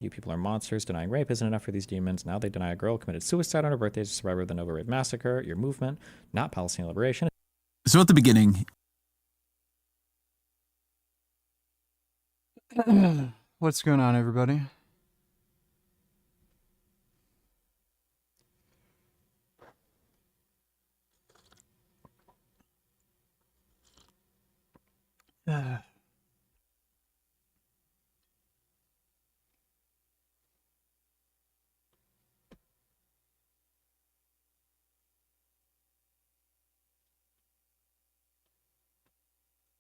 You people are monsters. Denying rape isn't enough for these demons. Now they deny a girl committed suicide on her birthday as a survivor of the Nova Raid massacre. Your movement, not Palestinian liberation. So at the beginning, what's going on, everybody?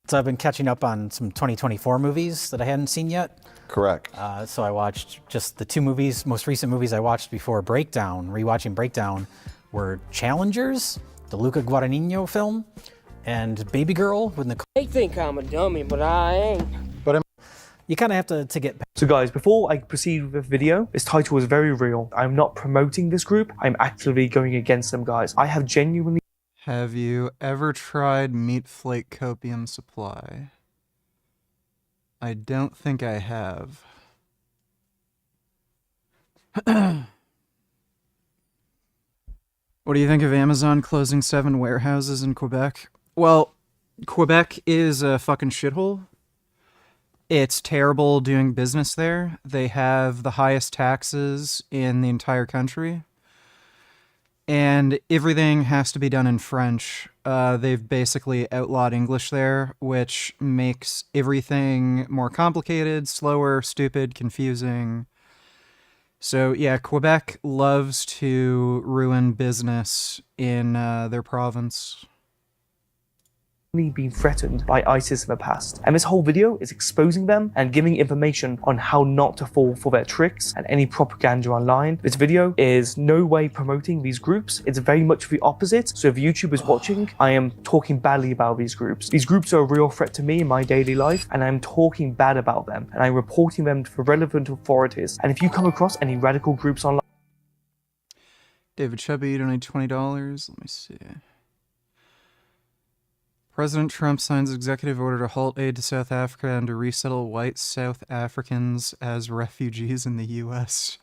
So I've been catching up on some 2024 movies that I hadn't seen yet. Correct. So I watched just the two movies, most recent movies I watched before Breakdown, rewatching Breakdown, were Challengers, the Luca Guadagnino film, and Baby Girl with Nicole. They think I'm a dummy, but I ain't. But you kind of have to get... So guys, before I proceed with the video, this title is very real. I'm not promoting this group. I'm actively going against them, guys. I have genuinely... Have you ever tried meat flake copium supply? I don't think I have. What do you think of Amazon closing 7 warehouses in Quebec? Well, Quebec is a fucking shithole. It's terrible doing business there. They have the highest taxes in the entire country. And everything has to be done in French. They've basically outlawed English there, which makes everything more complicated, slower, stupid, confusing. So yeah, Quebec loves to ruin business in their province. been threatened by ISIS in the past, and this whole video is exposing them and giving information on how not to fall for their tricks and any propaganda online. This video is no way promoting these groups. It's very much the opposite. So if YouTube is watching, I am talking badly about these groups. These groups are a real threat to me in my daily life, and I'm talking bad about them, and I'm reporting them to the relevant authorities. And if you come across any radical groups online... David Chubby, you donate $20. Let me see. President Trump signs executive order to halt aid to South Africa and to resettle white South Africans as refugees in the U.S.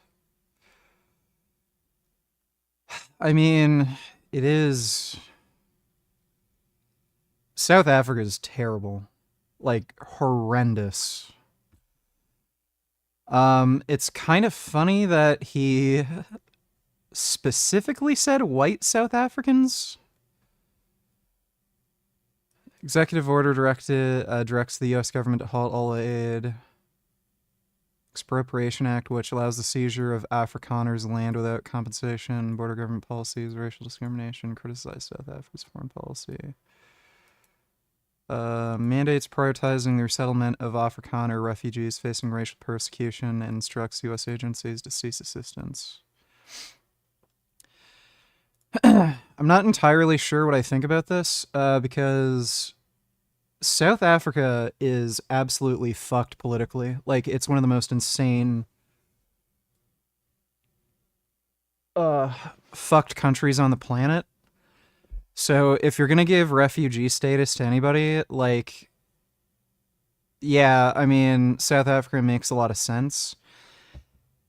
I mean, it is... South Africa is terrible. Like, horrendous. It's kind of funny that he specifically said white South Africans. Executive order directs the U.S. government to halt all aid. Expropriation Act, which allows the seizure of Afrikaners' land without compensation. Border government policies, racial discrimination, criticize South Africa's foreign policy. Mandates prioritizing the resettlement of Afrikaner refugees facing racial persecution and instructs U.S. agencies to cease assistance. I'm not entirely sure what I think about this, because South Africa is absolutely fucked politically. Like, it's one of the most insane fucked countries on the planet. So if you're gonna give refugee status to anybody, like, yeah, I mean, South Africa makes a lot of sense.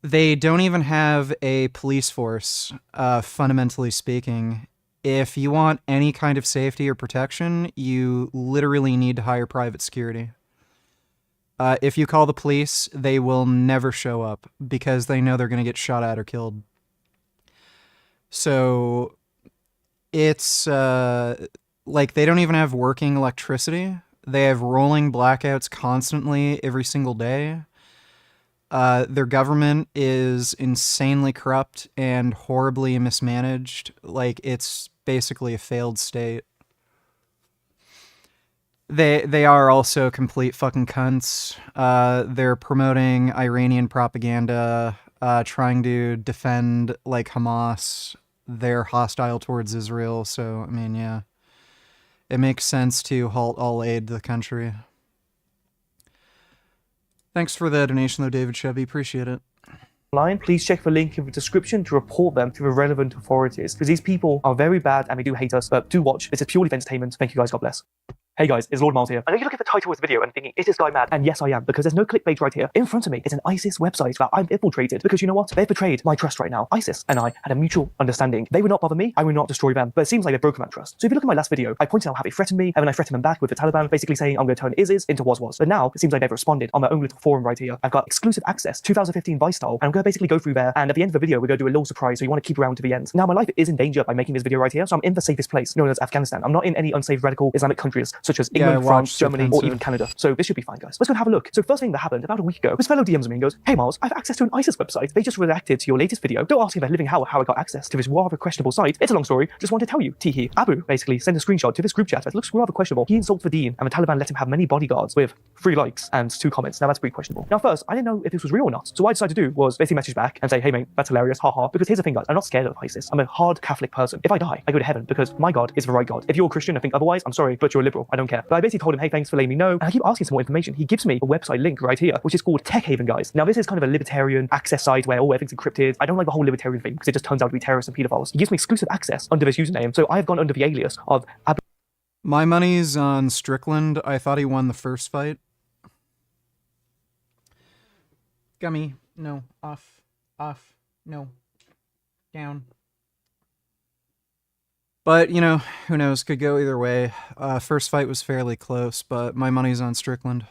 They don't even have a police force, fundamentally speaking. If you want any kind of safety or protection, you literally need to hire private security. If you call the police, they will never show up because they know they're going to get shot at or killed. So it's like they don't even have working electricity. They have rolling blackouts constantly every single day. Their government is insanely corrupt and horribly mismanaged. Like, it's basically a failed state. They are also complete fucking cunts. They're promoting Iranian propaganda, trying to defend, like, Hamas. They're hostile towards Israel, so, I mean, yeah. It makes sense to halt all aid to the country. Thanks for the donation, though, David Chubby. Appreciate it. Please check the link in the description to report them to the relevant authorities, because these people are very bad and they do hate us. But do watch. This is purely for entertainment. Thank you guys. God bless. Hey guys, it's Lord Miles here. I know you look at the title of this video and thinking, is this guy mad? And yes, I am, because there's no clickbait right here. In front of me is an ISIS website that I've infiltrated because you know what? They've betrayed my trust right now. ISIS and I had a mutual understanding. They would not bother me, I would not destroy them. But it seems like they've broken that trust. So if you look at my last video, I pointed out how they threatened me, and then I threatened them back with the Taliban, basically saying I'm going to turn ISIS into was. But now it seems like they've responded on their own little forum right here. I've got exclusive access, 2015 Vice style, and I'm going to basically go through there. And at the end of the video, we're going to do a little surprise, so you want to keep around to the end. Now my life is in danger by making this video right here, so I'm in the safest place, known as Afghanistan. I'm not in any unsafe radical Islamic countries such as England, France, Germany, or even Canada. So this should be fine, guys. Let's go and have a look. So first thing that happened about a week ago, this fellow DMs me and goes, hey Miles, I have access to an ISIS website. They just reacted to your latest video. Don't ask me about living how I got access to this rather questionable site. It's a long story. Just want to tell you. Teehee. Abu basically sent a screenshot to this group chat that looks rather questionable. He insults the Dean, and the Taliban let him have many bodyguards with 3 likes and 2 comments. Now that's pretty questionable. Now first, I didn't know if this was real or not. So what I decided to do was basically message back and say, hey mate, that's hilarious, haha. Because here's the thing, guys, I'm not scared of ISIS. I'm a hard Catholic person. If I die, I go to heaven because my God is the right God. If you're a Christian and think otherwise, I'm sorry, but you're a liberal. I don't care. But I basically told him, hey, thanks for letting me know. And I keep asking some more information. He gives me a website link right here, which is called Tech Haven, guys. Now this is kind of a libertarian access site where all everything's encrypted. I don't like the whole libertarian thing because it just turns out to be terrorists and pedophiles. He gives me exclusive access under this username. So I've gone under the alias of Abu. My money's on Strickland. I thought he won the first fight. Gummy. No. Off. Off. No. Down. But, you know, who knows? Could go either way. First fight was fairly close, but my money's on Strickland.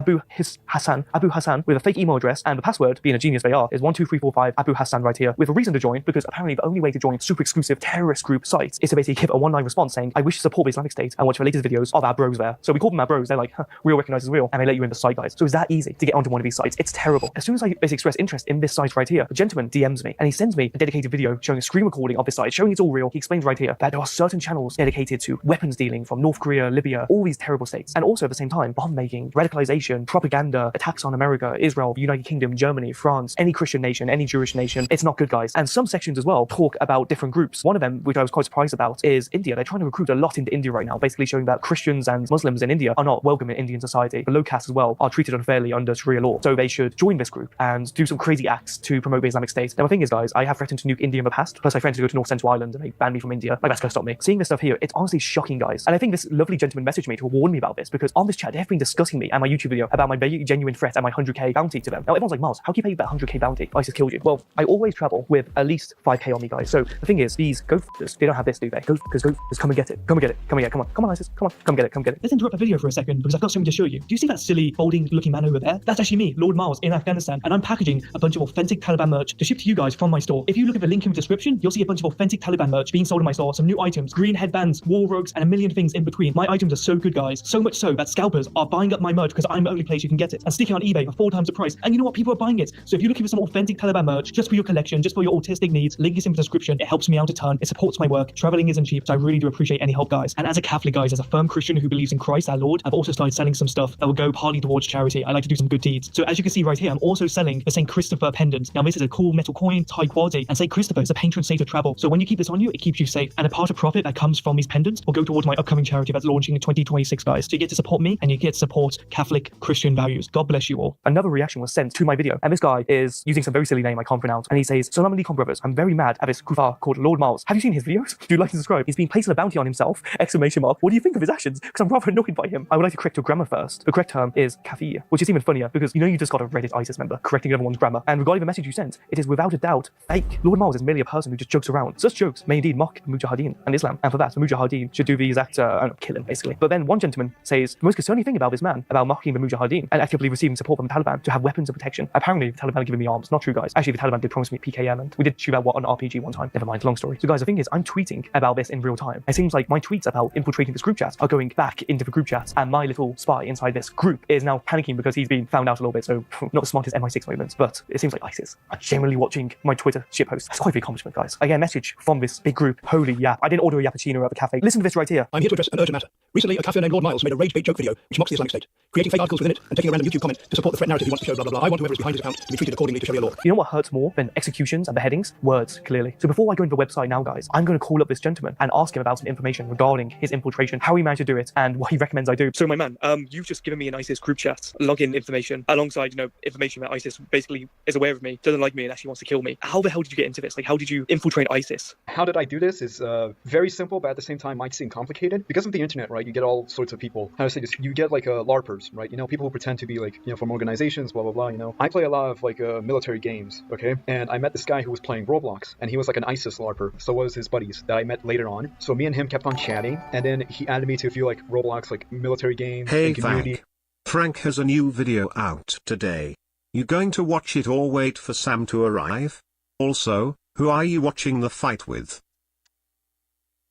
Abu Hassan, with a fake email address, and the password, being a genius they are, is 12345 Abu Hassan right here, with a reason to join, because apparently the only way to join super exclusive terrorist group sites is to basically give a one-line response saying, I wish to support the Islamic State and watch the latest videos of our bros there. So we call them our bros, they're like, huh, real recognizes real, and they let you in the site, guys. So it's that easy to get onto one of these sites. It's terrible. As soon as I basically express interest in this site right here, the gentleman DMs me, and he sends me a dedicated video showing a screen recording of this site, showing it's all real. He explains right here that there are certain channels dedicated to weapons dealing from North Korea, Libya, all these terrible states, and also at the same time, bomb making, radicalization, propaganda, attacks on America, Israel, the United Kingdom, Germany, France, any Christian nation, any Jewish nation. It's not good, guys. And some sections as well talk about different groups. One of them, which I was quite surprised about, is India. They're trying to recruit a lot into India right now, basically showing that Christians and Muslims in India are not welcome in Indian society. The low caste as well are treated unfairly under Sharia law. So they should join this group and do some crazy acts to promote the Islamic State. Now the thing is, guys, I have threatened to nuke India in the past, plus I threatened to go to North Central Ireland and they banned me from India. Like, that's gonna stop me. Seeing this stuff here, it's honestly shocking, guys. And I think this lovely gentleman messaged me to warn me about this, because on this chat, they've been discussing me and my YouTube video about my very genuine threat and my 100k bounty to them. Now everyone's like, Miles, how can you pay that 100k bounty? ISIS killed you. Well, I always travel with at least 5k on me, guys. So the thing is, these go-fuckers, they don't have this, do they? Go-fuckers, come and get it. Come and get it. Come and get it. Come on, ISIS. Come on, come get it. Come get it. Let's interrupt the video for a second because I've got something to show you. Do you see that silly, folding-looking man over there? That's actually me, Lord Miles, in Afghanistan, and I'm packaging a bunch of authentic Taliban merch to ship to you guys from my store. If you look at the link in the description, you'll see a bunch of authentic Taliban merch being sold in my store, some new items, green headbands, wall rugs, and a million things in between. My items are so good, guys. So much so that scalpers are buying up my merch because I'm the only place you can get it, and sticking on eBay for 4 times the price. And you know what? People are buying it. So if you're looking for some authentic Taliban merch just for your collection, just for your autistic needs, link is in the description. It helps me out a ton. It supports my work. Traveling isn't cheap, so I really do appreciate any help, guys. And as a Catholic, guys, as a firm Christian who believes in Christ our Lord, I've also started selling some stuff that will go partly towards charity. I like to do some good deeds. So as you can see right here, I'm also selling the St. Christopher pendant. Now this is a cool metal coin, it's high quality, and St. Christopher is a patron saint of travel. So when you keep this on you, it keeps you safe. And a part of profit that comes from these pendants will go towards my upcoming charity that's launching in 2026, guys. So you get to support me and you get to support Catholic Christian values. God bless you all. Another reaction was sent to my video, and this guy is using some very silly name I can't pronounce, and he says, Salam alaikum brothers, I'm very mad at this kuffar called Lord Miles. Have you seen his videos? Do you like and subscribe? He's been placing a bounty on himself, exclamation mark. What do you think of his actions? Because I'm rather annoyed by him. I would like to correct your grammar first. The correct term is kafir, which is even funnier because you know you just got a Reddit ISIS member correcting everyone's grammar. And regarding the message you sent, it is without a doubt fake. Lord Miles is merely a person who just jokes around. Such jokes may indeed mock Mujahideen and Islam, and for that, the Mujahideen should do the exact, I don't know, kill him basically. But then one gentleman says, the most concerning thing about this man, about mocking the Mujahideen and actively receiving support from the Taliban to have weapons of protection. Apparently the Taliban are giving me arms. Not true, guys. Actually, the Taliban did promise me PKM, and we did shoot out on RPG one time. Never mind, long story. So guys, the thing is, I'm tweeting about this in real time. It seems like my tweets about infiltrating this group chat are going back into the group chat, and my little spy inside this group is now panicking because he's been found out a little bit. So not the smartest MI6 moments, but it seems like ISIS are generally watching my Twitter shitposts. That's quite the accomplishment, guys. I get a message from this big group. Holy yap. I didn't order a yappuccino at the cafe. Listen to this right here. I'm here to address an urgent matter. Recently, a cafe named Lord Miles made a rage bait joke video which mocks the Islamic State, creating fake articles articles within it and taking a random YouTube comment to support the threat narrative he wants to show, blah, blah, blah. I want whoever is behind his account to be treated accordingly to Sharia law. You know what hurts more than executions and beheadings? Words, clearly. So before I go into the website now, guys, I'm going to call up this gentleman and ask him about some information regarding his infiltration, how he managed to do it, and what he recommends I do. So my man, you've just given me an ISIS group chat login information alongside, information that ISIS basically is aware of me, doesn't like me, and actually wants to kill me. How the hell did you get into this? Like, how did you infiltrate ISIS? How did I do this is very simple, but at the same time might seem complicated. Because of the internet, right, you get all sorts of people. How to say this? You get like LARPers, right? People who pretend to be like, from organizations, blah, blah, blah, I play a lot of like military games, okay? And I met this guy who was playing Roblox, and he was like an ISIS LARPer. So was his buddies that I met later on. So me and him kept on chatting, and then he added me to a few like Roblox, like military games and community. Frank has a new video out today. You going to watch it or wait for Sam to arrive? Also, who are you watching the fight with?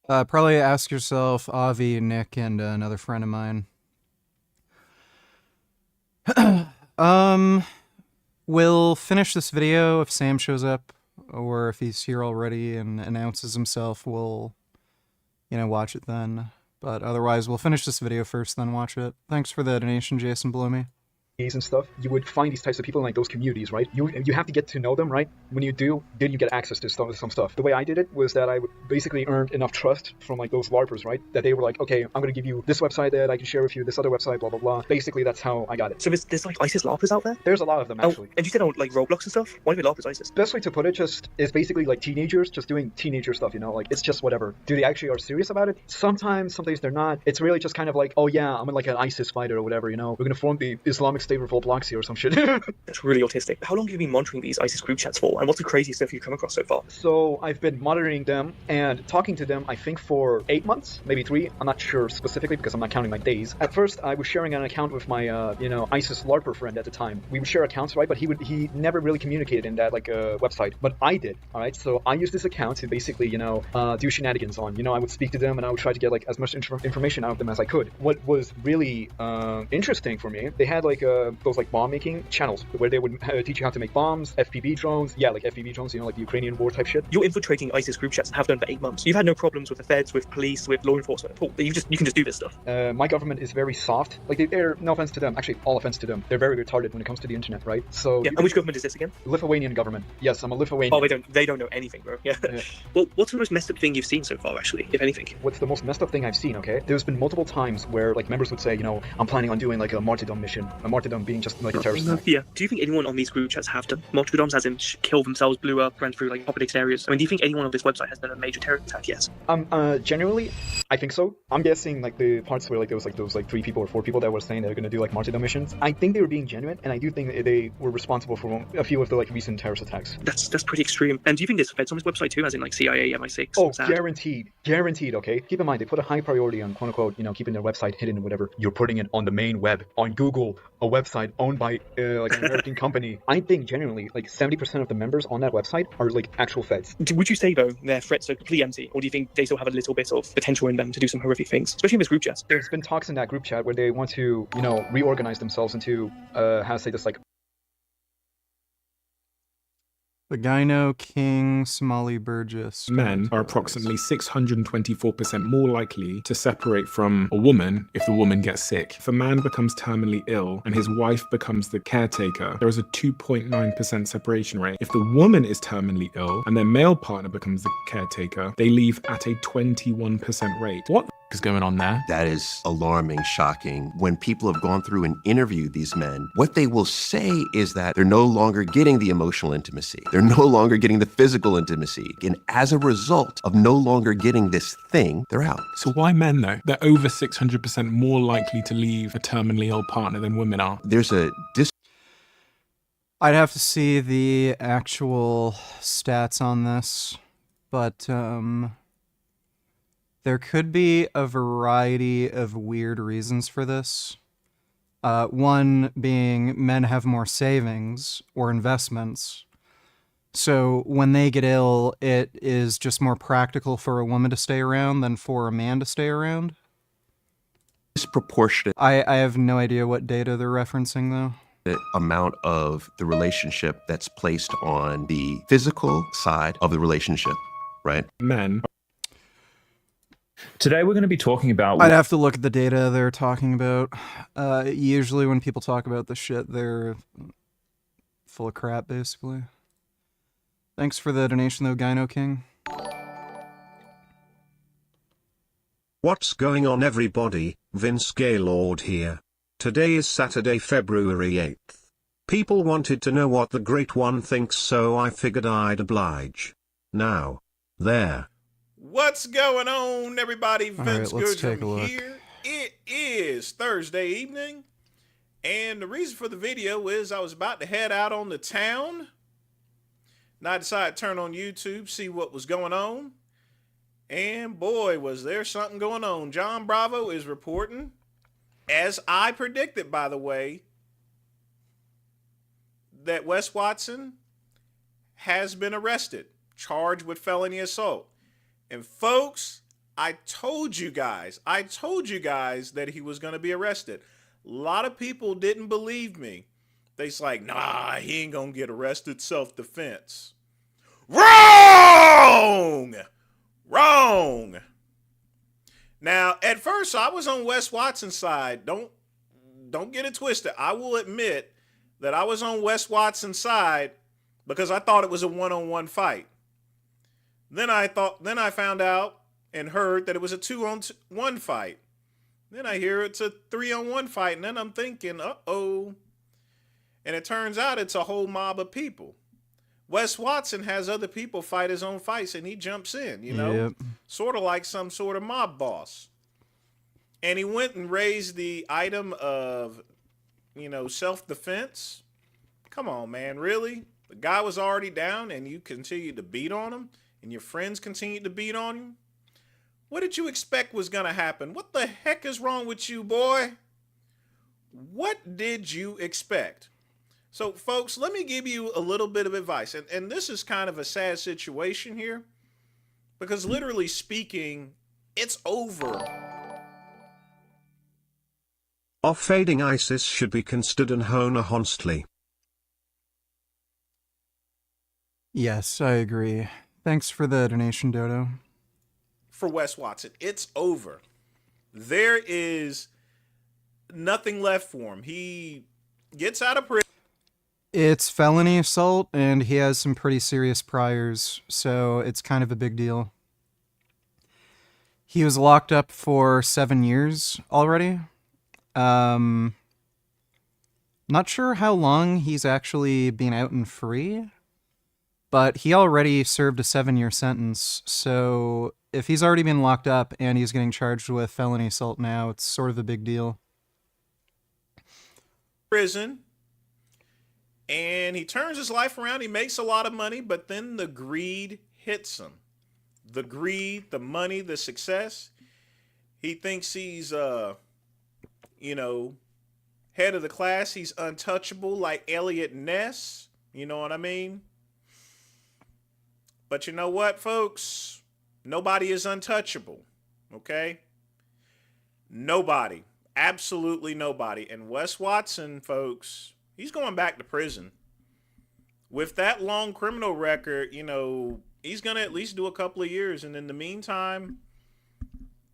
Probably ask yourself, Avi, Nick, and another friend of mine. We'll finish this video if Sam shows up, or if he's here already and announces himself, we'll, watch it then. But otherwise, we'll finish this video first, then watch it. Thanks for the donation, Jason Bloomy. And stuff, you would find these types of people in like those communities, right? You have to get to know them, right? When you do, then you get access to some stuff. The way I did it was that I basically earned enough trust from like those LARPers, right? That they were like, okay, I'm gonna give you this website that I can share with you, this other website, blah, blah, blah. Basically, that's how I got it. So there's like ISIS LARPers out there? There's a lot of them, actually. And you said on like Roblox and stuff? Why do we LARPers ISIS? Best way to put it is basically like teenagers just doing teenager stuff, like it's just whatever. Do they actually are serious about it? Sometimes they're not. It's really just kind of like, oh yeah, I'm like an ISIS fighter or whatever, we're gonna form the Islamic State of Roblox here or some shit. That's really autistic. How long have you been monitoring these ISIS group chats for, and what's the craziest stuff you've come across so far? So I've been monitoring them and talking to them, I think for 8 months, maybe 3. I'm not sure specifically because I'm not counting my days. At first, I was sharing an account with my, ISIS LARPer friend at the time. We would share accounts, right? But he never really communicated in that website. But I did, all right? So I used this account to basically, do shenanigans on. I would speak to them and I would try to get like as much information out of them as I could. What was really interesting for me, they had like those like bomb making channels where they would teach you how to make bombs, FPV drones, like FPV drones, like the Ukrainian war type shit. You're infiltrating ISIS group chats and have done for 8 months. You've had no problems with the feds, with police, with law enforcement at all. You can just do this stuff. My government is very soft. Like they're no offense to them, actually all offense to them. They're very retarded when it comes to the internet, right? So yeah. And which government is this again? Lithuanian government. Yes, I'm a Lithuanian. Oh, they don't know anything, bro. Yeah. Well, what's the most messed up thing you've seen so far, actually, if anything? What's the most messed up thing I've seen? Okay, there's been multiple times where like members would say, I'm planning on doing like a martyrdom mission. A martyrdom being just like a terrorist attack. Yeah. Do you think anyone on these group chats have done martyrdoms, as in kill themselves, blew up, ran through like populated areas? I mean, do you think anyone on this website has done a major terror attack yet? Genuinely, I think so. I'm guessing like the parts where like there was like those like 3 people or 4 people that were saying they're gonna do like martyrdom missions. I think they were being genuine, and I do think they were responsible for a few of the like recent terrorist attacks. That's pretty extreme. And do you think there's feds on this website too, as in like CIA, MI6? Oh, guaranteed. Okay, keep in mind they put a high priority on quote unquote, keeping their website hidden or whatever. You're putting it on the main web, on Google, a website owned by like an American company. I think genuinely like 70% of the members on that website are like actual feds. Would you say though their threats are completely empty, or do you think they still have a little bit of potential in them to do some horrific things, especially in this group chat? There's been talks in that group chat where they want to reorganize themselves into how to say this, like The Gyno King Somali Burgess. Men are approximately 624% more likely to separate from a woman if the woman gets sick. If a man becomes terminally ill and his wife becomes the caretaker, there is a 2.9% separation rate. If the woman is terminally ill and their male partner becomes the caretaker, they leave at a 21% rate. What is going on there? That is alarming, shocking. When people have gone through and interviewed these men, what they will say is that they're no longer getting the emotional intimacy. They're no longer getting the physical intimacy. And as a result of no longer getting this thing, they're out. So why men though? They're over 600% more likely to leave a terminally ill partner than women are. There's a I'd have to see the actual stats on this, but there could be a variety of weird reasons for this. One being men have more savings or investments. So when they get ill, it is just more practical for a woman to stay around than for a man to stay around. Disproportionate. I have no idea what data they're referencing, though. The amount of the relationship that's placed on the physical side of the relationship, right? Men. Today we're going to be talking about... I'd have to look at the data they're talking about. Usually when people talk about this shit, they're full of crap, basically. Thanks for the donation, though, Gyno King. What's going on, everybody? Vince Gaylord here. Today is Saturday, February 8th. People wanted to know what the Great One thinks, so I figured I'd oblige. Now, there. What's going on, everybody? Vince let's take a Goodrum look. here. It is Thursday evening, and the reason for the video is I was about to head out on the town, and I decided to turn on YouTube, see what was going on, and boy, was there something going on. John Bravo is reporting, as I predicted, by the way, that Wes Watson has been arrested, charged with felony assault. And folks, I told you guys that he was going to be arrested. A lot of people didn't believe me. They's like, nah, he ain't going to get arrested, self-defense. Wrong! Wrong! Now, at first, I was on Wes Watson's side. Don't get it twisted. I will admit that I was on Wes Watson's side because I thought it was a one-on-one fight. Then I found out and heard that it was a 2-on-1 fight. Then I hear it's a 3-on-1 fight, and then I'm thinking, uh-oh. And it turns out it's a whole mob of people. Wes Watson has other people fight his own fights, and he jumps in, you know? Yep. Sort of like some sort of mob boss. And he went and raised the item of, you know, self-defense. Come on, man, really? The guy was already down, and you continued to beat on him? And your friends continued to beat on you? What did you expect was going to happen? What the heck is wrong with you, boy? What did you expect? So, folks, let me give you a little bit of advice. And this is kind of a sad situation here. Because literally speaking, it's over. Off-fading ISIS should be considered honestly. Yes, I agree. Thanks for the donation, Dodo. For Wes Watson, it's over. There is nothing left for him. He gets out of prison. It's felony assault, and he has some pretty serious priors, so it's kind of a big deal. He was locked up for 7 years already. Not sure how long he's actually been out and free. But he already served a 7-year sentence, so if he's already been locked up and he's getting charged with felony assault now, it's sort of a big deal. Prison, and he turns his life around. He makes a lot of money, but then the greed hits him. The greed, the money, the success. He thinks he's, you know, head of the class. He's untouchable like Elliot Ness. You know what I mean? But you know what, folks? Nobody is untouchable, okay? Nobody. Absolutely nobody. And Wes Watson, folks, he's going back to prison. With that long criminal record, you know, he's going to at least do a couple of years. And in the meantime,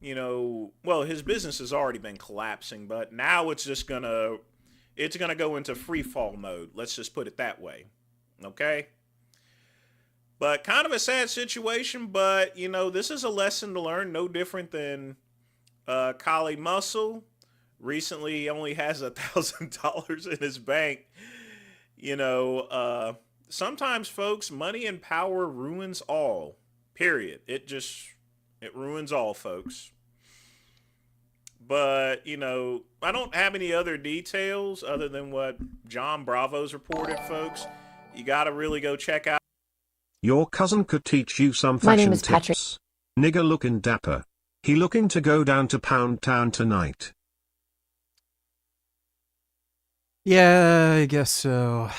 you know, well, his business has already been collapsing, but now it's just going to go into free fall mode. Let's just put it that way, okay? But kind of a sad situation, but, you know, this is a lesson to learn. No different than Kali Muscle. Recently, he only has $1,000 in his bank. You know, sometimes, folks, money and power ruins all. Period. It ruins all, folks. But, you know, I don't have any other details other than what John Bravo's reported, folks. You got to really go check out. Your cousin could teach you some My name fashion is Patrick. tips. Nigga looking dapper. He looking to go down to Pound Town tonight. Yeah, I guess so.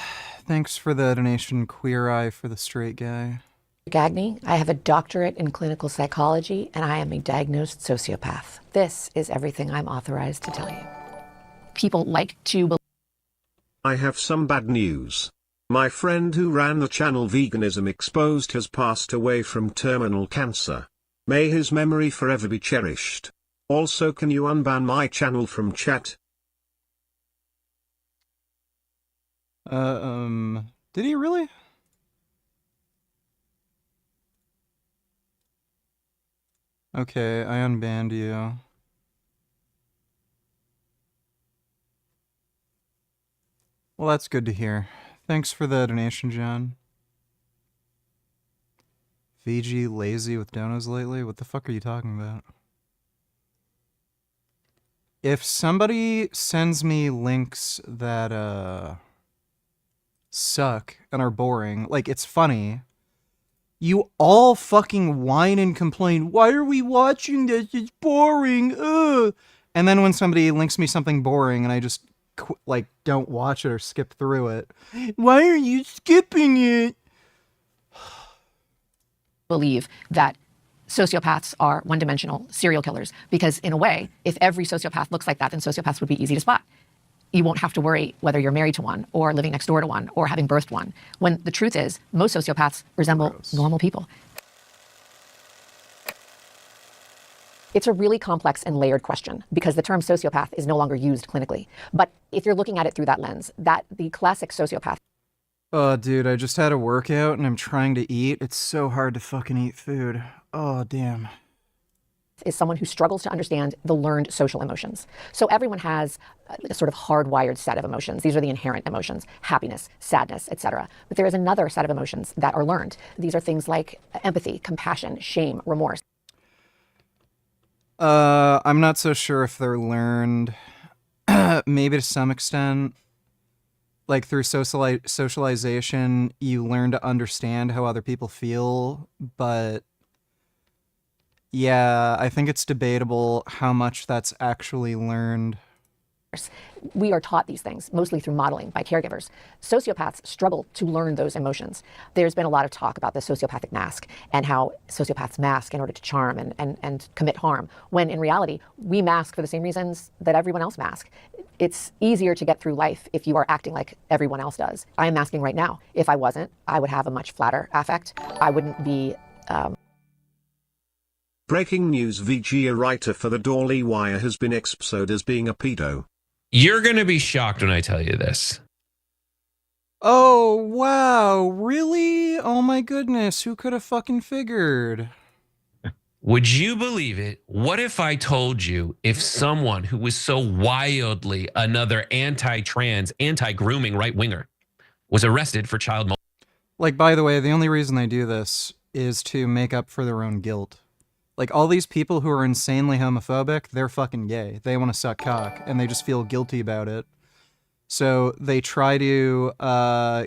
Thanks for the donation, Queer Eye for the Straight Guy. Gagney. I have a doctorate in clinical psychology, and I am a diagnosed sociopath. This is everything I'm authorized to tell you. People like to... I have some bad news. My friend who ran the channel Veganism Exposed has passed away from terminal cancer. May his memory forever be cherished. Also, can you unban my channel from chat? Did he really? Okay, I unbanned you. Well, that's good to hear. Thanks for the donation, John. VG lazy with donos lately? What the fuck are you talking about? If somebody sends me links that, suck and are boring, like, it's funny, you all fucking whine and complain, why are we watching this? It's boring, ugh. And then when somebody links me something boring and I just, like, don't watch it or skip through it, why are you skipping it? Believe that sociopaths are one-dimensional serial killers because, in a way, if every sociopath looks like that, then sociopaths would be easy to spot. You won't have to worry whether you're married to one or living next door to one or having birthed one, when the truth is most sociopaths resemble normal people. It's a really complex and layered question because the term sociopath is no longer used clinically. But if you're looking at it through that lens, that the classic sociopath. Oh, dude, I just had a workout and I'm trying to eat. It's so hard to fucking eat food. Oh, damn. Is someone who struggles to understand the learned social emotions. So everyone has a sort of hardwired set of emotions. These are the inherent emotions: happiness, sadness, etc. But there is another set of emotions that are learned. These are things like empathy, compassion, shame, remorse. I'm not so sure if they're learned. Maybe to some extent. Like, through socialization, you learn to understand how other people feel, but yeah, I think it's debatable how much that's actually learned. We are taught these things, mostly through modeling by caregivers. Sociopaths struggle to learn those emotions. There's been a lot of talk about the sociopathic mask and how sociopaths mask in order to charm and commit harm, when in reality, we mask for the same reasons that everyone else masks. It's easier to get through life if you are acting like everyone else does. I am masking right now. If I wasn't, I would have a much flatter affect. I wouldn't be... Breaking news: VG, a writer for the Daily Wire, has been exposed as being a pedo. You're going to be shocked when I tell you this. Oh, wow. Really? Oh my goodness. Who could have fucking figured? Would you believe it? What if I told you if someone who was so wildly another anti-trans, anti-grooming right-winger was arrested for child molestation? Like, by the way, the only reason they do this is to make up for their own guilt. Like, all these people who are insanely homophobic, they're fucking gay. They want to suck cock, and they just feel guilty about it. So they try to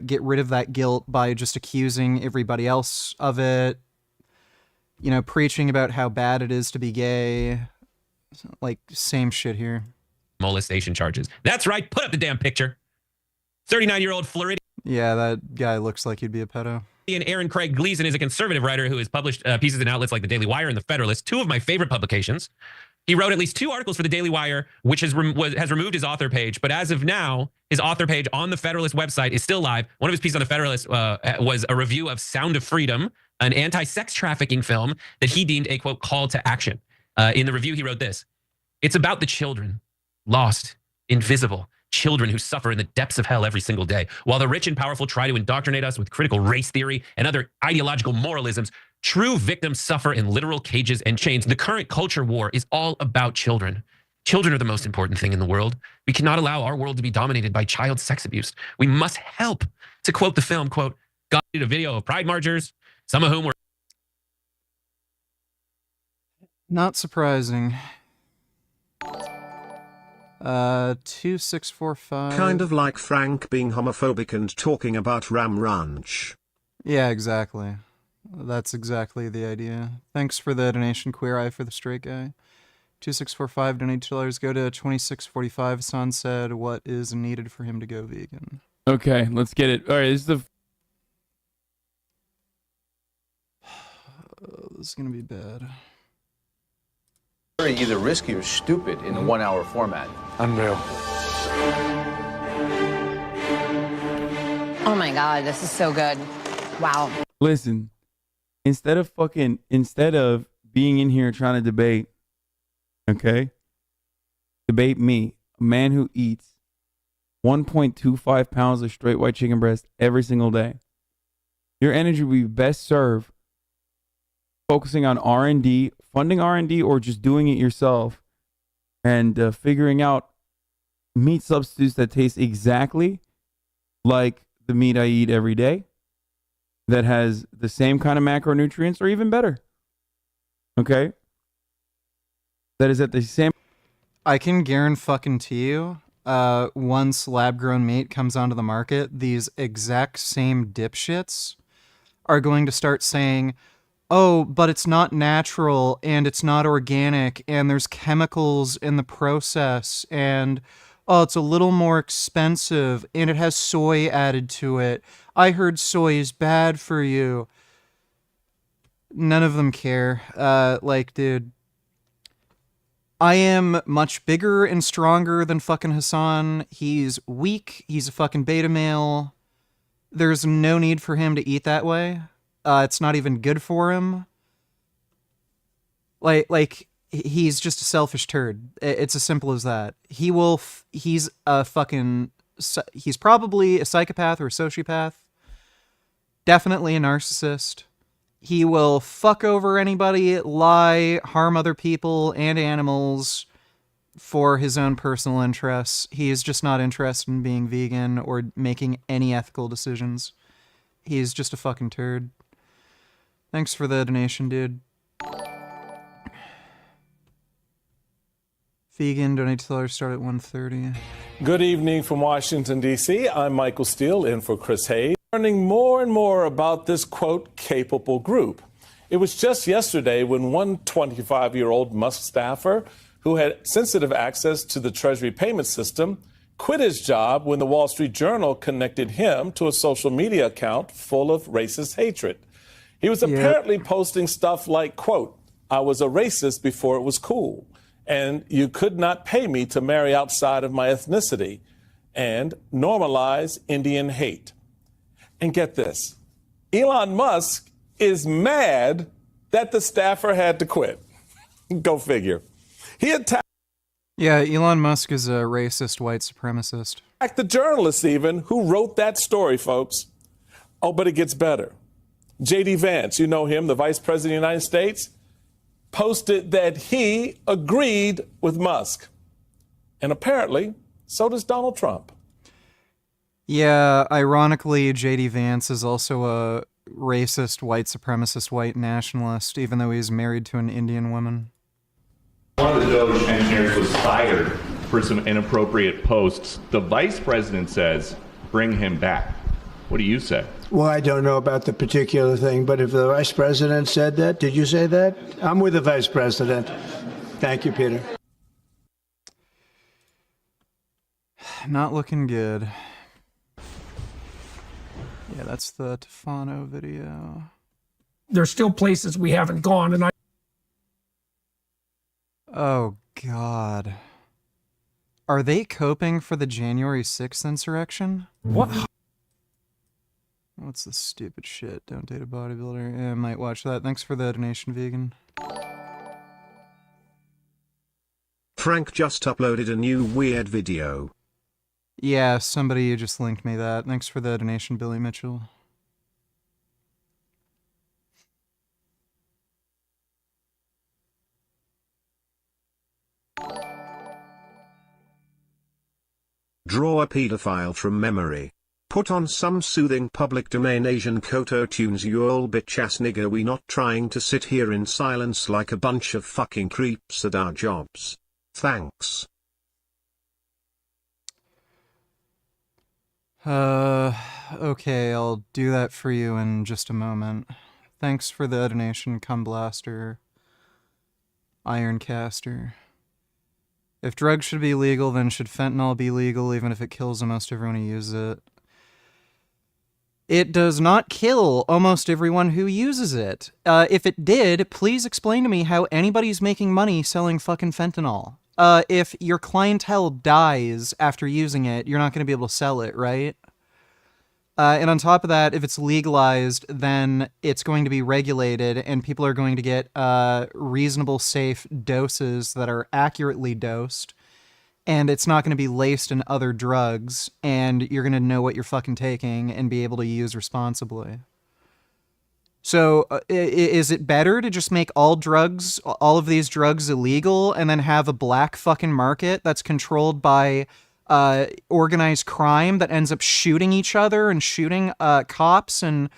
get rid of that guilt by just accusing everybody else of it, you know, preaching about how bad it is to be gay. Like, same shit here. Molestation charges. That's right. Put up the damn picture. 39-year-old Floridian. Yeah, that guy looks like he'd be a pedo. Aaron Craig Gleason is a conservative writer who has published pieces in outlets like the Daily Wire and the Federalist, two of my favorite publications. He wrote at least 2 articles for the Daily Wire, which has removed his author page. But as of now, his author page on the Federalist website is still live. One of his pieces on the Federalist was a review of Sound of Freedom, an anti-sex trafficking film that he deemed a, quote, call to action. In the review, he wrote this: "It's about the children, lost, invisible, children who suffer in the depths of hell every single day. While the rich and powerful try to indoctrinate us with critical race theory and other ideological moralisms, true victims suffer in literal cages and chains. The current culture war is all about children. Children are the most important thing in the world. We cannot allow our world to be dominated by child sex abuse. We must help." To quote the film, quote, "God did a video of pride marchers, some of whom were..." Not surprising. 2645. Kind of like Frank being homophobic and talking about Ram Ranch. Yeah, exactly. That's exactly the idea. Thanks for the donation, Queer Eye for the Straight Guy. 2645 donate $2. Go to 2645. Hassan said, what is needed for him to go vegan? Okay, let's get it. All right, this is the... This is going to be bad. Either risky or stupid in a 1-hour format. Unreal. Oh my God, this is so good. Wow. Listen, instead of being in here trying to debate, okay? Debate me, a man who eats 1.25 pounds of straight white chicken breast every single day. Your energy would be best served focusing on R&D, funding R&D, or just doing it yourself and figuring out meat substitutes that taste exactly like the meat I eat every day, that has the same kind of macronutrients or even better. Okay? That is at the same... I can guarantee you, once lab-grown meat comes onto the market, these exact same dipshits are going to start saying, oh, but it's not natural, and it's not organic, and there's chemicals in the process, and oh, it's a little more expensive, and it has soy added to it. I heard soy is bad for you. None of them care. Like, dude, I am much bigger and stronger than fucking Hassan. He's weak. He's a fucking beta male. There's no need for him to eat that way. It's not even good for him. Like he's just a selfish turd. It's as simple as that. He's probably a psychopath or a sociopath. Definitely a narcissist. He will fuck over anybody, lie, harm other people and animals for his own personal interests. He is just not interested in being vegan or making any ethical decisions. He's just a fucking turd. Thanks for the donation, dude. Vegan donate $2 start at 1:30. Good evening from Washington, D.C. I'm Michael Steele in for Chris Hayes. Learning more and more about this, quote, capable group. It was just yesterday when one 25-year-old Musk staffer who had sensitive access to the Treasury payment system quit his job when the Wall Street Journal connected him to a social media account full of racist hatred. He was apparently posting stuff like, quote, I was a racist before it was cool, and you could not pay me to marry outside of my ethnicity, and normalize Indian hate. And get this, Elon Musk is mad that the staffer had to quit. Go figure. He attacked... Yeah, Elon Musk is a racist white supremacist. The journalist even who wrote that story, folks. Oh, but it gets better. J.D. Vance, you know him, the Vice President of the United States, posted that he agreed with Musk. And apparently, so does Donald Trump. Yeah, ironically, J.D. Vance is also a racist, white supremacist, white nationalist, even though he's married to an Indian woman. One of the Doge engineers was fired for some inappropriate posts. The vice president says, bring him back. What do you say? Well, I don't know about the particular thing, but if the vice president said that, did you say that? I'm with the vice president. Thank you, Peter. Not looking good. Yeah, that's the Tufano video. There's still places we haven't gone, and Oh, God. Are they coping for the January 6th insurrection? What? What's this stupid shit? Don't date a bodybuilder. Yeah, I might watch that. Thanks for the donation, vegan. Frank just uploaded a new weird video. Yeah, somebody just linked me that. Thanks for the donation, Billy Mitchell. Draw a pedophile from memory. Put on some soothing public domain Asian koto tunes, you old bitch ass nigger. We not trying to sit here in silence like a bunch of fucking creeps at our jobs. Thanks. Okay, I'll do that for you in just a moment. Thanks for the donation, Cum Blaster. Ironcaster. If drugs should be legal, then should fentanyl be legal, even if it kills almost everyone who uses it? It does not kill almost everyone who uses it. If it did, please explain to me how anybody's making money selling fucking fentanyl. If your clientele dies after using it, you're not going to be able to sell it, right? And on top of that, if it's legalized, then it's going to be regulated and people are going to get reasonable, safe doses that are accurately dosed. And it's not going to be laced in other drugs. And you're going to know what you're fucking taking and be able to use responsibly. So is it better to just make all of these drugs illegal and then have a black fucking market that's controlled by organized crime that ends up shooting each other and shooting cops and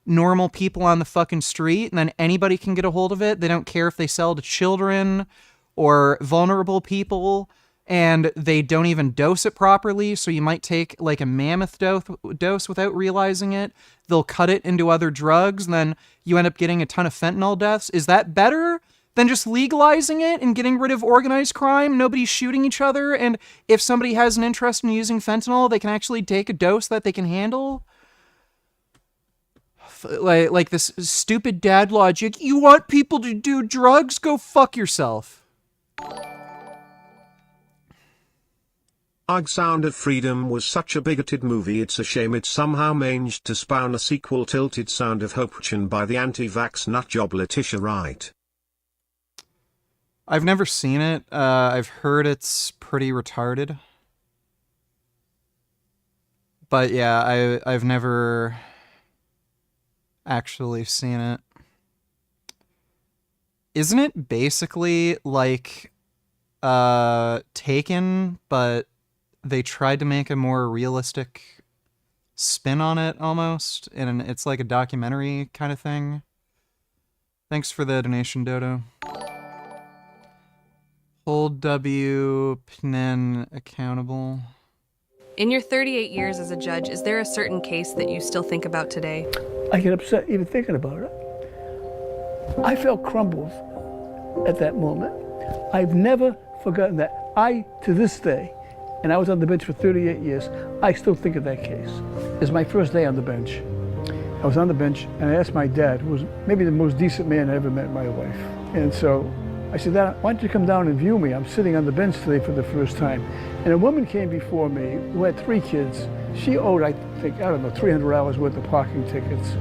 normal people on the fucking street, and then anybody can get a hold of it? They don't care if they sell to children or vulnerable people, and they don't even dose it properly, so you might take like a mammoth dose without realizing it. They'll cut it into other drugs, and then you end up getting a ton of fentanyl deaths. Is that better than just legalizing it and getting rid of organized crime, nobody's shooting each other, and if somebody has an interest in using fentanyl, they can actually take a dose that they can handle? Like this stupid dad logic, you want people to do drugs? Go fuck yourself. Ugh, Sound of Freedom was such a bigoted movie, it's a shame it somehow managed to spawn a sequel, Tilted Sound of Hope, by the anti-vax nutjob Letitia Wright. I've never seen it. I've heard it's pretty retarded. But yeah, I've never actually seen it. Isn't it basically like Taken, but they tried to make a more realistic spin on it almost, and it's like a documentary kind of thing? Thanks for the donation, Dodo. Hold W. Pnen accountable. In your 38 years as a judge, is there a certain case that you still think about today? I get upset even thinking about it. I felt crumbled at that moment. I've never forgotten that. To this day, and I was on the bench for 38 years, I still think of that case. It's my first day on the bench. I was on the bench, and I asked my dad, who was maybe the most decent man I ever met in my life. And so I said, Dad, why don't you come down and view me? I'm sitting on the bench today for the first time. And a woman came before me who had 3 kids. She owed, I think, I don't know, $300 worth of parking tickets.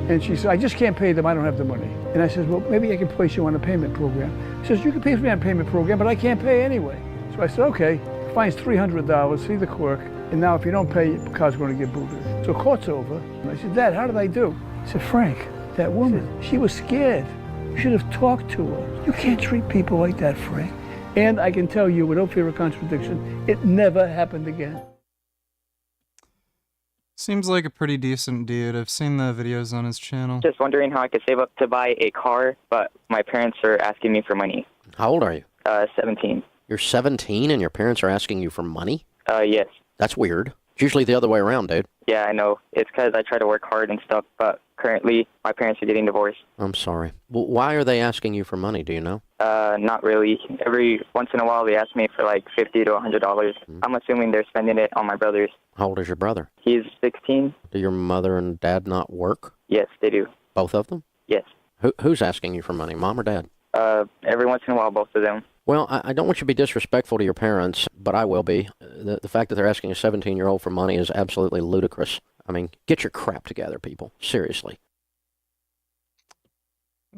And she said, I just can't pay them, I don't have the money. And I said, well, maybe I can place you on a payment program. She says, you can pay me on a payment program, but I can't pay anyway. So I said, okay, fine's $300, see the clerk, and now if you don't pay, your car's going to get booted. So court's over. And I said, Dad, how did I do? He said, Frank, that woman, she was scared. You should have talked to her. You can't treat people like that, Frank. And I can tell you, without fear of contradiction, it never happened again. Seems like a pretty decent dude. I've seen the videos on his channel. Just wondering how I could save up to buy a car, but my parents are asking me for money. How old are you? 17. You're 17 and your parents are asking you for money? Yes. That's weird. It's usually the other way around, dude. Yeah, I know. It's because I try to work hard and stuff, but currently my parents are getting divorced. I'm sorry. Well, why are they asking you for money? Do you know? Not really. Every once in a while they ask me for like $50 to $100. I'm assuming they're spending it on my brothers. How old is your brother? He's 16. Do your mother and dad not work? Yes, they do. Both of them? Yes. Who's asking you for money, mom or dad? Every once in a while, both of them. Well, I don't want you to be disrespectful to your parents, but I will be. The fact that they're asking a 17-year-old for money is absolutely ludicrous. I mean, get your crap together, people. Seriously.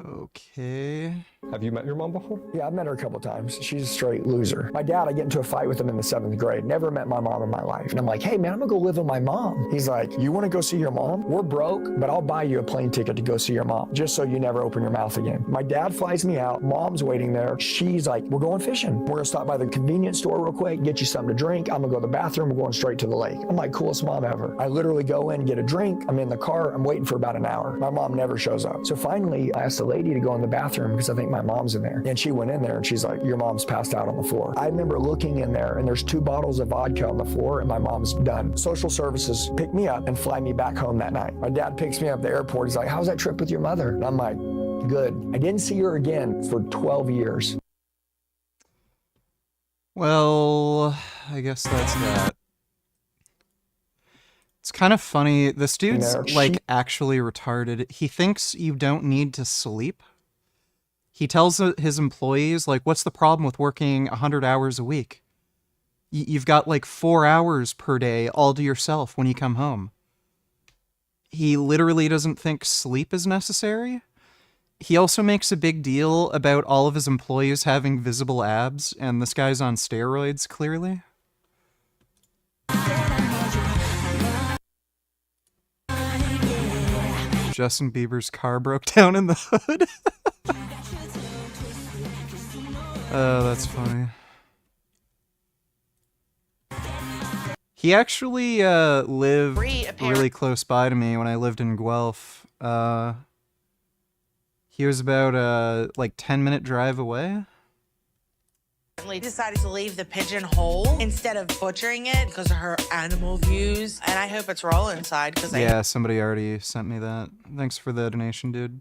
Okay. Have you met your mom before? Yeah, I've met her a couple times. She's a straight loser. My dad, I get into a fight with him in the 7th grade. Never met my mom in my life. And I'm like, hey man, I'm gonna go live with my mom. He's like, you wanna go see your mom? We're broke, but I'll buy you a plane ticket to go see your mom, just so you never open your mouth again. My dad flies me out. Mom's waiting there. She's like, we're going fishing. We're gonna stop by the convenience store real quick, get you something to drink. I'm gonna go to the bathroom. We're going straight to the lake. I'm like, coolest mom ever. I literally go in, get a drink. I'm in the car. I'm waiting for about an hour. My mom never shows up. So finally, I asked the lady to go in the bathroom because I think my mom's in there. And she went in there and she's like, your mom's passed out on the floor. I remember looking in there and there's 2 bottles of vodka on the floor and my mom's done. Social services pick me up and fly me back home that night. My dad picks me up at the airport. He's like, how's that trip with your mother? And I'm like, good. I didn't see her again for 12 years. Well, I guess that's that. It's kind of funny. This dude's like actually retarded. He thinks you don't need to sleep. He tells his employees, like, what's the problem with working 100 hours a week? You've got like 4 hours per day all to yourself when you come home. he literally doesn't think sleep is necessary. He also makes a big deal about all of his employees having visible abs, and this guy's on steroids, clearly. Justin Bieber's car broke down in the hood. Oh, that's funny. He actually lived really close by to me when I lived in Guelph. He was about like 10-minute drive away. Decided to leave the pigeon whole instead of butchering it because of her animal views, and I hope it's raw inside because Yeah, somebody already sent me that. Thanks for the donation, dude.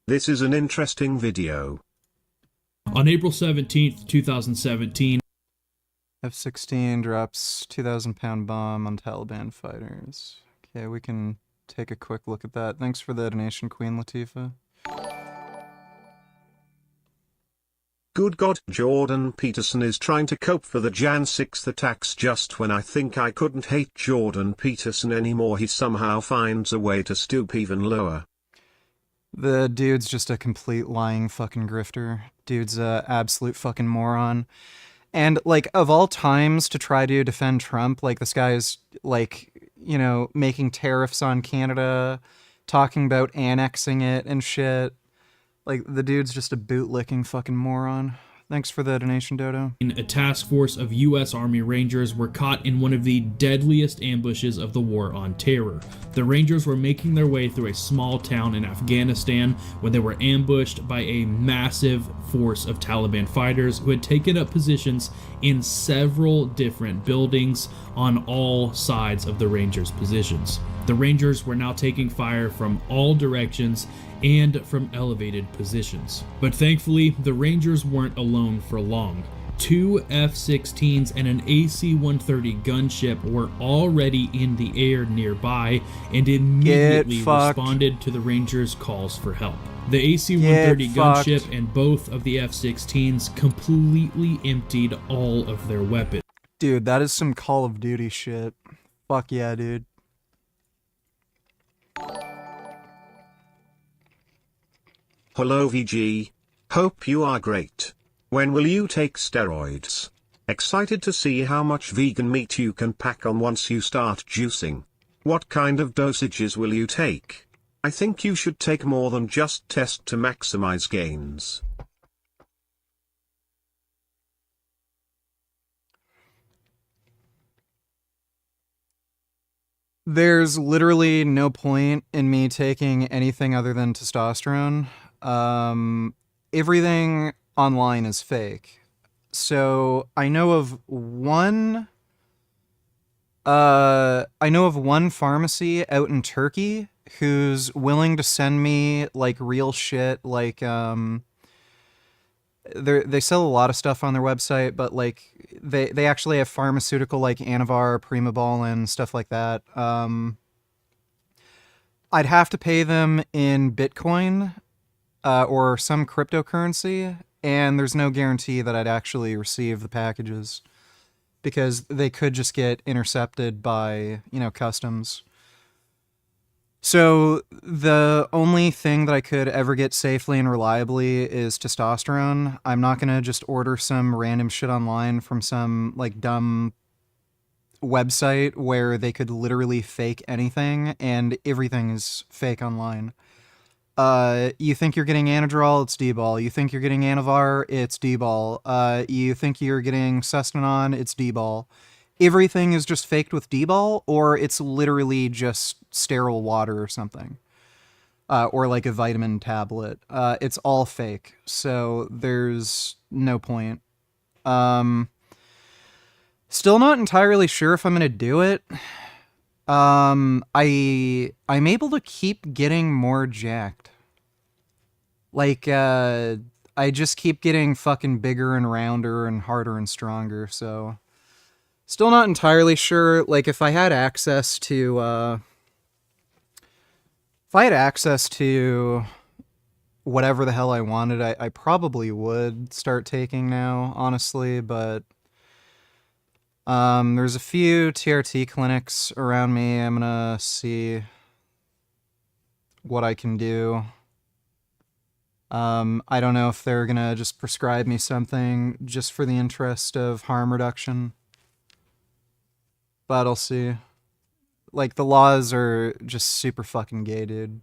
This is an interesting video. On April 17th, 2017, F-16 drops 2,000-pound bomb on Taliban fighters. Okay, we can take a quick look at that. Thanks for the donation, Queen Latifah. Good God, Jordan Peterson is trying to cope for the Jan 6th attacks. Just when I think I couldn't hate Jordan Peterson anymore, he somehow finds a way to stoop even lower. The dude's just a complete lying fucking grifter. Dude's a absolute fucking moron. And, like, of all times to try to defend Trump, like, this guy's, like, you know, making tariffs on Canada, talking about annexing it and shit. Like, the dude's just a bootlicking fucking moron. Thanks for the donation, Dodo. a task force of U.S. Army Rangers were caught in one of the deadliest ambushes of the War on Terror. The Rangers were making their way through a small town in Afghanistan when they were ambushed by a massive force of Taliban fighters who had taken up positions in several different buildings on all sides of the Rangers' positions. The Rangers were now taking fire from all directions and from elevated positions. But thankfully, the Rangers weren't alone for long. 2 F-16s and an AC-130 gunship were already in the air nearby and immediately responded to the Rangers' calls for help. The AC-130 gunship and both of the F-16s completely emptied all of their weapons. Dude, that is some Call of Duty shit. Fuck yeah, dude. Hello VG. Hope you are great. When will you take steroids? Excited to see how much vegan meat you can pack on once you start juicing. What kind of dosages will you take? I think you should take more than just test to maximize gains. There's literally no point in me taking anything other than testosterone. Everything online is fake. So I know of one pharmacy out in Turkey who's willing to send me like real shit, like they sell a lot of stuff on their website, but like they actually have pharmaceutical like Anavar, Primobolan, stuff like that. I'd have to pay them in Bitcoin or some cryptocurrency, and there's no guarantee that I'd actually receive the packages because they could just get intercepted by, you know, customs. So the only thing that I could ever get safely and reliably is testosterone. I'm not going to just order some random shit online from some like dumb website where they could literally fake anything and everything is fake online. You think you're getting Anadrol, it's D-ball. You think you're getting Anavar, it's D-ball. You think you're getting Sustanon, it's D-ball. Everything is just faked with D-ball, or it's literally just sterile water or something. Or like a vitamin tablet. It's all fake, so there's no point. Still not entirely sure if I'm gonna do it. I'm able to keep getting more jacked. Like, I just keep getting fucking bigger and rounder and harder and stronger, so... Still not entirely sure, like, if I had access to, whatever the hell I wanted, I probably would start taking now, honestly, but... There's a few TRT clinics around me. I'm gonna see what I can do. I don't know if they're gonna just prescribe me something just for the interest of harm reduction. But I'll see. Like, the laws are just super fucking gay, dude.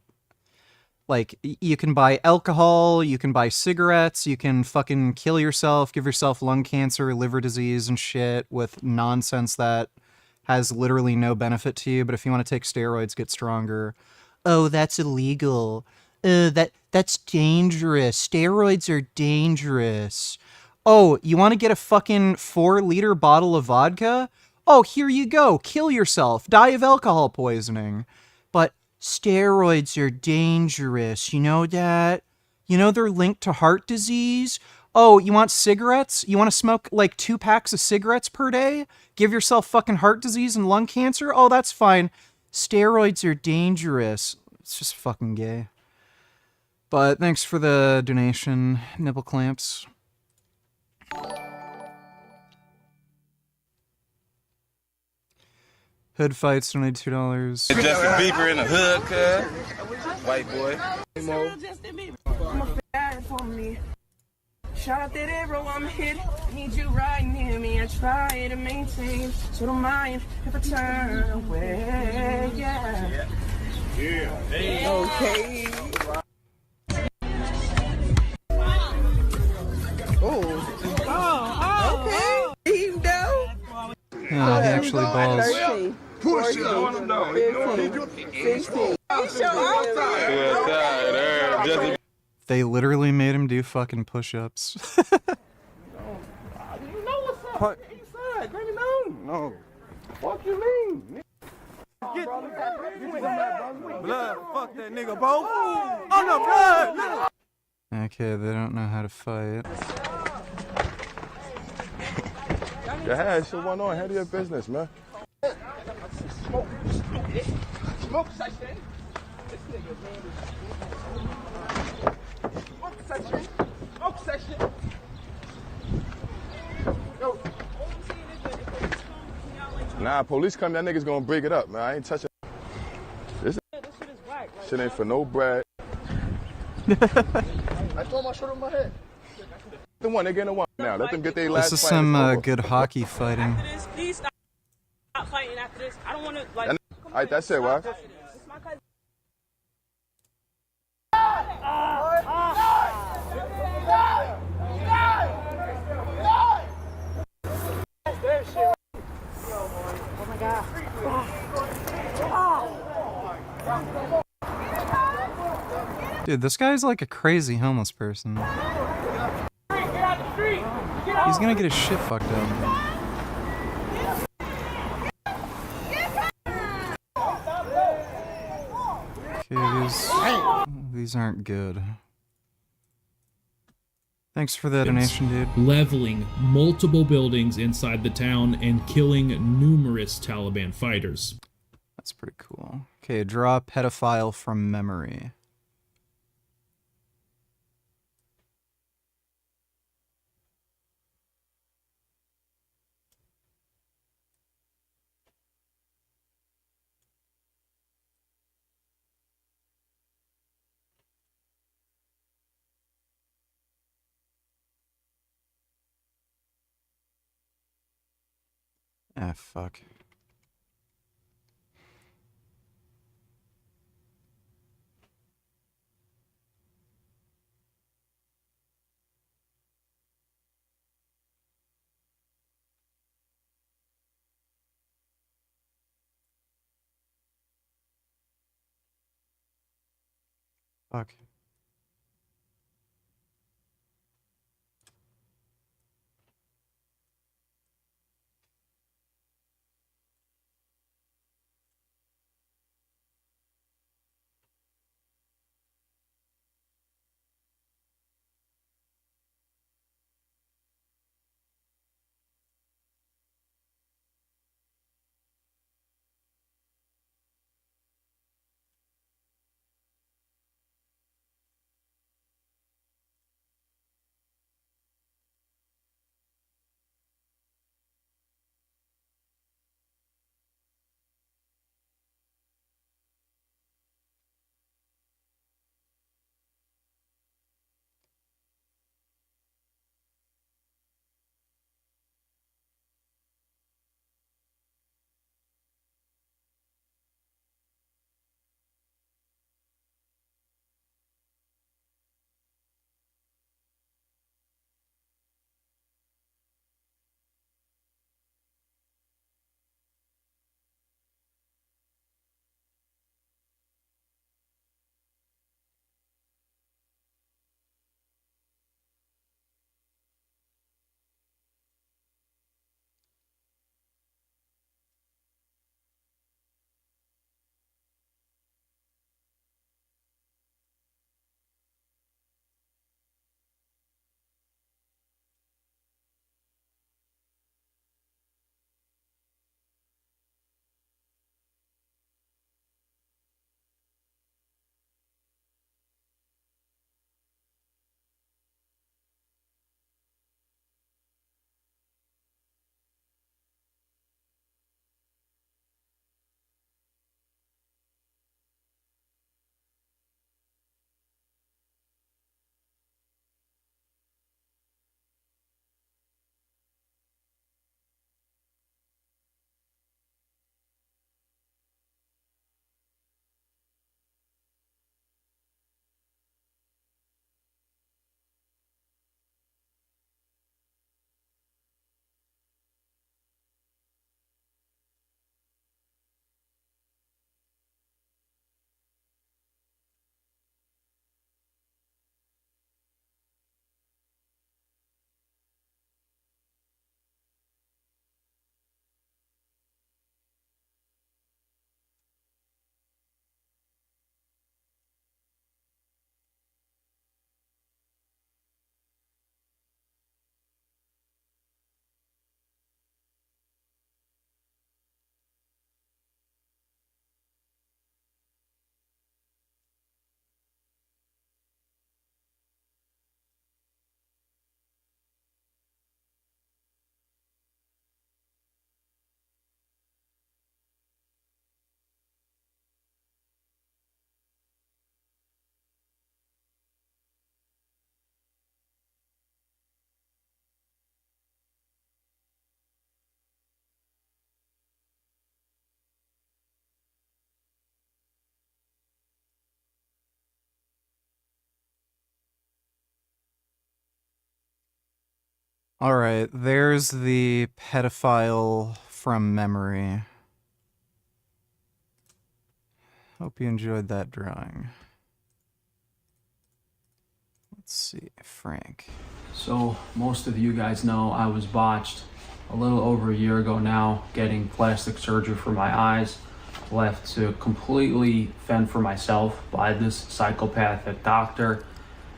Like, you can buy alcohol, you can buy cigarettes, you can fucking kill yourself, give yourself lung cancer, liver disease and shit with nonsense that has literally no benefit to you. But if you want to take steroids, get stronger. Oh, that's illegal. That's dangerous. Steroids are dangerous. Oh, you want to get a fucking 4-liter bottle of vodka? Oh, here you go. Kill yourself. Die of alcohol poisoning. But steroids are dangerous. You know that? You know they're linked to heart disease? Oh, you want cigarettes? You want to smoke like 2 packs of cigarettes per day? Give yourself fucking heart disease and lung cancer? Oh, that's fine. Steroids are dangerous. It's just fucking gay. But thanks for the donation, nipple clamps. Hood fights donated $2. Justin Bieber in the hood, cuz. White boy. Shout out that arrow, I'm hit. Need you right near me. I try to maintain. So don't mind if I turn away. Yeah. Yeah. Okay. Oh, okay. You know? Yeah, he actually balls. 13, 14, 15, 16. They literally made him do fucking push-ups. You know what's up? Inside, let me know. No. What you mean? Blood, fuck that nigga, both. Oh no, blood. Okay, they don't know how to fight. Yeah, shit going on. Handle your business, man. Smoke section. Smoke section. Yo. Nah, police come, that nigga's gonna break it up, man. I ain't touching. This shit ain't for no bread. I throw my shirt on my head. The one, they getting the one now. Let them get their last This is fight. some good hockey fighting. Please stop fighting after this. I don't want to like. All right, that's it, right? Oh my God. Dude, this guy's like a crazy homeless person. He's gonna get his shit fucked up. Okay, these aren't good. Thanks for the donation, dude. Leveling multiple buildings inside the town and killing numerous Taliban fighters. That's pretty cool. Okay, draw pedophile from memory. Ah, fuck. Fuck. All right, there's the pedophile from memory. Hope you enjoyed that drawing. Let's see, Frank. So most of you guys know I was botched a little over a year ago now, getting plastic surgery for my eyes, left to completely fend for myself by this psychopathic doctor.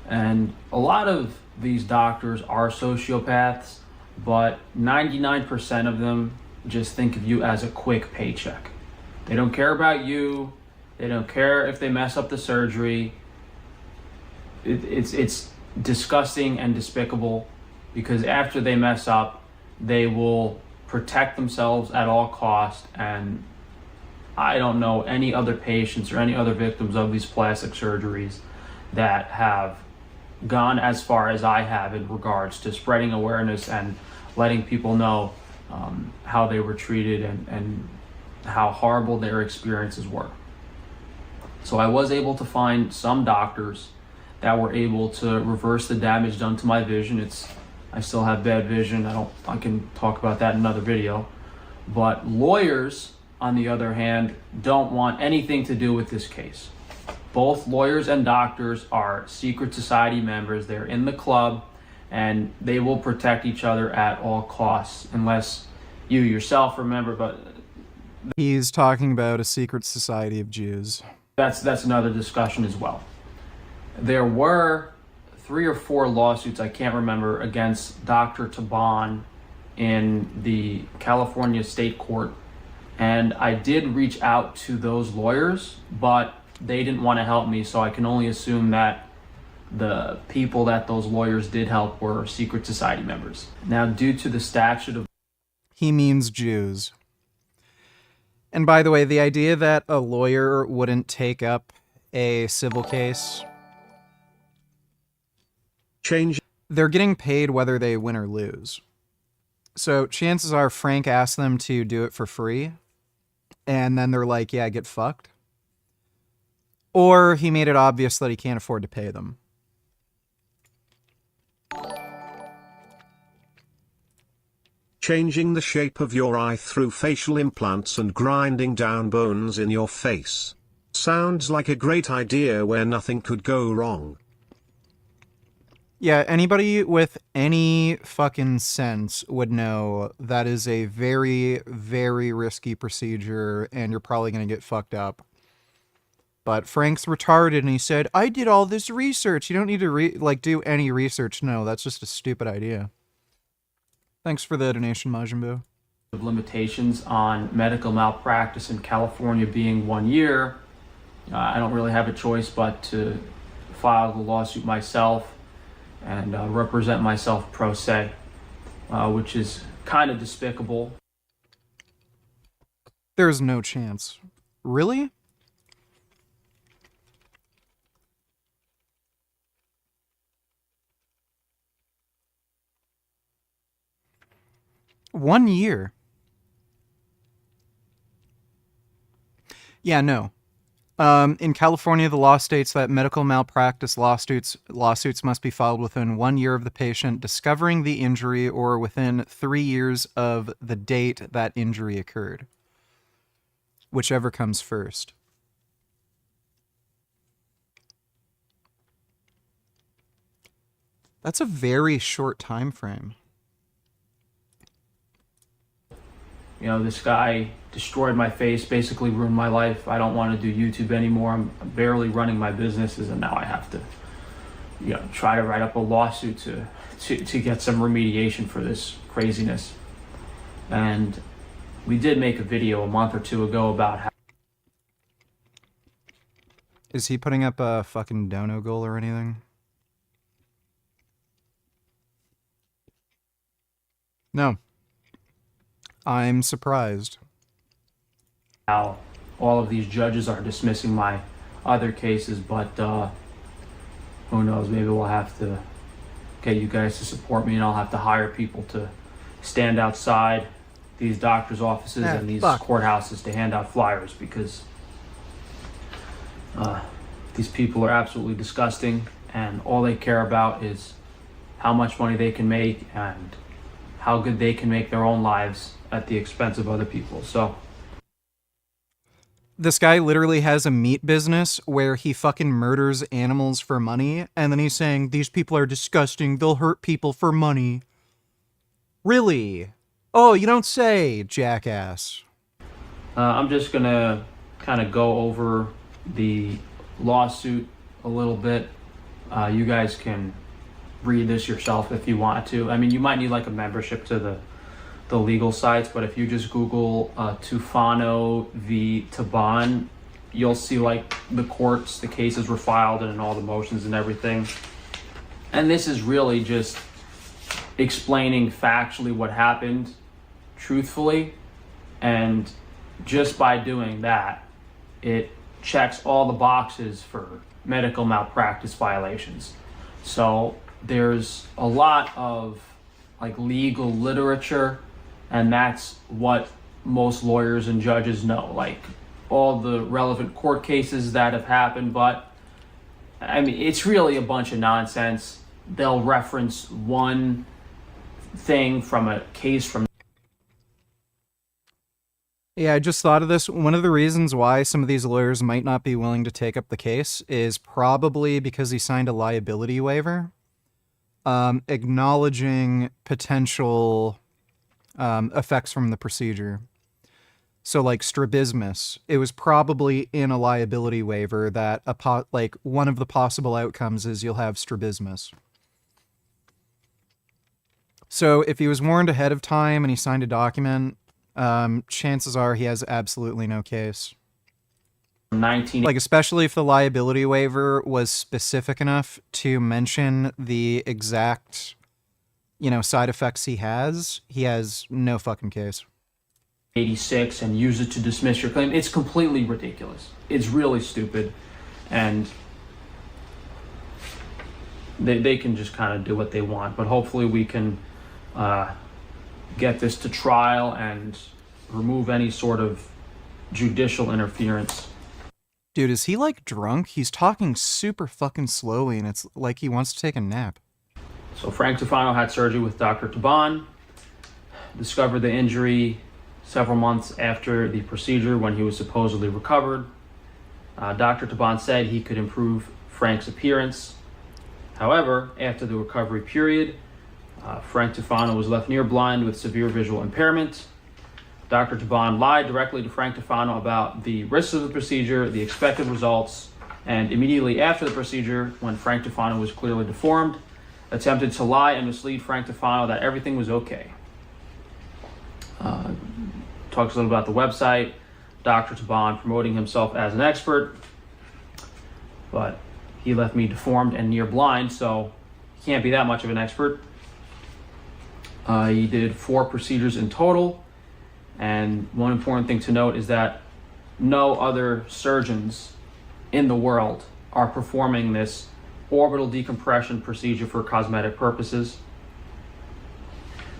And a lot of these doctors are sociopaths, but 99% of them just think of you as a quick paycheck. They don't care about you. They don't care if they mess up the surgery. It's disgusting and despicable, because after they mess up, they will protect themselves at all costs. And I don't know any other patients or any other victims of these plastic surgeries that have gone as far as I have in regards to spreading awareness and letting people know how they were treated and how horrible their experiences were. So I was able to find some doctors that were able to reverse the damage done to my vision. I still have bad vision. I can talk about that in another video. But lawyers, on the other hand, don't want anything to do with this case. Both lawyers and doctors are secret society members. They're in the club, and they will protect each other at all costs, unless you yourself remember. But he's talking about a secret society of Jews. That's another discussion as well. There were 3 or 4 lawsuits, I can't remember, against Dr. Taban in the California State Court. And I did reach out to those lawyers, but they didn't want to help me, so I can only assume that the people that those lawyers did help were secret society members. Now, due to the statute of... He means Jews. And by the way, the idea that a lawyer wouldn't take up a civil case... They're getting paid whether they win or lose. So chances are Frank asked them to do it for free, and then they're like, yeah, get fucked. Or he made it obvious that he can't afford to pay them. Changing the shape of your eye through facial implants and grinding down bones in your face. Sounds like a great idea where nothing could go wrong. Yeah, anybody with any fucking sense would know that is a very, very risky procedure, and you're probably going to get fucked up. But Frank's retarded, and he said, I did all this research. You don't need to do any research. No, that's just a stupid idea. Thanks for the donation, Majin Buu. Of limitations on medical malpractice in California being 1 year, I don't really have a choice but to file the lawsuit myself and represent myself pro se, which is kind of despicable. There's no chance. Really? One year? Yeah, no. In California, the law states that medical malpractice lawsuits must be filed within 1 year of the patient discovering the injury or within 3 years of the date that injury occurred. Whichever comes first. That's a very short time frame. You know, this guy destroyed my face, basically ruined my life. I don't want to do YouTube anymore. I'm barely running my businesses, and now I have to, try to write up a lawsuit to get some remediation for this craziness. And we did make a video a month or 2 ago about how... Is he putting up a fucking dono goal or anything? No. I'm surprised. How all of these judges are dismissing my other cases, but who knows, maybe we'll have to get you guys to support me, and I'll have to hire people to stand outside these doctors' offices and these courthouses to hand out flyers, because these people are absolutely disgusting, and all they care about is how much money they can make and how good they can make their own lives at the expense of other people. So this guy literally has a meat business where he fucking murders animals for money, and then he's saying, these people are disgusting, they'll hurt people for money. Really? Oh, you don't say, jackass. I'm just gonna kind of go over the lawsuit a little bit. You guys can read this yourself if you want to. I mean, you might need like a membership to the legal sites, but if you just Google Tufano v. Taban, you'll see like the courts, the cases were filed and all the motions and everything. And this is really just explaining factually what happened, truthfully, and just by doing that, it checks all the boxes for medical malpractice violations. So there's a lot of like legal literature, and that's what most lawyers and judges know, like all the relevant court cases that have happened. But I mean, it's really a bunch of nonsense. They'll reference one thing from a case from. Yeah, I just thought of this. One of the reasons why some of these lawyers might not be willing to take up the case is probably because he signed a liability waiver, acknowledging potential effects from the procedure. So like strabismus, it was probably in a liability waiver that like one of the possible outcomes is you'll have strabismus. So if he was warned ahead of time and he signed a document, chances are he has absolutely no case. 19. Like, especially if the liability waiver was specific enough to mention the exact, side effects he has no fucking case. 86 and use it to dismiss your claim. It's completely ridiculous. It's really stupid. And they can just kind of do what they want. But hopefully we can get this to trial and remove any sort of judicial interference. Dude, is he like drunk? He's talking super fucking slowly and it's like he wants to take a nap. So Frank Tufano had surgery with Dr. Taban, discovered the injury several months after the procedure when he was supposedly recovered. Dr. Taban said he could improve Frank's appearance. However, after the recovery period, Frank Tufano was left near blind with severe visual impairment. Dr. Taban lied directly to Frank Tufano about the risks of the procedure, the expected results, and immediately after the procedure, when Frank Tufano was clearly deformed, attempted to lie and mislead Frank Tufano that everything was okay. Talks a little about the website, Dr. Taban promoting himself as an expert, but he left me deformed and near blind, so he can't be that much of an expert. He did 4 procedures in total, and one important thing to note is that no other surgeons in the world are performing this orbital decompression procedure for cosmetic purposes.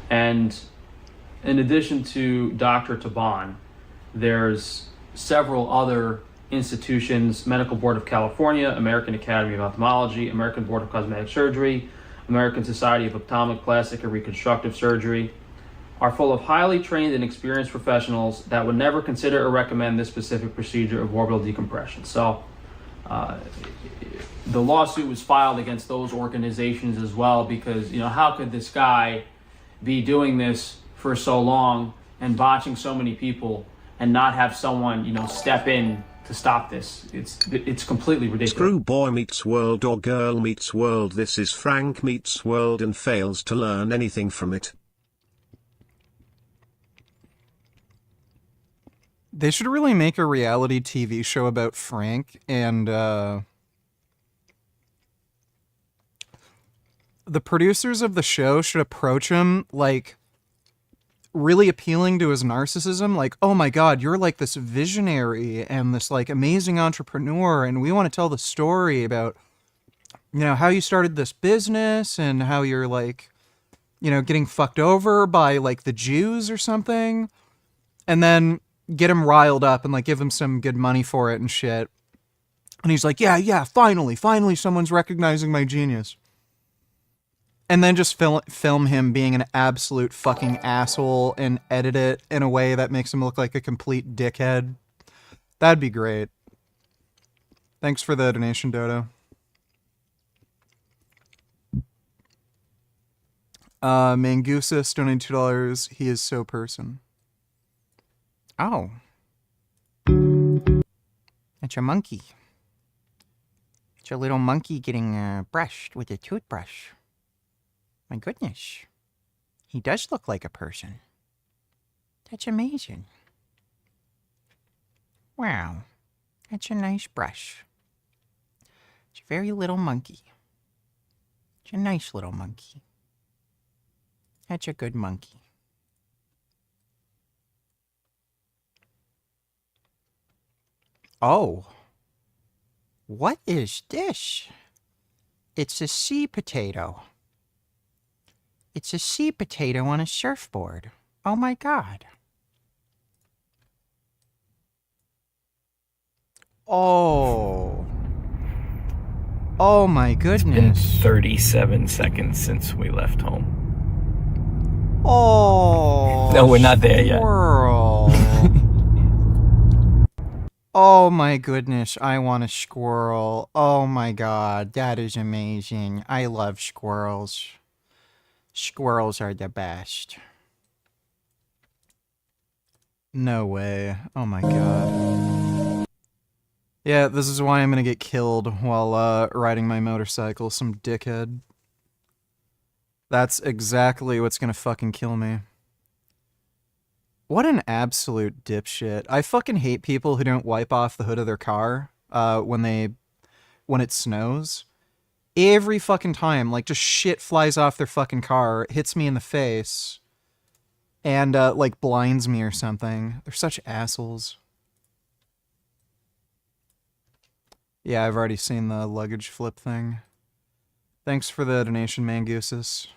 And in addition to Dr. Taban, there's several other institutions: Medical Board of California, American Academy of Ophthalmology, American Board of Cosmetic Surgery, American Society of Ophthalmic, Plastic, and Reconstructive Surgery, are full of highly trained and experienced professionals that would never consider or recommend this specific procedure of orbital decompression. So the lawsuit was filed against those organizations as well, because, how could this guy be doing this for so long and botching so many people and not have someone, step in to stop this? It's completely ridiculous. Screw boy meets world or girl meets world. This is Frank meets world and fails to learn anything from it. They should really make a reality TV show about Frank, and the producers of the show should approach him like really appealing to his narcissism, like, oh my god, you're like this visionary and this like amazing entrepreneur, and we want to tell the story about, how you started this business and how you're like, getting fucked over by like the Jews or something, and then get him riled up and like give him some good money for it and shit. And he's like, yeah, finally someone's recognizing my genius. And then just film him being an absolute fucking asshole and edit it in a way that makes him look like a complete dickhead. That'd be great. Thanks for the donation, Dodo. Mangusis donated $2. He is so person. Oh. It's a monkey. It's a little monkey getting brushed with a toothbrush. My goodness. He does look like a person. That's amazing. Wow. That's a nice brush. It's a very little monkey. It's a nice little monkey. That's a good monkey. Oh. What is this? It's a sea potato. It's a sea potato on a surfboard. Oh my god. Oh. Oh my goodness. It's been 37 seconds since we left home. Oh. No, we're not there yet. Squirrel. Oh my goodness, I want a squirrel. Oh my god, that is amazing. I love squirrels. Squirrels are the best. No way. Oh my god. Yeah, this is why I'm gonna get killed while riding my motorcycle, some dickhead. That's exactly what's gonna fucking kill me. What an absolute dipshit. I fucking hate people who don't wipe off the hood of their car when it snows. Every fucking time, like, just shit flies off their fucking car, hits me in the face, and, like, blinds me or something. They're such assholes. Yeah, I've already seen the luggage flip thing. Thanks for the donation, Mangusis.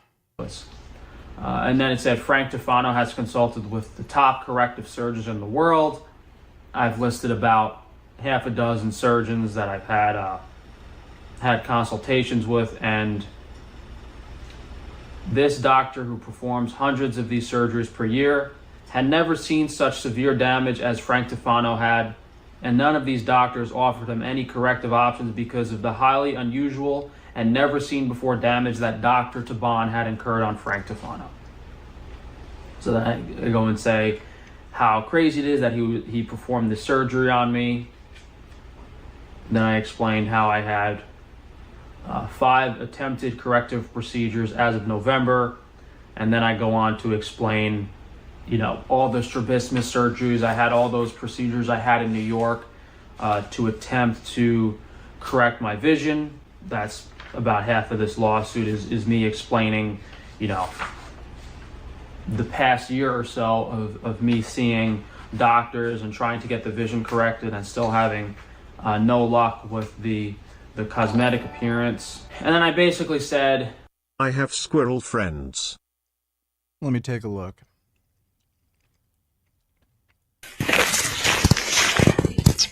And then it said, Frank Tufano has consulted with the top corrective surgeons in the world. I've listed about half a dozen surgeons that I've had consultations with, and this doctor, who performs hundreds of these surgeries per year, had never seen such severe damage as Frank Tufano had, and none of these doctors offered him any corrective options because of the highly unusual and never seen before damage that Dr. Taban had incurred on Frank Tufano. So then I go and say how crazy it is that he performed this surgery on me. Then I explained how I had 5 attempted corrective procedures as of November. And then I go on to explain, you know, all the strabismus surgeries. I had all those procedures I had in New York to attempt to correct my vision. That's about half of this lawsuit is me explaining, you know, the past year or so of me seeing doctors and trying to get the vision corrected and still having no luck with the cosmetic appearance. And then I basically said, I have squirrel friends. Let me take a look.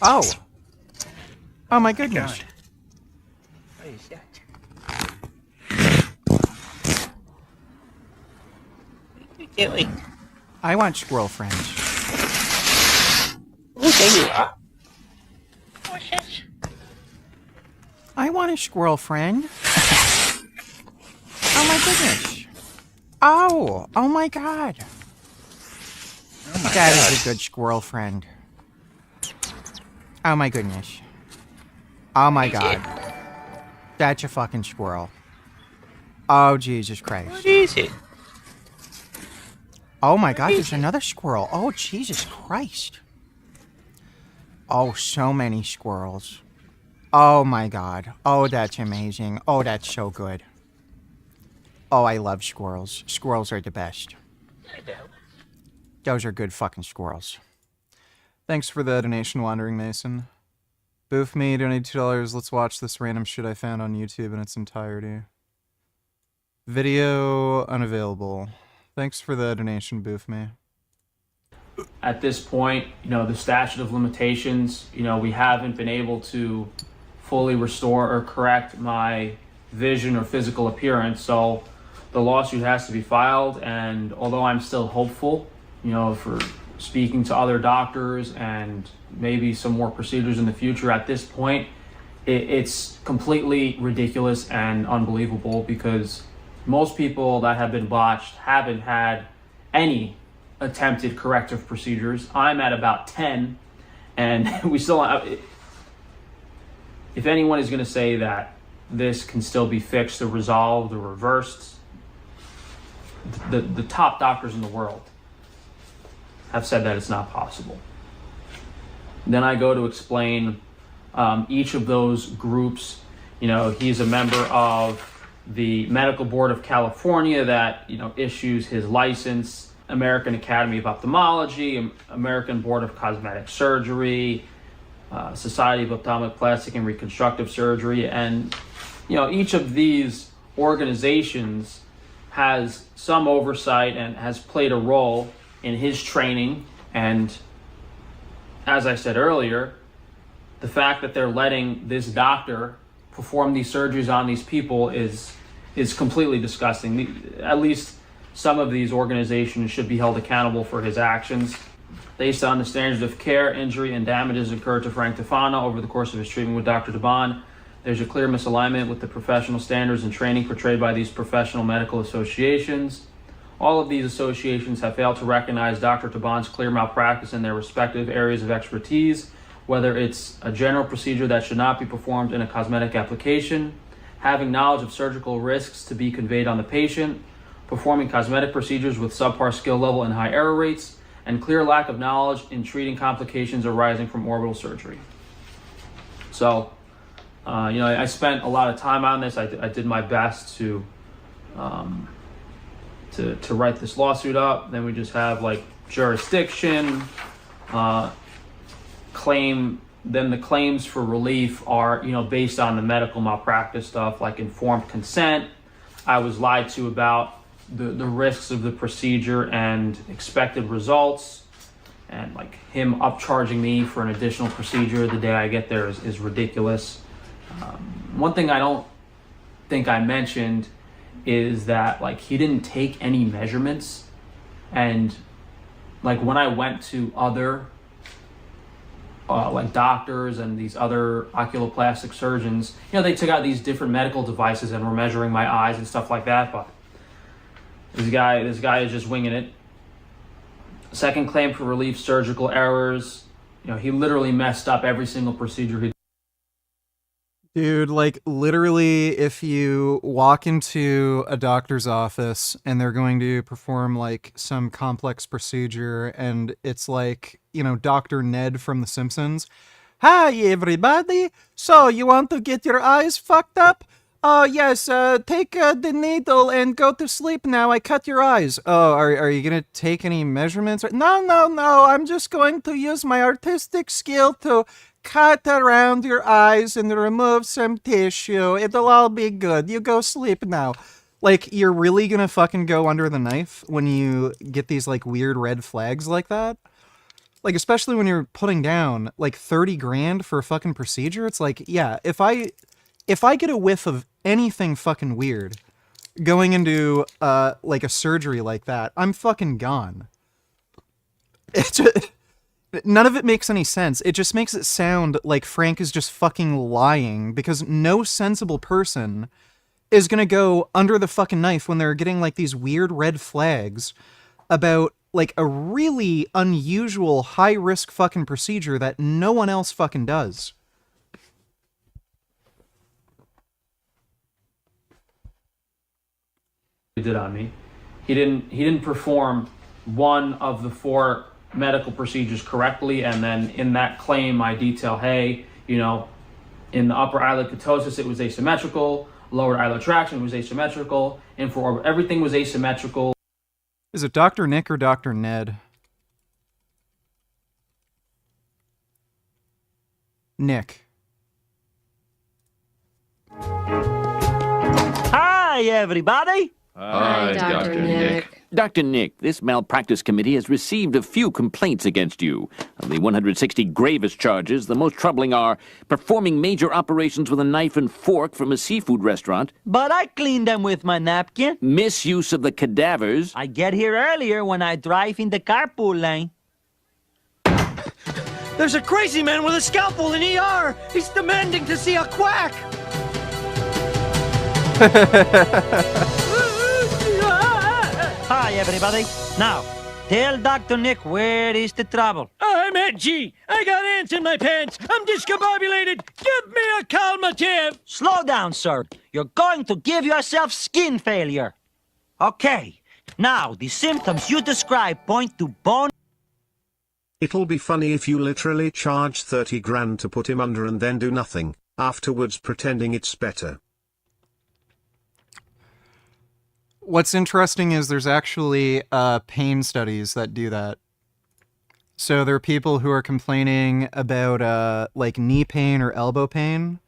Oh. Oh my goodness. What is that? What are you doing? I want squirrel friends. Oh, there you are. What's this? I want a squirrel friend. Oh my goodness. Oh. Oh my god. Oh my That God. is a good squirrel friend. Oh my goodness. Oh my god. That's a fucking squirrel. Oh Jesus Christ. What is it? Oh my god, there's another squirrel. Oh Jesus Christ. Oh, so many squirrels. Oh my god. Oh, that's amazing. Oh, that's so good. Oh, I love squirrels. Squirrels are the best. I know. Those are good fucking squirrels. Thanks for the donation, Wandering Mason. Boof me, donate $2. Let's watch this random shit I found on YouTube in its entirety. Video unavailable. Thanks for the donation, Boof me. at this point, you know, the statute of limitations, you know, we haven't been able to fully restore or correct my vision or physical appearance. So the lawsuit has to be filed. And although I'm still hopeful, for speaking to other doctors and maybe some more procedures in the future, at this point, it's completely ridiculous and unbelievable, because most people that have been botched haven't had any attempted corrective procedures. I'm at about 10, and we still have, if anyone is going to say that this can still be fixed or resolved or reversed, the top doctors in the world have said that it's not possible. Then I go to explain each of those groups. He's a member of the Medical Board of California that issues his license, American Academy of Ophthalmology, American Board of Cosmetic Surgery, Society of Ophthalmic Plastic and Reconstructive Surgery, and each of these organizations has some oversight and has played a role in his training. And as I said earlier, the fact that they're letting this doctor perform these surgeries on these people is completely disgusting. At least some of these organizations should be held accountable for his actions. Based on the standards of care, injury, and damages incurred to Frank Tufano over the course of his treatment with Dr. DeBond, there's a clear misalignment with the professional standards and training portrayed by these professional medical associations. All of these associations have failed to recognize Dr. DeBond's clear malpractice in their respective areas of expertise, whether it's a general procedure that should not be performed in a cosmetic application, having knowledge of surgical risks to be conveyed on the patient, performing cosmetic procedures with subpar skill level and high error rates, and clear lack of knowledge in treating complications arising from orbital surgery. So, I spent a lot of time on this. I did my best to write this lawsuit up. Then we just have jurisdiction, claim. Then the claims for relief are, based on the medical malpractice stuff, like informed consent. I was lied to about the risks of the procedure and expected results, and him upcharging me for an additional procedure the day I get there is ridiculous. One thing I don't think I mentioned is that he didn't take any measurements, and when I went to other doctors and these other oculoplastic surgeons, they took out these different medical devices and were measuring my eyes and stuff like that, but this guy is just winging it. Second claim for relief, surgical errors. He literally messed up every single procedure he. Dude, literally, if you walk into a doctor's office and they're going to perform some complex procedure, and it's Dr. Ned from The Simpsons. Hi, everybody. So you want to get your eyes fucked up? Oh, yes, take the needle and go to sleep now. I cut your eyes. Oh, are you going to take any measurements? No. I'm just going to use my artistic skill to cut around your eyes and remove some tissue. It'll all be good. You go sleep now. You're really going to fucking go under the knife when you get these, weird red flags like that? Especially when you're putting down, 30 grand for a fucking procedure? It's yeah, if I get a whiff of anything fucking weird going into, a surgery like that, I'm fucking gone. None of it makes any sense. It just makes it sound like Frank is just fucking lying, because no sensible person is gonna go under the fucking knife when they're getting, these weird red flags about, a really unusual high-risk fucking procedure that no one else fucking does. He did on me. He didn't perform one of the 4 medical procedures correctly, and then in that claim I detail, hey, in the upper eyelid ketosis it was asymmetrical, lower eyelid traction was asymmetrical, infraorbital, everything was asymmetrical. Is it Dr. Nick or Dr. Ned? Nick. Hi, everybody. Hi, Dr. Nick. Dr. Nick, this malpractice committee has received a few complaints against you. Of the 160 gravest charges, the most troubling are performing major operations with a knife and fork from a seafood restaurant. But I clean them with my napkin. Misuse of the cadavers. I get here earlier when I drive in the carpool lane. There's a crazy man with a scalpel in ER. He's demanding to see a quack. Hi, everybody. Now, tell Dr. Nick where is the trouble. I'm edgy. I got ants in my pants. I'm discombobulated. Give me a calmative. Slow down, sir. You're going to give yourself skin failure. Okay. Now, the symptoms you describe point to bone. It'll be funny if you literally charge 30 grand to put him under and then do nothing, afterwards pretending it's better. What's interesting is there's actually pain studies that do that. So there are people who are complaining about like knee pain or elbow pain.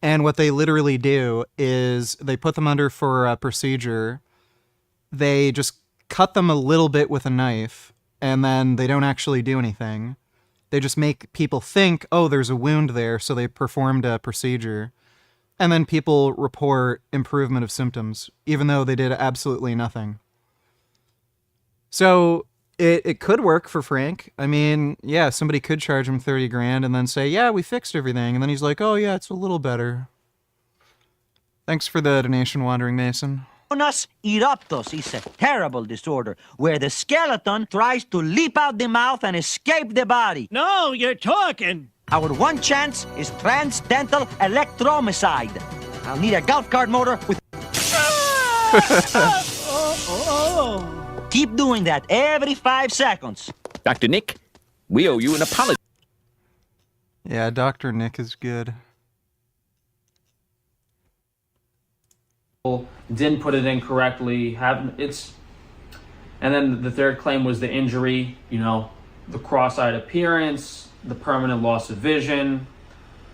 And what they literally do is they put them under for a procedure. They just cut them a little bit with a knife, and then they don't actually do anything. They just make people think, oh, there's a wound there, so they performed a procedure. And then people report improvement of symptoms, even though they did absolutely nothing. So it could work for Frank. I mean, yeah, somebody could charge him 30 grand and then say, yeah, we fixed everything. And then he's like, oh, yeah, it's a little better. Thanks for the donation, Wandering Mason. Bonus eruptus is a terrible disorder where the skeleton tries to leap out the mouth and escape the body. No, you're talking. Our one chance is transdental electromicide. I'll need a golf cart motor with... Keep doing that every 5 seconds. Dr. Nick, we owe you an apology. Yeah, Dr. Nick is good. Didn't put it in correctly. And then the third claim was the injury, you know, the cross-eyed appearance, the permanent loss of vision,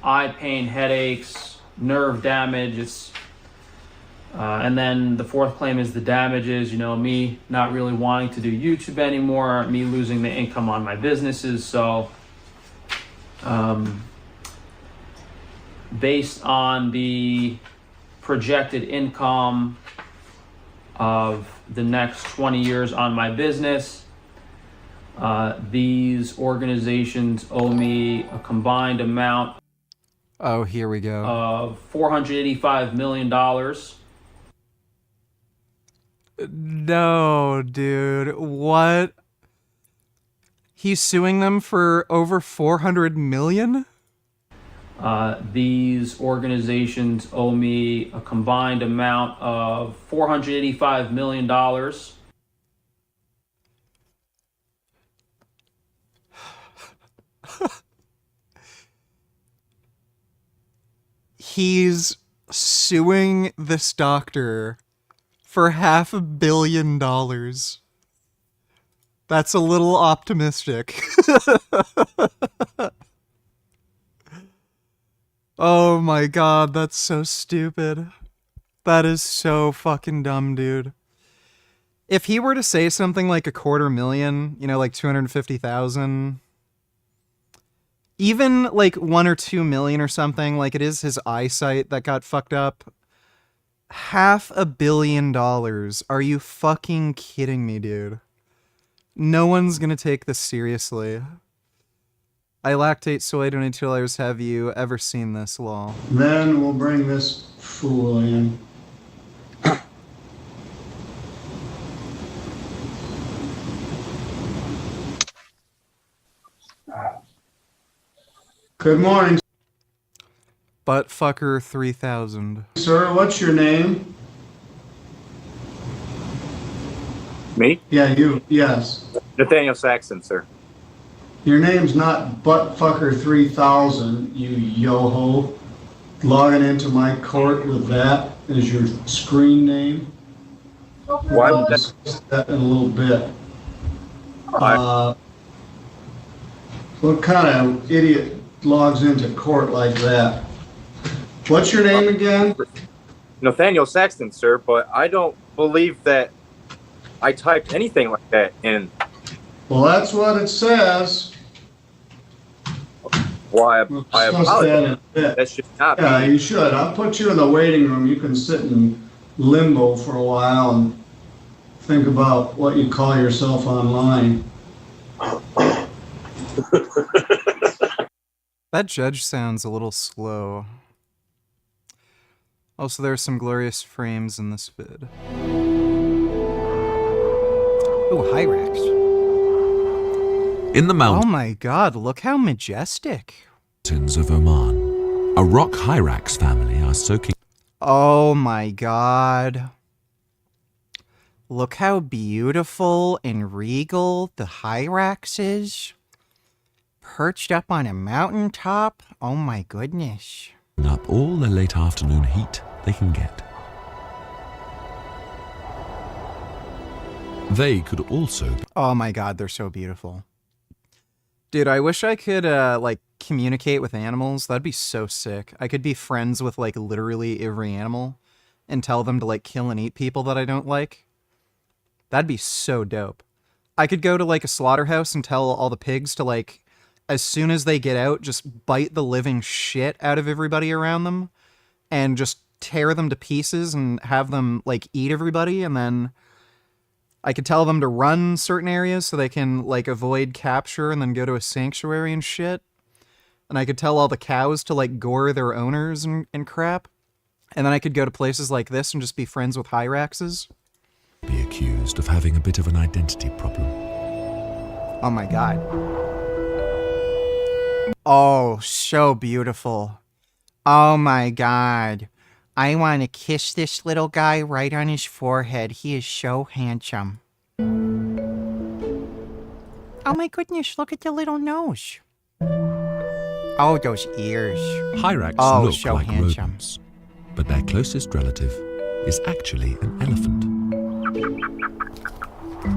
eye pain, headaches, nerve damage. And then the fourth claim is the damages, you know, me not really wanting to do YouTube anymore, me losing the income on my businesses. So based on the projected income of the next 20 years on my business, these organizations owe me a combined amount Oh, here we go. of $485 million. No, dude. What? He's suing them for over 400 million? These organizations owe me a combined amount of $485 million. He's suing this doctor for $500 million. That's a little optimistic. Oh my god, that's so stupid. That is so fucking dumb, dude. If he were to say something like $250,000, you know, like 250,000, even like 1 or 2 million or something, like it is his eyesight that got fucked up. $500 million. Are you fucking kidding me, dude? No one's gonna take this seriously. I lactate soy $22. Have you ever seen this, lol? Then we'll bring this fool in. Good morning, Buttfucker 3000. sir. What's your name? Me? Yeah, you. Yes. Nathaniel Saxon, sir. Your name's not Buttfucker 3000, you yo-ho. Logging into my court with that as your screen name. Why We'll would that? discuss that in a little bit. What kind of idiot logs into court like that? What's your name again? Nathaniel Saxton, sir, but I don't believe that I typed anything like that in. Well, that's what it says. Why, We'll I discuss that in a apologize. bit. That should not Yeah, be. you should. I'll put you in the waiting room. You can sit in limbo for a while and think about what you call yourself online. That judge sounds a little slow. Also, there are some glorious frames in this vid. Oh, Hyrax. In the mountains Oh my god, look how majestic. of Oman, a rock hyrax family are soaking. Oh my god. Look how beautiful and regal the Hyrax is. Perched up on a mountaintop. Oh my goodness. Up all the late afternoon heat they can get. They could also. Oh my god, they're so beautiful. Dude, I wish I could, like, communicate with animals. That'd be so sick. I could be friends with, like, literally every animal and tell them to, like, kill and eat people that I don't like. That'd be so dope. I could go to, like, a slaughterhouse and tell all the pigs to, like, as soon as they get out, just bite the living shit out of everybody around them and just tear them to pieces and have them, like, eat everybody, and then I could tell them to run certain areas so they can, like, avoid capture and then go to a sanctuary and shit. And I could tell all the cows to, like, gore their owners and crap. And then I could go to places like this and just be friends with Hyraxes. Be accused of having a bit of an identity problem. Oh my god. Oh, so beautiful. Oh my god. I want to kiss this little guy right on his forehead. He is so handsome. Oh my goodness, look at the little nose. Oh, those ears. Hyrax oh, look so like handsome. rodents, but their closest relative is actually an elephant.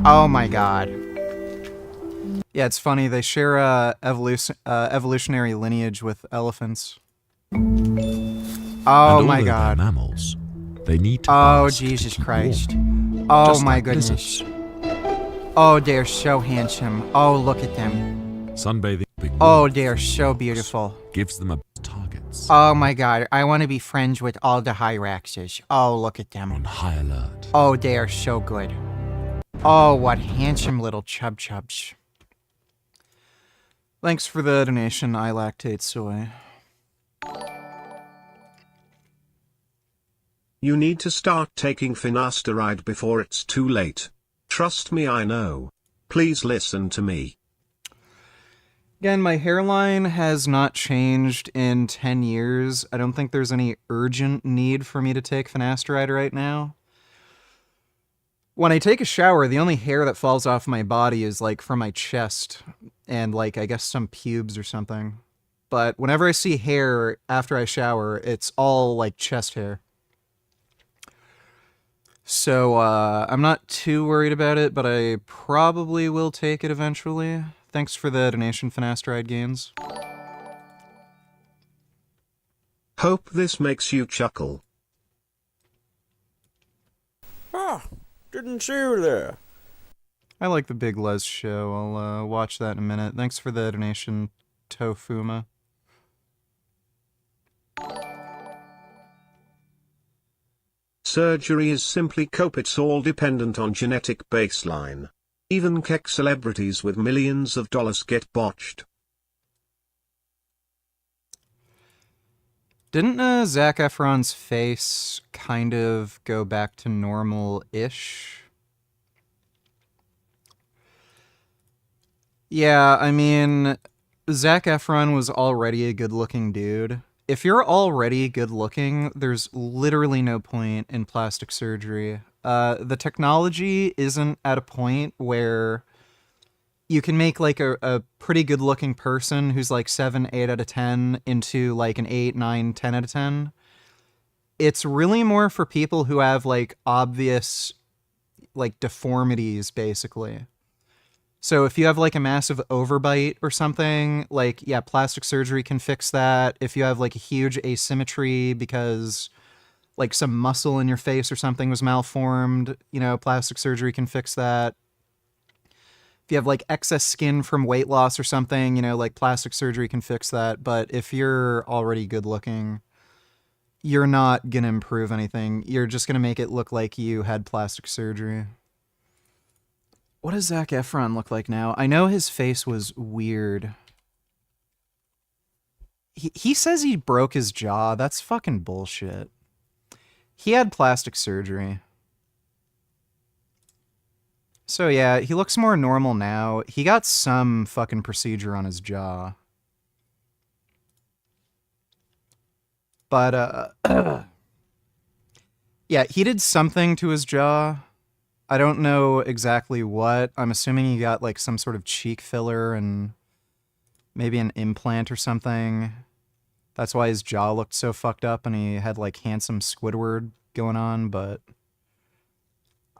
Oh my god. Yeah, it's funny. They share a evolutionary lineage with elephants. Oh and my although god. They're mammals, they need to Oh, bask to Jesus keep Christ. warm, Oh just my like goodness. lizards. Oh, they're so handsome. Oh, look at them. Sunbathing. Oh, they're so beautiful. Gives them a targets. Oh my god, I want to be friends with all the Hyraxes. Oh, look at them. On high alert. Oh, they are so good. Oh, what handsome little chubs. Thanks for the donation, I lactate soy. You need to start taking finasteride before it's too late. Trust me, I know. Please listen to me. Again, my hairline has not changed in 10 years. I don't think there's any urgent need for me to take finasteride right now. When I take a shower, the only hair that falls off my body is, like, from my chest and, like, I guess some pubes or something. But whenever I see hair after I shower, it's all, like, chest hair. So, I'm not too worried about it, but I probably will take it eventually. Thanks for the donation, finasteride gains. Hope this makes you chuckle. Ah, didn't see you there. I like the Big Les show. I'll watch that in a minute. Thanks for the donation, Tofuma. Surgery is simply cope. It's all dependent on genetic baseline. Even kek celebrities with millions of dollars get botched. Didn't Zac Efron's face kind of go back to normal-ish? Yeah, I mean, Zac Efron was already a good-looking dude. If you're already good-looking, there's literally no point in plastic surgery. The technology isn't at a point where you can make, like, a pretty good-looking person who's, like, 7, 8 out of 10 into, like, an 8, 9, 10 out of 10. It's really more for people who have, like, obvious, like, deformities, basically. So if you have, like, a massive overbite or something, like, yeah, plastic surgery can fix that. If you have, like, a huge asymmetry because like some muscle in your face or something was malformed, you know, plastic surgery can fix that. If you have like excess skin from weight loss or something, you know, like plastic surgery can fix that. But if you're already good looking, you're not going to improve anything. You're just going to make it look like you had plastic surgery. What does Zac Efron look like now? I know his face was weird. He says he broke his jaw. That's fucking bullshit. He had plastic surgery. So yeah, he looks more normal now. He got some fucking procedure on his jaw. But, yeah, he did something to his jaw. I don't know exactly what. I'm assuming he got, like, some sort of cheek filler and maybe an implant or something. That's why his jaw looked so fucked up and he had, like, handsome Squidward going on, but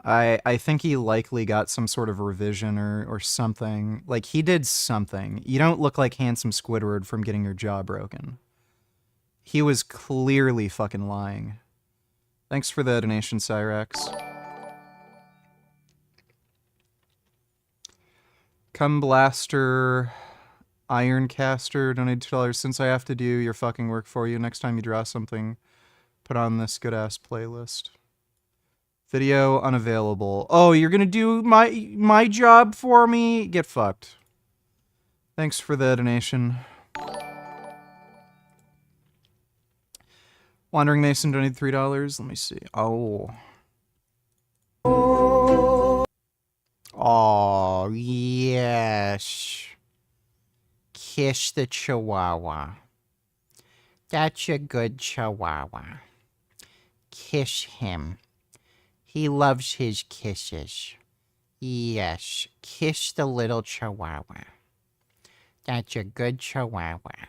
I think he likely got some sort of revision or something. Like, he did something. You don't look like handsome Squidward from getting your jaw broken. He was clearly fucking lying. Thanks for the donation, Cyrex. Cum Blaster, Ironcaster, donate $2. Since I have to do your fucking work for you, next time you draw something, put on this good-ass playlist. Video unavailable. Oh, you're gonna do my job for me? Get fucked. Thanks for the donation. Wandering Mason donated $3. Let me see. Oh. Oh, yes. Kiss the Chihuahua. That's a good Chihuahua. Kiss him. He loves his kisses. Yes, kiss the little Chihuahua. That's a good Chihuahua.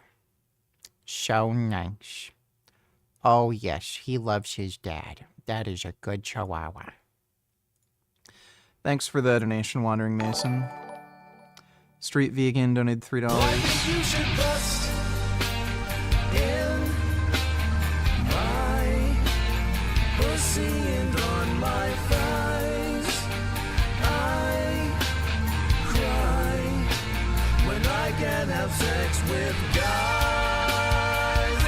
So nice. Oh, yes, he loves his dad. That is a good Chihuahua. Thanks for the donation, Wandering Mason. Street Vegan donated $3. You should bust in my pussy and on my thighs. I cry when I can't have sex with guys.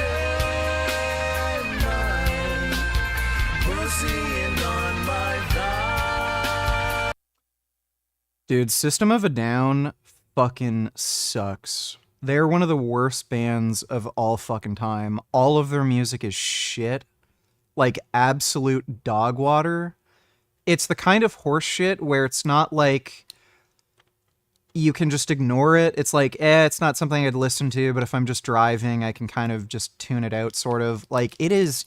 And my pussy and on my thighs. Dude, System of a Down fucking sucks. They're one of the worst bands of all fucking time. All of their music is shit. Like absolute dog water. It's the kind of horse shit where it's not like you can just ignore it. It's like, it's not something I'd listen to, but if I'm just driving, I can kind of just tune it out, sort of. Like, it is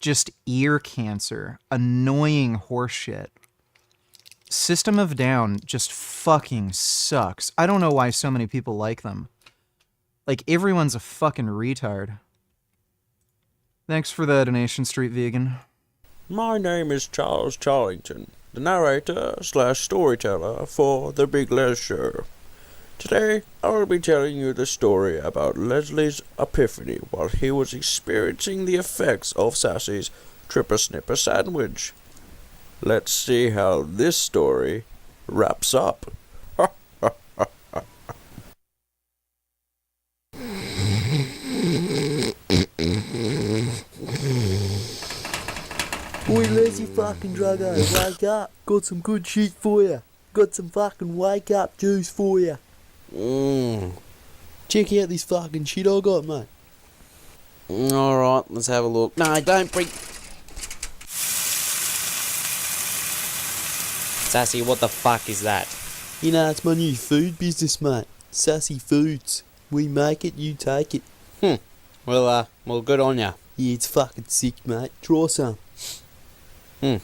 just ear cancer. Annoying horse shit. System of a Down just fucking sucks. I don't know why so many people like them. Like, everyone's a fucking retard. Thanks for the donation, Street Vegan. My name is Charles Charlington, the narrator/storyteller for The Big Les Show. Today, I will be telling you the story about Leslie's epiphany while he was experiencing the effects of Sassy's Tripper Snipper sandwich. Let's see how this story wraps up. Oi, lazy fucking druggo, wake up. Got some good shit for ya. Got some fucking wake up juice for ya. Check out this fucking shit I got, mate. Alright, let's have a look. No, don't bring... Sassy, what the fuck is that? You know, it's my new food business, mate. Sassy Foods. We make it, you take it. Well, good on ya. Yeah, it's fucking sick, mate. Try some. It's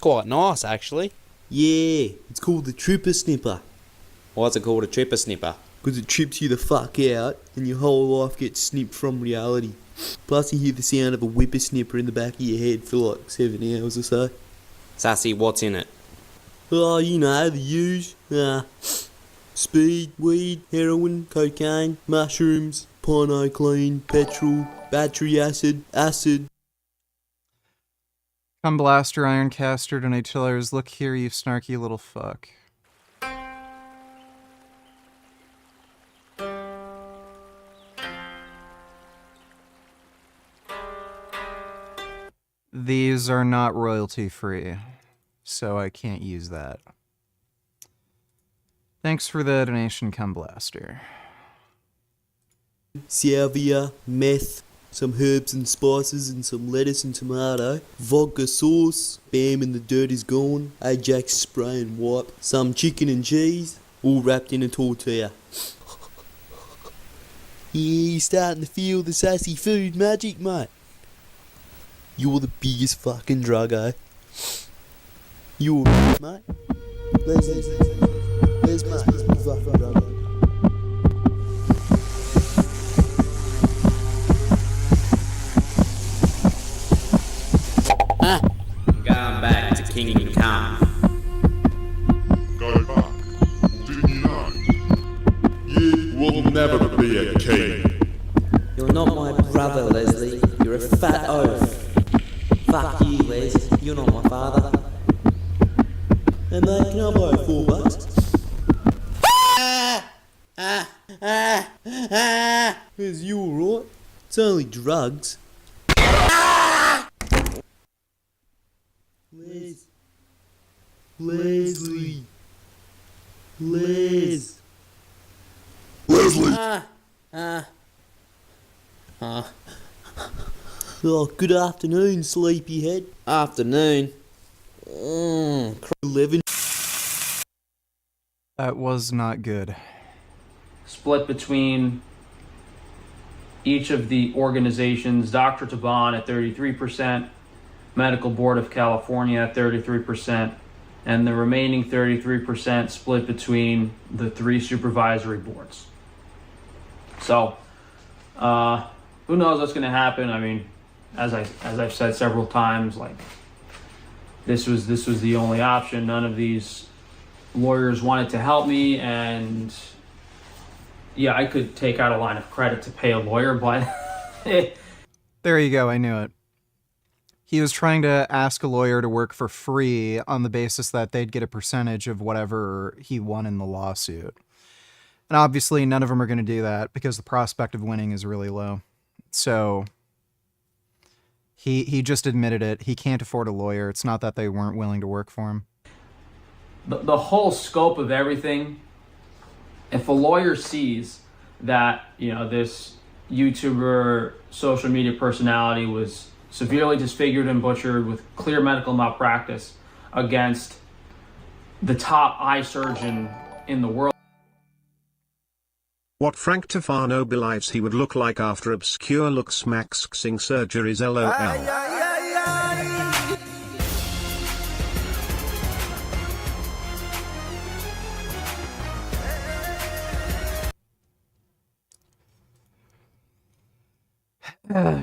quite nice, actually. Yeah, it's called the Tripper Snipper. Why's it called a Tripper Snipper? Because it trips you the fuck out, and your whole life gets snipped from reality. Plus you hear the sound of a whippersnipper in the back of your head for like 7 hours or so. Sassy, what's in it? Oh, you know, the use. Speed, weed, heroin, cocaine, mushrooms, clean, petrol, battery acid. Come blaster, iron caster, donate $2. Look here, you snarky little fuck. These are not royalty free, so I can't use that. Thanks for the donation, Come Blaster. Salvia, meth, some herbs and spices and some lettuce and tomato, vodka sauce, bam and the dirt is gone, Ajax spray and wipe, some chicken and cheese, all wrapped in a tortilla. Yeah, you're starting to feel the sassy food magic, mate. You're the biggest fucking druggo. You're mate. Let's mate. You fucking druggo. I'm going back to Kingdom Come. Go back. Didn't you know? You will never be a king. You're not my brother, Leslie. You're a fat oaf. Fuck you, Les. You're not my father. Hey mate, can I borrow $4? Is you alright? It's only drugs. Leslie. Oh, good afternoon, sleepyhead. Afternoon. 11. That was not good. Split between each of the organizations, Dr. Taban at 33%, Medical Board of California at 33%, and the remaining 33% split between the 3 supervisory boards. So, who knows what's going to happen? I mean, as I've said several times, like this was the only option. None of these lawyers wanted to help me, and yeah, I could take out a line of credit to pay a lawyer, but There you go, I knew it. He was trying to ask a lawyer to work for free on the basis that they'd get a percentage of whatever he won in the lawsuit. And obviously none of them are going to do that because the prospect of winning is really low. So he just admitted it. He can't afford a lawyer. It's not that they weren't willing to work for him. the whole scope of everything, if a lawyer sees that, you know, this YouTuber social media personality was severely disfigured and butchered with clear medical malpractice against the top eye surgeon in the world. What Frank Tufano believes he would look like after obscure looks maxing surgeries LOL.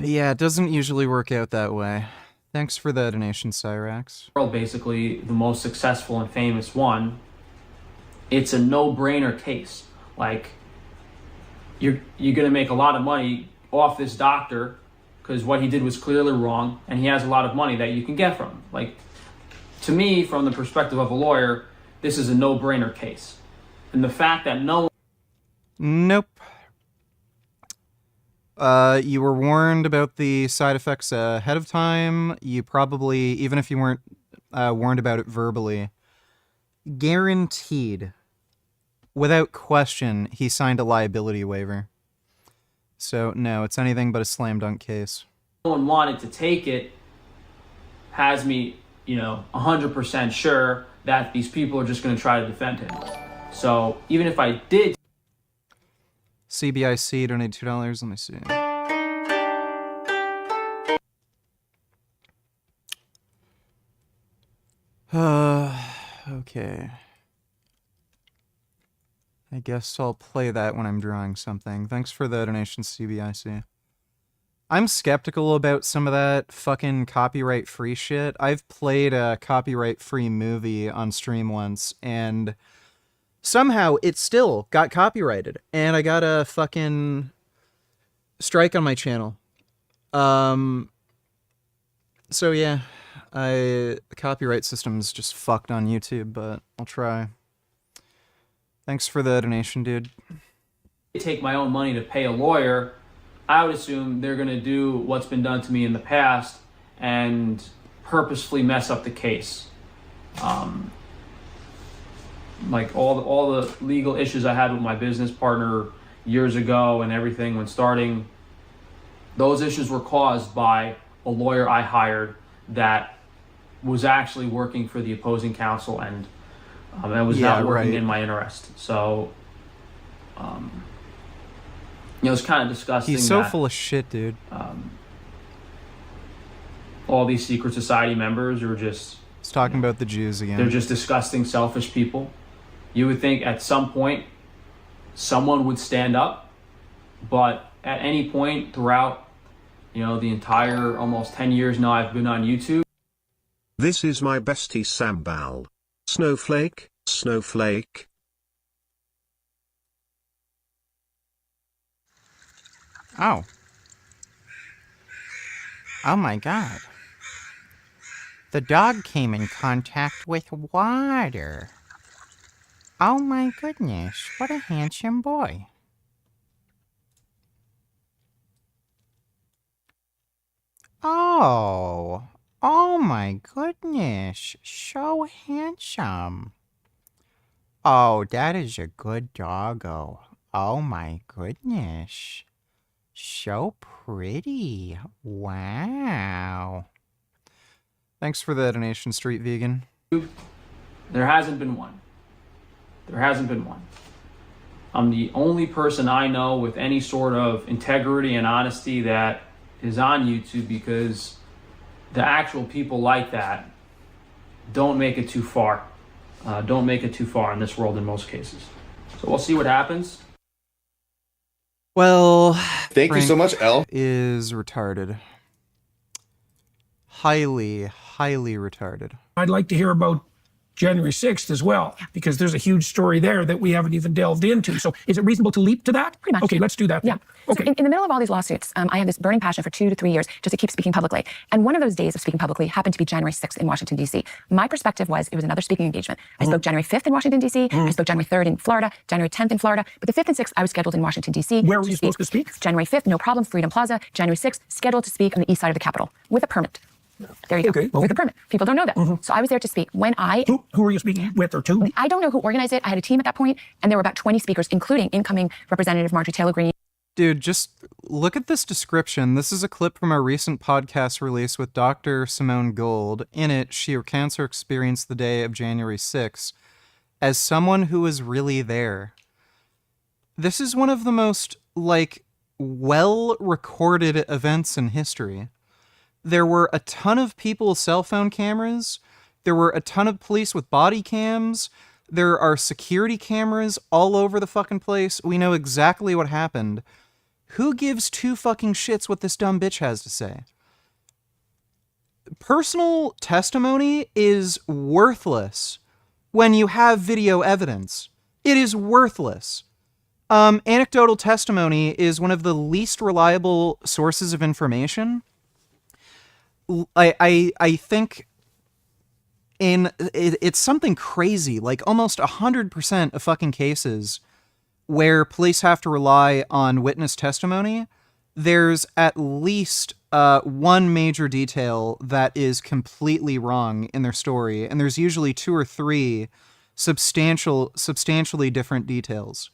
Yeah, it doesn't usually work out that way. Thanks for the donation, Cyrax. Basically, the most successful and famous one. It's a no-brainer case. Like, you're gonna make a lot of money off this doctor because what he did was clearly wrong, and he has a lot of money that you can get from him. Like, to me, from the perspective of a lawyer, this is a no-brainer case. And the fact that no one... Nope. You were warned about the side effects ahead of time. You probably, even if you weren't warned about it verbally, guaranteed, without question, he signed a liability waiver. So, no, it's anything but a slam dunk case. No one wanted to take it has me, 100% sure that these people are just going to try to defend him. So, even if I did... CBIC donated $2. Let me see. Okay. I guess I'll play that when I'm drawing something. Thanks for the donation, CBIC. I'm skeptical about some of that fucking copyright-free shit. I've played a copyright-free movie on stream once, and Somehow it still got copyrighted, and I got a fucking strike on my channel. So yeah, the copyright system's just fucked on YouTube, but I'll try. Thanks for the donation, dude. Take my own money to pay a lawyer, I would assume they're going to do what's been done to me in the past and purposefully mess up the case. Like all the legal issues I had with my business partner years ago and everything when starting, those issues were caused by a lawyer I hired that was actually working for the opposing counsel and was not working in my interest. So, it's kind of disgusting. He's so full of shit, dude. All these secret society members are just... He's talking about the Jews again. They're just disgusting, selfish people. You would think at some point someone would stand up, but at any point throughout, the entire almost 10 years now I've been on YouTube. This is my bestie Sambal. Snowflake, snowflake. Oh. Oh my god. The dog came in contact with water. Oh my goodness, what a handsome boy. Oh my goodness, so handsome. Oh, that is a good doggo. Oh my goodness. So pretty. Wow. Thanks for the donation, Street Vegan. There hasn't been one. I'm the only person I know with any sort of integrity and honesty that is on YouTube, because the actual people like that don't make it too far. Don't make it too far in this world in most cases. So we'll see what happens. Well, thank you so much, L. Is retarded. Highly retarded. I'd like to hear about January 6th as well, because there's a huge story there that we haven't even delved into. So is it reasonable to leap to that? Pretty much. Okay, let's do that. Yeah. Okay. So in the middle of all these lawsuits, I have this burning passion for 2 to 3 years just to keep speaking publicly. And one of those days of speaking publicly happened to be January 6th in Washington, D.C. My perspective was it was another speaking engagement. I spoke January 5th in Washington, D.C. I spoke January 3rd in Florida, January 10th in Florida. But the 5th and 6th, I was scheduled in Washington, D.C. Where were you supposed to speak? January 5th, no problem, Freedom Plaza. January 6th, scheduled to speak on the east side of the Capitol with a permit. There you go. With a permit. People don't know that. So I was there to speak. When Who were you speaking with or to? I don't know who organized it. I had a team at that point, and there were about 20 speakers, including incoming Representative Marjorie Taylor Greene. Dude, just look at this description. This is a clip from our recent podcast release with Dr. Simone Gold. In it, she recounts her experience the day of January 6th as someone who was really there. This is one of the most, well-recorded events in history. There were a ton of people's cell phone cameras. There were a ton of police with body cams. There are security cameras all over the fucking place. We know exactly what happened. Who gives two fucking shits what this dumb bitch has to say? Personal testimony is worthless when you have video evidence. It is worthless. Anecdotal testimony is one of the least reliable sources of information. I think it's something crazy, like almost 100% of fucking cases where police have to rely on witness testimony, there's at least one major detail that is completely wrong in their story, and there's usually 2 or 3 substantially different details.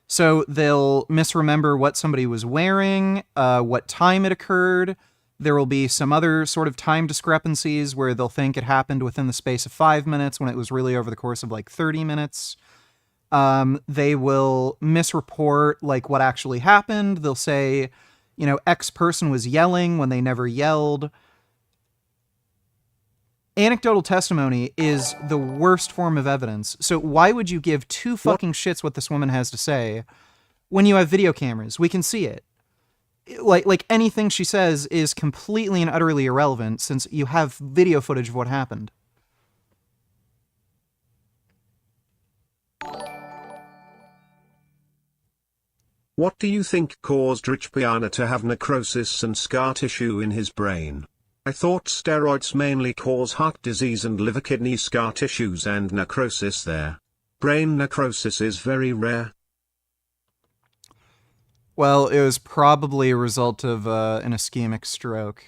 So they'll misremember what somebody was wearing, what time it occurred. There will be some other sort of time discrepancies where they'll think it happened within the space of 5 minutes when it was really over the course of 30 minutes. They will misreport what actually happened. They'll say, X person was yelling when they never yelled. Anecdotal testimony is the worst form of evidence. So why would you give two fucking shits what this woman has to say when you have video cameras? We can see it. Like anything she says is completely and utterly irrelevant since you have video footage of what happened. What do you think caused Rich Piana to have necrosis and scar tissue in his brain? I thought steroids mainly cause heart disease and liver kidney scar tissues and necrosis there. Brain necrosis is very rare. Well, it was probably a result of an ischemic stroke.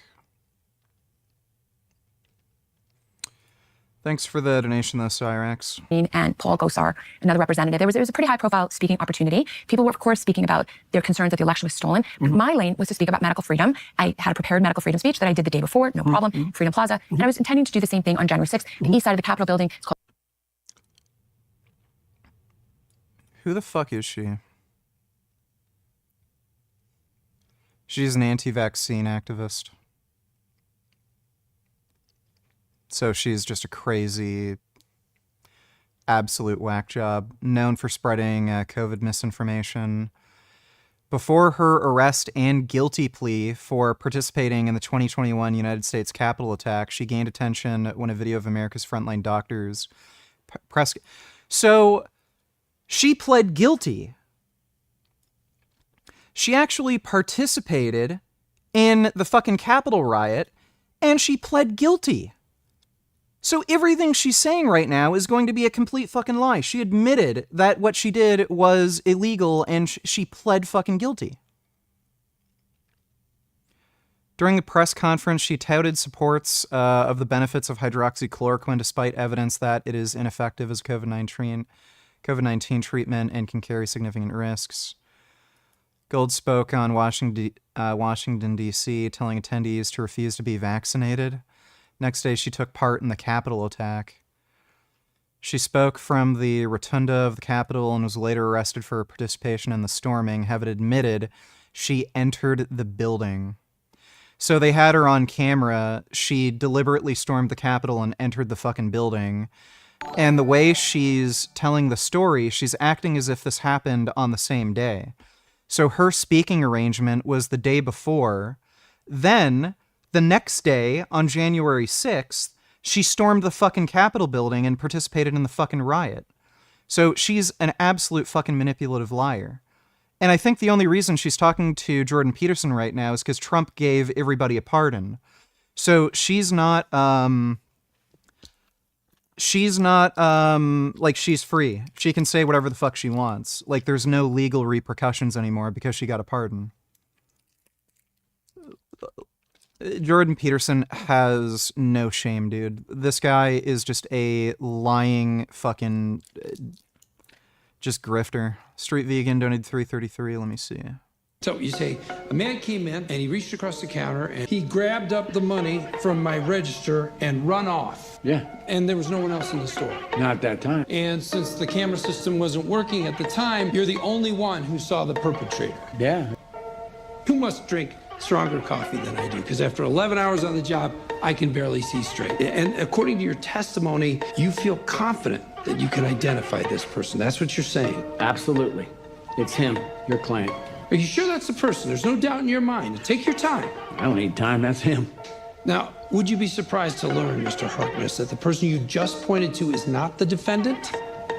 Thanks for the donation, though, Cyrax. And Paul Gosar, another representative. It was a pretty high-profile speaking opportunity. People were, of course, speaking about their concerns that the election was stolen. My lane was to speak about medical freedom. I had a prepared medical freedom speech that I did the day before, no problem, Freedom Plaza. And I was intending to do the same thing on January 6th, the east side of the Capitol building. It's called... Who the fuck is she? She's an anti-vaccine activist. So she's just a crazy, absolute whack job, known for spreading COVID misinformation. Before her arrest and guilty plea for participating in the 2021 United States Capitol attack, she gained attention when a video of America's frontline doctors press. So she pled guilty. She actually participated in the fucking Capitol riot, and she pled guilty. So everything she's saying right now is going to be a complete fucking lie. She admitted that what she did was illegal, and she pled fucking guilty. During the press conference, she touted supports of the benefits of hydroxychloroquine, despite evidence that it is ineffective as COVID-19 treatment and can carry significant risks. Gold spoke on Washington, D.C., telling attendees to refuse to be vaccinated. Next day, she took part in the Capitol attack. She spoke from the rotunda of the Capitol and was later arrested for participation in the storming, having admitted she entered the building. So they had her on camera. She deliberately stormed the Capitol and entered the fucking building. And the way she's telling the story, she's acting as if this happened on the same day. So her speaking arrangement was the day before. Then, the next day, on January 6th, she stormed the fucking Capitol building and participated in the fucking riot. So she's an absolute fucking manipulative liar. And I think the only reason she's talking to Jordan Peterson right now is because Trump gave everybody a pardon. So she's not, like, she's free. She can say whatever the fuck she wants. Like, there's no legal repercussions anymore because she got a pardon. Jordan Peterson has no shame, dude. This guy is just a lying fucking just grifter. Street Vegan donated $3.33. Let me see. So you say, a man came in and he reached across the counter and he grabbed up the money from my register and run off. Yeah. And there was no one else in the store. Not at that time. And since the camera system wasn't working at the time, you're the only one who saw the perpetrator. Yeah. You must drink stronger coffee than I do, because after 11 hours on the job, I can barely see straight. And according to your testimony, you feel confident that you can identify this person. That's what you're saying. Absolutely. It's him, your client. Are you sure that's the person? There's no doubt in your mind. Take your time. I don't need time, that's him. Now, would you be surprised to learn, Mr. Harkness, that the person you just pointed to is not the defendant?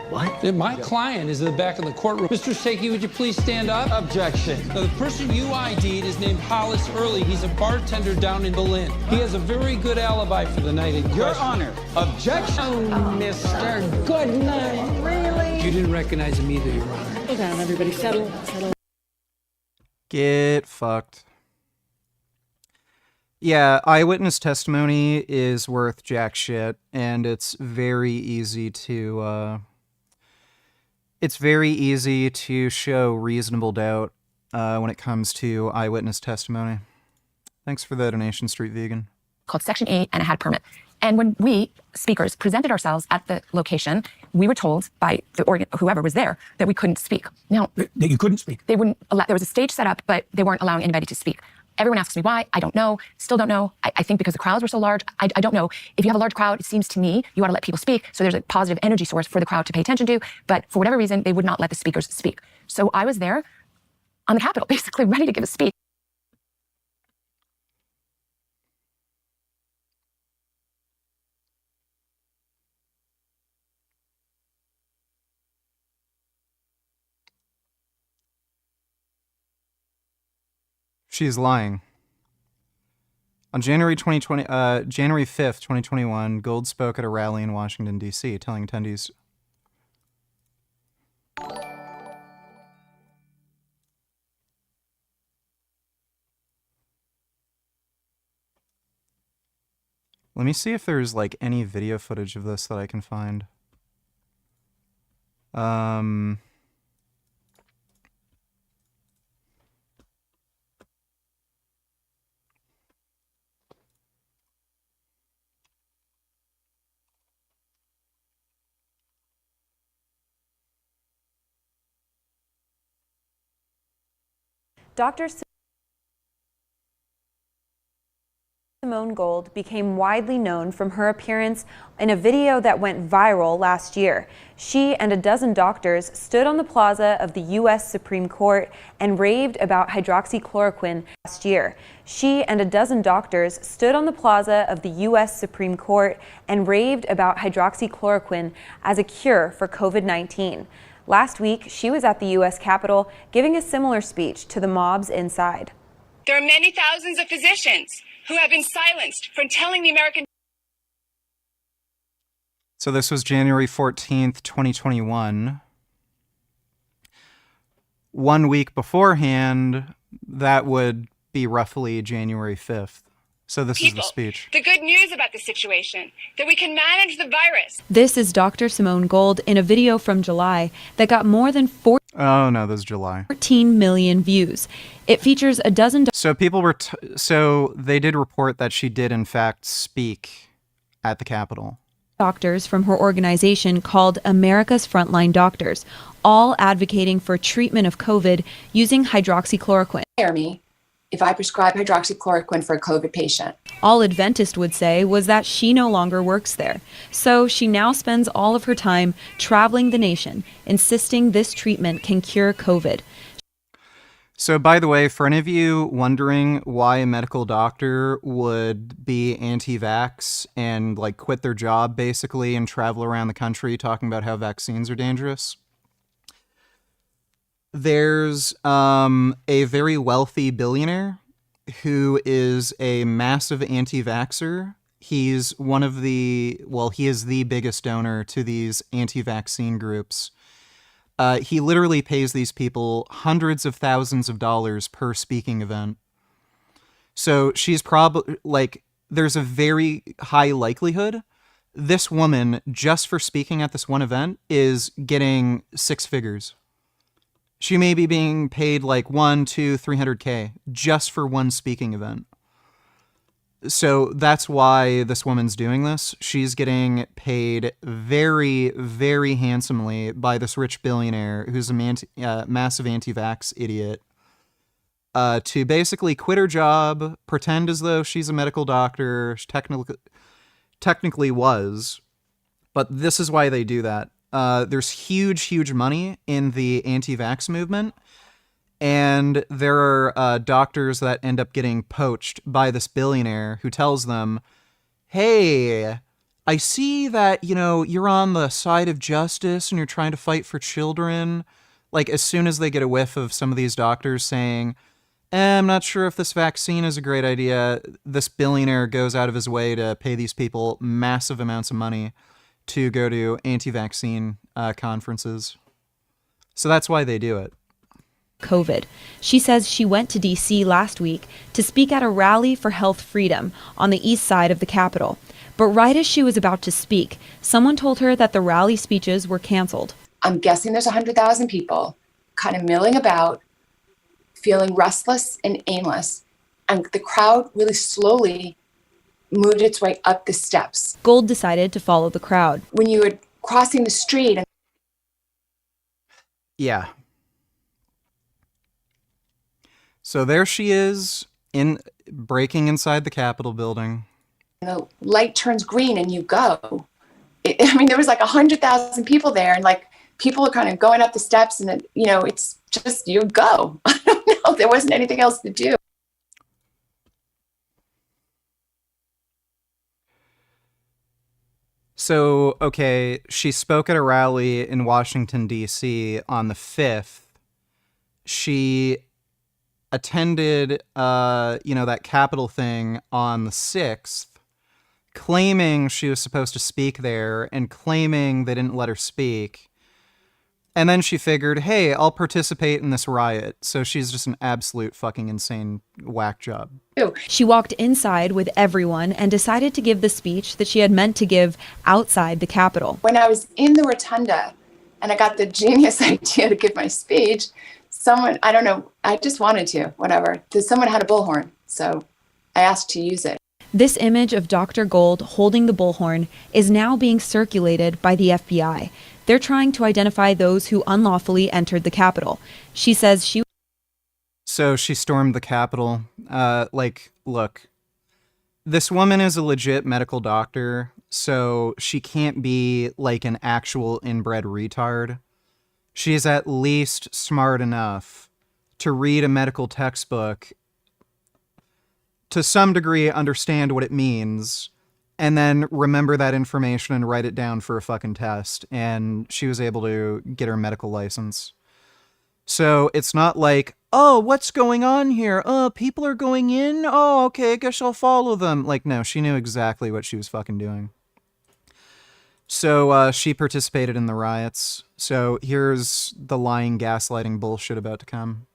What? My client is in the back of the courtroom. Mr. Sakey, would you please stand up? Objection. Now, the person you ID'd is named Hollis Early. He's a bartender down in Berlin. He has a very good alibi for the night in question. Your Honor, objection, Mr. Goodman. Really? You didn't recognize him either, Your Honor. Hold down, everybody. Settle. Get fucked. Yeah, eyewitness testimony is worth jack shit, and it's very easy to show reasonable doubt when it comes to eyewitness testimony. Thanks for the donation, Street Vegan. Called Section 8, and it had a permit. And when we, speakers, presented ourselves at the location, we were told by whoever was there that we couldn't speak. Now, that you couldn't speak? They wouldn't allow, there was a stage set up, but they weren't allowing anybody to speak. Everyone asks me why. I don't know. Still don't know. I think because the crowds were so large. I don't know. If you have a large crowd, it seems to me you ought to let people speak. So there's a positive energy source for the crowd to pay attention to. But for whatever reason, they would not let the speakers speak. So I was there on the Capitol, basically ready to give a speech. She's lying. On January 5th, 2021, Gold spoke at a rally in Washington, D.C., telling attendees... Let me see if there's, like, any video footage of this that I can find. Dr. Simone Gold became widely known from her appearance in a video that went viral last year. She and a dozen doctors stood on the plaza of the U.S. Supreme Court and raved about hydroxychloroquine last year. She and a dozen doctors stood on the plaza of the U.S. Supreme Court and raved about hydroxychloroquine as a cure for COVID-19. Last week, she was at the U.S. Capitol giving a similar speech to the mobs inside. There are many thousands of physicians who have been silenced from telling the American... So this was January 14th, 2021. 1 week beforehand, that would be roughly January 5th. So this is the speech. The good news about the situation, that we can manage the virus. This is Dr. Simone Gold in a video from July that got more than 14 Oh no, this is July. million views. It features a dozen... So people were... so they did report that she did in fact speak at the Capitol. Doctors from her organization called America's Frontline Doctors, all advocating for treatment of COVID using hydroxychloroquine. Me if I prescribe hydroxychloroquine for a COVID patient. All Adventist would say was that she no longer works there. So she now spends all of her time traveling the nation, insisting this treatment can cure COVID. So by the way, for any of you wondering why a medical doctor would be anti-vax and like quit their job basically and travel around the country talking about how vaccines are dangerous, there's a very wealthy billionaire who is a massive anti-vaxxer. He's one of the, well, he is the biggest donor to these anti-vaccine groups. He literally pays these people hundreds of thousands of dollars per speaking event. So she's probably, like, there's a very high likelihood this woman, just for speaking at this one event, is getting six figures. She may be being paid like 300K just for one speaking event. So that's why this woman's doing this. She's getting paid very, very handsomely by this rich billionaire who's a massive anti-vax idiot to basically quit her job, pretend as though she's a medical doctor. She technically was, but this is why they do that. There's huge, huge money in the anti-vax movement. And there are doctors that end up getting poached by this billionaire who tells them, hey, I see that, you know, you're on the side of justice and you're trying to fight for children. Like, as soon as they get a whiff of some of these doctors saying, I'm not sure if this vaccine is a great idea, this billionaire goes out of his way to pay these people massive amounts of money to go to anti-vaccine conferences. So that's why they do it. COVID. She says she went to D.C. last week to speak at a rally for health freedom on the east side of the Capitol. But right as she was about to speak, someone told her that the rally speeches were canceled. I'm guessing there's 100,000 people kind of milling about, feeling restless and aimless. And the crowd really slowly moved its way up the steps. Gold decided to follow the crowd. When you were crossing the street... Yeah. So there she is, breaking inside the Capitol building. The light turns green and you go. I mean, there was like 100,000 people there, and like people are kind of going up the steps, and you know, it's just you go. I don't know. There wasn't anything else to do. So, okay, she spoke at a rally in Washington, D.C. on the 5th. She attended, that Capitol thing on the 6th, claiming she was supposed to speak there and claiming they didn't let her speak. And then she figured, hey, I'll participate in this riot. So she's just an absolute fucking insane whack job. She walked inside with everyone and decided to give the speech that she had meant to give outside the Capitol. When I was in the rotunda and I got the genius idea to give my speech, someone, I don't know, I just wanted to, whatever. Someone had a bullhorn, so I asked to use it. This image of Dr. Gold holding the bullhorn is now being circulated by the FBI. They're trying to identify those who unlawfully entered the Capitol. She says she... So she stormed the Capitol. Look, this woman is a legit medical doctor, so she can't be like an actual inbred retard. She is at least smart enough to read a medical textbook, to some degree understand what it means, and then remember that information and write it down for a fucking test. And she was able to get her medical license. So it's not like, oh, what's going on here? Oh, people are going in? Oh, okay, I guess I'll follow them. Like, no, she knew exactly what she was fucking doing. So she participated in the riots. So here's the lying, gaslighting bullshit about to come.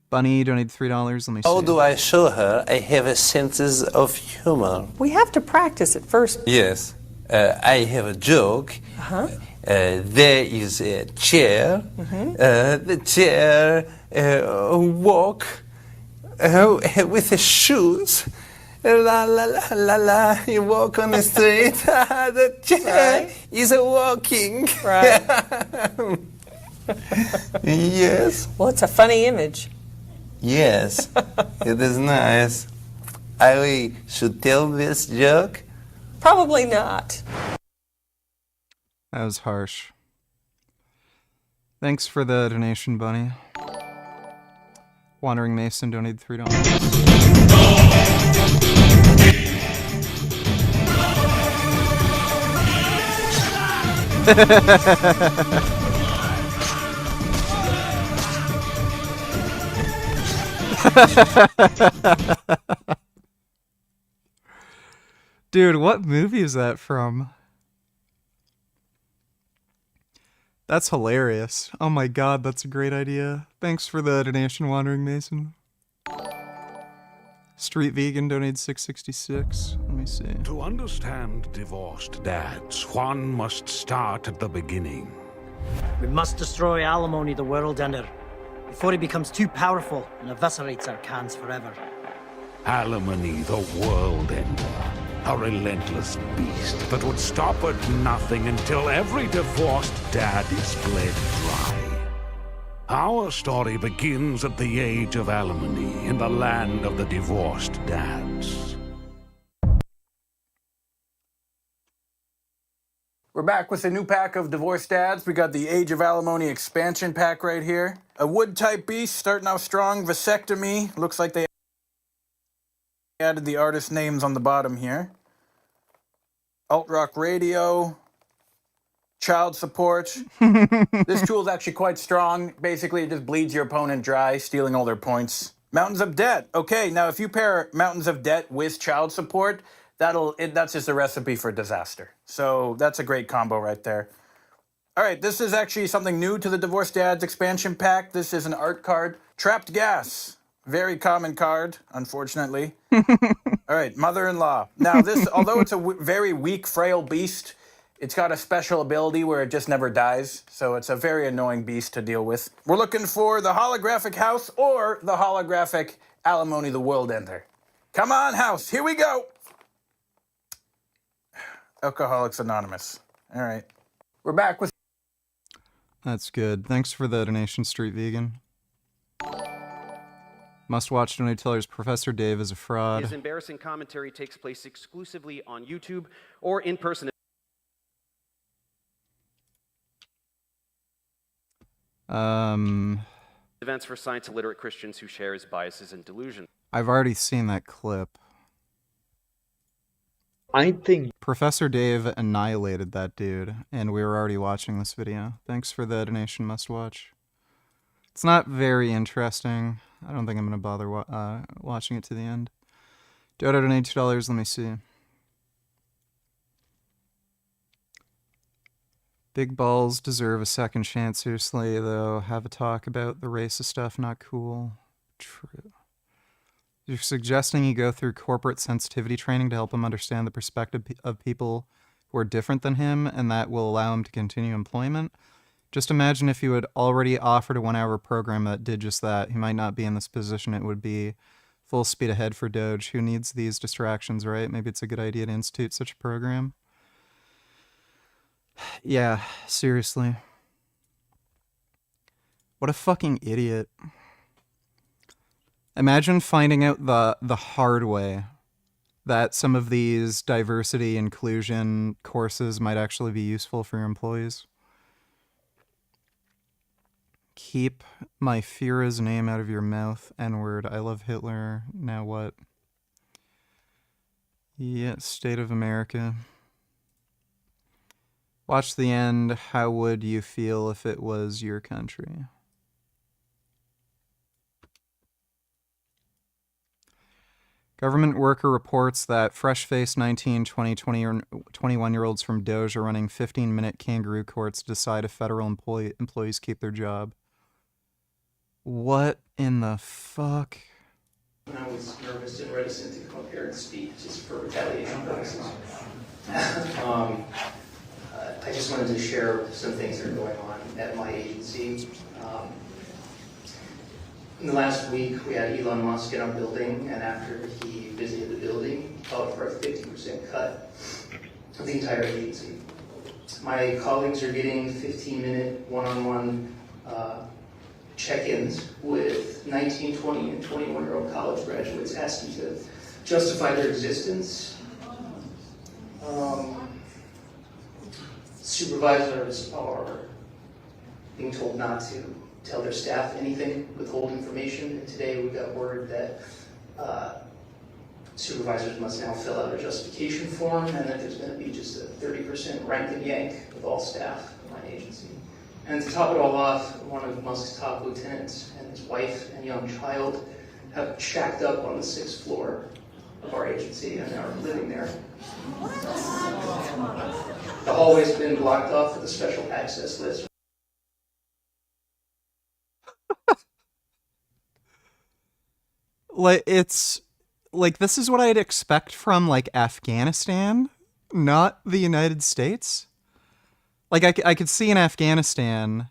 Bunny, donate $3. Let me see. How do I show her I have a sense of humor? We have to practice it first. Yes. I have a joke. There is a chair. The chair walk with the shoes. La la la la la. You walk on the street. The chair is walking. Right. Yes. Well, it's a funny image. Yes, it is nice. I should tell this joke? Probably not. That was harsh. Thanks for the donation, Bunny. Wandering Mason donated $3. Dude, what movie is that from? That's hilarious. Oh my god, that's a great idea. Thanks for the donation, Wandering Mason. Street Vegan donated $6.66. Let me see. To understand divorced dads, one must start at the beginning. We must destroy alimony, the world ender, before he becomes too powerful and eviscerates our cans forever. Alimony, the world ender. A relentless beast that would stop at nothing until every divorced dad is bled dry. Our story begins at the age of alimony in the land of the divorced dads. We're back with a new pack of divorced dads. We got the Age of Alimony expansion pack right here. A wood-type beast starting out strong. Vasectomy. Looks like they added the artist names on the bottom here. Alt Rock Radio. Child support. This tool is actually quite strong. Basically, it just bleeds your opponent dry, stealing all their points. Mountains of Debt. Okay, now if you pair Mountains of Debt with child support, that's just a recipe for disaster. So that's a great combo right there. All right, this is actually something new to the Divorced Dads expansion pack. This is an art card. Trapped Gas. Very common card, unfortunately. All right, Mother-in-Law. Now this, although it's a very weak, frail beast, it's got a special ability where it just never dies. So it's a very annoying beast to deal with. We're looking for the Holographic House or the Holographic Alimony, the World Ender. Come on, House, here we go. Alcoholics Anonymous. All right. We're back with... That's good. Thanks for the donation, Street Vegan. Must watch donate tellers. Professor Dave is a fraud. His embarrassing commentary takes place exclusively on YouTube or in person. Events for science illiterate Christians who share his biases and delusions. I've already seen that clip. I think Professor Dave annihilated that dude, and we were already watching this video. Thanks for the donation, Must Watch. It's not very interesting. I don't think I'm going to bother watching it to the end. Dodo donated $2. Let me see. Big balls deserve a second chance. Seriously, though. Have a talk about the racist stuff. Not cool. True. You're suggesting you go through corporate sensitivity training to help him understand the perspective of people who are different than him, and that will allow him to continue employment? Just imagine if you had already offered a 1-hour program that did just that. He might not be in this position. It would be full speed ahead for Doge. Who needs these distractions, right? Maybe it's a good idea to institute such a program. Yeah, seriously. What a fucking idiot. Imagine finding out the hard way that some of these diversity inclusion courses might actually be useful for your employees. Keep my Fira's name out of your mouth, N-word. I love Hitler. Now what? Yeah, State of America. Watch the end. How would you feel if it was your country? Government worker reports that fresh-faced 19, 20, 20, or 21-year-olds from Doge are running 15-minute kangaroo courts to decide if federal employees keep their job. What in the fuck? I was nervous and reticent to come up here and speak just for retaliation purposes. I just wanted to share some things that are going on at my agency. In the last week, we had Elon Musk in our building, and after he visited the building, he called for a 50% cut of the entire agency. My colleagues are getting 15-minute one-on-one check-ins with 19, 20, and 21-year-old college graduates asking to justify their existence. Supervisors are being told not to tell their staff anything, withhold information. And today we got word that supervisors must now fill out a justification form, and that there's going to be just a 30% rank and yank with all staff in my agency. And to top it all off, one of Musk's top lieutenants and his wife and young child have shacked up on the 6th floor of our agency and are living there. The hallway's been blocked off with a special access list. Like, it's like, this is what I'd expect from like Afghanistan, not the United States. Like, I could see in Afghanistan,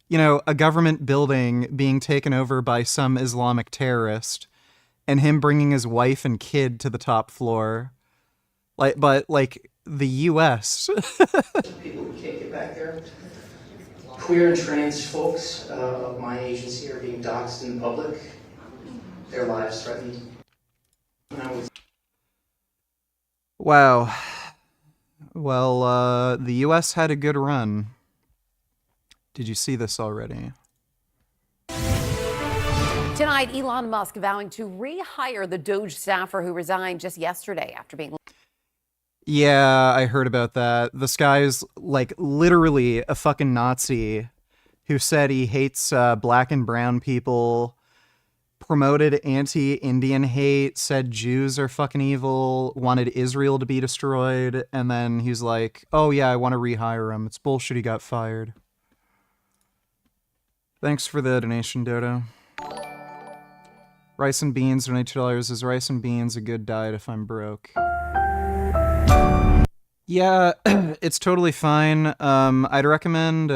you know, a government building being taken over by some Islamic terrorist and him bringing his wife and kid to the top floor. Like, but like the U.S. People who can't get back there. Queer and trans folks of my agency are being doxxed in public. Their lives threatened. Wow. Well, the U.S. had a good run. Did you see this already? Tonight, Elon Musk vowing to rehire the Doge staffer who resigned just yesterday after being... Yeah, I heard about that. This guy's like literally a fucking Nazi who said he hates black and brown people, promoted anti-Indian hate, said Jews are fucking evil, wanted Israel to be destroyed, and then he's like, oh yeah, I want to rehire him. It's bullshit, he got fired. Thanks for the donation, Dodo. Rice and beans, donate $2. Is rice and beans a good diet if I'm broke? Yeah, it's totally fine. I'd recommend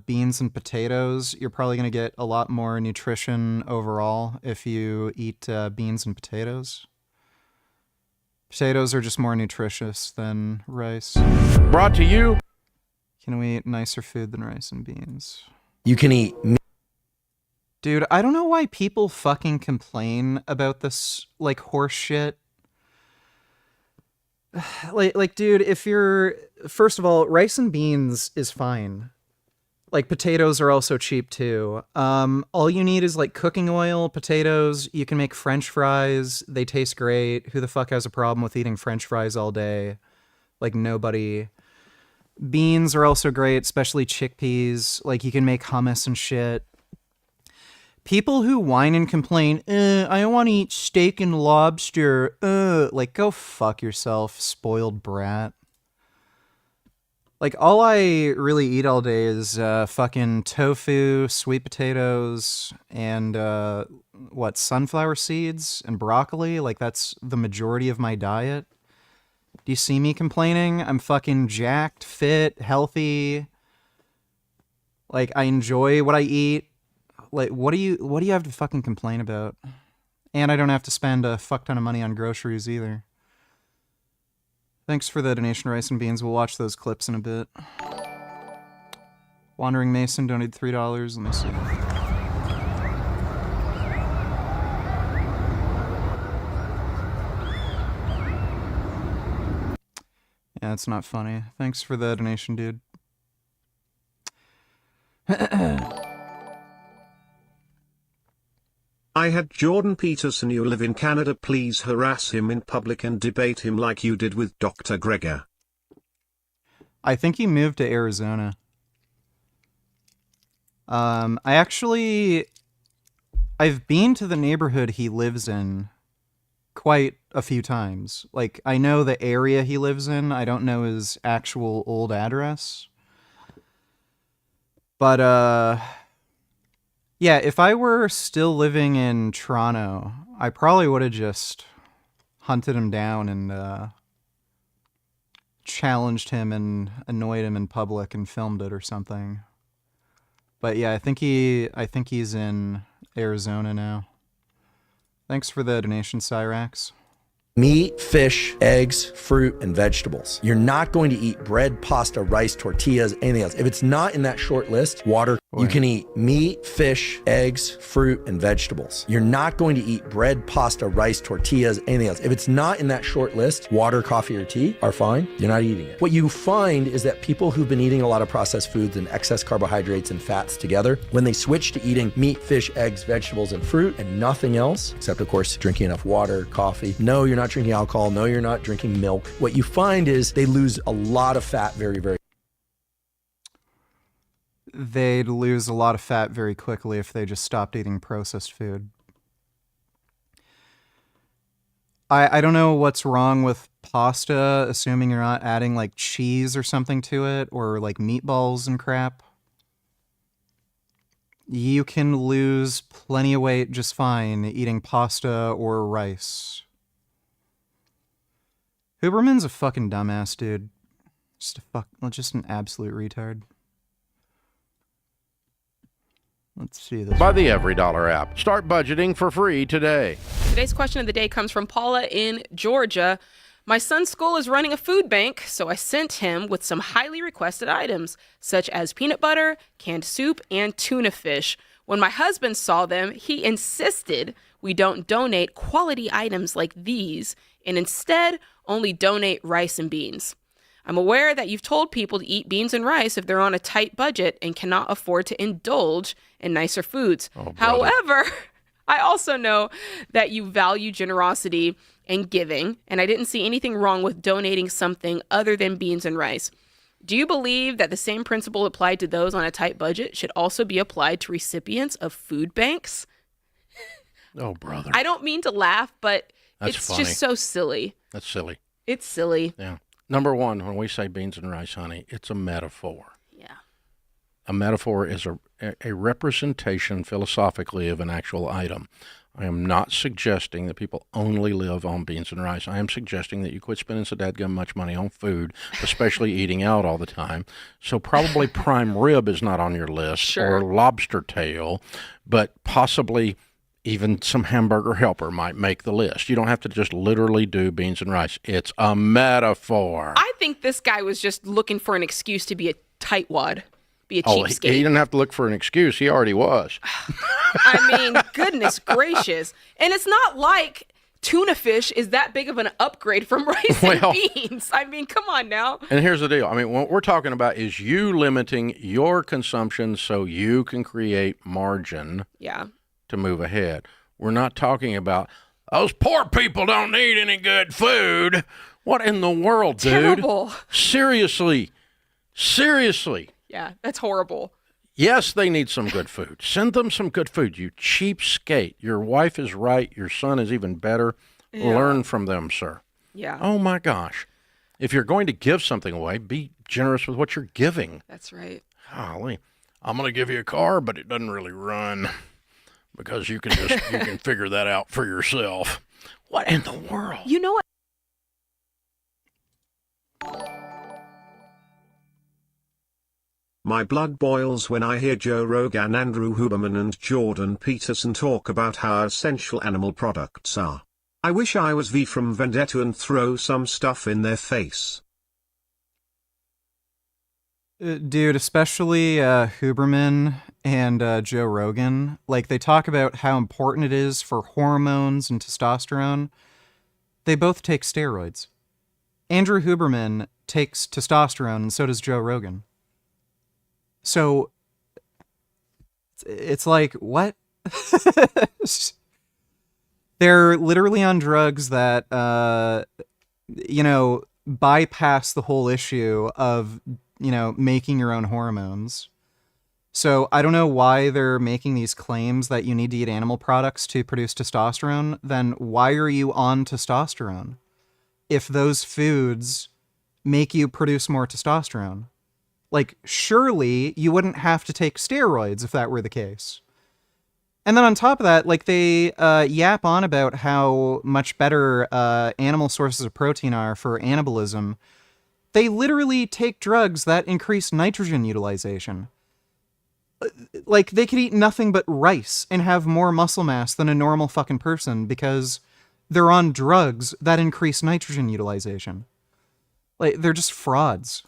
beans and potatoes. You're probably going to get a lot more nutrition overall if you eat beans and potatoes. Potatoes are just more nutritious than rice. Brought to you. Can we eat nicer food than rice and beans? You can eat meat. Dude, I don't know why people fucking complain about this, like, horse shit. Like, dude, if you're... First of all, rice and beans is fine. Like, potatoes are also cheap, too. All you need is, like, cooking oil, potatoes. You can make French fries. They taste great. Who the fuck has a problem with eating French fries all day? Like, nobody. Beans are also great, especially chickpeas. Like, you can make hummus and shit. People who whine and complain, I want to eat steak and lobster, like, go fuck yourself, spoiled brat. Like, all I really eat all day is fucking tofu, sweet potatoes, and, sunflower seeds and broccoli? Like, that's the majority of my diet. Do you see me complaining? I'm fucking jacked, fit, healthy. Like, I enjoy what I eat. Like, what do you have to fucking complain about? And I don't have to spend a fuck ton of money on groceries either. Thanks for the donation, Rice and Beans. We'll watch those clips in a bit. Wandering Mason donated $3. Let me see. Yeah, it's not funny. Thanks for the donation, dude. I had Jordan Peterson. You live in Canada. Please harass him in public and debate him like you did with Dr. Gregor. I think he moved to Arizona. I've been to the neighborhood he lives in quite a few times. Like, I know the area he lives in. I don't know his actual old address. But, yeah, if I were still living in Toronto, I probably would have just hunted him down and challenged him and annoyed him in public and filmed it or something. But yeah, I think he's in Arizona now. Thanks for the donation, Cyrax. Meat, fish, eggs, fruit, and vegetables. You're not going to eat bread, pasta, rice, tortillas, anything else. If it's not in that short list, water. You can eat meat, fish, eggs, fruit, and vegetables. You're not going to eat bread, pasta, rice, tortillas, anything else. If it's not in that short list, water, coffee, or tea are fine. You're not eating it. What you find is that people who've been eating a lot of processed foods and excess carbohydrates and fats together, when they switch to eating meat, fish, eggs, vegetables, and fruit, and nothing else, except of course drinking enough water, coffee. No, you're not drinking alcohol. No, you're not drinking milk. What you find is they lose a lot of fat very, very. They'd lose a lot of fat very quickly if they just stopped eating processed food. I don't know what's wrong with pasta, assuming you're not adding like cheese or something to it, or like meatballs and crap. You can lose plenty of weight just fine eating pasta or rice. Huberman's a fucking dumbass, dude. Just an absolute retard. Let's see this. Buy the EveryDollar app. Start budgeting for free today. Today's question of the day comes from Paula in Georgia. My son's school is running a food bank, so I sent him with some highly requested items, such as peanut butter, canned soup, and tuna fish. When my husband saw them, he insisted we don't donate quality items like these, and instead only donate rice and beans. I'm aware that you've told people to eat beans and rice if they're on a tight budget and cannot afford to indulge in nicer foods. However, I also know that you value generosity and giving, and I didn't see anything wrong with donating something other than beans and rice. Do you believe that the same principle applied to those on a tight budget should also be applied to recipients of food banks? Oh, brother. I don't mean to laugh, but That's it's funny. just so silly. That's silly. It's silly. Yeah. Number one, when we say beans and rice, honey, it's a metaphor. Yeah. A metaphor is a representation philosophically of an actual item. I am not suggesting that people only live on beans and rice. I am suggesting that you quit spending so dadgum much money on food, especially eating out all the time. So probably prime rib is not on your list, or lobster tail, but possibly even some hamburger helper might make the list. You don't have to just literally do beans and rice. It's a metaphor. I think this guy was just looking for an excuse to be a tightwad, be a cheapskate. He didn't have to look for an excuse. He already was. I mean, goodness gracious. And it's not like tuna fish is that big of an upgrade from rice and beans. I mean, come on now. And here's the deal. I mean, what we're talking about is you limiting your consumption so you can create margin. Yeah. To move ahead. We're not talking about those poor people don't need any good food. What in the world, dude? Terrible. Seriously. Yeah, that's horrible. Yes, they need some good food. Send them some good food, you cheapskate. Your wife is right. Your son is even better. Yeah. Learn from them, sir. Yeah. Oh, my gosh. If you're going to give something away, be generous with what you're giving. That's right. Golly. I'm going to give you a car, but it doesn't really run because you can figure that out for yourself. What in the world? You know what? My blood boils when I hear Joe Rogan, Andrew Huberman and Jordan Peterson talk about how essential animal products are. I wish I was V from Vendetta and throw some stuff in their face. Dude, especially Huberman and Joe Rogan, like they talk about how important it is for hormones and testosterone. They both take steroids. Andrew Huberman takes testosterone and so does Joe Rogan. So it's like, what? They're literally on drugs that, bypass the whole issue of, making your own hormones. So I don't know why they're making these claims that you need to eat animal products to produce testosterone. Then why are you on testosterone if those foods make you produce more testosterone? Like, surely you wouldn't have to take steroids if that were the case. And then on top of that, like, they yap on about how much better animal sources of protein are for anabolism. They literally take drugs that increase nitrogen utilization. Like, they could eat nothing but rice and have more muscle mass than a normal fucking person because they're on drugs that increase nitrogen utilization. Like, they're just frauds.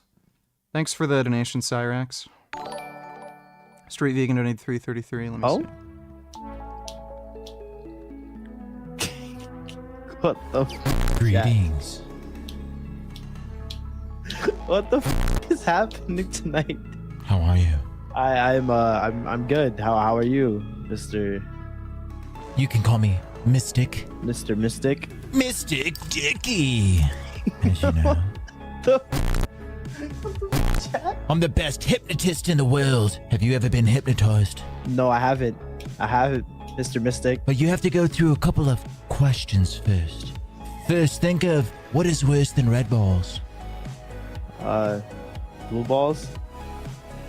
Thanks for the donation, Cyrax. Street Vegan donated $3.33. Let me see. What the Greetings. What the is happening tonight? How are you? I'm good. How are you, Mr. You can call me Mystic. Mr. Mystic? Mystic Dicky. As you know. I'm the best hypnotist in the world. Have you ever been hypnotized? No, I haven't. Mr. Mystic. But you have to go through a couple of questions first. First, think of what is worse than red balls? Blue balls?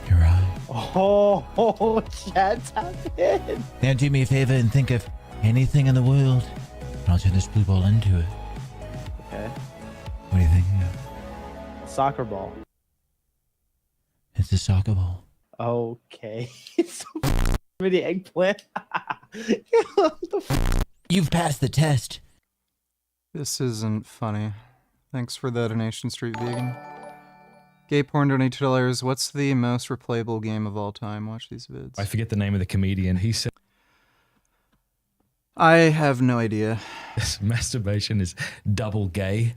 You're right. Oh, that's happened. Now do me a favor and think of anything in the world. And I'll turn this blue ball into it. Okay. What do you think? Soccer ball. It's a soccer ball. Okay. It's so many eggplant. You've passed the test. This isn't funny. Thanks for the donation, Street Vegan. Gay porn donate $2. What's the most replayable game of all time? Watch these vids. I forget the name of the comedian. He said, I have no idea. Masturbation is double gay.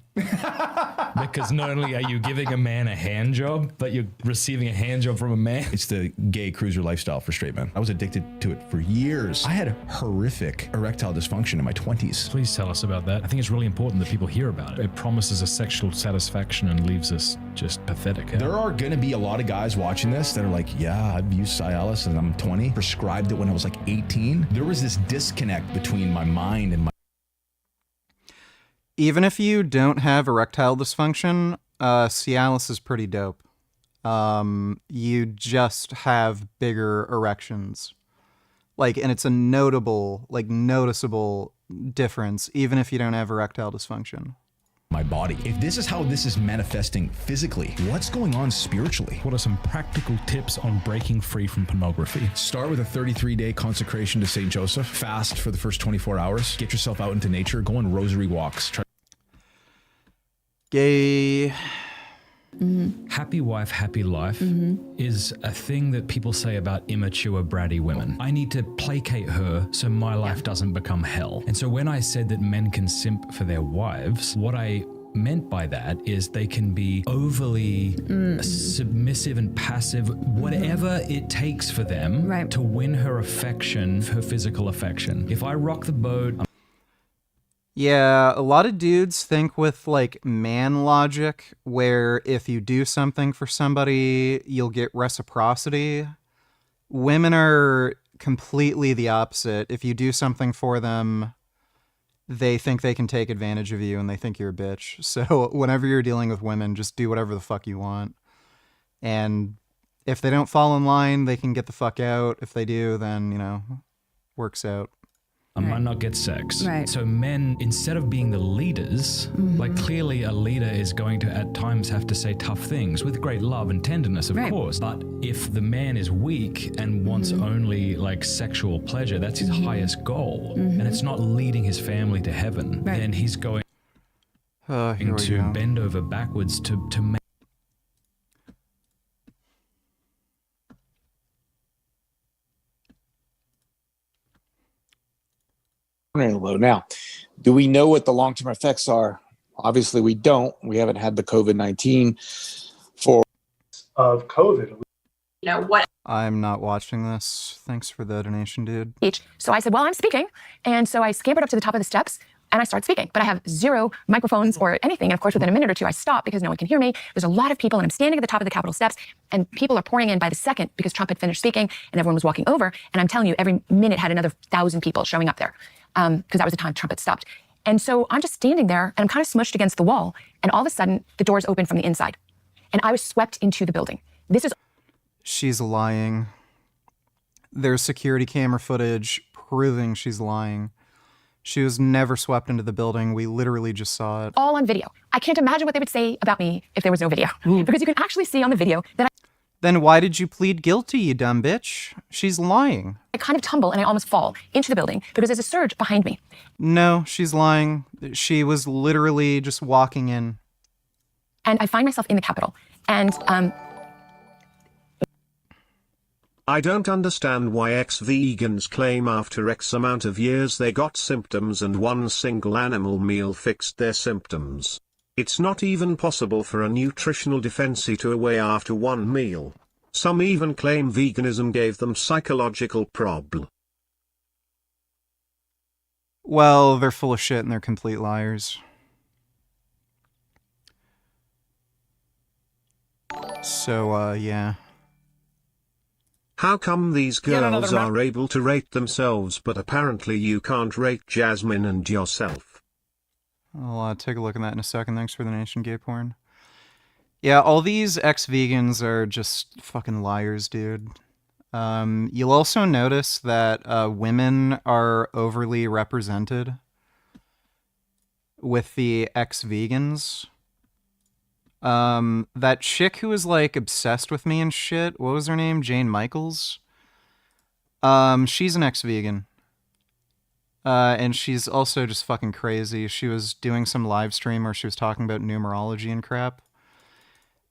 Because not only are you giving a man a hand job, but you're receiving a hand job from a man. It's the gay cruiser lifestyle for straight men. I was addicted to it for years. I had horrific erectile dysfunction in my 20s. Please tell us about that. I think it's really important that people hear about it. It promises a sexual satisfaction and leaves us just pathetic. There are going to be a lot of guys watching this that are like, yeah, I've used Cialis and I'm 20. Prescribed it when I was like 18. There was this disconnect between my mind and my... Even if you don't have erectile dysfunction, Cialis is pretty dope. You just have bigger erections. Like, and it's a noticeable difference, even if you don't have erectile dysfunction. My body. If this is how this is manifesting physically, what's going on spiritually? What are some practical tips on breaking free from pornography? Start with a 33-day consecration to St. Joseph. Fast for the first 24 hours. Get yourself out into nature. Go on rosary walks. Gay. Mm-hmm. Happy wife, happy life is a thing that people say about immature, bratty women. I need to placate her so my life doesn't become hell. And so when I said that men can simp for their wives, what I meant by that is they can be overly submissive and passive, whatever it takes for them to win her affection, her physical affection. If I rock the boat... Yeah, a lot of dudes think with, like, man logic, where if you do something for somebody, you'll get reciprocity. women are completely the opposite. If you do something for them, they think they can take advantage of you and they think you're a bitch. So whenever you're dealing with women, just do whatever the fuck you want. And if they don't fall in line, they can get the fuck out. If they do, then, you know, works out. I might not get sex. Right. So men, instead of being the leaders, like clearly a leader is going to at times have to say tough things with great love and tenderness, of course. But if the man is weak and wants only like sexual pleasure, that's his highest goal, and it's not leading his family to heaven, then he's going Here we to go. bend over backwards to make. Low. Now, do we know what the long-term effects are? Obviously, we don't. We haven't had the COVID-19 for of COVID. You know what? I'm not watching this. Thanks for the donation, dude. So I said, well, I'm speaking. And so I scampered up to the top of the steps and I started speaking. But I have 0 microphones or anything. And of course, within a minute or two, I stop because no one can hear me. There's a lot of people and I'm standing at the top of the Capitol steps and people are pouring in by the second because Trump had finished speaking and everyone was walking over. And I'm telling you, every minute had another 1,000 people showing up there because that was the time Trump had stopped. And so I'm just standing there and I'm kind of smushed against the wall. And all of a sudden, the doors open from the inside. And I was swept into the building. This is... She's lying. There's security camera footage proving she's lying. She was never swept into the building. We literally just saw it. all on video. I can't imagine what they would say about me if there was no video. Because you can actually see on the video that Then why did you plead guilty, you dumb bitch? She's lying. I kind of tumble and I almost fall into the building because there's a surge behind me. No, she's lying. She was literally just walking in. And I find myself in the Capitol. And I don't understand why ex-vegans claim after X amount of years they got symptoms and one single animal meal fixed their symptoms. It's not even possible for a nutritional deficiency to away after one meal. Some even claim veganism gave them psychological problem. Well, they're full of shit and they're complete liars. So, yeah. How come these Yet another girls are able to rate themselves but apparently you can't rate Jasmine and yourself? I'll take a look at that in a second. Thanks for the nation, gay porn. Yeah, all these ex-vegans are just fucking liars, dude. You'll also notice that women are overly represented with the ex-vegans. That chick who was like obsessed with me and shit, what was her name? Jane Michaels? She's an ex-vegan. And she's also just fucking crazy. She was doing some live stream where she was talking about numerology and crap.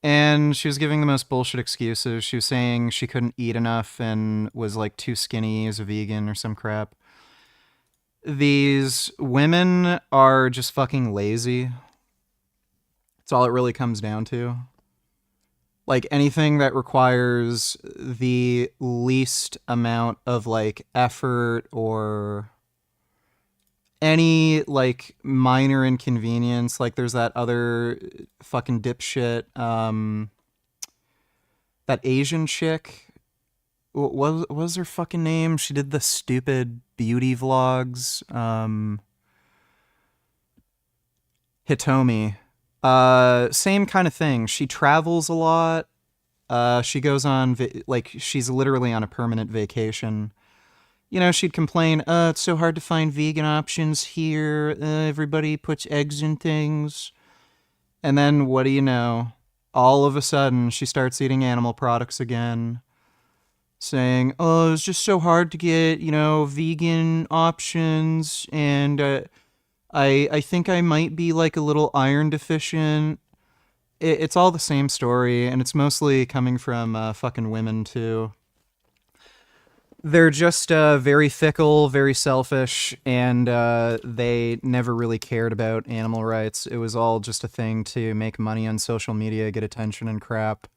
And she was giving the most bullshit excuses. She was saying she couldn't eat enough and was like too skinny as a vegan or some crap. These women are just fucking lazy. That's all it really comes down to. Like anything that requires the least amount of like effort or any like minor inconvenience. Like there's that other fucking dipshit, that Asian chick. What was her fucking name? She did the stupid beauty vlogs. Hitomi. Same kind of thing. She travels a lot. She goes on, like, she's literally on a permanent vacation. You know, she'd complain, it's so hard to find vegan options here. Everybody puts eggs in things. And then, what do you know? All of a sudden, she starts eating animal products again. Saying, it's just so hard to get, you know, vegan options. And, I think I might be like a little iron deficient. It's all the same story, and it's mostly coming from fucking women too. They're just very fickle, very selfish, and they never really cared about animal rights. It was all just a thing to make money on social media, get attention and crap,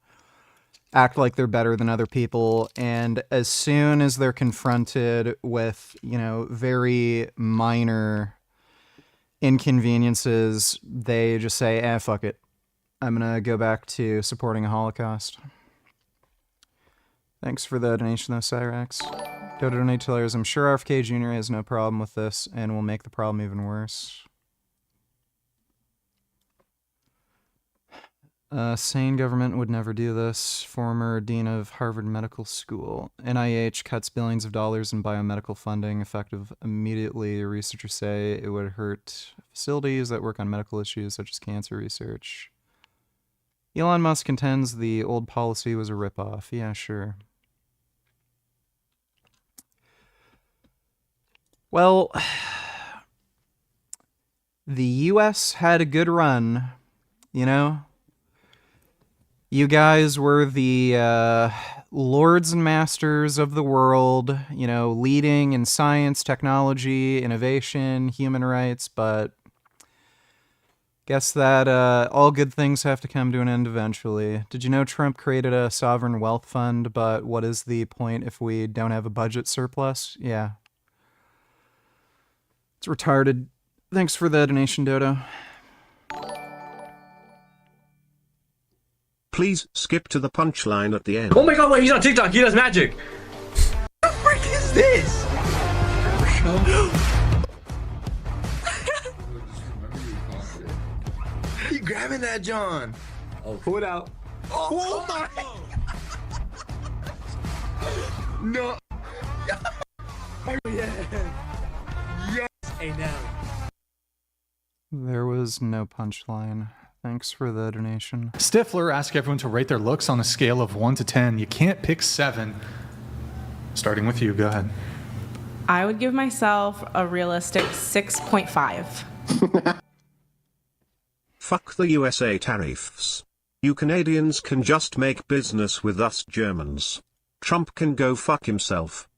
act like they're better than other people, and as soon as they're confronted with, you know, very minor inconveniences, they just say, fuck it. I'm gonna go back to supporting a Holocaust. Thanks for the donation, though, Cyrax. Go to donate to others. I'm sure RFK Jr. has no problem with this and will make the problem even worse. Sane government would never do this. Former dean of Harvard Medical School. NIH cuts billions of dollars in biomedical funding, effective immediately. Researchers say it would hurt facilities that work on medical issues such as cancer research. Elon Musk contends the old policy was a ripoff. Yeah, sure. Well, the U.S. had a good run, you know? You guys were the lords and masters of the world, you know, leading in science, technology, innovation, human rights, but guess that all good things have to come to an end eventually. Did you know Trump created a sovereign wealth fund, but what is the point if we don't have a budget surplus? Yeah. It's retarded. Thanks for the donation, Dodo. Please skip to the punchline at the end. Oh my god, wait, he's on TikTok. He does magic. What the frick is this? You grabbing that, John? Oh, pull it out. Oh my! No. Yes. Hey now. There was no punchline. Thanks for the donation. Stifler asked everyone to rate their looks on a scale of 1 to 10. You can't pick 7. Starting with you, go ahead. I would give myself a realistic 6.5. Fuck the USA tariffs. You Canadians can just make business with us Germans. Trump can go fuck himself.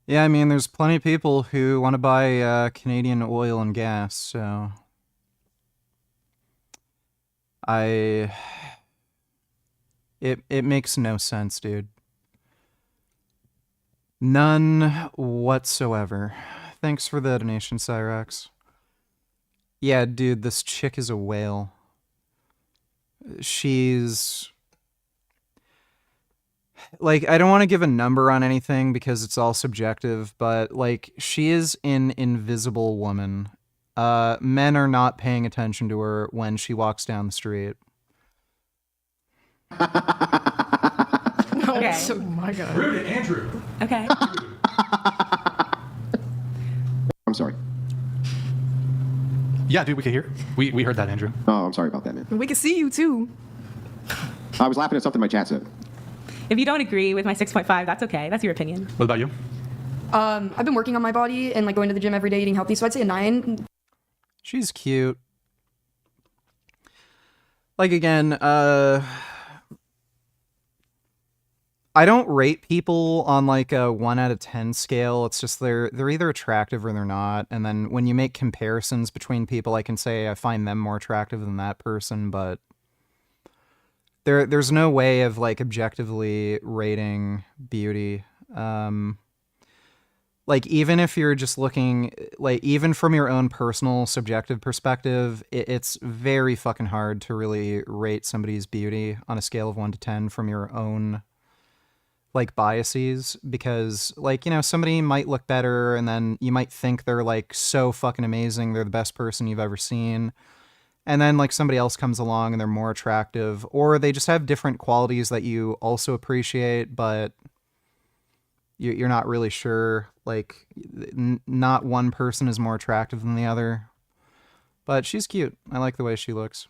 Yeah, I mean, there's plenty of people who want to buy Canadian oil and gas, so... It makes no sense, dude. None whatsoever. Thanks for the donation, Cyrax. Yeah, dude, this chick is a whale. She's... Like, I don't want to give a number on anything because it's all subjective, but, like, she is an invisible woman. Men are not paying attention to her when she walks down the street. Okay. Oh my god. Rude to Andrew. Okay. I'm sorry. Yeah, dude, we could hear. We heard that, Andrew. Oh, I'm sorry about that, man. We can see you too. I was laughing at something my chat said. If you don't agree with my 6.5, that's okay. That's your opinion. What about you? I've been working on my body and like going to the gym every day, eating healthy, so I'd say a 9. She's cute. Like, again, I don't rate people on like a 1 out of 10 scale. It's just they're either attractive or they're not. And then when you make comparisons between people, I can say I find them more attractive than that person, but there's no way of like objectively rating beauty. Like, even if you're just looking, like, even from your own personal subjective perspective, it's very fucking hard to really rate somebody's beauty on a scale of 1 to 10 from your own, like, biases. Because, like, you know, somebody might look better and then you might think they're, like, so fucking amazing, they're the best person you've ever seen. And then, like, somebody else comes along and they're more attractive. Or they just have different qualities that you also appreciate, but you're not really sure. Like, not one person is more attractive than the other. But she's cute. I like the way she looks.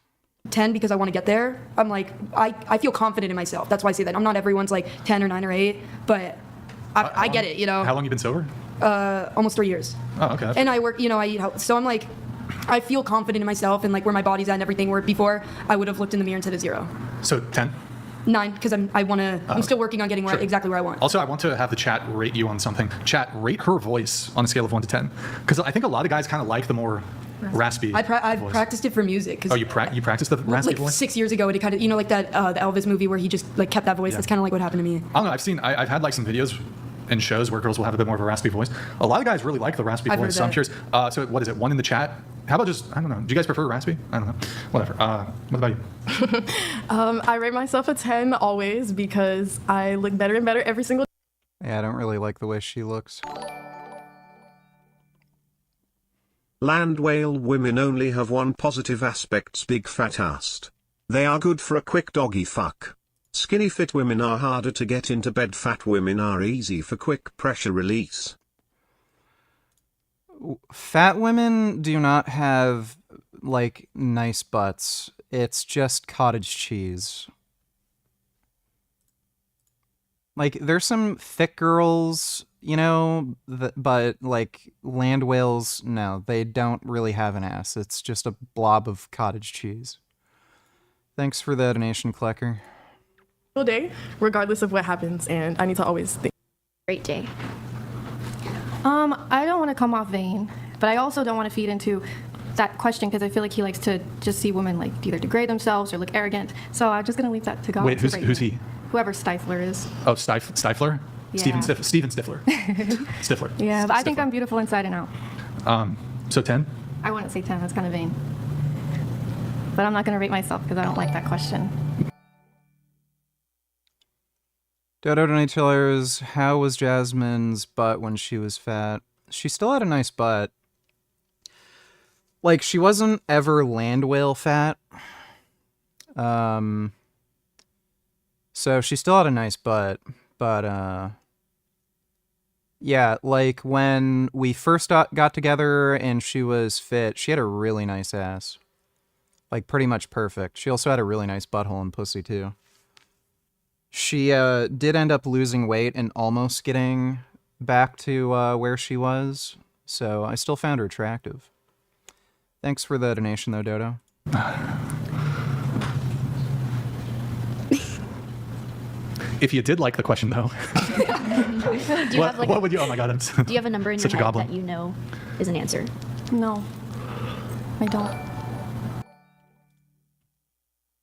10 because I want to get there. I'm like, I feel confident in myself. That's why I say that. I'm not everyone's like 10 or 9 or 8, but I get it, you know. How long you been sober? Almost 3 years. Oh, okay. And I work, you know, I eat health. So I'm like, I feel confident in myself and like where my body's at and everything, where before I would have looked in the mirror and said a 0. So 10? 9, because I'm still working on getting exactly where I want. Also, I want to have the chat rate you on something. Chat, rate her voice on a scale of 1 to 10. Because I think a lot of guys kind of like the more raspy I've voice. practiced it for music. Oh, you practiced the raspy like voice? 6 years ago, it kind of, you know, like that the Elvis movie where he just like kept that voice. Yeah. That's kind of like what happened to me. I don't know. I've had like some videos in shows where girls will have a bit more of a raspy voice. A lot of guys really like the raspy I've voice. heard So I'm curious. So what is it? One in the chat? How about just, I don't know. Do you guys prefer raspy? I don't know. Whatever. What about you? I rate myself a 10 always because I look better and better every single day. Yeah, I don't really like the way she looks. Land whale women only have one positive aspect, big fat ass. They are good for a quick doggy fuck. Skinny fit women are harder to get into bed, fat women are easy for quick pressure release. Fat women do not have, like, nice butts. It's just cottage cheese. Like, there's some thick girls, you know, but, like, land whales, no, they don't really have an ass. It's just a blob of cottage cheese. Thanks for the donation, Klecker. Day, regardless of what happens, and I need to always think. Great day. I don't want to come off vain, but I also don't want to feed into that question because I feel like he likes to just see women like either degrade themselves or look arrogant. So I'm just gonna leave that to God. Wait, who's he? Whoever Stifler is. Oh, Stifler? Yeah. Steven Stifler. Stifler. Yeah, but I think I'm beautiful inside and out. So 10? I wouldn't say 10. That's kind of vain. But I'm not gonna rate myself because I don't like that question. Dodo Donatillers, how was Jasmine's butt when she was fat? She still had a nice butt. Like, she wasn't ever land whale fat. So she still had a nice butt, but, yeah, like, when we first got together and she was fit, she had a really nice ass. Like, pretty much perfect. She also had a really nice butthole and pussy, too. She did end up losing weight and almost getting back to where she was, so I still found her attractive. Thanks for the donation, though, Dodo. If you did like the question, though, what would you? Oh my God, I'm Do you have a number in such your a head goblin. that you know is an answer? No, I don't.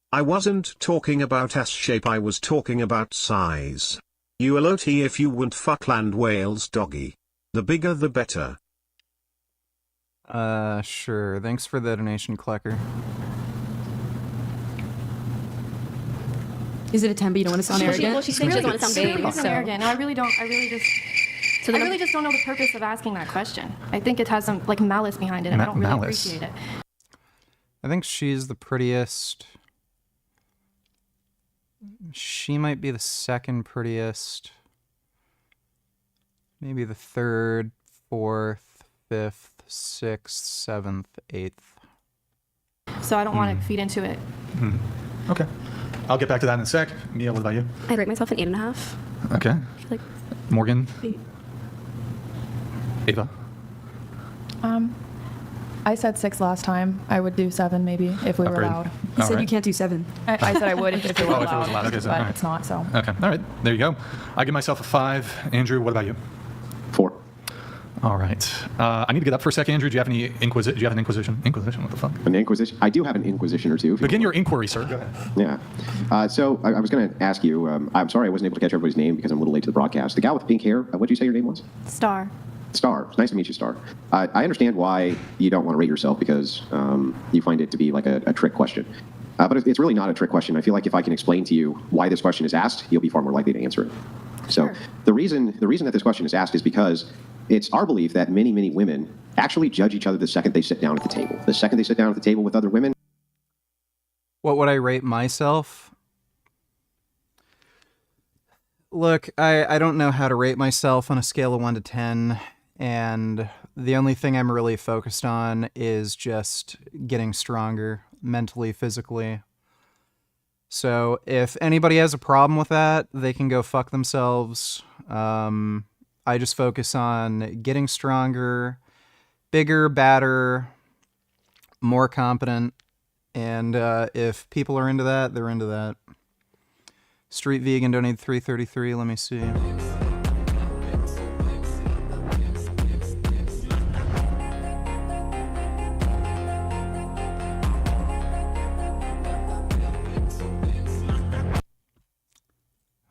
I wasn't talking about ass shape, I was talking about size. You LOT if you wouldn't fuck land whales, doggy. The bigger the better. Sure. Thanks for the donation, Klecker. Is it a 10 but you don't want to sound arrogant? Well, she's saying she doesn't want to sound Really vain. Isn't arrogant. No, I really don't. I really just don't know the purpose of asking that question. I think it has some like malice behind it, and I don't really appreciate it. I think she's the prettiest. She might be the second prettiest. Maybe the third, fourth, fifth, sixth, seventh, eighth. So I don't want to feed into it. Okay. I'll get back to that in a sec. Mia, what about you? I rate myself an 8.5. Okay. Like Morgan? 8. Ava? I said 6 last time. I would do 7 maybe if we were Upgrade. allowed. You said you can't do 7. I said I would if it were Oh, allowed. if it was allowed. Okay, so, but all right. it's not, so. Okay. All right. There you go. I give myself a 5. Andrew, what about you? 4. All right. I need to get up for a sec, Andrew. Do you have any Do you have an inquisition? Inquisition? What the fuck? An inquisition? I do have an inquisition or two. Begin your inquiry, sir. Go ahead. Yeah. So I was going to ask you, I'm sorry I wasn't able to catch everybody's name because I'm a little late to the broadcast. The gal with the pink hair, what did you say your name was? Star. Star. Nice to meet you, Star. I understand why you don't want to rate yourself because you find it to be like a trick question. But it's really not a trick question. I feel like if I can explain to you why this question is asked, you'll be far more likely to answer it. So the reason that this question is asked is because it's our belief that many, many women actually judge each other the second they sit down at the table. The second they sit down at the table with other women. What would I rate myself? Look, I don't know how to rate myself on a scale of 1 to 10, and the only thing I'm really focused on is just getting stronger mentally, physically. So if anybody has a problem with that, they can go fuck themselves. I just focus on getting stronger, bigger, badder, more competent, and if people are into that, they're into that. Street Vegan donated $3.33. Let me see.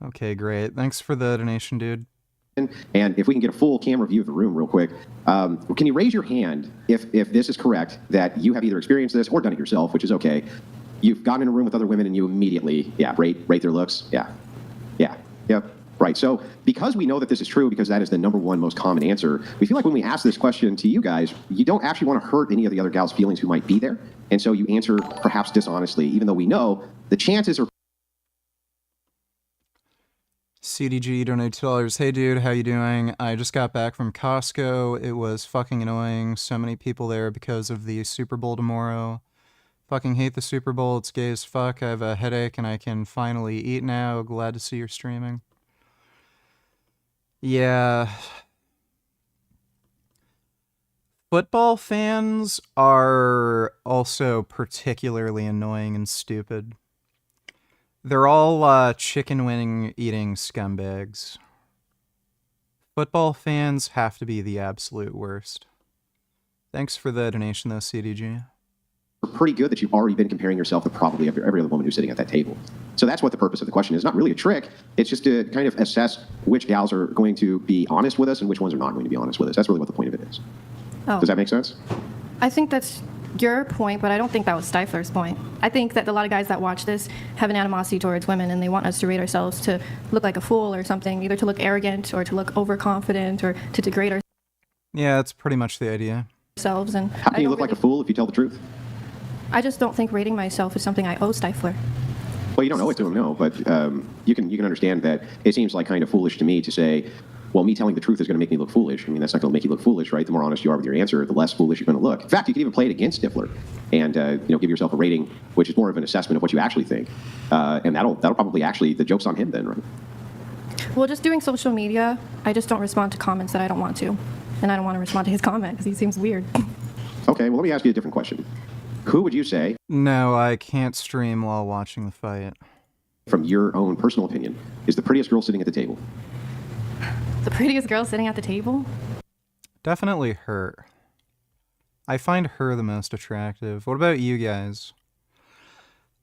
Okay, great. Thanks for the donation, dude. And if we can get a full camera view of the room real quick, can you raise your hand if this is correct, that you have either experienced this or done it yourself, which is okay. You've gotten in a room with other women and you immediately, rate their looks. Yep. Right. So because we know that this is true, because that is the number one most common answer, we feel like when we ask this question to you guys, you don't actually want to hurt any of the other gals' feelings who might be there. And so you answer perhaps dishonestly, even though we know the chances are. CDG donated $2. Hey dude, how you doing? I just got back from Costco. It was fucking annoying. So many people there because of the Super Bowl tomorrow. Fucking hate the Super Bowl. It's gay as fuck. I have a headache and I can finally eat now. Glad to see you're streaming. Yeah. Football fans are also particularly annoying and stupid. They're all chicken wing eating scumbags. Football fans have to be the absolute worst. Thanks for the donation though, CDG. Pretty good that you've already been comparing yourself to probably every other woman who's sitting at that table. So that's what the purpose of the question is. Not really a trick. It's just to kind of assess which gals are going to be honest with us and which ones are not going to be honest with us. That's really what the point of it is. Oh. Does that make sense? I think that's your point, but I don't think that was Stifler's point. I think that a lot of guys that watch this have an animosity towards women, and they want us to rate ourselves to look like a fool or something, either to look arrogant or to look overconfident or to degrade Yeah, that's pretty much the idea. ourselves. And How can you look like a fool if you tell the truth? I just don't think rating myself is something I owe Stifler. Well, you don't owe it to him, no, but you can understand that it seems like kind of foolish to me to say, well, me telling the truth is going to make me look foolish. I mean, that's not going to make you look foolish, right? The more honest you are with your answer, the less foolish you're going to look. In fact, you can even play it against Stifler and give yourself a rating, which is more of an assessment of what you actually think, and that'll probably actually, the joke's on him then, right? Well, just doing social media, I just don't respond to comments that I don't want to, and I don't want to respond to his comment because he seems weird. Okay, well, let me ask you a different question. Who would you say, No, I can't stream while watching the fight. from your own personal opinion, is the prettiest girl sitting at the table? The prettiest girl sitting at the table? Definitely her. I find her the most attractive. What about you guys?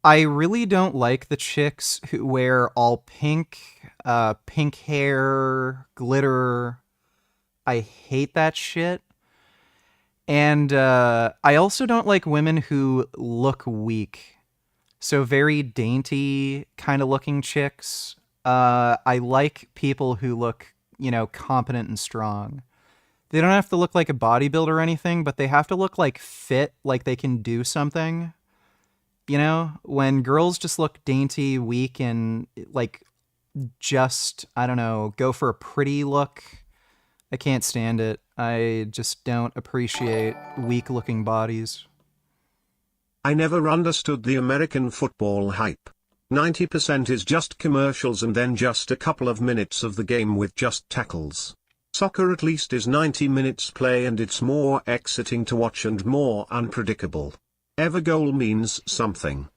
I really don't like the chicks who wear all pink, pink hair, glitter. I hate that shit. And I also don't like women who look weak. So very dainty kind of looking chicks. I like people who look, competent and strong. They don't have to look like a bodybuilder or anything, but they have to look like fit, like they can do something. When girls just look dainty, weak, and like just, I don't know, go for a pretty look, I can't stand it. I just don't appreciate weak-looking bodies. I never understood the American football hype. 90% is just commercials and then just a couple of minutes of the game with just tackles. Soccer at least is 90 minutes play and it's more exciting to watch and more unpredictable. Every goal means something.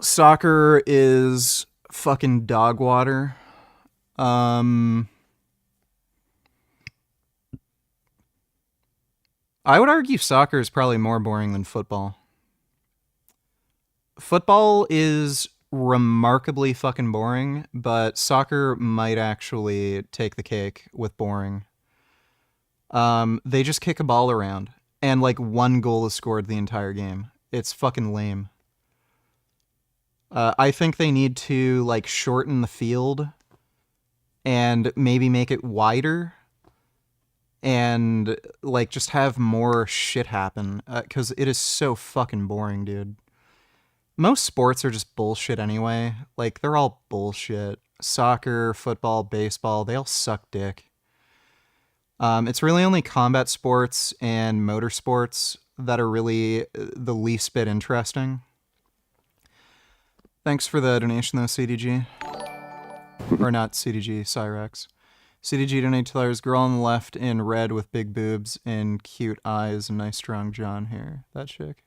Soccer is fucking dog water. I would argue soccer is probably more boring than football. Football is remarkably fucking boring, but soccer might actually take the cake with boring. They just kick a ball around, and like one goal is scored the entire game. It's fucking lame. I think they need to like shorten the field and maybe make it wider and like just have more shit happen, because it is so fucking boring, dude. Most sports are just bullshit anyway. Like, they're all bullshit. Soccer, football, baseball, they all suck dick. It's really only combat sports and motorsports that are really the least bit interesting. Thanks for the donation though, CDG. Or not CDG, Cyrex. CDG donated $2. Girl on the left in red with big boobs and cute eyes and nice strong John hair. That chick.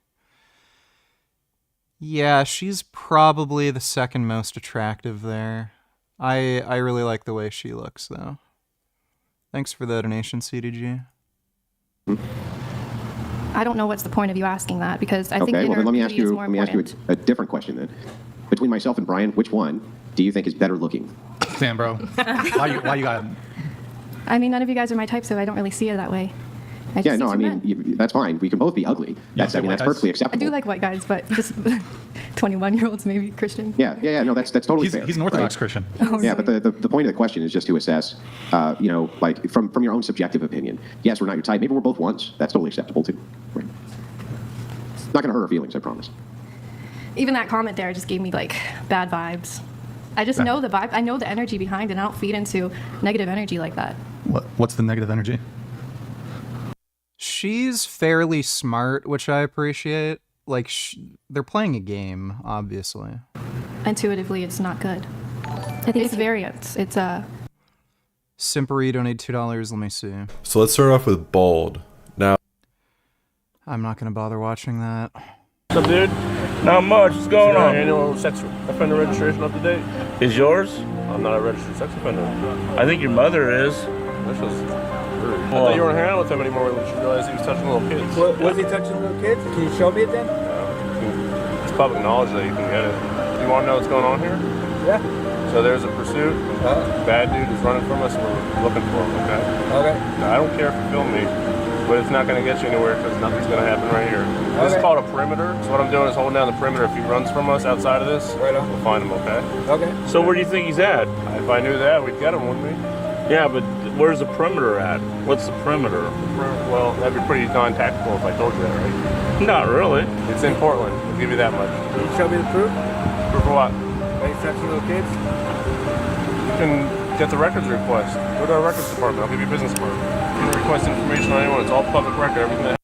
Yeah, she's probably the second most attractive there. I really like the way she looks, though. Thanks for the donation, CDG. I don't know what's the point of you asking that, because I think Okay, well then let me ask is you more a different question then. Between myself and Brian, which one do you think is better looking? Damn, bro. Why you gotta I mean, none of you guys are my type, so I don't really see it that way. Yeah, no, I mean, that's fine. We can both be ugly. That's perfectly I acceptable. do like white guys, but just 21-year-olds maybe, Christian. Yeah, no, that's totally fair. He's an Orthodox Christian. Oh, Yeah, but the point of the question is just to assess, like from your own subjective opinion. Yes, we're not your type. Maybe we're both ones. That's totally acceptable too. Right. Not going to hurt our feelings, I promise. Even that comment there just gave me like bad vibes. I just know the vibe. I know the energy behind it. And I don't feed into negative energy like that. What's the negative energy? She's fairly smart, which I appreciate. Like, they're playing a game, obviously. Intuitively, it's not good. I think it's variance. It's Simpery donate $2. Let me see. So let's start off with bald. Now, I'm not going to bother watching that. What's up, dude? Not much. What's going on? Annual sex offender registration up to date? Is yours? I'm not a registered sex offender. I think your mother is. That's just rude. I thought you weren't hanging out with him anymore when you realized he was touching little kids. Was he touching little kids? Can you show me it then? It's public knowledge that you can get it. You want to know what's going on here? Yeah. So there's a pursuit. Bad dude is running from us and we're looking for him, okay? Okay. Now, I don't care if you film me, but it's not going to get you anywhere because nothing's going to happen right here. This is called a perimeter. So what I'm doing is holding down the perimeter. If he runs from us outside of this, we'll find him, okay? Okay. So where do you think he's at? If I knew that, we'd get him, wouldn't we? Yeah, but where's the perimeter at? What's the perimeter? Well, that'd be pretty non-tactical if I told you that, right? Not really. It's in Portland. I'll give you that much. Can you show me the proof? Proof of what? Are you touching little kids? You can get the records request. Go to our records department. I'll give you a business card. You can request information on anyone. It's all public record. Everything that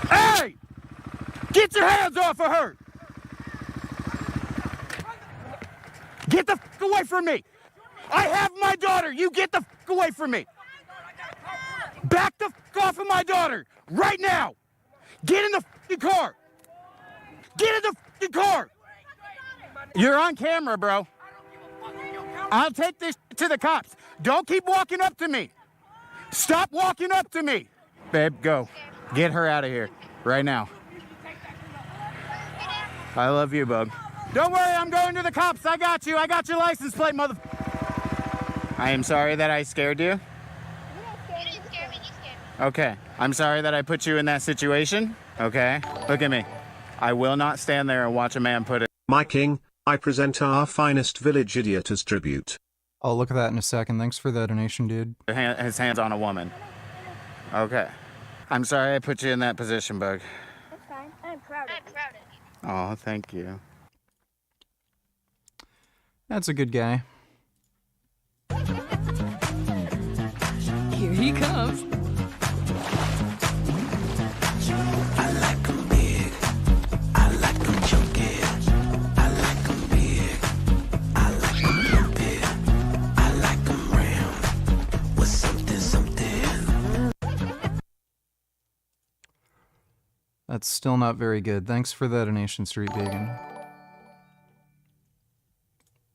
Hey! Get your hands off of her! Get the f away from me! I have my daughter! You get the f away from me! Back the f off of my daughter! Right now! Get in the f***ing car! Get in the f***ing car! You're on camera, bro. I'll take this to the cops. Don't keep walking up to me. Stop walking up to me. Babe, go. Get her out of here. Right now. I love you, bug. Don't worry, I'm going to the cops. I got you. I got your license plate, mother... I am sorry that I scared you. You didn't scare me, you scared me. Okay. I'm sorry that I put you in that situation. Okay? Look at me. I will not stand there and watch a man put it... My king, I present our finest village idiot as tribute. I'll look at that in a second. Thanks for the donation, dude. His hands on a woman. Okay. I'm sorry I put you in that position, Bug. That's fine. I'm proud of you. Oh, thank you. That's a good guy. Here he comes. I like them big. I like them chunky. I like them big. I like them lumpy. I like them round with something. That's still not very good. Thanks for the donation, Street Vegan.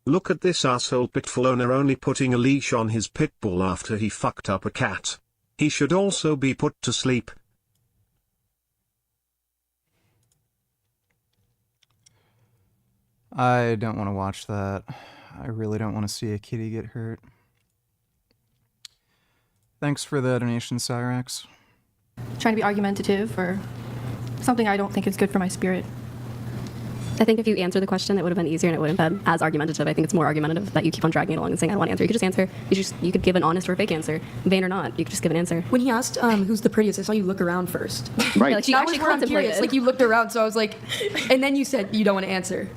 Look at this asshole pitbull owner only putting a leash on his pit bull after he fucked up a cat. He should also be put to sleep. I don't want to watch that. I really don't want to see a kitty get hurt. Thanks for the donation, Cyrax. Trying to be argumentative or something I don't think is good for my spirit. I think if you answer the question, it would have been easier and it wouldn't have been as argumentative. I think it's more argumentative that you keep on dragging it along and saying, I don't want to answer. You could just answer. You could give an honest or a fake answer. Vain or not, you could just give an answer. When he asked who's the prettiest, I saw you look around first. Right. Yeah, like she That actually was where I'm curious. contemplated. Like you looked around, so I was like, and then you said you don't want to answer.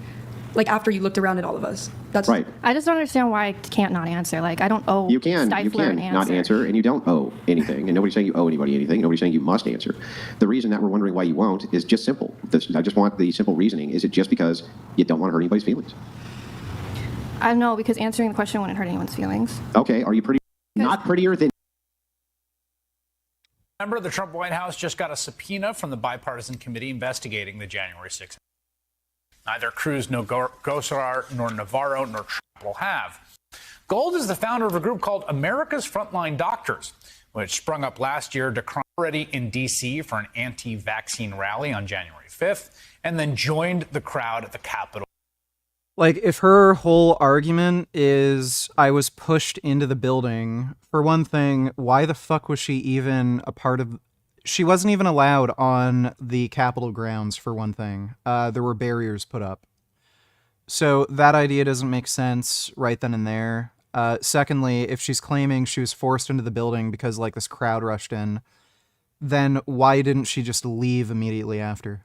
Like after you looked around at all of us. That's Right. I just don't understand why I can't not answer. Like I don't owe You can Stifler an answer. not answer, and you don't owe anything, and nobody's saying you owe anybody anything. Nobody's saying you must answer. The reason that we're wondering why you won't is just simple. I just want the simple reasoning. Is it just because you don't want to hurt anybody's feelings? I know, because answering the question wouldn't hurt anyone's feelings. Okay, are you pretty? Not prettier than. Member of the Trump White House just got a subpoena from the bipartisan committee investigating the January 6th. Neither Cruz, nor Gosar, nor Navarro, nor Trump will have. Gold is the founder of a group called America's Frontline Doctors, which sprung up last year already in D.C. for an anti-vaccine rally on January 5th, and then joined the crowd at the Capitol. Like, if her whole argument is I was pushed into the building, for one thing, why the fuck was she even a part of... She wasn't even allowed on the Capitol grounds, for one thing. There were barriers put up. So that idea doesn't make sense right then and there. Secondly, if she's claiming she was forced into the building because, like, this crowd rushed in, then why didn't she just leave immediately after?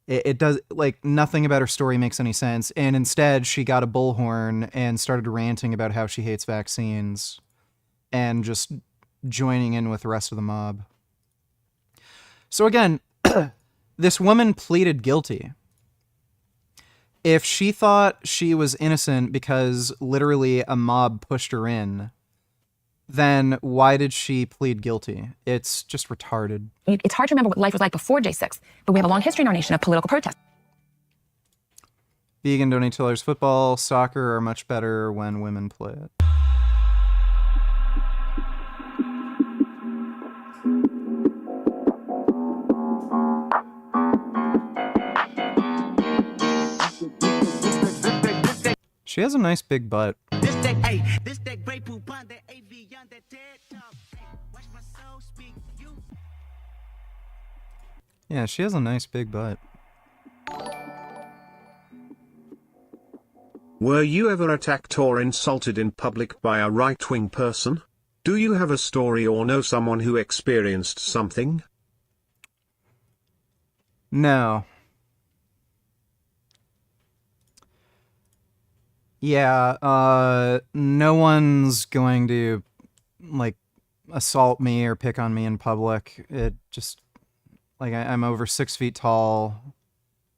It does, like, nothing about her story makes any sense. And instead, she got a bullhorn and started ranting about how she hates vaccines and just joining in with the rest of the mob. So again, this woman pleaded guilty. If she thought she was innocent because literally a mob pushed her in, then why did she plead guilty? It's just retarded. It's hard to remember what life was like before J6, but we have a long history in our nation of political protest. Vegan donate tellers, football, soccer are much better when women play it. She has a nice big butt. Yeah, she has a nice big butt. Were you ever attacked or insulted in public by a right-wing person? Do you have a story or know someone who experienced something? No. Yeah, no one's going to, like, assault me or pick on me in public. It just, like, I'm over 6 feet tall,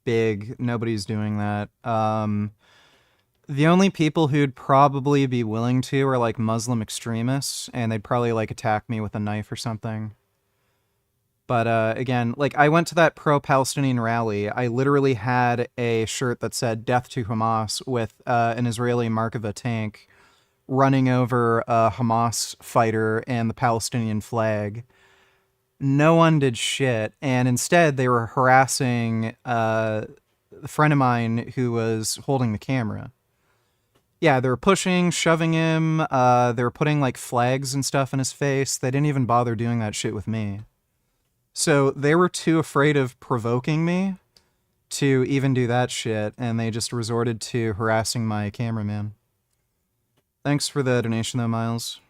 big, nobody's doing that. The only people who'd probably be willing to are, like, Muslim extremists, and they'd probably, like, attack me with a knife or something. But, again, like, I went to that pro-Palestinian rally. I literally had a shirt that said, "Death to Hamas," with an Israeli Markava tank running over a Hamas fighter and the Palestinian flag. No one did shit, and instead they were harassing a friend of mine who was holding the camera. Yeah, they were pushing, shoving him, they were putting, like, flags and stuff in his face. They didn't even bother doing that shit with me. So they were too afraid of provoking me to even do that shit, and they just resorted to harassing my cameraman. Thanks for the donation though, Miles.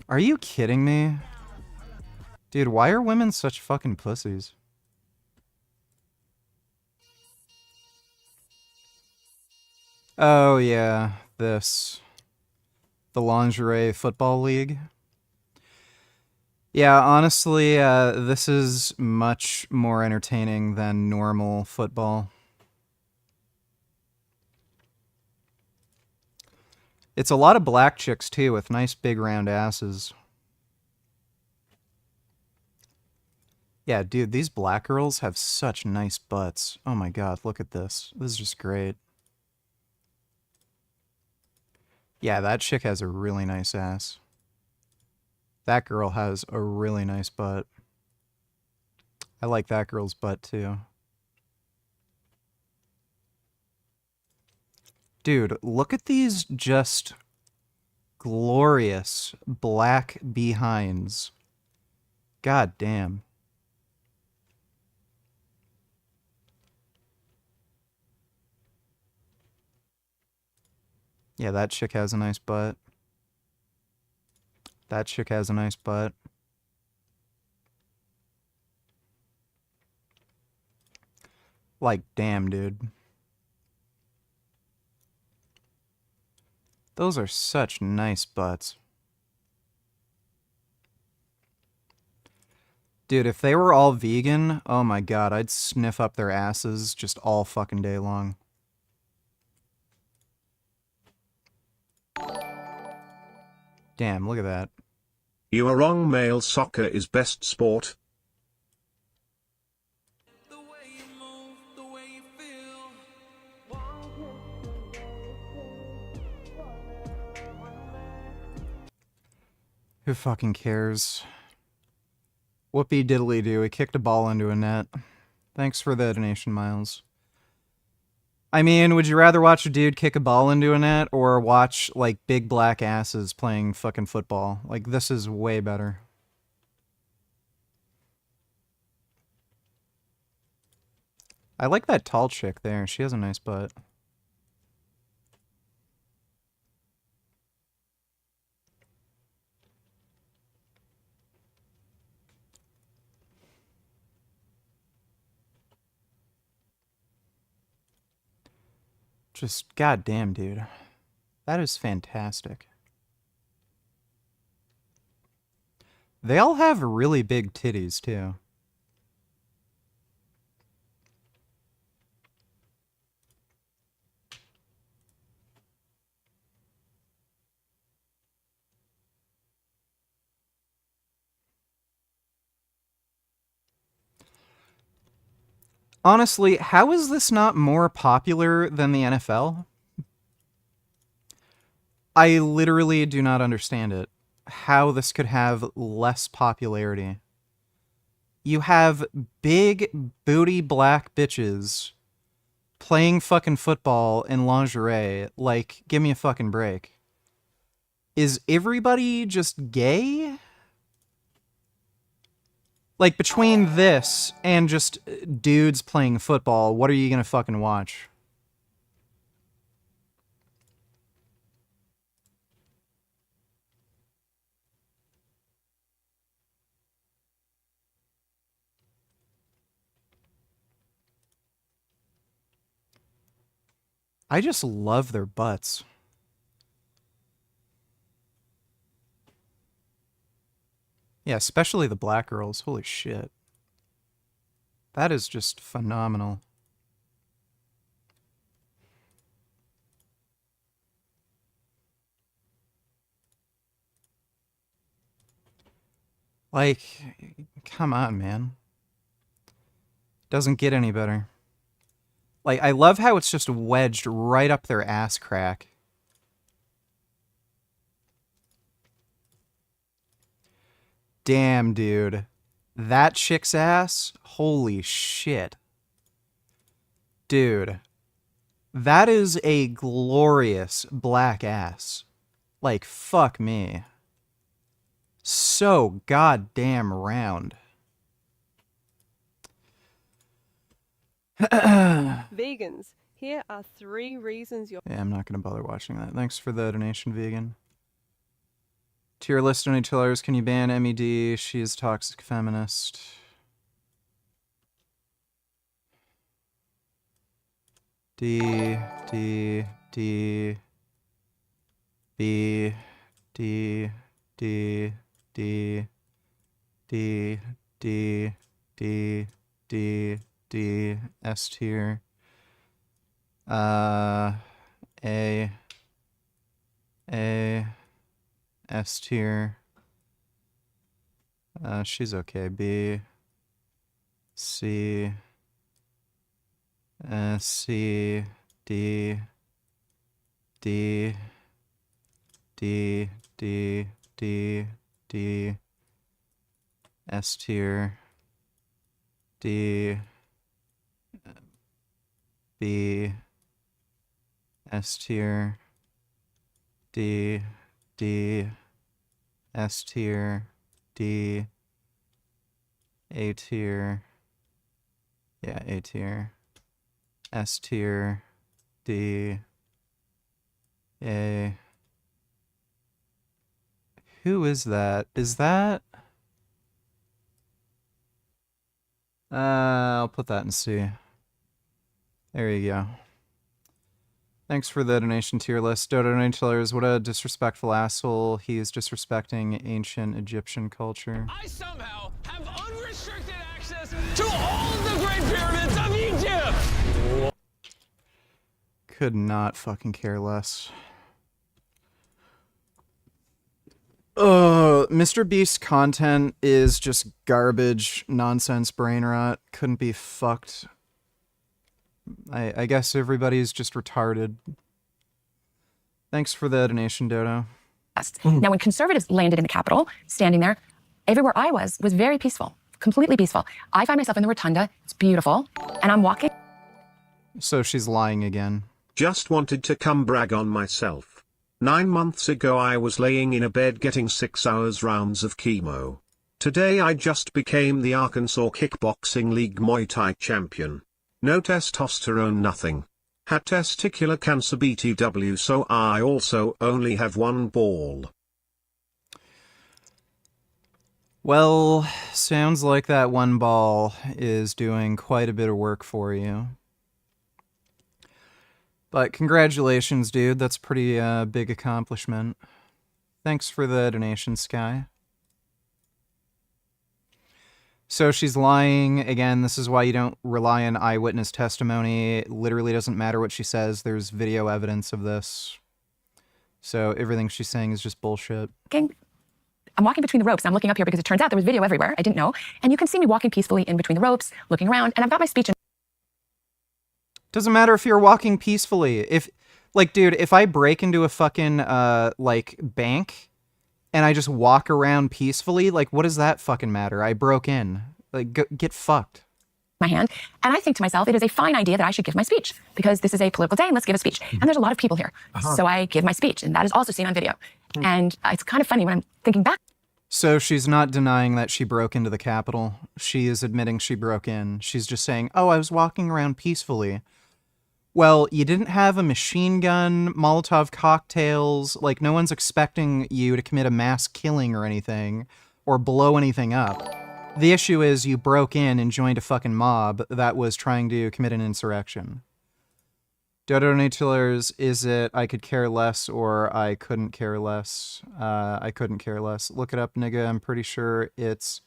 Are you kidding me? Dude, why are women such fucking pussies? Oh, yeah, this. The lingerie football league. Yeah, honestly, this is much more entertaining than normal football. It's a lot of black chicks, too, with nice big round asses. Yeah, dude, these black girls have such nice butts. Oh my god, look at this. This is just great. Yeah, that chick has a really nice ass. That girl has a really nice butt. I like that girl's butt, too. Dude, look at these just glorious black behinds. God damn. Yeah, that chick has a nice butt. That chick has a nice butt. Like, damn, dude. Those are such nice butts. Dude, if they were all vegan, oh my god, I'd sniff up their asses just all fucking day long. Damn, look at that. You are wrong, male soccer is best sport. Who fucking cares? Whoopie diddly do. He kicked a ball into a net. Thanks for the donation, Miles. I mean, would you rather watch a dude kick a ball into a net or watch, like, big black asses playing fucking football? Like, this is way better. I like that tall chick there. She has a nice butt. Just goddamn, dude. That is fantastic. They all have really big titties, too. Honestly, how is this not more popular than the NFL? I literally do not understand it. How this could have less popularity. You have big booty black bitches playing fucking football in lingerie. Like, give me a fucking break. Is everybody just gay? Like, between this and just dudes playing football, what are you gonna fucking watch? I just love their butts. Yeah, especially the black girls. Holy shit. That is just phenomenal. Like, come on, man. Doesn't get any better. Like, I love how it's just wedged right up their ass crack. Damn, dude. That chick's ass? Holy shit. Dude. That is a glorious black ass. Like, fuck me. So goddamn round. Vegans, here are 3 reasons you're... Yeah, I'm not going to bother watching that. Thanks for the donation, vegan. Tier list donators, can you ban MED? She is toxic feminist. D, D, D, B, D, D, D, D, D, D, D, D, S tier. A, S tier. She's okay. B, C, C, D, D, D, D, D, D, S tier. D, B, S tier. D, D, S tier. D, A tier. Yeah, A tier. S tier. D, A. Who is that? Is that? I'll put that in C. There you go. Thanks for the donation tier list. Dodo donators, what a disrespectful asshole. He is disrespecting ancient Egyptian culture. I somehow have unrestricted access to all of the Great Pyramids of Egypt! Could not fucking care less. Mr. Beast's content is just garbage, nonsense, brain rot. Couldn't be fucked. I guess everybody's just retarded. Thanks for the donation, Dodo. Now, when conservatives landed in the Capitol, standing there, everywhere I was very peaceful, completely peaceful. I find myself in the rotunda. It's beautiful. And I'm walking. So she's lying again. Just wanted to come brag on myself. 9 months ago I was laying in a bed getting 6 hours rounds of chemo. Today I just became the Arkansas Kickboxing League Muay Thai champion. No testosterone, nothing. Had testicular cancer Pt.2, so I also only have one ball. Well, sounds like that one ball is doing quite a bit of work for you. But congratulations, dude. That's a pretty big accomplishment. Thanks for the donation, Sky. So she's lying. Again, this is why you don't rely on eyewitness testimony. It literally doesn't matter what she says. There's video evidence of this. So everything she's saying is just bullshit. I'm walking between the ropes. I'm looking up here because it turns out there was video everywhere. I didn't know. And you can see me walking peacefully in between the ropes, looking around, and I've got my speech. Doesn't matter if you're walking peacefully. If, like, dude, if I break into a fucking, like, bank and I just walk around peacefully, like, what does that fucking matter? I broke in. Like, get fucked. My hand, and I think to myself, it is a fine idea that I should give my speech because this is a political day and let's give a speech. And there's a lot of people here. So I give my speech, and that is also seen on video. And it's kind of funny when I'm thinking back. So she's not denying that she broke into the Capitol. She is admitting she broke in. She's just saying, oh, I was walking around peacefully. Well, you didn't have a machine gun, Molotov cocktails, like no one's expecting you to commit a mass killing or anything, or blow anything up. The issue is you broke in and joined a fucking mob that was trying to commit an insurrection. Dodo Natillers, is it I could care less or I couldn't care less? I couldn't care less. Look it up, nigga. I'm pretty sure it's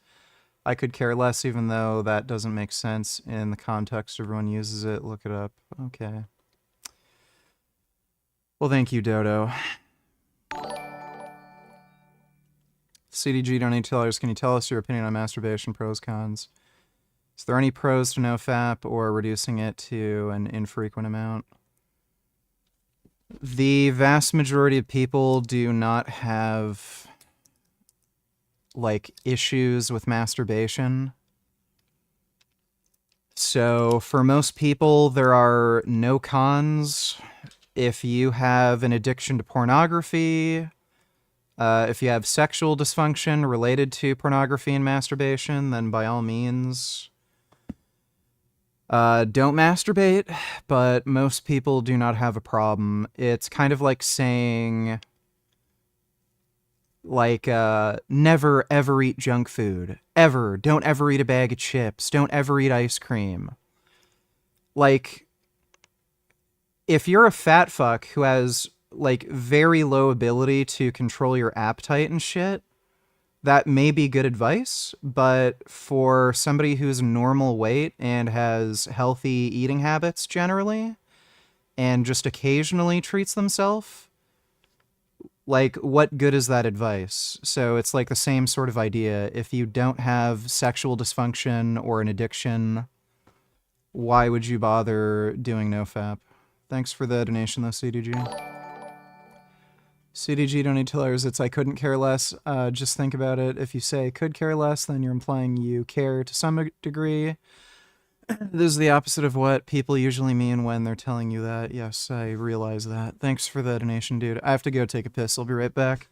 I could care less, even though that doesn't make sense in the context everyone uses it. Look it up. Okay. Well, thank you, Dodo. CDG Donate Tellers, can you tell us your opinion on masturbation, pros, cons? Is there any pros to no FAP or reducing it to an infrequent amount? The vast majority of people do not have like issues with masturbation. So for most people, there are no cons. If you have an addiction to pornography, if you have sexual dysfunction related to pornography and masturbation, then by all means, don't masturbate, but most people do not have a problem. It's kind of like saying, like, never ever eat junk food. Ever. Don't ever eat a bag of chips. Don't ever eat ice cream. Like, if you're a fat fuck who has, like, very low ability to control your appetite and shit, that may be good advice, but for somebody who's normal weight and has healthy eating habits generally, and just occasionally treats themselves, like, what good is that advice? So it's like the same sort of idea. If you don't have sexual dysfunction or an addiction, why would you bother doing NoFap? Thanks for the donation, though, CDG. CDG don't need tellers. It's I couldn't care less. Just think about it. If you say could care less, then you're implying you care to some degree. This is the opposite of what people usually mean when they're telling you that. Yes, I realize that. Thanks for the donation, dude. I have to go take a piss. I'll be right back.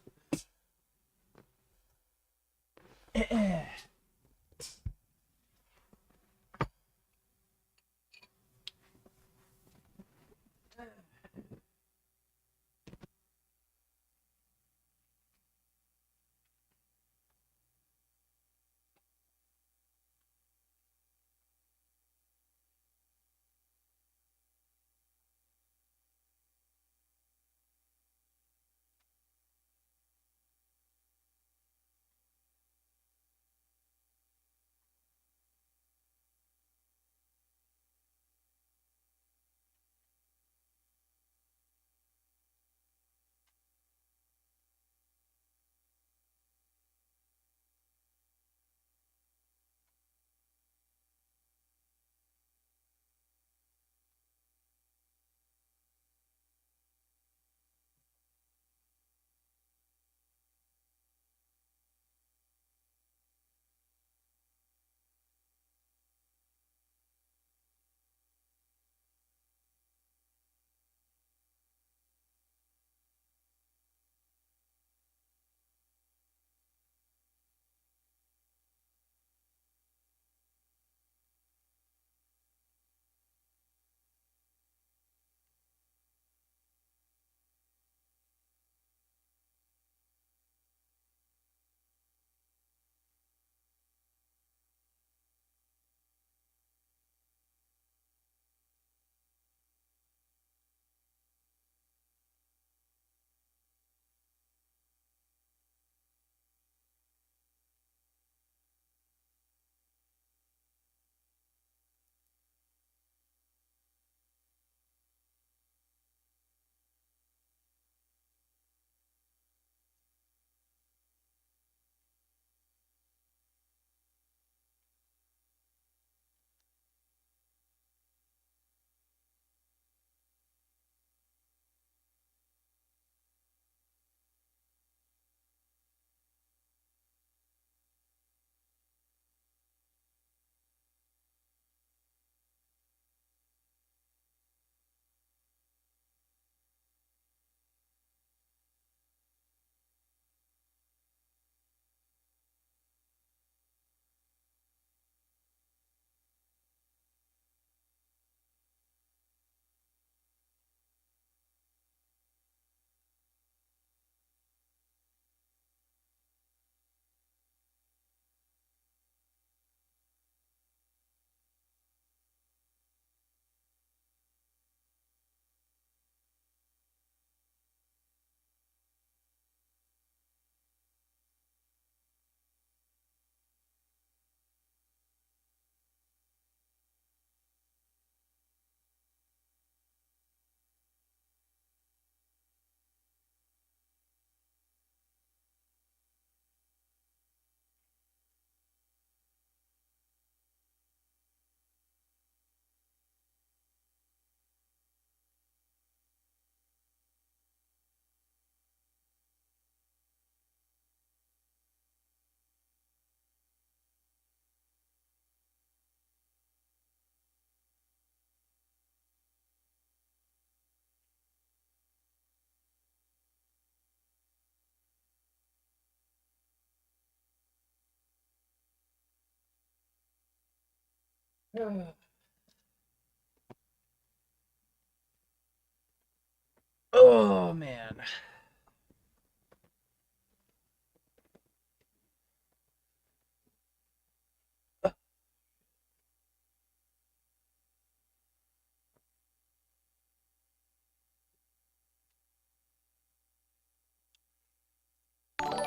Oh, man.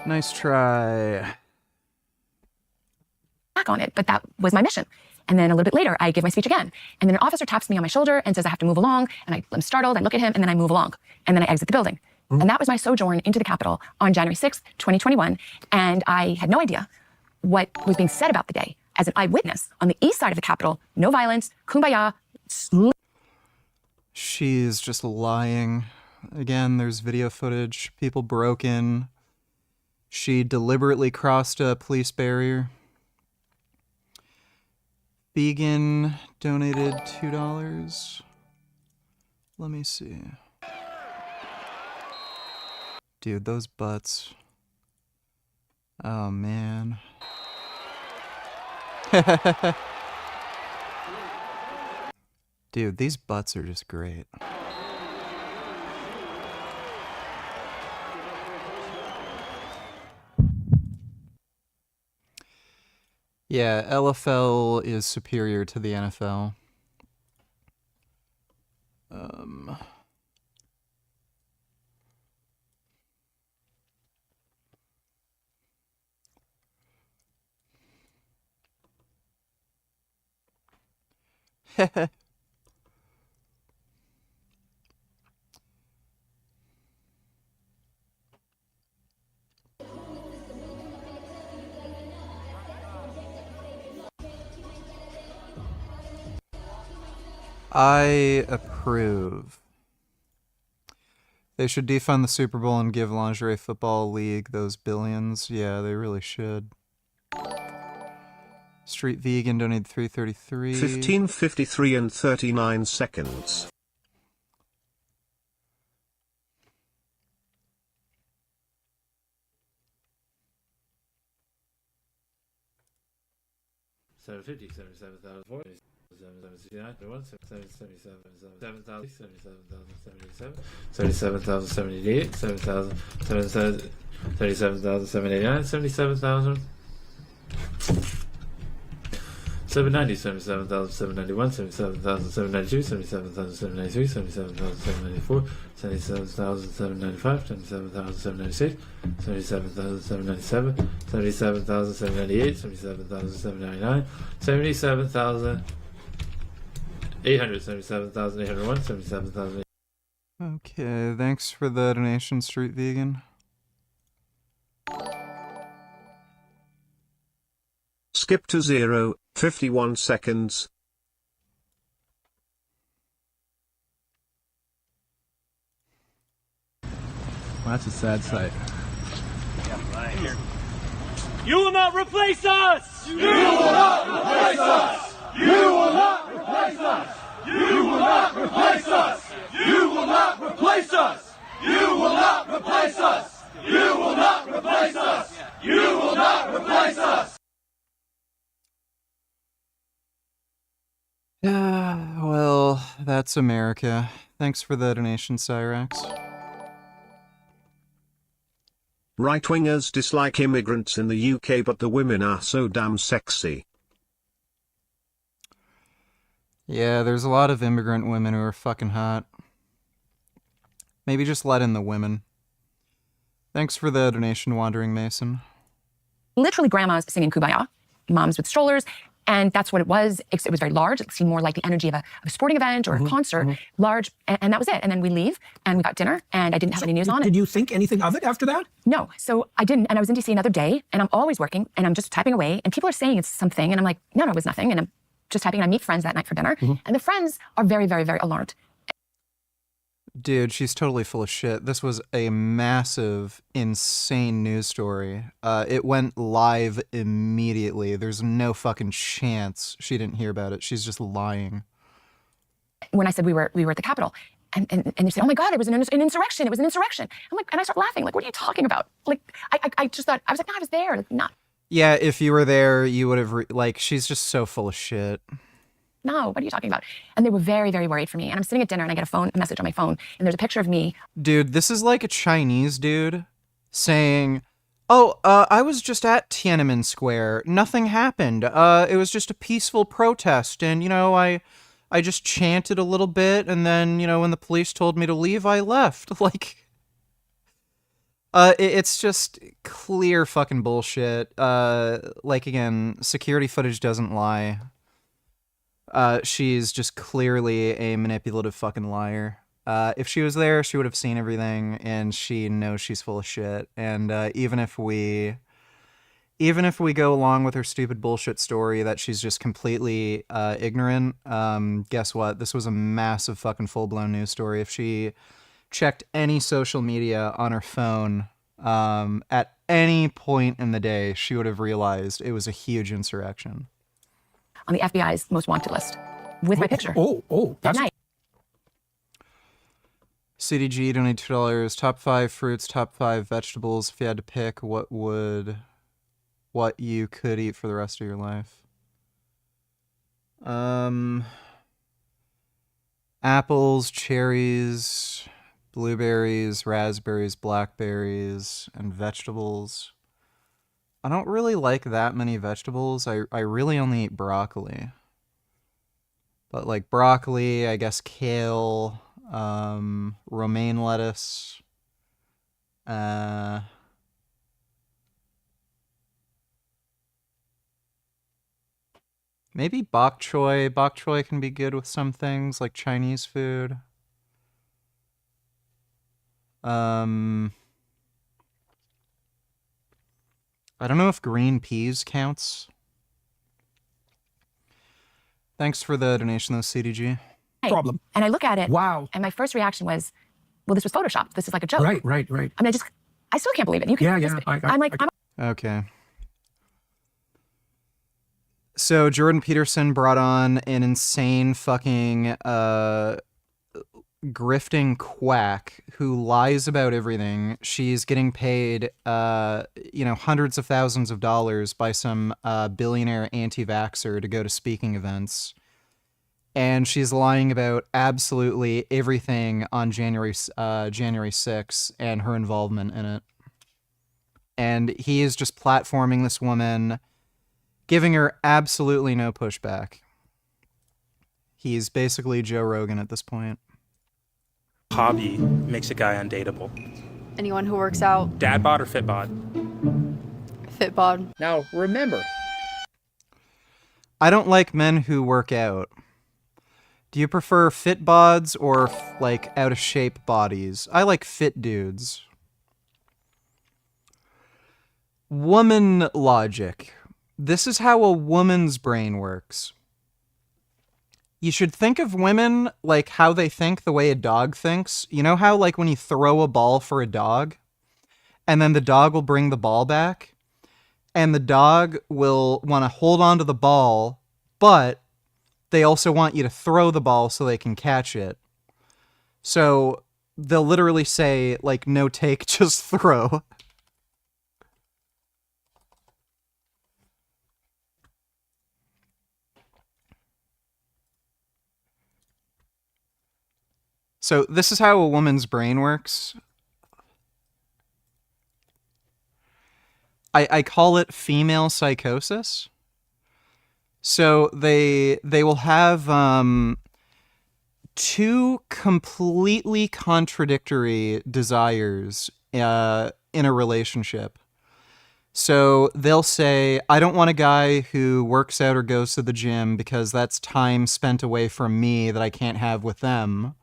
Nice try. Back on it, but that was my mission. And then a little bit later, I give my speech again. And then an officer taps me on my shoulder and says I have to move along. And I'm startled. I look at him, and then I move along. And then I exit the building. And that was my sojourn into the Capitol on January 6th, 2021. And I had no idea what was being said about the day. As an eyewitness on the east side of the Capitol, no violence, kumbaya. She's just lying. Again, there's video footage. People broke in. She deliberately crossed a police barrier. Vegan donated $2. Let me see. Dude, those butts. Oh, man. Dude, these butts are just great. Yeah, LFL is superior to the NFL. I approve. They should defund the Super Bowl and give Lingerie Football League those billions. Yeah, they really should. Street Vegan donated $3.33. 15:53 and 39 seconds. $790, $77,791, $77,792, $77,793, $77,794, $77,795, $77,796, $77,797, $77,798, $77,799, $77,800, $77,801, $77,000. Okay, thanks for the donation, Street Vegan. Skip to 0, 51 seconds. Well, that's a sad sight. You will not replace us! You will not replace us! You will not replace us! You will not replace us! You will not replace us! You will not replace us! You will not replace us! You will not replace us! Well, that's America. Thanks for the donation, Cyrax. Right-wingers dislike immigrants in the UK, but the women are so damn sexy. Yeah, there's a lot of immigrant women who are fucking hot. Maybe just let in the women. Thanks for the donation, Wandering Mason. Literally grandmas singing Kumbaya, moms with strollers. And that's what it was. It was very large. It seemed more like the energy of a sporting event or a concert, large. And that was it. And then we leave and we got dinner and I didn't have any news on it. Did you think anything of it after that? No. So I didn't. And I was in DC another day and I'm always working and I'm just typing away and people are saying it's something. And I'm like, no, it was nothing. And I'm just typing and I meet friends that night for dinner. And the friends are very, very, very alarmed. Dude, she's totally full of shit. This was a massive, insane news story. It went live immediately. There's no fucking chance she didn't hear about it. She's just lying. When I said we were at the Capitol, and they said, oh my God, there was an insurrection. It was an insurrection. I'm like, and I start laughing. Like, what are you talking about? Like, I just thought, I was like, no, I was there. Like, not. Yeah, if you were there, you would have, like, she's just so full of shit. no, what are you talking about? And they were very, very worried for me. And I'm sitting at dinner and I get a message on my phone, and there's a picture of me. Dude, this is like a Chinese dude saying, oh, I was just at Tiananmen Square. Nothing happened. It was just a peaceful protest. And, I just chanted a little bit. And then, when the police told me to leave, I left. Like, it's just clear fucking bullshit. Like, again, security footage doesn't lie. She's just clearly a manipulative fucking liar. If she was there, she would have seen everything, and she knows she's full of shit. And even if we go along with her stupid bullshit story that she's just completely ignorant, guess what? This was a massive fucking full-blown news story. If she checked any social media on her phone at any point in the day, she would have realized it was a huge insurrection. On the FBI's most wanted list with my picture. That's night. CDG donated $2. Top 5 fruits, top 5 vegetables. If you had to pick, what you could eat for the rest of your life? Apples, cherries, blueberries, raspberries, blackberries, and vegetables. I don't really like that many vegetables. I really only eat broccoli. But like broccoli, I guess kale, romaine lettuce, maybe bok choy. Bok choy can be good with some things like Chinese food. I don't know if green peas counts. Thanks for the donation, though, CDG. Problem. And I look at it. Wow. And my first reaction was, well, this was Photoshopped. This is like a joke. Right. I mean, I still can't believe it. You can. I'm like, Okay. So Jordan Peterson brought on an insane fucking grifting quack who lies about everything. She's getting paid, hundreds of thousands of dollars by some billionaire anti-vaxxer to go to speaking events. And she's lying about absolutely everything on January 6th and her involvement in it. And he is just platforming this woman, giving her absolutely no pushback. He's basically Joe Rogan at this point. Hobby makes a guy undateable. Anyone who works out. Dad bod or fit bod? Fit bod. Now, remember. I don't like men who work out. Do you prefer fit bods or, like, out-of-shape bodies? I like fit dudes. Woman logic. This is how a woman's brain works. You should think of women like how they think the way a dog thinks. You know how, like, when you throw a ball for a dog, and then the dog will bring the ball back, and the dog will want to hold on to the ball, but they also want you to throw the ball so they can catch it. So they'll literally say, like, no take, just throw. So this is how a woman's brain works. I call it female psychosis. So they will have two completely contradictory desires in a relationship. So they'll say, I don't want a guy who works out or goes to the gym because that's time spent away from me that I can't have with them.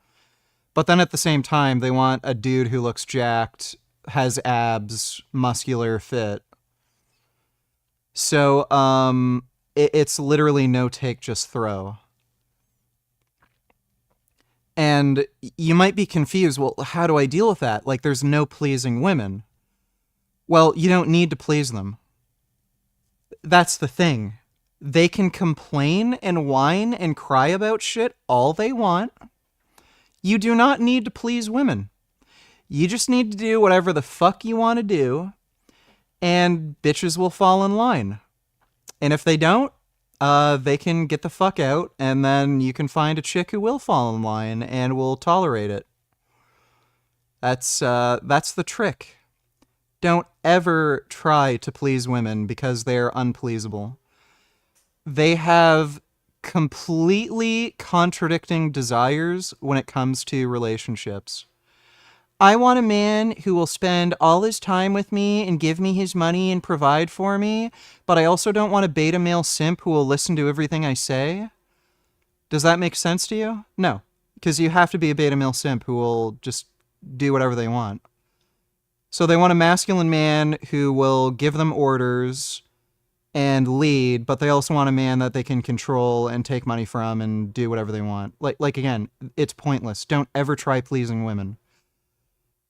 But then at the same time, they want a dude who looks jacked, has abs, muscular, fit. So it's literally no take, just throw. And you might be confused, well, how do I deal with that? Like, there's no pleasing women. Well, you don't need to please them. That's the thing. They can complain and whine and cry about shit all they want. You do not need to please women. You just need to do whatever the fuck you want to do, and bitches will fall in line. And if they don't, they can get the fuck out, and then you can find a chick who will fall in line and will tolerate it. That's the trick. Don't ever try to please women because they're unpleasable. They have completely contradicting desires when it comes to relationships. I want a man who will spend all his time with me and give me his money and provide for me, but I also don't want a beta male simp who will listen to everything I say. Does that make sense to you? No, because you have to be a beta male simp who will just do whatever they want. So they want a masculine man who will give them orders and lead, but they also want a man that they can control and take money from and do whatever they want. Like again, it's pointless. Don't ever try pleasing women.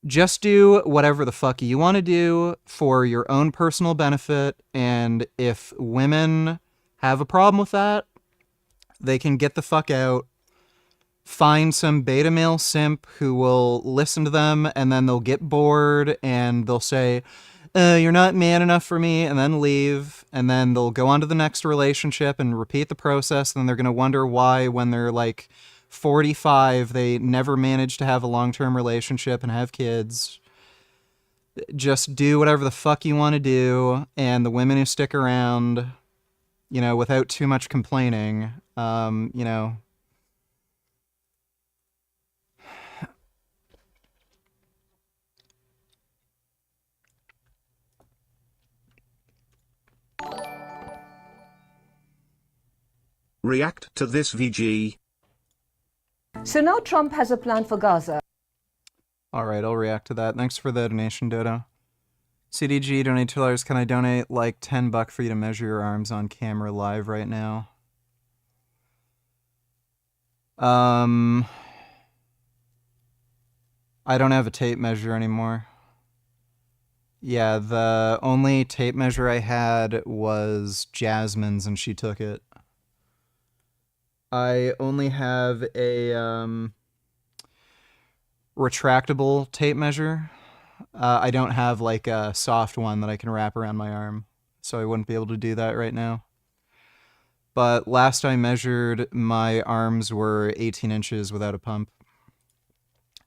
Just do whatever the fuck you want to do for your own personal benefit, and if women have a problem with that, they can get the fuck out, find some beta male simp who will listen to them, and then they'll get bored and they'll say, you're not man enough for me, and then leave, and then they'll go on to the next relationship and repeat the process, and then they're going to wonder why when they're like 45 they never manage to have a long-term relationship and have kids. Just do whatever the fuck you want to do, and the women who stick around, you know, without too much complaining, you know, React to this VG. So now Trump has a plan for Gaza. Alright, I'll react to that. Thanks for the donation, Dodo. CDG, donate $2. Can I donate like $10 for you to measure your arms on camera live right now? I don't have a tape measure anymore. Yeah, the only tape measure I had was Jasmine's and she took it. I only have a retractable tape measure. I don't have like a soft one that I can wrap around my arm, so I wouldn't be able to do that right now. But last I measured, my arms were 18 inches without a pump.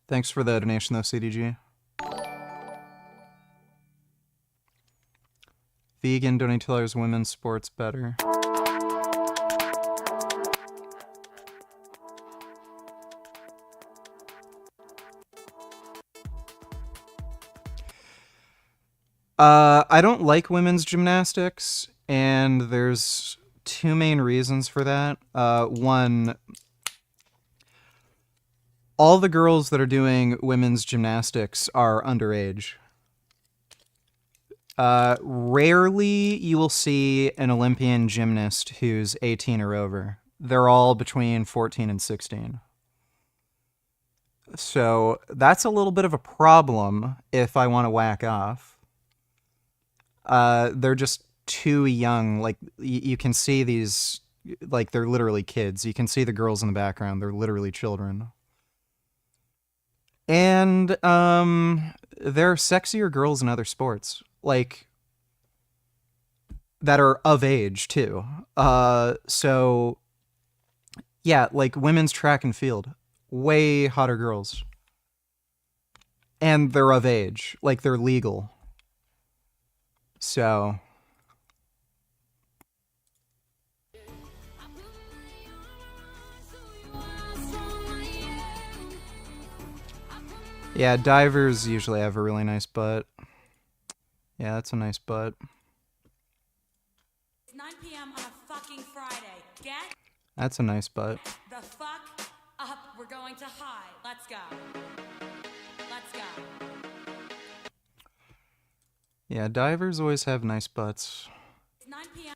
Thanks for the donation though, CDG. Vegan, donate $2. Women's sports better. I don't like women's gymnastics, and there's two main reasons for that. One, all the girls that are doing women's gymnastics are underage. Rarely you will see an Olympian gymnast who's 18 or over. They're all between 14 and 16. So that's a little bit of a problem if I want to whack off. They're just too young. Like, you can see these, like, they're literally kids. You can see the girls in the background. They're literally children. And, there are sexier girls in other sports, like, that are of age, too. So, yeah, like, women's track and field. Way hotter girls. And they're of age. Like, they're legal. So, yeah, divers usually have a really nice butt. Yeah, that's a nice butt. It's 9 p.m. on a fucking Friday. Get That's a nice butt. the fuck up. We're going to high. Let's go. Let's go. Yeah, divers always have nice butts. It's 9 p.m.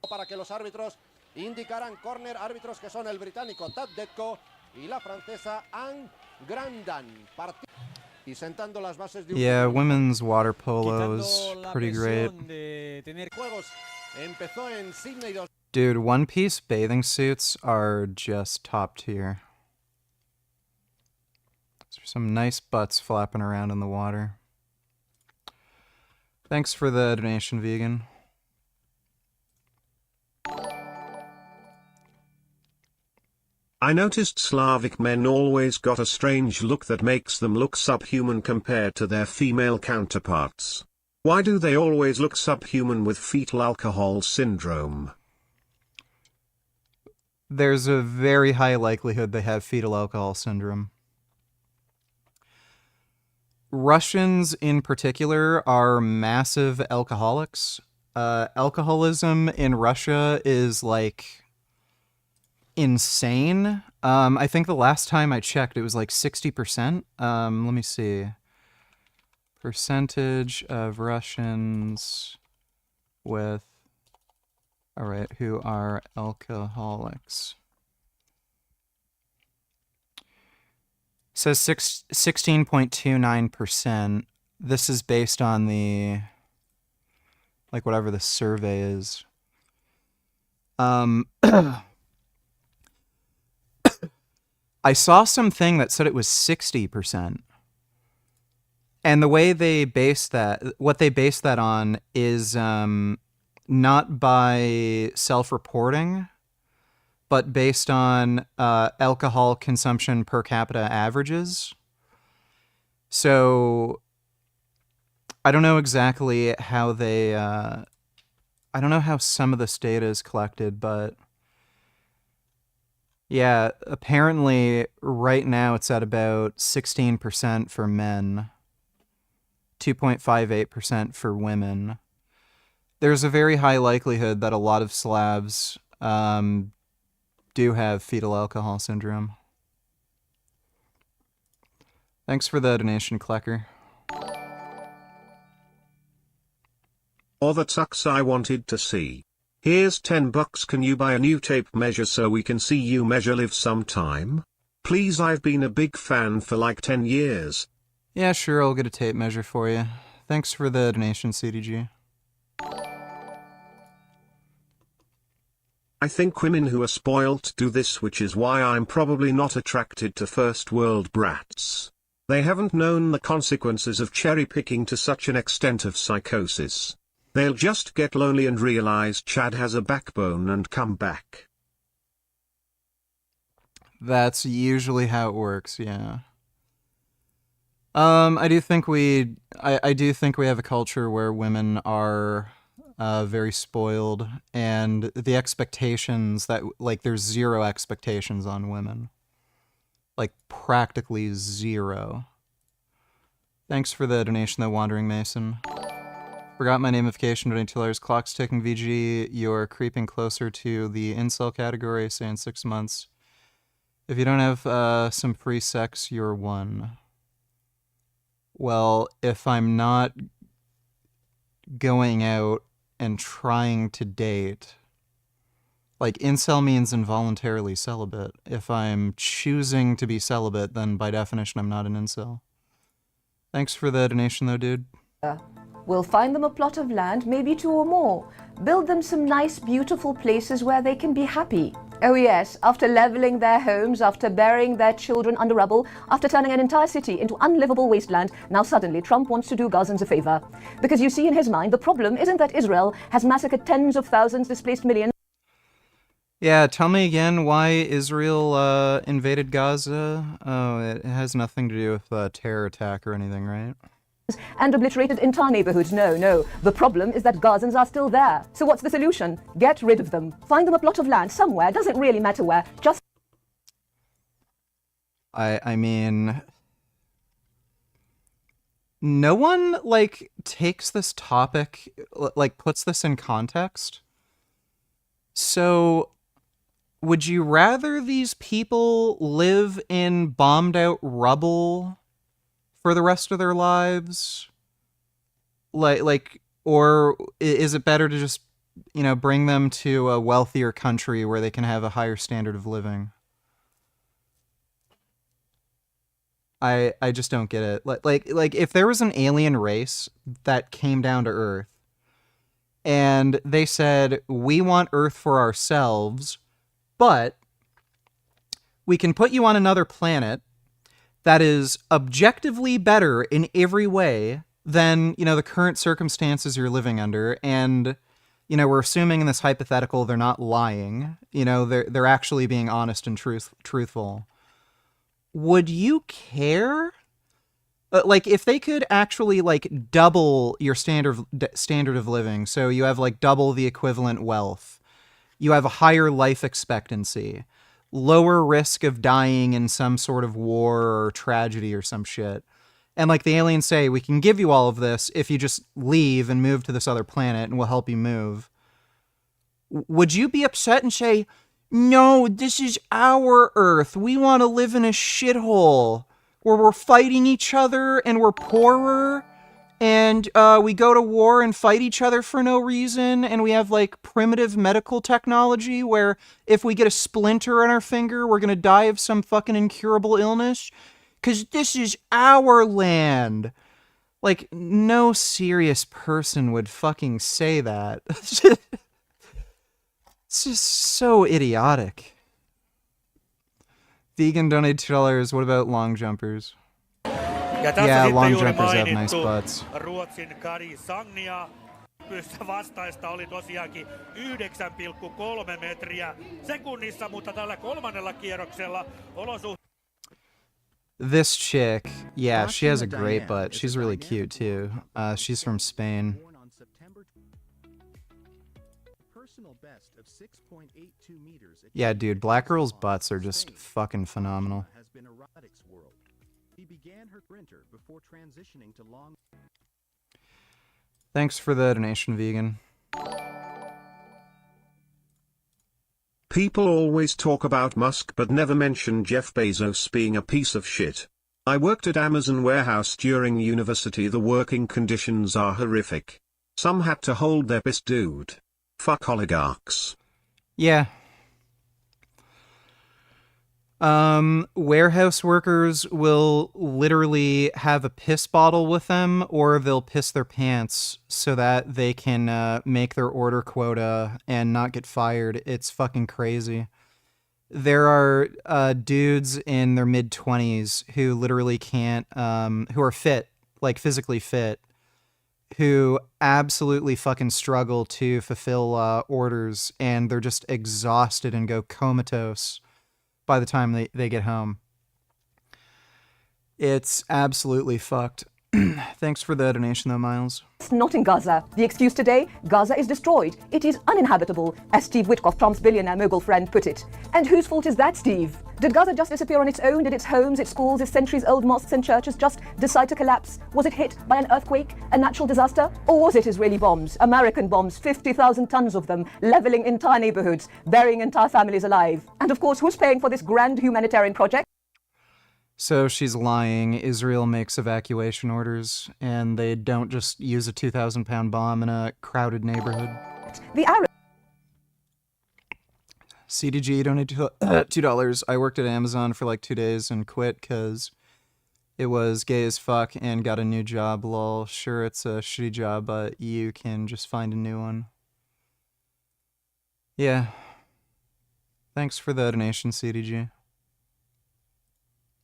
Para que los árbitros indicaran córner, árbitros que son el británico Pt.2 y la francesa Anne Grandan. Y sentando las bases de un Yeah, women's water polo is pretty great. Juegos empezó en Sydney dos. Dude, one-piece bathing suits are just top tier. There's some nice butts flapping around in the water. Thanks for the donation, Vegan. I noticed Slavic men always got a strange look that makes them look subhuman compared to their female counterparts. Why do they always look subhuman with fetal alcohol syndrome? There's a very high likelihood they have fetal alcohol syndrome. Russians in particular are massive alcoholics. Alcoholism in Russia is like insane. I think the last time I checked, it was like 60%. Let me see. Percentage of Russians with, all right, who are alcoholics. It says 16.29%. This is based on the, like, whatever the survey is. I saw something that said it was 60%. And the way they base that, what they base that on is not by self-reporting, but based on alcohol consumption per capita averages. So I don't know exactly how they, I don't know how some of this data is collected, but yeah, apparently right now it's at about 16% for men, 2.58% for women. There's a very high likelihood that a lot of Slavs do have fetal alcohol syndrome. Thanks for the donation, Klecker. Or that sucks I wanted to see. Here's $10, can you buy a new tape measure so we can see you measure live sometime? Please, I've been a big fan for like 10 years. Yeah, sure, I'll get a tape measure for you. Thanks for the donation, CDG. I think women who are spoilt do this, which is why I'm probably not attracted to first world brats. They haven't known the consequences of cherry picking to such an extent of psychosis. They'll just get lonely and realize Chad has a backbone and come back. That's usually how it works, yeah. I do think we have a culture where women are very spoiled, and the expectations that, like, there's zero expectations on women. Like, practically zero. Thanks for the donation, though, Wandering Mason. Forgot my namification, donating $2. Clock's ticking, VG. You're creeping closer to the incel category, say in 6 months. If you don't have some free sex, you're one. Well, if I'm not going out and trying to date, like, incel means involuntarily celibate. If I'm choosing to be celibate, then by definition I'm not an incel. Thanks for the donation, though, dude. We'll find them a plot of land, maybe 2 or more. Build them some nice, beautiful places where they can be happy. Oh yes, after leveling their homes, after burying their children under rubble, after turning an entire city into unlivable wasteland, now suddenly Trump wants to do Gazans a favor. Because you see, in his mind, the problem isn't that Israel has massacred tens of thousands, displaced millions. Yeah, tell me again why Israel invaded Gaza. Oh, it has nothing to do with a terror attack or anything, right? And obliterated entire neighborhoods. No. The problem is that Gazans are still there. So what's the solution? Get rid of them. Find them a plot of land somewhere. Doesn't really matter where. Just... I mean... No one, like, takes this topic, like, puts this in context. So... would you rather these people live in bombed-out rubble for the rest of their lives? Or is it better to just, bring them to a wealthier country where they can have a higher standard of living? I just don't get it. Like if there was an alien race that came down to Earth and they said, we want Earth for ourselves, but we can put you on another planet that is objectively better in every way than, the current circumstances you're living under, and you know, we're assuming in this hypothetical they're not lying. You know, they're actually being honest and truthful. Would you care? Like, if they could actually, like, double your standard of living, so you have, like, double the equivalent wealth, you have a higher life expectancy, lower risk of dying in some sort of war or tragedy or some shit, and, like, the aliens say, we can give you all of this if you just leave and move to this other planet and we'll help you move. Would you be upset and say, no, this is our Earth, we want to live in a shithole where we're fighting each other and we're poorer and we go to war and fight each other for no reason, and we have, like, primitive medical technology where if we get a splinter on our finger, we're gonna die of some fucking incurable illness? 'Cause this is our land. Like, no serious person would fucking say that. It's just so idiotic. Vegan donated $2. What about long jumpers? Yeah, long jumpers have nice butts. Ruotsin Kari Sagnia. Vastaista oli tosiaankin 9,3 metriä sekunnissa, mutta tällä kolmannella kierroksella olosuhteet. This chick, yeah, she has a great butt. She's really cute too. She's from Spain. Yeah, dude, black girls' butts are just fucking phenomenal. Thanks for the donation, Vegan. People always talk about Musk but never mention Jeff Bezos being a piece of shit. I worked at Amazon warehouse during university. The working conditions are horrific. Some had to hold their piss, dude. Fuck oligarchs. Yeah. Warehouse workers will literally have a piss bottle with them, or they'll piss their pants so that they can make their order quota and not get fired. It's fucking crazy. There are dudes in their mid-20s who literally can't, who are fit, like physically fit, who absolutely fucking struggle to fulfill orders, and they're just exhausted and go comatose by the time they get home. It's absolutely fucked. Thanks for the donation though, Miles. It's not in Gaza. The excuse today, Gaza is destroyed. It is uninhabitable, as Steve Witkoff, Trump's billionaire mogul friend, put it. And whose fault is that, Steve? Did Gaza just disappear on its own? Did its homes, its schools, its centuries-old mosques and churches just decide to collapse? Was it hit by an earthquake, a natural disaster? Or was it Israeli bombs, American bombs, 50,000 tons of them, leveling entire neighborhoods, burying entire families alive? And of course, who's paying for this grand humanitarian project? So she's lying. Israel makes evacuation orders, and they don't just use a 2,000-pound bomb in a crowded neighborhood. The Arab. CDG donated $2. I worked at Amazon for like 2 days and quit because it was gay as fuck and got a new job, lol. Sure, it's a shitty job, but you can just find a new one. Yeah. Thanks for the donation, CDG.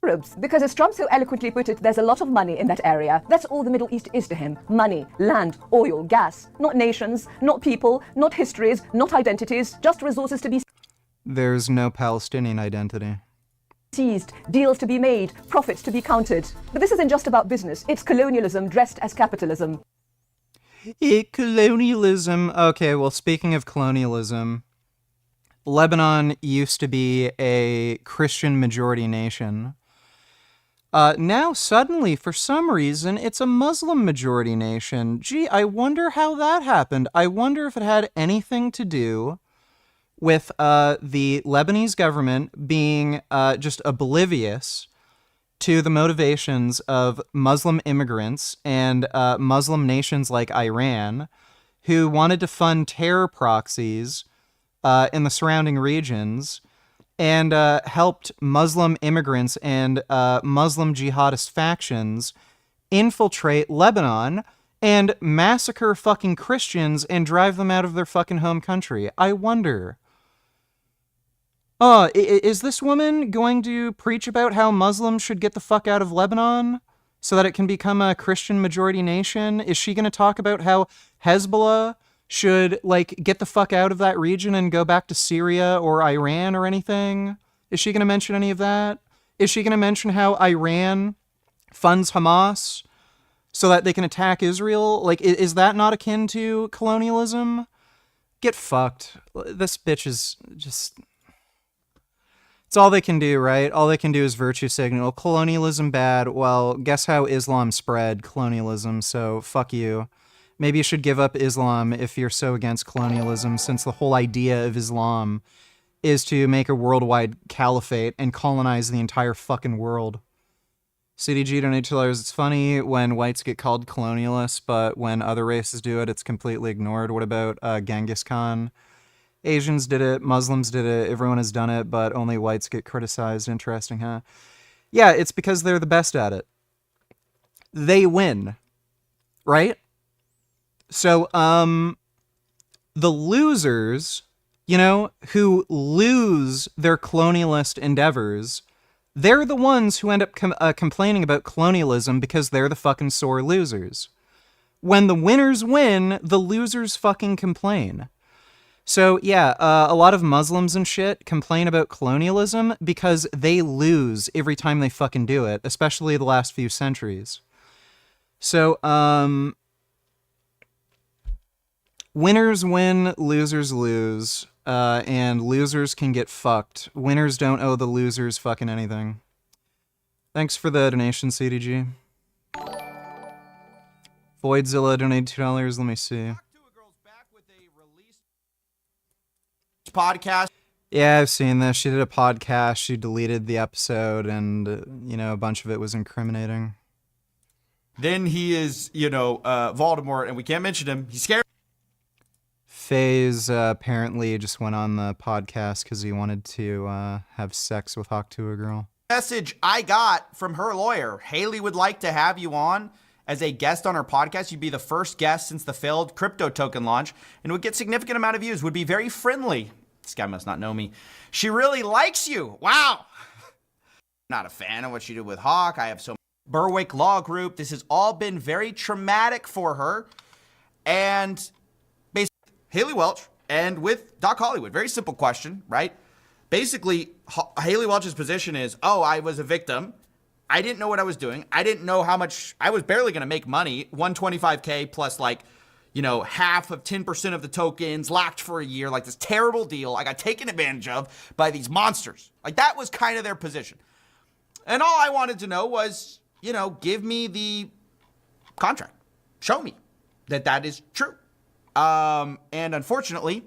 Arabs, because as Trump so eloquently put it, there's a lot of money in that area. That's all the Middle East is to him. Money, land, oil, gas. Not nations, not people, not histories, not identities, just resources to be There's no Palestinian identity. seized, deals to be made, profits to be counted. But this isn't just about business. It's colonialism dressed as capitalism. Colonialism. Okay, well, speaking of colonialism, Lebanon used to be a Christian majority nation. Now, suddenly, for some reason, it's a Muslim majority nation. Gee, I wonder how that happened. I wonder if it had anything to do with the Lebanese government being just oblivious to the motivations of Muslim immigrants and Muslim nations like Iran, who wanted to fund terror proxies in the surrounding regions, and helped Muslim immigrants and Muslim jihadist factions infiltrate Lebanon and massacre fucking Christians and drive them out of their fucking home country. I wonder. Is this woman going to preach about how Muslims should get the fuck out of Lebanon so that it can become a Christian majority nation? Is she going to talk about how Hezbollah should, like, get the fuck out of that region and go back to Syria or Iran or anything? Is she going to mention any of that? Is she going to mention how Iran funds Hamas so that they can attack Israel? Like, is that not akin to colonialism? Get fucked. This bitch is just... It's all they can do, right? All they can do is virtue signal. Colonialism bad. Well, guess how Islam spread colonialism, so fuck you. Maybe you should give up Islam if you're so against colonialism, since the whole idea of Islam is to make a worldwide caliphate and colonize the entire fucking world. CDG donate $2. It's funny when whites get called colonialists, but when other races do it, it's completely ignored. What about Genghis Khan? Asians did it, Muslims did it, everyone has done it, but only whites get criticized. Interesting, huh? Yeah, it's because they're the best at it. They win, right? So, the losers, you know, who lose their colonialist endeavors, they're the ones who end up complaining about colonialism because they're the fucking sore losers. When the winners win, the losers fucking complain. So, yeah, a lot of Muslims and shit complain about colonialism because they lose every time they fucking do it, especially the last few centuries. So, winners win, losers lose, and losers can get fucked. Winners don't owe the losers fucking anything. Thanks for the donation, CDG. Voidzilla donated $2. Let me see. Podcast. Yeah, I've seen this. She did a podcast. She deleted the episode, and, you know, a bunch of it was incriminating. Then he is, you know, Voldemort, and we can't mention him. He's scared. FaZe apparently just went on the podcast because he wanted to have sex with Pt.2 girl. Message I got from her lawyer. Haley would like to have you on as a guest on her podcast. You'd be the first guest since the failed crypto token launch and would get significant amount of views. Would be very friendly. This guy must not know me. She really likes you. Wow. Not a fan of what she did with Hawk. I have so Berwick Law Group. This has all been very traumatic for her. And basically, Haley Welch and with Doc Hollywood. Very simple question, right? Basically, Haley Welch's position is, oh, I was a victim. I didn't know what I was doing. I didn't know how much. I was barely going to make money. 125K plus like, you know, half of 10% of the tokens locked for a year. Like this terrible deal I got taken advantage of by these monsters. Like that was kind of their position. And all I wanted to know was, you know, give me the contract. Show me that that is true. And unfortunately,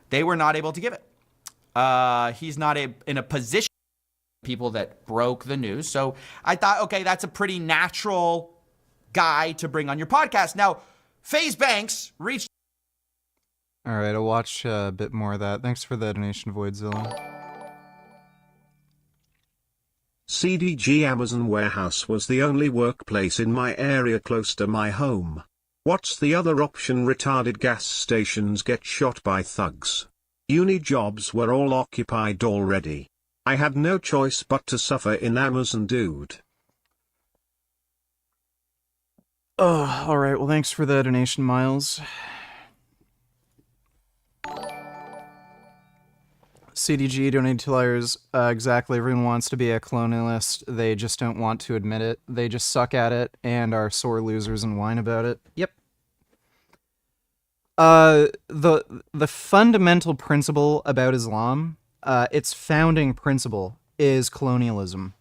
they were not able to give it. He's not in a position. People that broke the news. So I thought, okay, that's a pretty natural guy to bring on your podcast. Now, FaZe Banks reached. All right, I'll watch a bit more of that. Thanks for the donation, Voidzilla. CDG Amazon warehouse was the only workplace in my area close to my home. What's the other option? Retarded gas stations get shot by thugs. Uni jobs were all occupied already. I had no choice but to suffer in Amazon, dude. Oh, all right. Well, thanks for the donation, Miles. CDG donated $2. Exactly. Everyone wants to be a colonialist. They just don't want to admit it. They just suck at it and are sore losers and whine about it. Yep. The fundamental principle about Islam, its founding principle, is colonialism.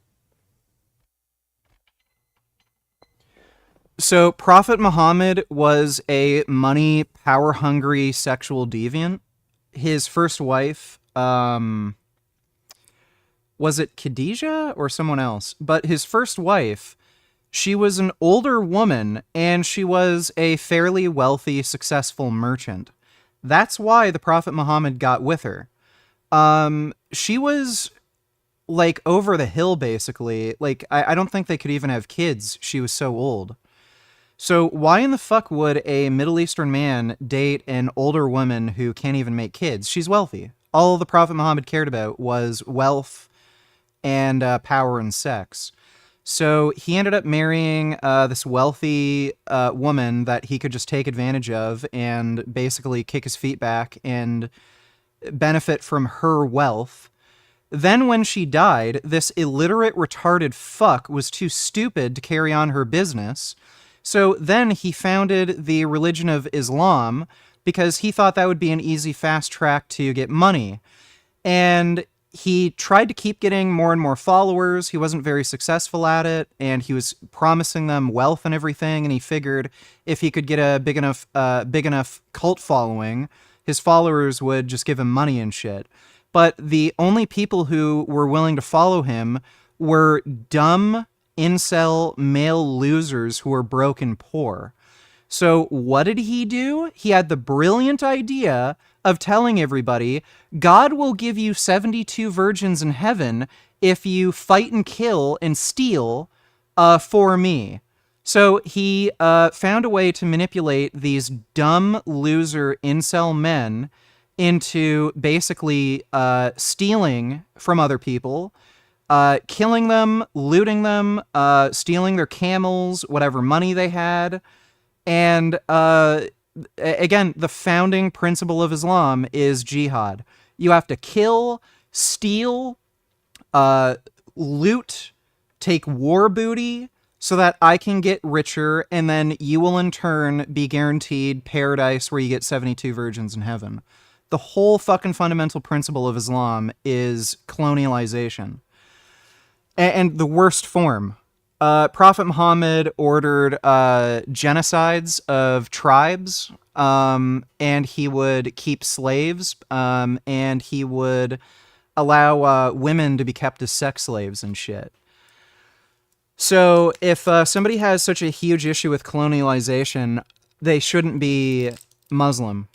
So Prophet Muhammad was a money, power-hungry sexual deviant. His first wife, was it Khadijah or someone else? But his first wife, she was an older woman, and she was a fairly wealthy, successful merchant. That's why the Prophet Muhammad got with her. She was, like, over the hill, basically. Like, I don't think they could even have kids. She was so old. So why in the fuck would a Middle Eastern man date an older woman who can't even make kids? She's wealthy. All the Prophet Muhammad cared about was wealth and power and sex. So he ended up marrying this wealthy woman that he could just take advantage of and basically kick his feet back and benefit from her wealth. Then when she died, this illiterate, retarded fuck was too stupid to carry on her business. So then he founded the religion of Islam because he thought that would be an easy, fast track to get money. And he tried to keep getting more and more followers. He wasn't very successful at it, and he was promising them wealth and everything. And he figured if he could get a big enough cult following, his followers would just give him money and shit. But the only people who were willing to follow him were dumb, incel, male losers who were broke and poor. So what did he do? He had the brilliant idea of telling everybody, God will give you 72 virgins in heaven if you fight and kill and steal for me. So he found a way to manipulate these dumb, loser, incel men into basically stealing from other people, killing them, looting them, stealing their camels, whatever money they had. And again, the founding principle of Islam is jihad. You have to kill, steal, loot, take war booty, so that I can get richer, and then you will in turn be guaranteed paradise where you get 72 virgins in heaven. The whole fucking fundamental principle of Islam is colonialization. And the worst form. Prophet Muhammad ordered genocides of tribes, and he would keep slaves, and he would allow women to be kept as sex slaves and shit. So if somebody has such a huge issue with colonialization, they shouldn't be Muslim.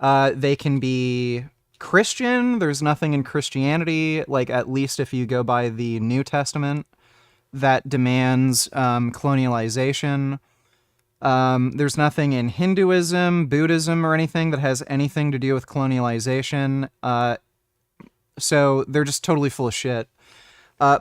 They can be Christian. There's nothing in Christianity, like at least if you go by the New Testament, that demands colonialization. There's nothing in Hinduism, Buddhism, or anything that has anything to do with colonialization. So they're just totally full of shit.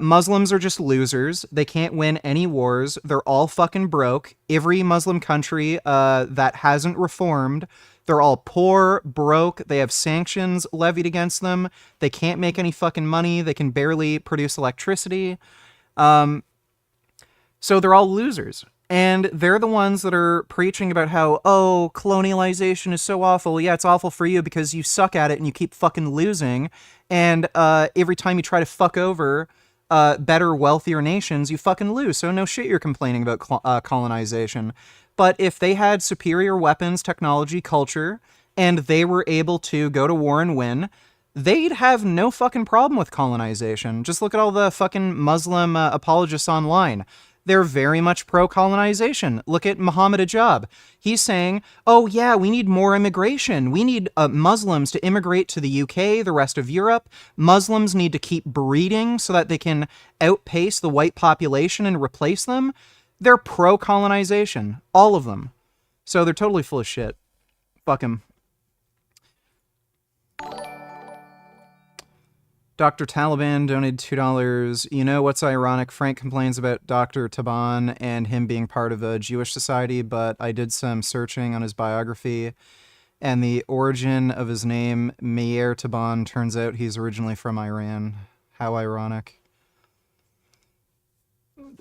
Muslims are just losers. They can't win any wars. They're all fucking broke. Every Muslim country that hasn't reformed, they're all poor, broke. They have sanctions levied against them. They can't make any fucking money. They can barely produce electricity. So they're all losers. And they're the ones that are preaching about how, oh, colonialization is so awful. Yeah, it's awful for you because you suck at it and you keep fucking losing. And every time you try to fuck over better, wealthier nations, you fucking lose. So no shit you're complaining about colonization. But if they had superior weapons, technology, culture, and they were able to go to war and win, they'd have no fucking problem with colonization. Just look at all the fucking Muslim apologists online. They're very much pro-colonization. Look at Muhammad Ajab. He's saying, oh yeah, we need more immigration. We need Muslims to immigrate to the UK, the rest of Europe. Muslims need to keep breeding so that they can outpace the white population and replace them. They're pro-colonization. All of them. So they're totally full of shit. Fuck him. Dr. Taliban donated $2. You know what's ironic? Frank complains about Dr. Taban and him being part of a Jewish society, but I did some searching on his biography, and the origin of his name, Meir Taban, turns out he's originally from Iran. How ironic.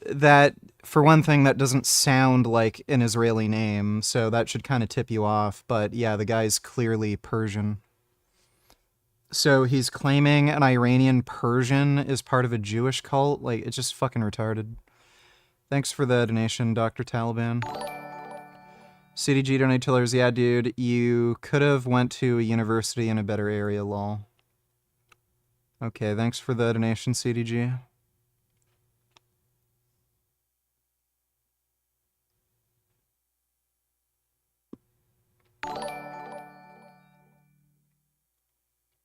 That, for one thing, that doesn't sound like an Israeli name, so that should kind of tip you off, but yeah, the guy's clearly Persian. So he's claiming an Iranian Persian is part of a Jewish cult? Like, it's just fucking retarded. Thanks for the donation, Dr. Taliban. CDG donate tillers. Yeah, dude, you could have went to a university in a better area, lol. Okay, thanks for the donation, CDG.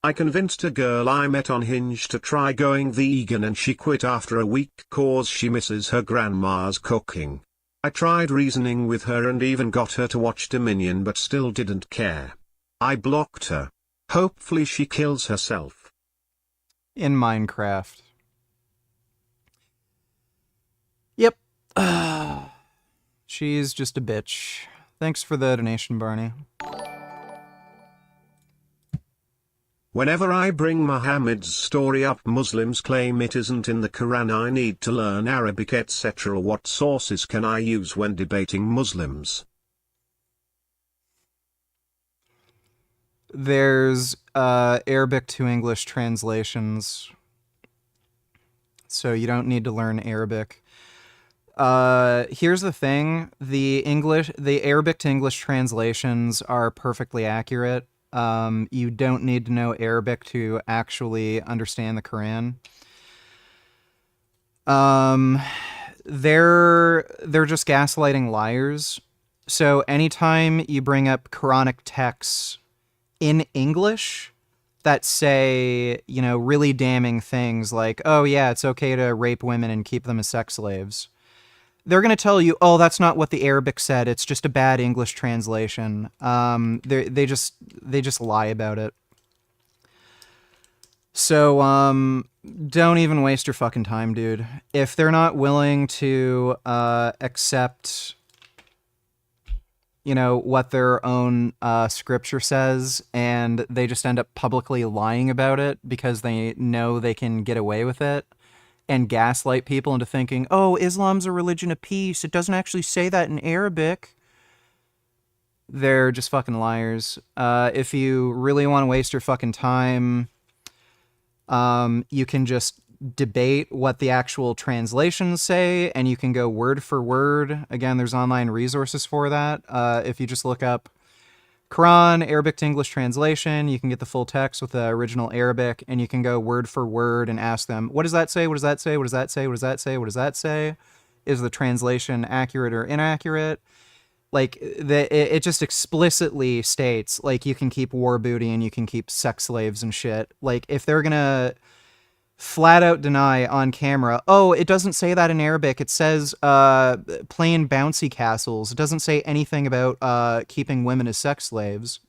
I convinced a girl I met on Hinge to try going vegan and she quit after a week cause she misses her grandma's cooking. I tried reasoning with her and even got her to watch Dominion but still didn't care. I blocked her. Hopefully she kills herself. In Minecraft. She's just a bitch. Thanks for the donation, Barney. Whenever I bring Muhammad's story up, Muslims claim it isn't in the Quran. I need to learn Arabic, etc. What sources can I use when debating Muslims? There's Arabic to English translations, so you don't need to learn Arabic. Here's the thing: the Arabic to English translations are perfectly accurate. You don't need to know Arabic to actually understand the Quran. They're just gaslighting liars. So anytime you bring up Quranic texts in English that say, you know, really damning things like, oh yeah, it's okay to rape women and keep them as sex slaves, they're going to tell you, oh, that's not what the Arabic said. It's just a bad English translation. They just lie about it. So, don't even waste your fucking time, dude. If they're not willing to accept, you know, what their own scripture says, and they just end up publicly lying about it because they know they can get away with it, and gaslight people into thinking, oh, Islam's a religion of peace. It doesn't actually say that in Arabic. They're just fucking liars. If you really want to waste your fucking time, you can just debate what the actual translations say, and you can go word for word. Again, there's online resources for that. If you just look up Quran, Arabic to English translation, you can get the full text with the original Arabic, and you can go word for word and ask them, what does that say? What does that say? What does that say? What does that say? What does that say? Is the translation accurate or inaccurate? Like, it just explicitly states, like, you can keep war booty and you can keep sex slaves and shit. Like, if they're gonna flat out deny on camera, oh, it doesn't say that in Arabic, it says playing bouncy castles, it doesn't say anything about keeping women as sex slaves,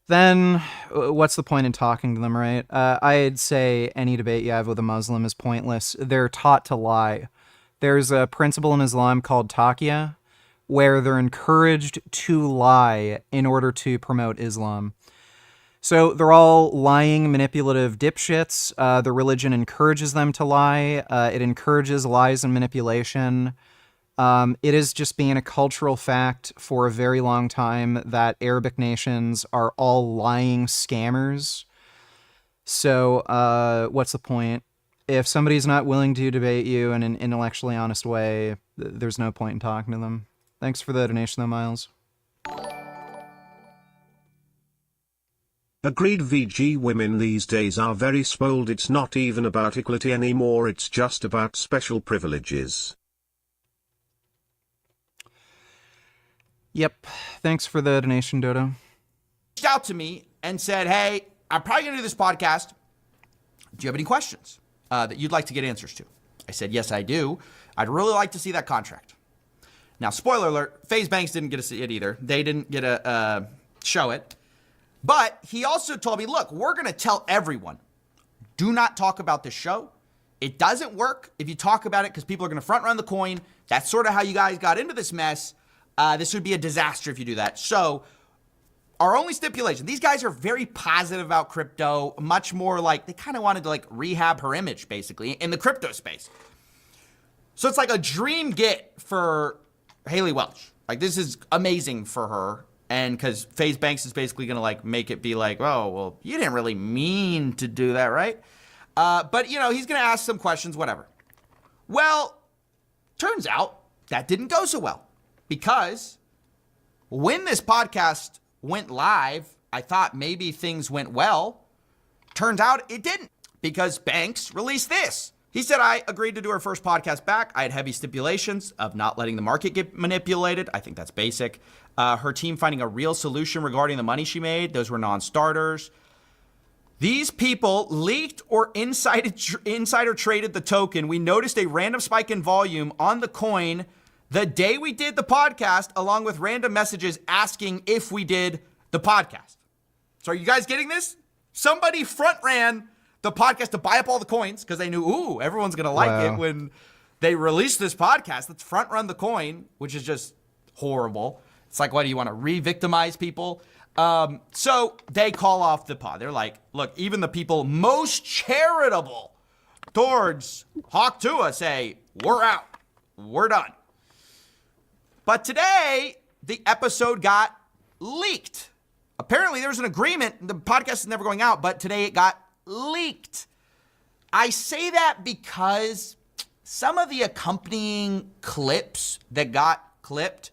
then what's the point in talking to them, right? I'd say any debate you have with a Muslim is pointless. They're taught to lie. There's a principle in Islam called taqiyya, where they're encouraged to lie in order to promote Islam. So they're all lying, manipulative dipshits. The religion encourages them to lie. It encourages lies and manipulation. It has just been a cultural fact for a very long time that Arabic nations are all lying scammers. So what's the point? If somebody's not willing to debate you in an intellectually honest way, there's no point in talking to them. Thanks for the donation, though, Miles. Agreed. VG women these days are very spoiled. It's not even about equality anymore, it's just about special privileges. Yep. Thanks for the donation, Dodo. Reached out to me and said, hey, I'm probably going to do this podcast. Do you have any questions that you'd like to get answers to? I said, yes, I do. I'd really like to see that contract. Now, spoiler alert, FaZe Banks didn't get to see it either. They didn't get to show it. But he also told me, look, we're going to tell everyone, do not talk about this show. It doesn't work if you talk about it because people are going to front run the coin. That's sort of how you guys got into this mess. This would be a disaster if you do that. So our only stipulation, these guys are very positive about crypto, much more like they kind of wanted to like rehab her image basically in the crypto space. So it's like a dream get for Haley Welch. Like this is amazing for her. And because FaZe Banks is basically going to like make it be like, oh, well, you didn't really mean to do that, right? But, you know, he's going to ask some questions, whatever. Well, turns out that didn't go so well. Because when this podcast went live, I thought maybe things went well. Turns out it didn't. Because Banks released this. He said, I agreed to do our first podcast back. I had heavy stipulations of not letting the market get manipulated. I think that's basic. Her team finding a real solution regarding the money she made. Those were non-starters. These people leaked or insider traded the token. We noticed a random spike in volume on the coin the day we did the podcast, along with random messages asking if we did the podcast. So are you guys getting this? Somebody front ran the podcast to buy up all the coins because they knew, ooh, everyone's going to like it when they released this podcast. Let's front run the coin, which is just horrible. It's like, what do you want to re-victimize people? So they call off the pod. They're like, look, even the people most charitable towards Hawk Tuah say, we're out. We're done. But today, the episode got leaked. Apparently, there was an agreement. The podcast is never going out, but today it got leaked. I say that because some of the accompanying clips that got clipped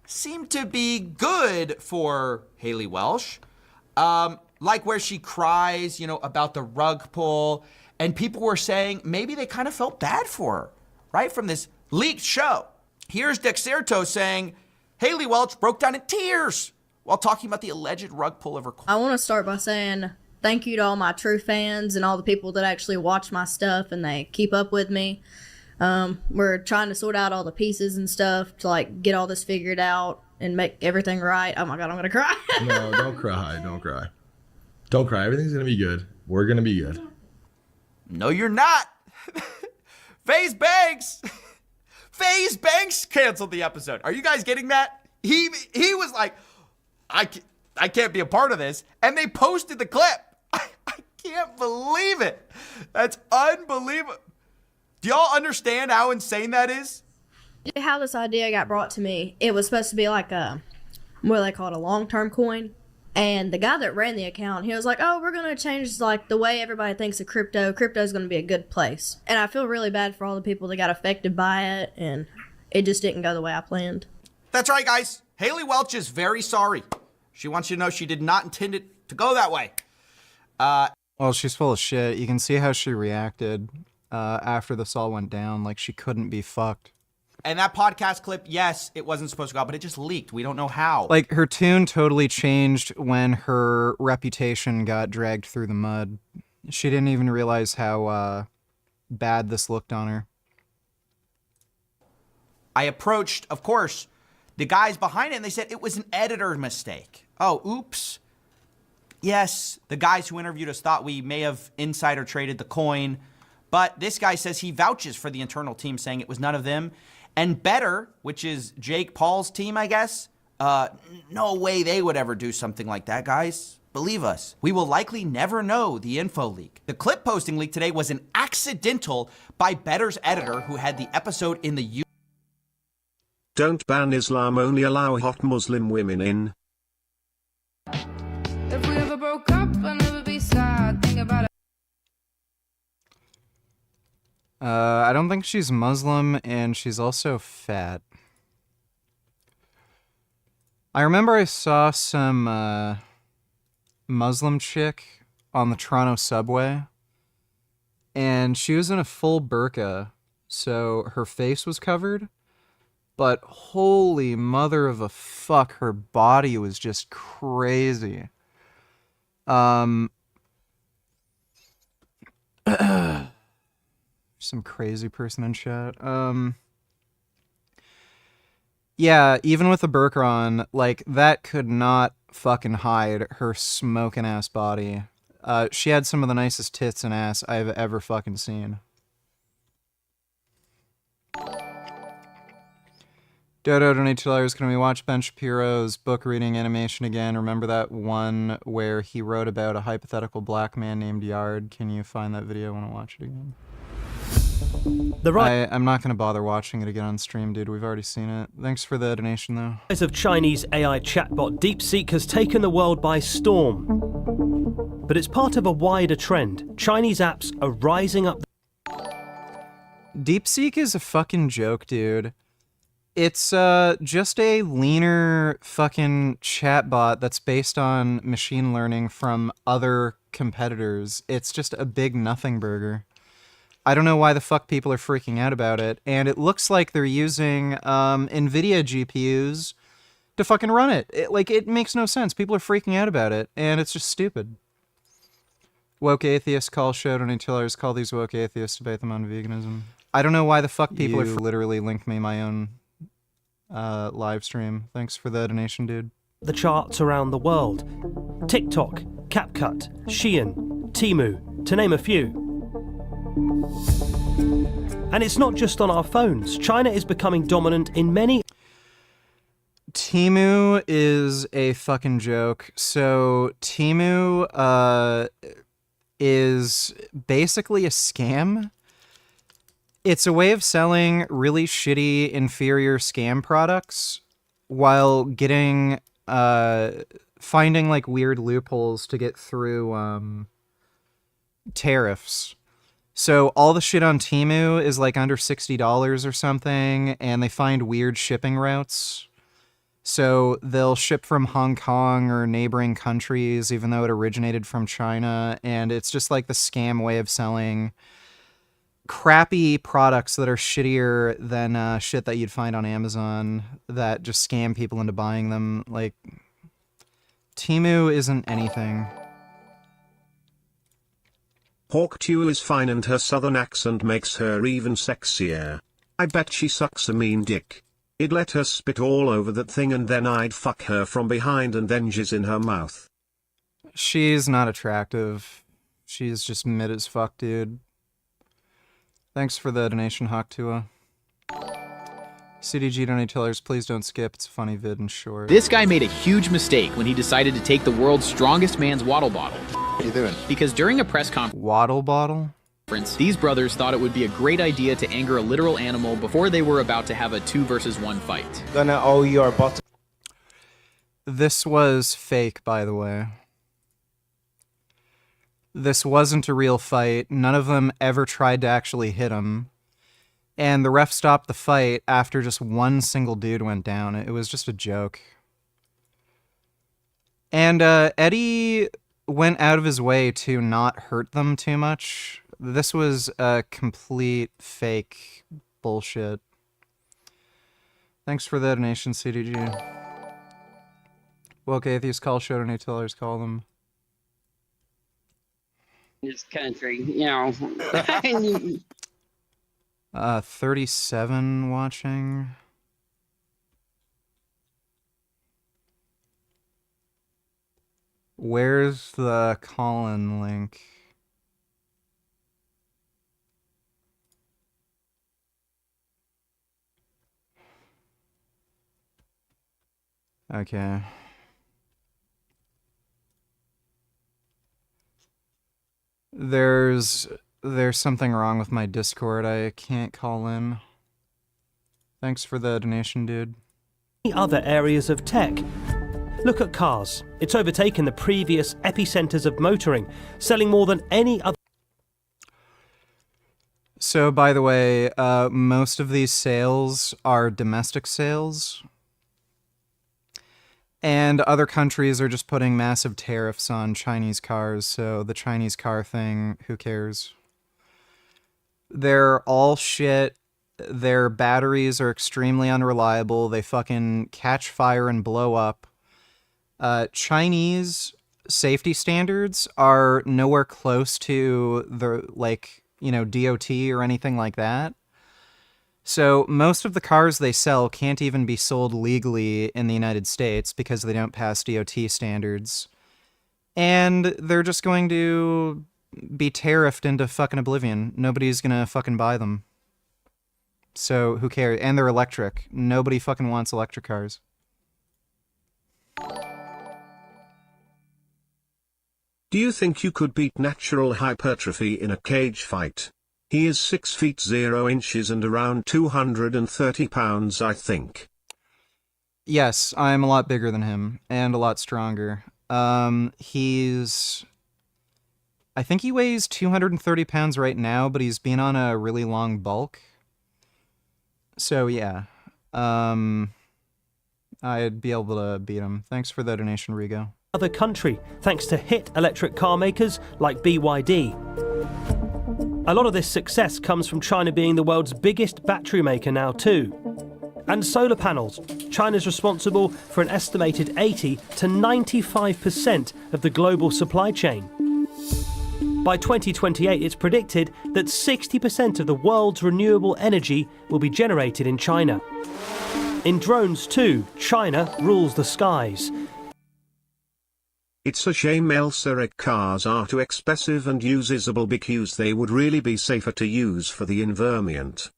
seem to be good for Haley Welsh. Like where she cries, about the rug pull. And people were saying maybe they kind of felt bad for her, right? From this leaked show. Here's Dexerto saying Haley Welch broke down in tears while talking about the alleged rug pull of her. I want to start by saying thank you to all my true fans and all the people that actually watch my stuff and they keep up with me. We're trying to sort out all the pieces and stuff to get all this figured out and make everything right. Oh my God, I'm gonna cry. No, don't cry. Don't cry. Don't cry. Everything's gonna be good. We're gonna be good. No, you're not. FaZe Banks canceled the episode. Are you guys getting that? He was like, I can't be a part of this. And they posted the clip. I can't believe it. That's unbelievable. Do y'all understand how insane that is? How this idea got brought to me, it was supposed to be like what do they call it, a long-term coin. And the guy that ran the account, he was like, oh, we're going to change the way everybody thinks of crypto. Crypto's going to be a good place. And I feel really bad for all the people that got affected by it, and it just didn't go the way I planned. That's right, guys. Haley Welch is very sorry. She wants you to know she did not intend it to go that way. Well, she's full of shit. You can see how she reacted after this all went down. Like, she couldn't be fucked. And that podcast clip, yes, it wasn't supposed to go out, but it just leaked. We don't know how. Like, her tune totally changed when her reputation got dragged through the mud. She didn't even realize how bad this looked on her. I approached, of course, the guys behind it, and they said it was an editor mistake. Oh, oops. Yes, the guys who interviewed us thought we may have insider traded the coin, but this guy says he vouches for the internal team, saying it was none of them. And Better, which is Jake Paul's team, I guess, no way they would ever do something like that, guys. Believe us, we will likely never know the info leak. The clip posting leak today was an accidental by Better's editor who had the episode in the Don't ban Islam, only allow hot Muslim women in. If we ever broke up, I'd never be sad. Think about it. I don't think she's Muslim, and she's also fat. I remember I saw some Muslim chick on the Toronto subway, and she was in a full burqa, so her face was covered, but holy mother of a fuck, her body was just crazy. Some crazy person in chat. Yeah, even with the burqa on, like, that could not fucking hide her smoking ass body. She had some of the nicest tits and ass I've ever fucking seen. Dodo donate $2. Can we watch Ben Shapiro's book reading animation again? Remember that one where he wrote about a hypothetical black man named Yard? Can you find that video? I want to watch it again. I'm not going to bother watching it again on stream, dude. We've already seen it. Thanks for the donation, though. The rise of Chinese AI chatbot DeepSeek has taken the world by storm. But it's part of a wider trend. Chinese apps are rising up. DeepSeek is a fucking joke, dude. It's just a leaner fucking chatbot that's based on machine learning from other competitors. It's just a big nothing burger. I don't know why the fuck people are freaking out about it, and it looks like they're using NVIDIA GPUs to fucking run it. It makes no sense. People are freaking out about it, and it's just stupid. Woke atheists call show $2. Call these woke atheists, debate them on veganism. I don't know why the fuck people are literally linked me my own live stream. Thanks for the donation, dude. The charts around the world. TikTok, CapCut, Shein, Temu, to name a few. And it's not just on our phones. China is becoming dominant in many... Temu is a fucking joke. So Temu is basically a scam. It's a way of selling really shitty, inferior scam products while getting, finding like weird loopholes to get through tariffs. So all the shit on Temu is like under $60 or something, and they find weird shipping routes. So they'll ship from Hong Kong or neighboring countries, even though it originated from China. And it's just like the scam way of selling crappy products that are shittier than shit that you'd find on Amazon that just scam people into buying them. Like, Temu isn't anything. Pt.2 is fine and her southern accent makes her even sexier. I bet she sucks a mean dick. I'd let her spit all over that thing and then I'd fuck her from behind and then jizz in her mouth. She's not attractive. She's just mid as fuck, dude. Thanks for the donation, Hawktua. CDG donate tellers, please don't skip. It's a funny vid and short. This guy made a huge mistake when he decided to take the world's strongest man's waddle bottle. What are you doing? Because during a press conference... Waddle bottle? These brothers thought it would be a great idea to anger a literal animal before they were about to have a 2-versus-1 fight. Gonna owe your bottom. This was fake, by the way. This wasn't a real fight. None of them ever tried to actually hit him. And the ref stopped the fight after just one single dude went down. It was just a joke. And Eddie went out of his way to not hurt them too much. This was a complete fake bullshit. Thanks for the donation, CDG. Woke Atheist call, show donate tellers, call them. This country, you know. 37 watching. Where's the call-in link? Okay. There's something wrong with my Discord. I can't call in. Thanks for the donation, dude. Other areas of tech. Look at cars. It's overtaken the previous epicenters of motoring, selling more than any other. So, by the way, most of these sales are domestic sales. And other countries are just putting massive tariffs on Chinese cars, so the Chinese car thing, who cares? They're all shit. Their batteries are extremely unreliable. They fucking catch fire and blow up. Chinese safety standards are nowhere close to the, like, you know, DOT or anything like that. So most of the cars they sell can't even be sold legally in the United States because they don't pass DOT standards. And they're just going to be tariffed into fucking oblivion. Nobody's gonna fucking buy them. So who cares? And they're electric. Nobody fucking wants electric cars. Do you think you could beat natural hypertrophy in a cage fight? He is 6 feet 0 inches and around 230 pounds, I think. Yes, I'm a lot bigger than him and a lot stronger. I think he weighs 230 pounds right now, but he's been on a really long bulk. So yeah, I'd be able to beat him. Thanks for the donation, Rigo. Other country, thanks to hit electric car makers like BYD. A lot of this success comes from China being the world's biggest battery maker now too. And solar panels. China's responsible for an estimated 80 to 95% of the global supply chain. By 2028, it's predicted that 60% of the world's renewable energy will be generated in China. In drones too, China rules the skies. It's a shame electric cars are too expensive and usable because they would really be safer to use for the environment.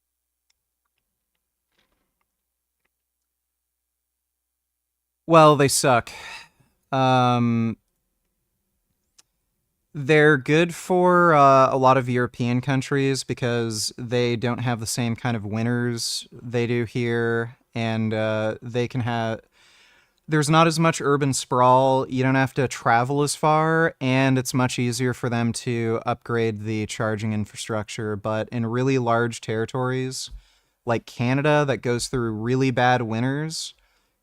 Well, they suck. They're good for a lot of European countries because they don't have the same kind of winters they do here, and they can have... There's not as much urban sprawl, you don't have to travel as far, and it's much easier for them to upgrade the charging infrastructure. But in really large territories, like Canada, that goes through really bad winters,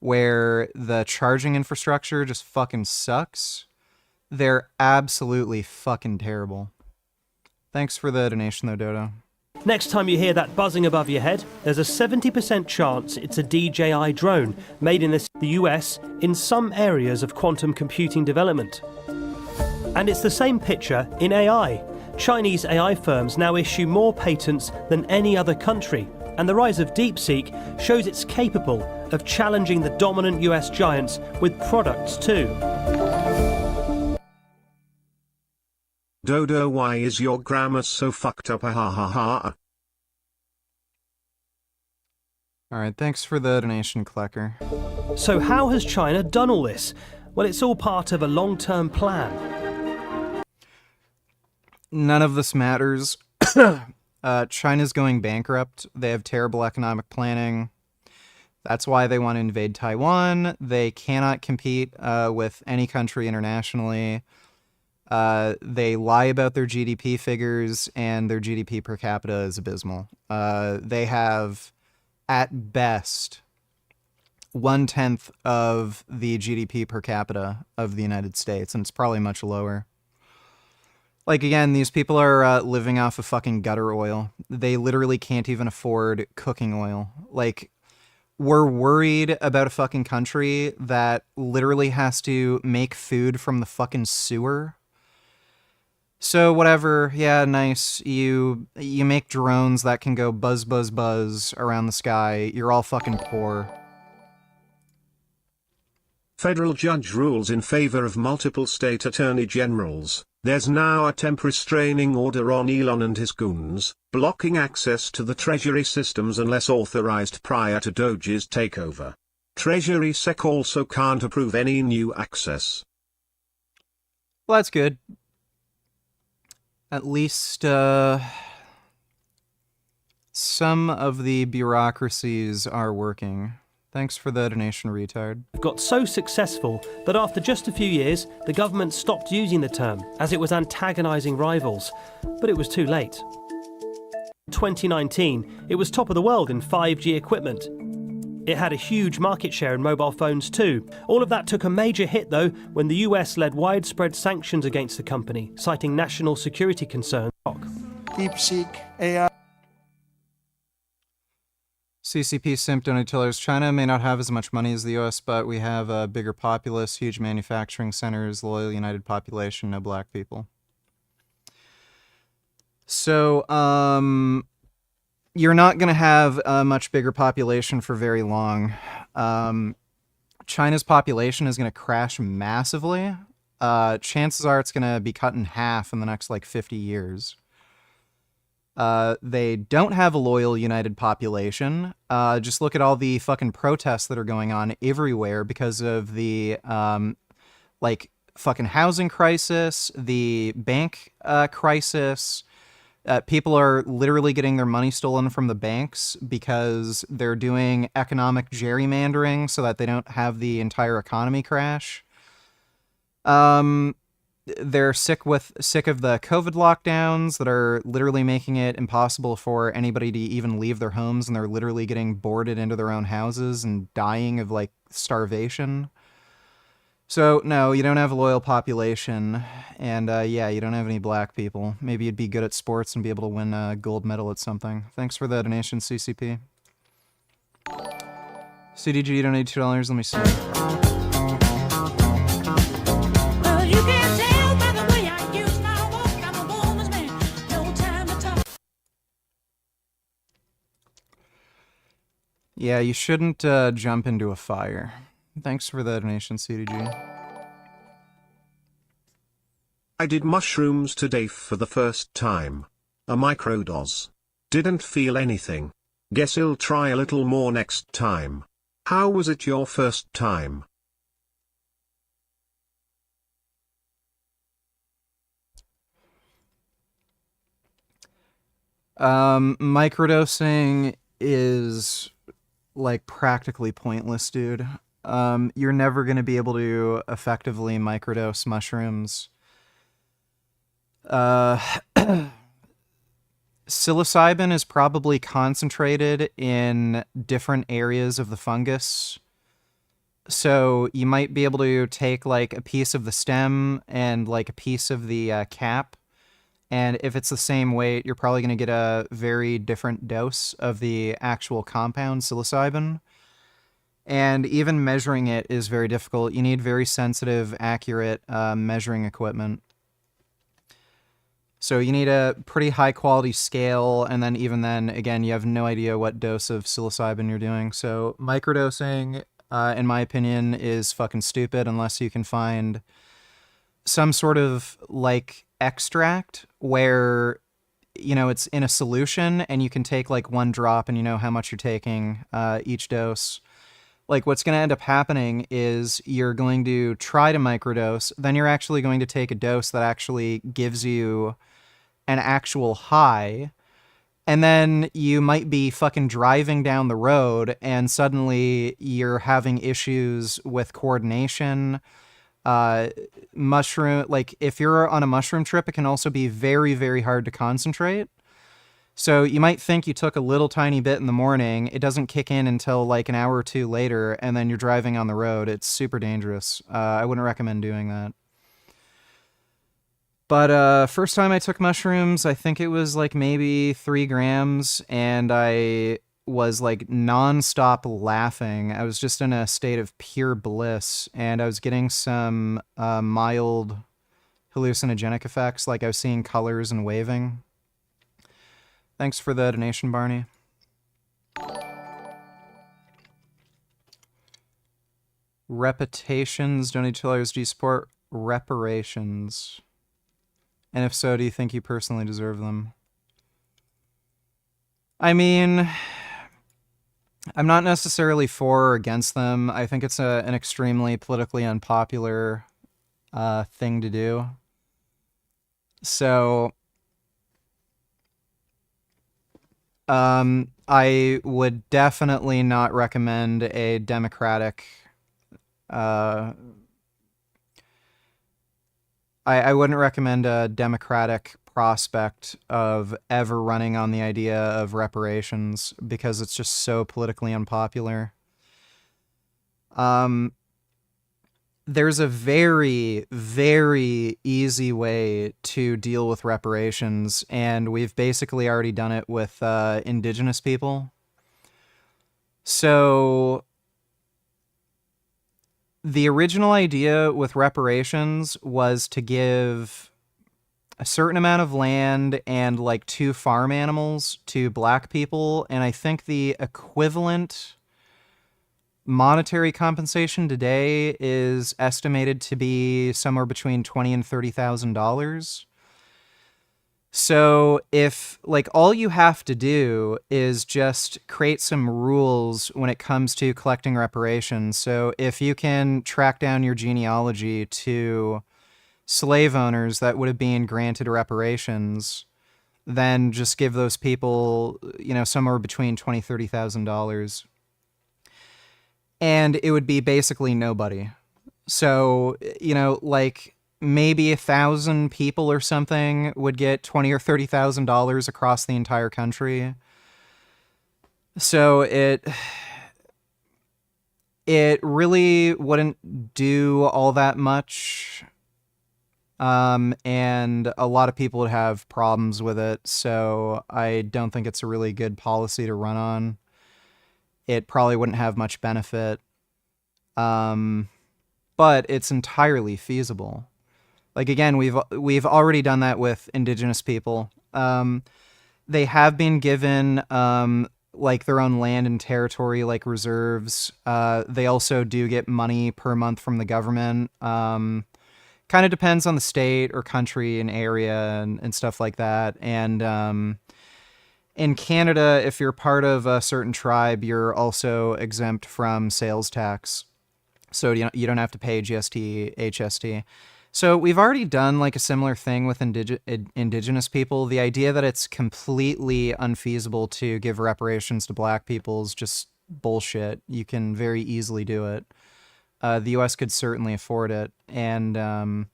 where the charging infrastructure just fucking sucks, they're absolutely fucking terrible. Thanks for the donation, though, Dodo. Next time you hear that buzzing above your head, there's a 70% chance it's a DJI drone made in the US in some areas of quantum computing development. And it's the same picture in AI. Chinese AI firms now issue more patents than any other country, and the rise of DeepSeek shows it's capable of challenging the dominant US giants with products too. Dodo, why is your grammar so fucked up? Ha ha ha. Alright, thanks for the donation, Klecker. So how has China done all this? Well, it's all part of a long-term plan. None of this matters. China's going bankrupt. They have terrible economic planning. That's why they want to invade Taiwan. They cannot compete with any country internationally. They lie about their GDP figures, and their GDP per capita is abysmal. They have, at best, 1/10 of the GDP per capita of the United States, and it's probably much lower. Like, again, these people are living off of fucking gutter oil. They literally can't even afford cooking oil. Like, we're worried about a fucking country that literally has to make food from the fucking sewer. So whatever, yeah, nice. You make drones that can go buzz, buzz, buzz around the sky. You're all fucking poor. Federal judge rules in favor of multiple state attorney generals. There's now a temporary restraining order on Elon and his goons, blocking access to the Treasury systems unless authorized prior to Doge's takeover. Treasury Sec also can't approve any new access. Well, that's good. At least, some of the bureaucracies are working. Thanks for the donation, retard. Got so successful that after just a few years, the government stopped using the term, as it was antagonising rivals. But it was too late. In 2019, it was top of the world in 5G equipment. It had a huge market share in mobile phones too. All of that took a major hit though when the US led widespread sanctions against the company, citing national security concerns. DeepSeek, AI. CCP simp donate tellers. China may not have as much money as the US, but we have a bigger populace, huge manufacturing centers, loyal, united population, no black people. So, you're not going to have a much bigger population for very long. China's population is going to crash massively. Chances are it's going to be cut in half in the next, 50 years. They don't have a loyal, united population. Just look at all the fucking protests that are going on everywhere because of the, fucking housing crisis, the bank crisis. People are literally getting their money stolen from the banks because they're doing economic gerrymandering so that they don't have the entire economy crash. They're sick of the COVID lockdowns that are literally making it impossible for anybody to even leave their homes, and they're literally getting boarded into their own houses and dying of starvation. So, no, you don't have a loyal population, and yeah, you don't have any black people. Maybe you'd be good at sports and be able to win a gold medal at something. Thanks for the donation, CCP. CDG, you donated $2, let me see. Well, you can tell by the way I use my walk, I'm a woman's man, no time to talk. Yeah, you shouldn't jump into a fire. Thanks for the donation, CDG. I did mushrooms today for the first time. A microdose. Didn't feel anything. Guess I'll try a little more next time. How was it your first time? Microdosing is like practically pointless, dude. You're never going to be able to effectively microdose mushrooms. Psilocybin is probably concentrated in different areas of the fungus. So you might be able to take like a piece of the stem and like a piece of the cap. And if it's the same weight, you're probably going to get a very different dose of the actual compound psilocybin. And even measuring it is very difficult. You need very sensitive, accurate measuring equipment. So you need a pretty high quality scale, and then even then, again, you have no idea what dose of psilocybin you're doing. So microdosing, in my opinion, is fucking stupid unless you can find some sort of like extract where, you know, it's in a solution and you can take like one drop and you know how much you're taking each dose. Like what's going to end up happening is you're going to try to microdose, then you're actually going to take a dose that actually gives you an actual high, and then you might be fucking driving down the road and suddenly you're having issues with coordination. Mushroom, like if you're on a mushroom trip, it can also be very, very hard to concentrate. So you might think you took a little tiny bit in the morning, it doesn't kick in until like an hour or two later, and then you're driving on the road. It's super dangerous. I wouldn't recommend doing that. But first time I took mushrooms, I think it was like maybe 3 grams, and I was like nonstop laughing. I was just in a state of pure bliss, and I was getting some mild hallucinogenic effects, like I was seeing colors and waving. Thanks for the donation, Barney. Reputations, donate $2. Do you support reparations? And if so, do you think you personally deserve them? I mean, I'm not necessarily for or against them. I think it's an extremely politically unpopular thing to do. So, I would definitely not recommend a democratic... I wouldn't recommend a democratic prospect of ever running on the idea of reparations because it's just so politically unpopular. There's a very, very easy way to deal with reparations, and we've basically already done it with indigenous people. So the original idea with reparations was to give a certain amount of land and like 2 farm animals to black people, and I think the equivalent monetary compensation today is estimated to be somewhere between $20,000 and $30,000. So if like all you have to do is just create some rules when it comes to collecting reparations. So if you can track down your genealogy to slave owners that would have been granted reparations, then just give those people, you know, somewhere between $20,000, $30,000. And it would be basically nobody. So, you know, like maybe 1,000 people or something would get $20,000 or $30,000 across the entire country. So it really wouldn't do all that much. And a lot of people would have problems with it. So I don't think it's a really good policy to run on. It probably wouldn't have much benefit. But it's entirely feasible. Like, again, we've already done that with indigenous people. They have been given, like, their own land and territory, like reserves. They also do get money per month from the government. kind of depends on the state or country and area and stuff like that. And in Canada, if you're part of a certain tribe, you're also exempt from sales tax. So you don't have to pay GST, HST. So we've already done like a similar thing with indigenous people. The idea that it's completely unfeasible to give reparations to black people is just bullshit. You can very easily do it. The U.S. could certainly afford it. And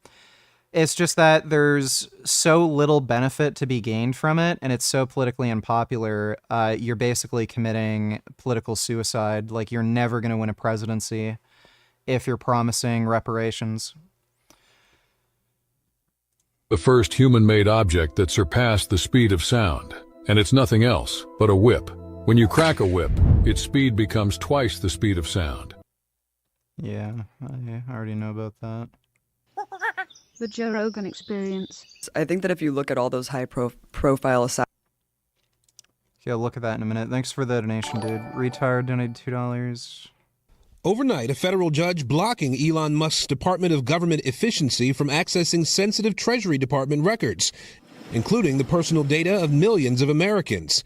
it's just that there's so little benefit to be gained from it, and it's so politically unpopular. You're basically committing political suicide. Like, you're never going to win a presidency if you're promising reparations. The first human-made object that surpassed the speed of sound, and it's nothing else but a whip. When you crack a whip, its speed becomes twice the speed of sound. Yeah, I already know about that. The Joe Rogan Experience. I think that if you look at all those high-profile Yeah, look at that in a minute. Thanks for the donation, dude. Retard donated $2. Overnight, a federal judge blocking Elon Musk's Department of Government Efficiency from accessing sensitive Treasury Department records, including the personal data of millions of Americans.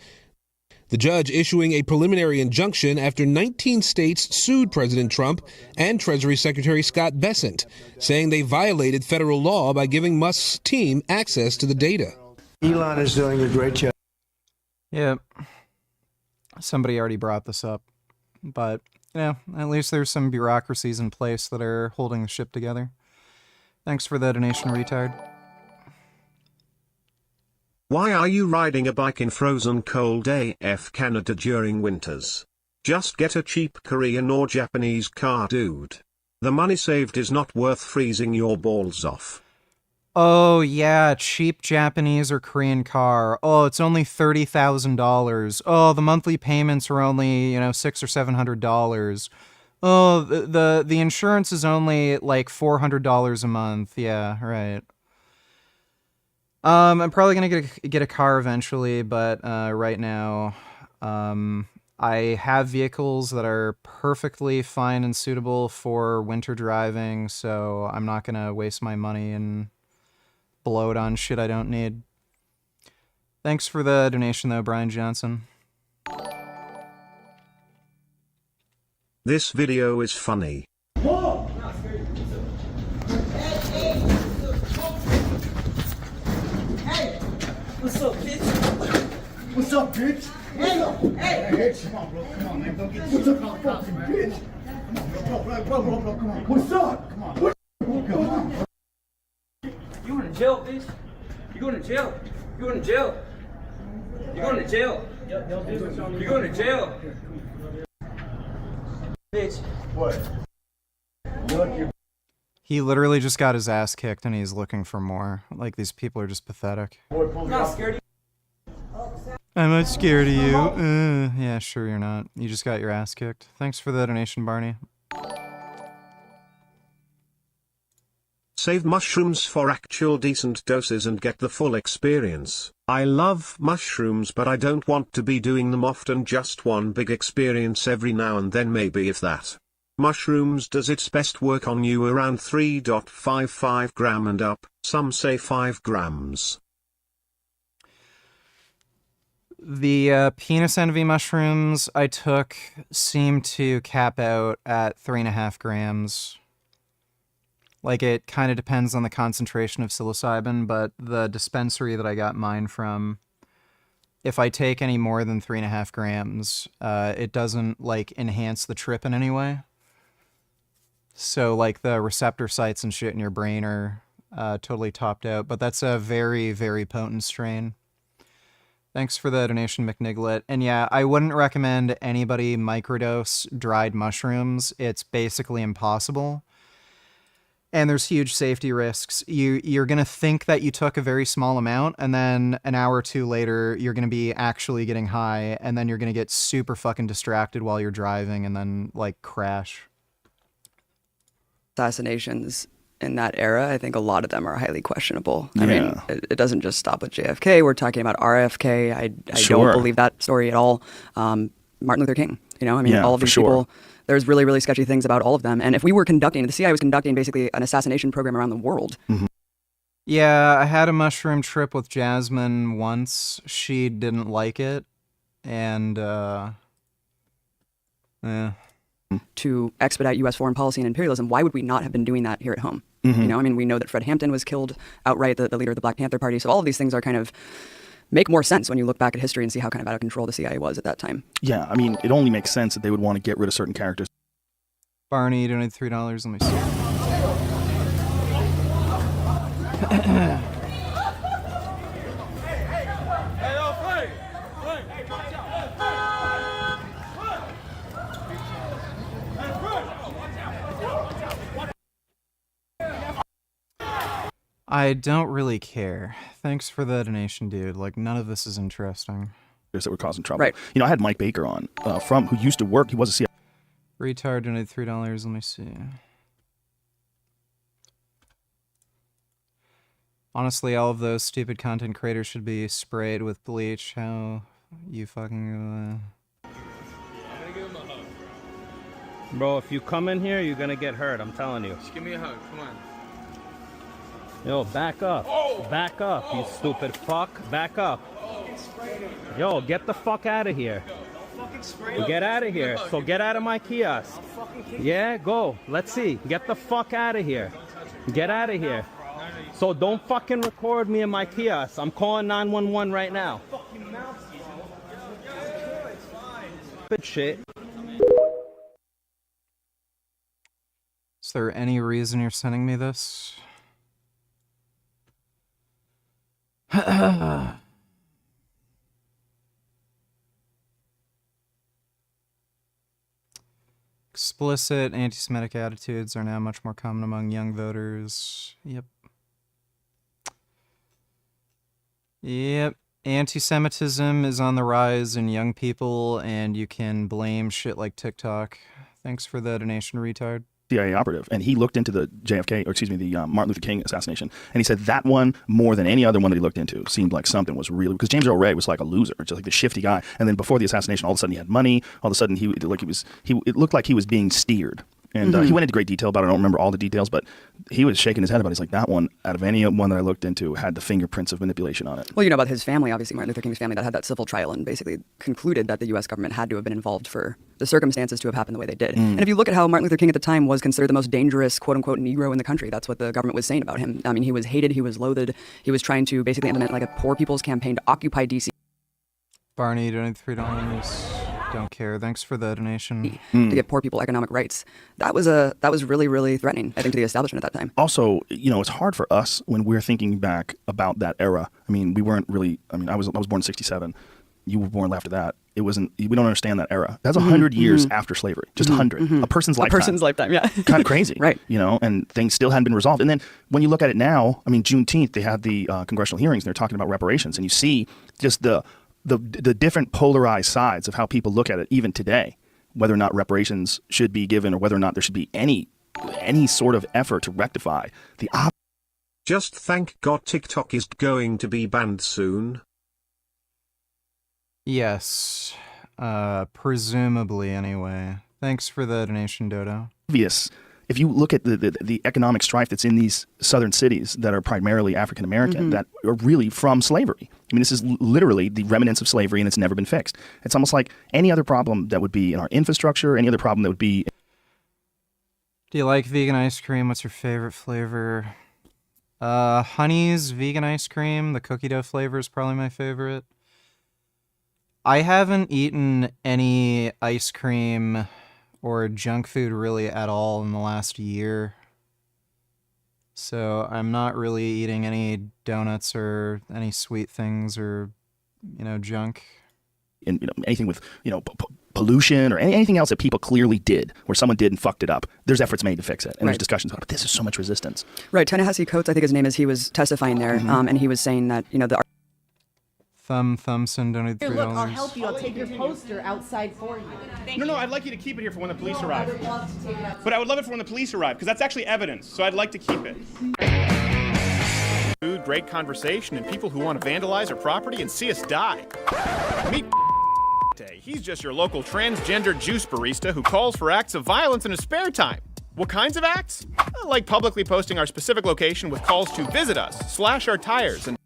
The judge issuing a preliminary injunction after 19 states sued President Trump and Treasury Secretary Scott Bessent, saying they violated federal law by giving Musk's team access to the data. Elon is doing a great job. Yeah. Somebody already brought this up, but at least there's some bureaucracies in place that are holding the ship together. Thanks for the donation, retard. Why are you riding a bike in frozen cold AF Canada during winters? Just get a cheap Korean or Japanese car, dude. The money saved is not worth freezing your balls off. Oh, yeah, cheap Japanese or Korean car. Oh, it's only $30,000. Oh, the monthly payments are only, $600 or $700. Oh, the insurance is only like $400 a month. Yeah, right. I'm probably gonna get a car eventually, but right now, I have vehicles that are perfectly fine and suitable for winter driving, so I'm not gonna waste my money and blow it on shit I don't need. Thanks for the donation, though, Brian Johnson. This video is funny. What's up, bitch? What's up, bitch? Hey, come on, bro. Come on, man. Don't get what's up, fucking bitch? Come on, bro. Come on. What's up? Come on. Come on. You going to jail, bitch? You going to jail? You going to jail? You going to jail? You going to jail? Bitch. What? He literally just got his ass kicked and he's looking for more. Like, these people are just pathetic. I'm not scared of you. I'm not scared of you. Yeah, sure you're not. You just got your ass kicked. Thanks for the donation, Barney. Save mushrooms for actual decent doses and get the full experience. I love mushrooms, but I don't want to be doing them often, just one big experience every now and then, maybe, if that. Mushrooms does its best work on you around 3.55 gram and up, some say 5 grams. The penis envy mushrooms I took seem to cap out at 3.5 grams. Like, it kind of depends on the concentration of psilocybin, but the dispensary that I got mine from, if I take any more than 3.5 grams, it doesn't, like, enhance the trip in any way. So, like, the receptor sites and shit in your brain are totally topped out, but that's a very, very potent strain. Thanks for the donation, McNiglet. And yeah, I wouldn't recommend anybody microdose dried mushrooms. It's basically impossible. And there's huge safety risks. You're going to think that you took a very small amount, and then an hour or two later, you're going to be actually getting high, and then you're going to get super fucking distracted while you're driving, and then, like, crash. assassinations in that era, I think a lot of them are highly questionable. I mean, it doesn't just stop with JFK. We're talking about RFK. I don't believe that story at all. Martin Luther King, all of these people There's really, really sketchy things about all of them. And if we were conducting, the CIA was conducting basically an assassination program around the world. Yeah, I had a mushroom trip with Jasmine once. She didn't like it. And, to expedite U.S. foreign policy and imperialism, why would we not have been doing that here at home? Mhm. You know, I mean, we know that Fred Hampton was killed outright, the leader of the Black Panther Party. So all of these things are kind of make more sense when you look back at history and see how kind of out of control the CIA was at that time. Yeah, I mean, it only makes sense that they would want to get rid of certain characters. Barney, you donated $3. Let me see. I don't really care. Thanks for the donation, dude. Like, none of this is interesting. That were causing trouble. Right. You know, I had Mike Baker on who used to work. He was a CIA. Retard donated $3. Let me see. Honestly, all of those stupid content creators should be sprayed with bleach. How you fucking... Bro, if you come in here, you're gonna get hurt. I'm telling you. Just give me a hug. Come on. Yo, back up. Back up, you stupid fuck. Back up. Yo, get the fuck out of here. Get out of here. So get out of my kiosk. Yeah, go. Let's see. Get the fuck out of here. Get out of here. So don't fucking record me in my kiosk. I'm calling 911 right now. Stupid shit. Is there any reason you're sending me this? Explicit anti-Semitic attitudes are now much more common among young voters. Yep. Yep. Anti-Semitism is on the rise in young people, and you can blame shit like TikTok. Thanks for the donation, retard. CIA operative, and he looked into the JFK, or excuse me, the Martin Luther King assassination, and he said that one, more than any other one that he looked into, seemed like something was really, because James Earl Ray was like a loser, just like the shifty guy, and then before the assassination, all of a sudden he had money, all of a sudden it looked like he was being steered. And he went into great detail about it. I don't remember all the details, but he was shaking his head about it. He's like, that one, out of any one that I looked into, had the fingerprints of manipulation on it. Well, you know about his family, obviously, Martin Luther King's family, that had that civil trial and basically concluded that the U.S. government had to have been involved for the circumstances to have happened the way they did. And if you look at how Martin Luther King at the time was considered the most dangerous, quote-unquote, Negro in the country, that's what the government was saying about him. I mean, he was hated, he was loathed, he was trying to basically implement like a poor people's campaign to occupy D.C. Barney, donated $3. Don't care. Thanks for the donation. To give poor people economic rights. That was really, really threatening, I think, to the establishment at that time. Also, you know, it's hard for us when we're thinking back about that era. I mean, we weren't really, I mean, I was born in 67. You were born after that. It wasn't, we don't understand that era. That's 100 years after slavery. Just 100. A person's lifetime. A person's lifetime, yeah. Kind of crazy. Right. You know, and things still hadn't been resolved. And then when you look at it now, I mean, Juneteenth, they had the congressional hearings and they're talking about reparations. And you see just the different polarized sides of how people look at it even today, whether or not reparations should be given or whether or not there should be any sort of effort to rectify the Just thank God TikTok is going to be banned soon. Yes. Presumably anyway. Thanks for the donation, Dodo. obvious. If you look at the economic strife that's in these southern cities that are primarily African American, that are really from slavery. I mean, this is literally the remnants of slavery, and it's never been fixed. It's almost like any other problem that would be in our infrastructure, any other problem that would be. Do you like vegan ice cream? What's your favorite flavor? Honey's vegan ice cream. The cookie dough flavor is probably my favorite. I haven't eaten any ice cream or junk food really at all in the last year. So I'm not really eating any donuts or any sweet things or, junk. And, anything with, pollution or anything else that people clearly did, where someone did and fucked it up. There's efforts made to fix it. And there's discussions about it. But this is so much resistance. Right. Ta-Nehisi Coates, I think his name is, he was testifying there, and he was saying that, the Thumbson donated $3. Here, look, I'll help you. I'll take your poster outside for you. No, I'd like you to keep it here for when the police arrive. But I would love it for when the police arrive, because that's actually evidence, so I'd like to keep it. Food, great conversation, and people who want to vandalize our property and see us die. Meet day. he's just your local transgender juice barista who calls for acts of violence in his spare time. What kinds of acts? Like publicly posting our specific location with calls to visit us, slash our tires, and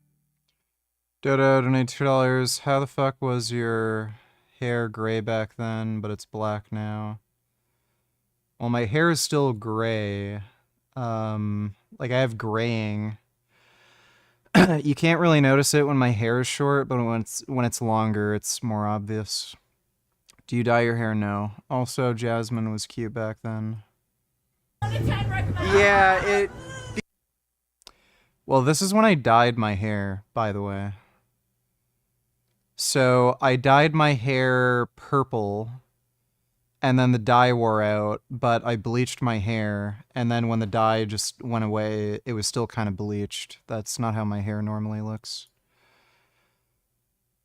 Dodo, donate $2. How the fuck was your hair gray back then, but it's black now? Well, my hair is still gray. Like I have graying. You can't really notice it when my hair is short, but when it's longer, it's more obvious. Do you dye your hair? No. Also, Jasmine was cute back then. Yeah, Well, this is when I dyed my hair, by the way. So I dyed my hair purple, and then the dye wore out, but I bleached my hair, and then when the dye just went away, it was still kind of bleached. That's not how my hair normally looks.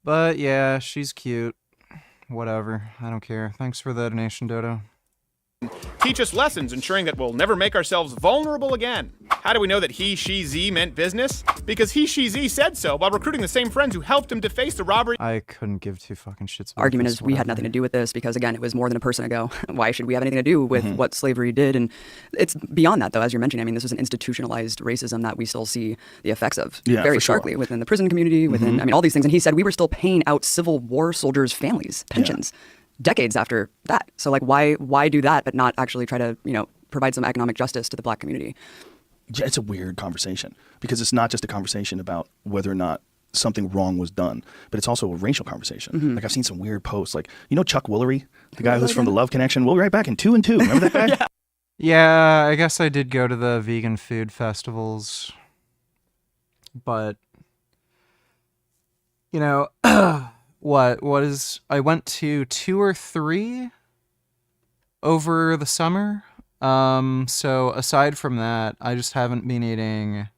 But yeah, she's cute. Whatever, I don't care. Thanks for the donation, Dodo. teach us lessons ensuring that we'll never make ourselves vulnerable again. How do we know that he, she, Z meant business? Because he, she, Z said so while recruiting the same friends who helped him deface the robbery. I couldn't give two fucking shits about Argument this, is we had nothing to do with this because, again, it was more than a person ago. Why should we have anything to do with what slavery did? And it's beyond that, though, as you're mentioning. I mean, this is an institutionalized racism that we still see the effects of very starkly within the prison community, within, I mean, all these things. And he said we were still paying out Civil War soldiers' families' pensions. Decades after that. So like why do that but not actually try to, provide some economic justice to the black community? Yeah, it's a weird conversation because it's not just a conversation about whether or not something wrong was done, but it's also a racial conversation. Like I've seen some weird posts, like, Chuck Woolery, the guy who's from the Love Connection. We'll be right back in 2 and 2. Remember that guy? Yeah, I guess I did go to the vegan food festivals, but I went to 2 or 3 over the summer. So aside from that, I just haven't been eating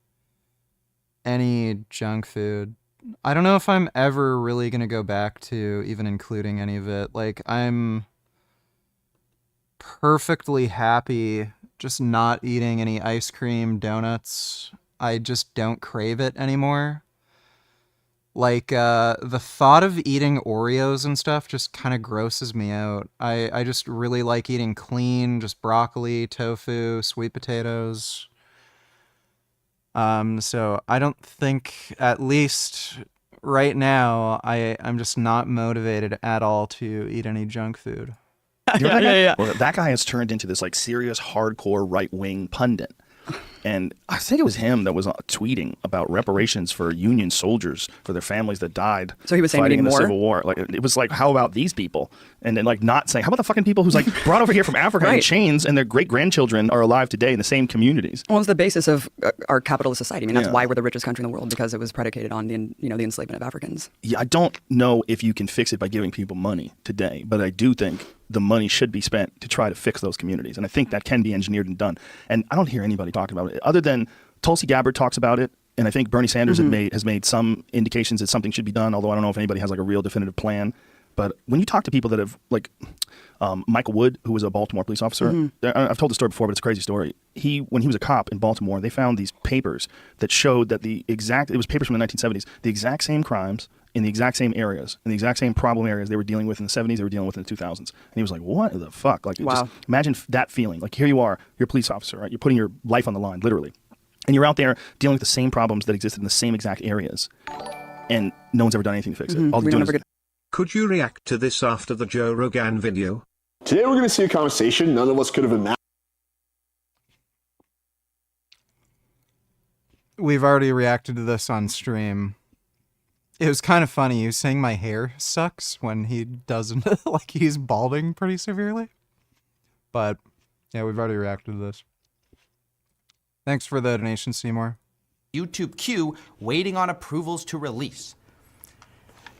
any junk food. I don't know if I'm ever really going to go back to even including any of it. Like, I'm perfectly happy just not eating any ice cream, donuts. I just don't crave it anymore. Like, the thought of eating Oreos and stuff just kind of grosses me out. I just really like eating clean, just broccoli, tofu, sweet potatoes. So I don't think, at least right now, I'm just not motivated at all to eat any junk food. Well, that guy has turned into this like serious hardcore right-wing pundit. And I think it was him that was tweeting about reparations for Union soldiers for their families that died. So he was saying fighting in the more? Civil War. Like it was like, how about these people? And then like not saying, how about the fucking people who's like brought over here from Africa in chains and their great grandchildren are alive today in the same communities? Well, it's the basis of our capitalist society. I mean, that's why we're the richest country in the world, because it was predicated on the enslavement of Africans. Yeah, I don't know if you can fix it by giving people money today, but I do think the money should be spent to try to fix those communities. And I think that can be engineered and done. And I don't hear anybody talking about it other than Tulsi Gabbard talks about it. And I think Bernie Sanders has made some indications that something should be done, although I don't know if anybody has like a real definitive plan. But when you talk to people that have like Michael Wood, who was a Baltimore police officer, I've told the story before, but it's a crazy story. When he was a cop in Baltimore, they found these papers that showed that it was papers from the 1970s, the exact same crimes in the exact same areas, in the exact same problem areas they were dealing with in the 70s, they were dealing with in the 2000s. And he was like, what the fuck? Like, just imagine that feeling. Like, here you are, you're a police officer, right? You're putting your life on the line, literally. And you're out there dealing with the same problems that existed in the same exact areas. And no one's ever done anything to fix it. All they're doing is... Could you react to this after the Joe Rogan video? Today we're going to see a conversation none of us could have imagined. We've already reacted to this on stream. It was kind of funny. He was saying my hair sucks when he doesn't, like he's balding pretty severely. But yeah, we've already reacted to this. Thanks for the donation, Seymour. YouTube Q waiting on approvals to release.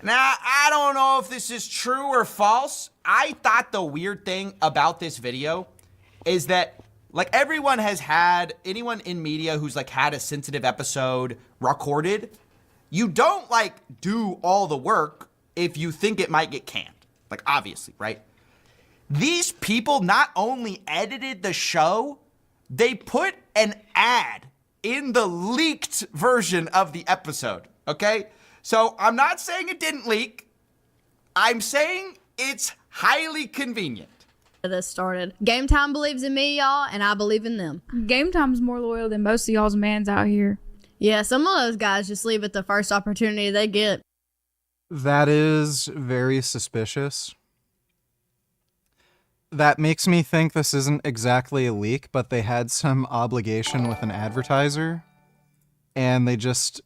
Now, I don't know if this is true or false. I thought the weird thing about this video is that like anyone in media who's like had a sensitive episode recorded, you don't like do all the work if you think it might get canned. Like obviously, right? These people not only edited the show, they put an ad in the leaked version of the episode, okay? So I'm not saying it didn't leak. I'm saying It's highly convenient. This started. Game Time believes in me, y'all, and I believe in them. Game Time's more loyal than most of y'all's mans out here. Yeah, some of those guys just leave at the first opportunity they get. That is very suspicious. That makes me think this isn't exactly a leak, but they had some obligation with an advertiser, and they just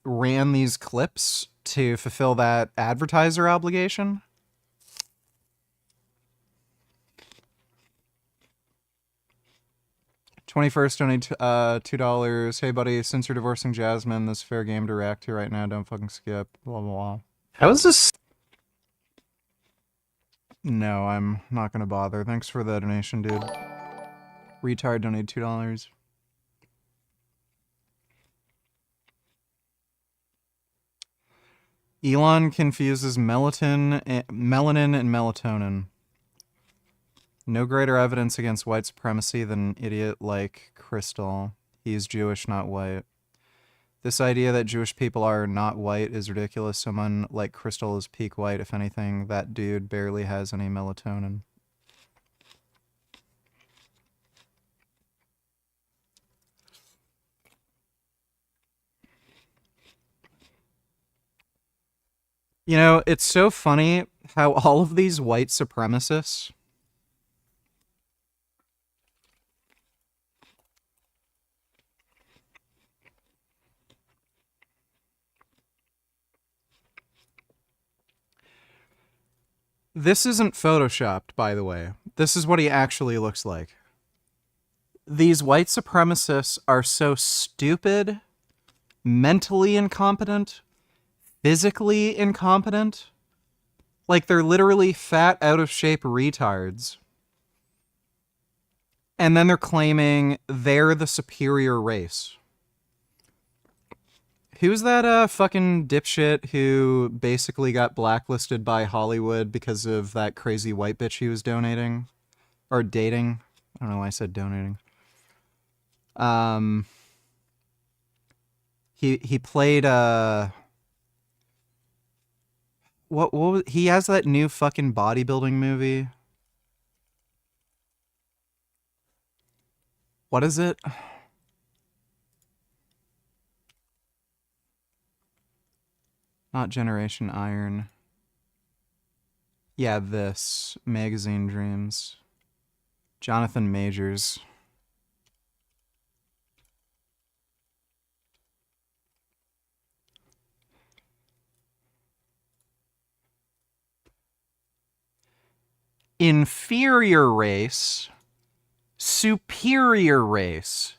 ran these clips to fulfill that advertiser obligation. $21st donate $2. Hey buddy, since you're divorcing Jasmine, this is fair game to react to right now. Don't fucking skip. Blah blah blah. How is this? No, I'm not gonna bother. Thanks for the donation, dude. Retard donate $2. Elon confuses melanin and melatonin. No greater evidence against white supremacy than an idiot like Crystal. He is Jewish, not white. This idea that Jewish people are not white is ridiculous. Someone like Crystal is peak white. If anything, that dude barely has any melatonin. You know, it's so funny how all of these white supremacists This isn't photoshopped, by the way. This is what he actually looks like. These white supremacists are so stupid, mentally incompetent, physically incompetent. Like, they're literally fat, out-of-shape retards. And then they're claiming they're the superior race. Who's that fucking dipshit who basically got blacklisted by Hollywood because of that crazy white bitch he was donating? Or dating? I don't know why I said donating. He played what was, he has that new fucking bodybuilding movie. What is it? Not Generation Iron. Yeah, this. Magazine Dreams. Jonathan Majors. Inferior race. Superior race.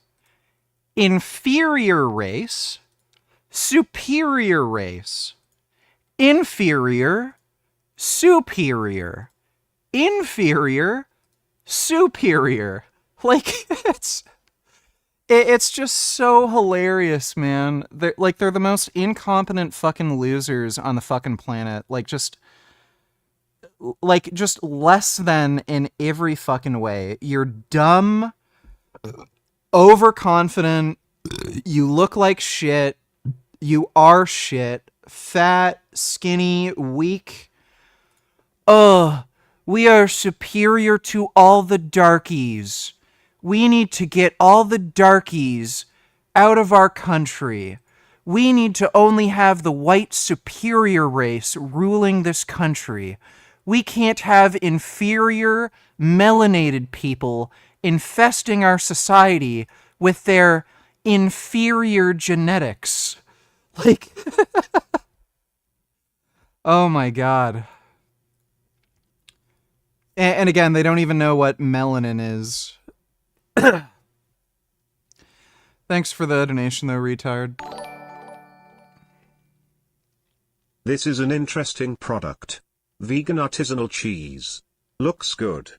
Inferior race. Superior race. Inferior, superior, inferior, superior. Like, it's just so hilarious, man. They're the most incompetent fucking losers on the fucking planet. Just less than in every fucking way. You're dumb, overconfident, you look like shit, you are shit, fat, skinny, weak. We are superior to all the darkies. We need to get all the darkies out of our country. We need to only have the white superior race ruling this country. We can't have inferior, melanated people infesting our society with their inferior genetics. Like, oh my god. And again, they don't even know what melanin is. Thanks for the donation, though, retard. This is an interesting product. Vegan artisanal cheese. Looks good.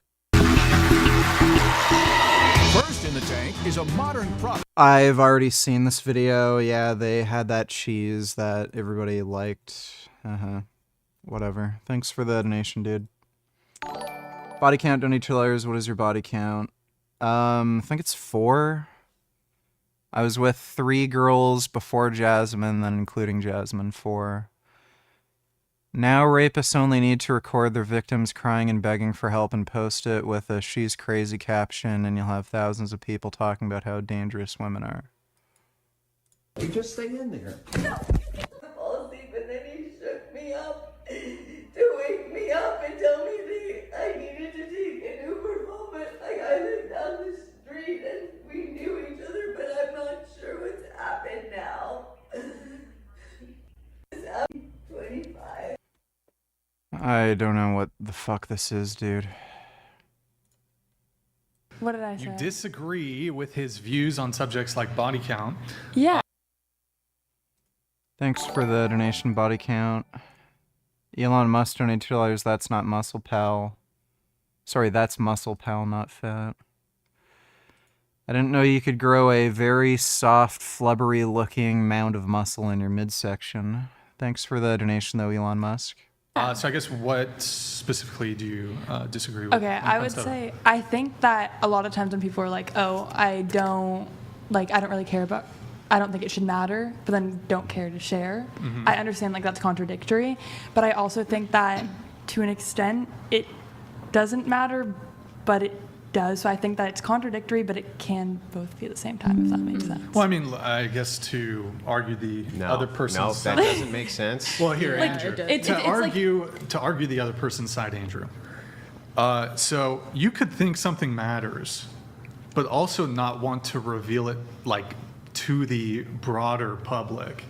First in the tank is a modern product. I've already seen this video. Yeah, they had that cheese that everybody liked. Whatever. Thanks for the donation, dude. Body count, donate $2. What is your body count? I think it's 4. I was with 3 girls before Jasmine, then including Jasmine, 4. Now rapists only need to record their victims crying and begging for help and post it with a "she's crazy" caption, and you'll have thousands of people talking about how dangerous women are. You just stay in there. No. Fall asleep and then he shook me up to wake me up and tell me that I needed to take an Uber home. Like I lived down the street and we knew each other, but I'm not sure what's happened now. I'm 25. I don't know what the fuck this is, dude. What did I say? You disagree with his views on subjects like body count. Yeah. Thanks for the donation, body count. Elon Musk donated $2. That's not muscle, pal. Sorry, that's muscle, pal, not fat. I didn't know you could grow a very soft, flubbery-looking mound of muscle in your midsection. Thanks for the donation, though, Elon Musk. So I guess what specifically do you disagree with? Okay, I would say I think that a lot of times when people are like, "Oh, I don't really care about, I don't think it should matter," but then don't care to share. Mhm. I understand like that's contradictory, but I also think that to an extent it doesn't matter, but it does. So I think that it's contradictory, but it can both be at the same time, if that makes sense. Well, I mean, I guess to argue the other person's No, that doesn't make sense. Well, here, Like, Andrew, it's to like- argue the other person's side, Andrew. So you could think something matters, but also not want to reveal it like to the broader public.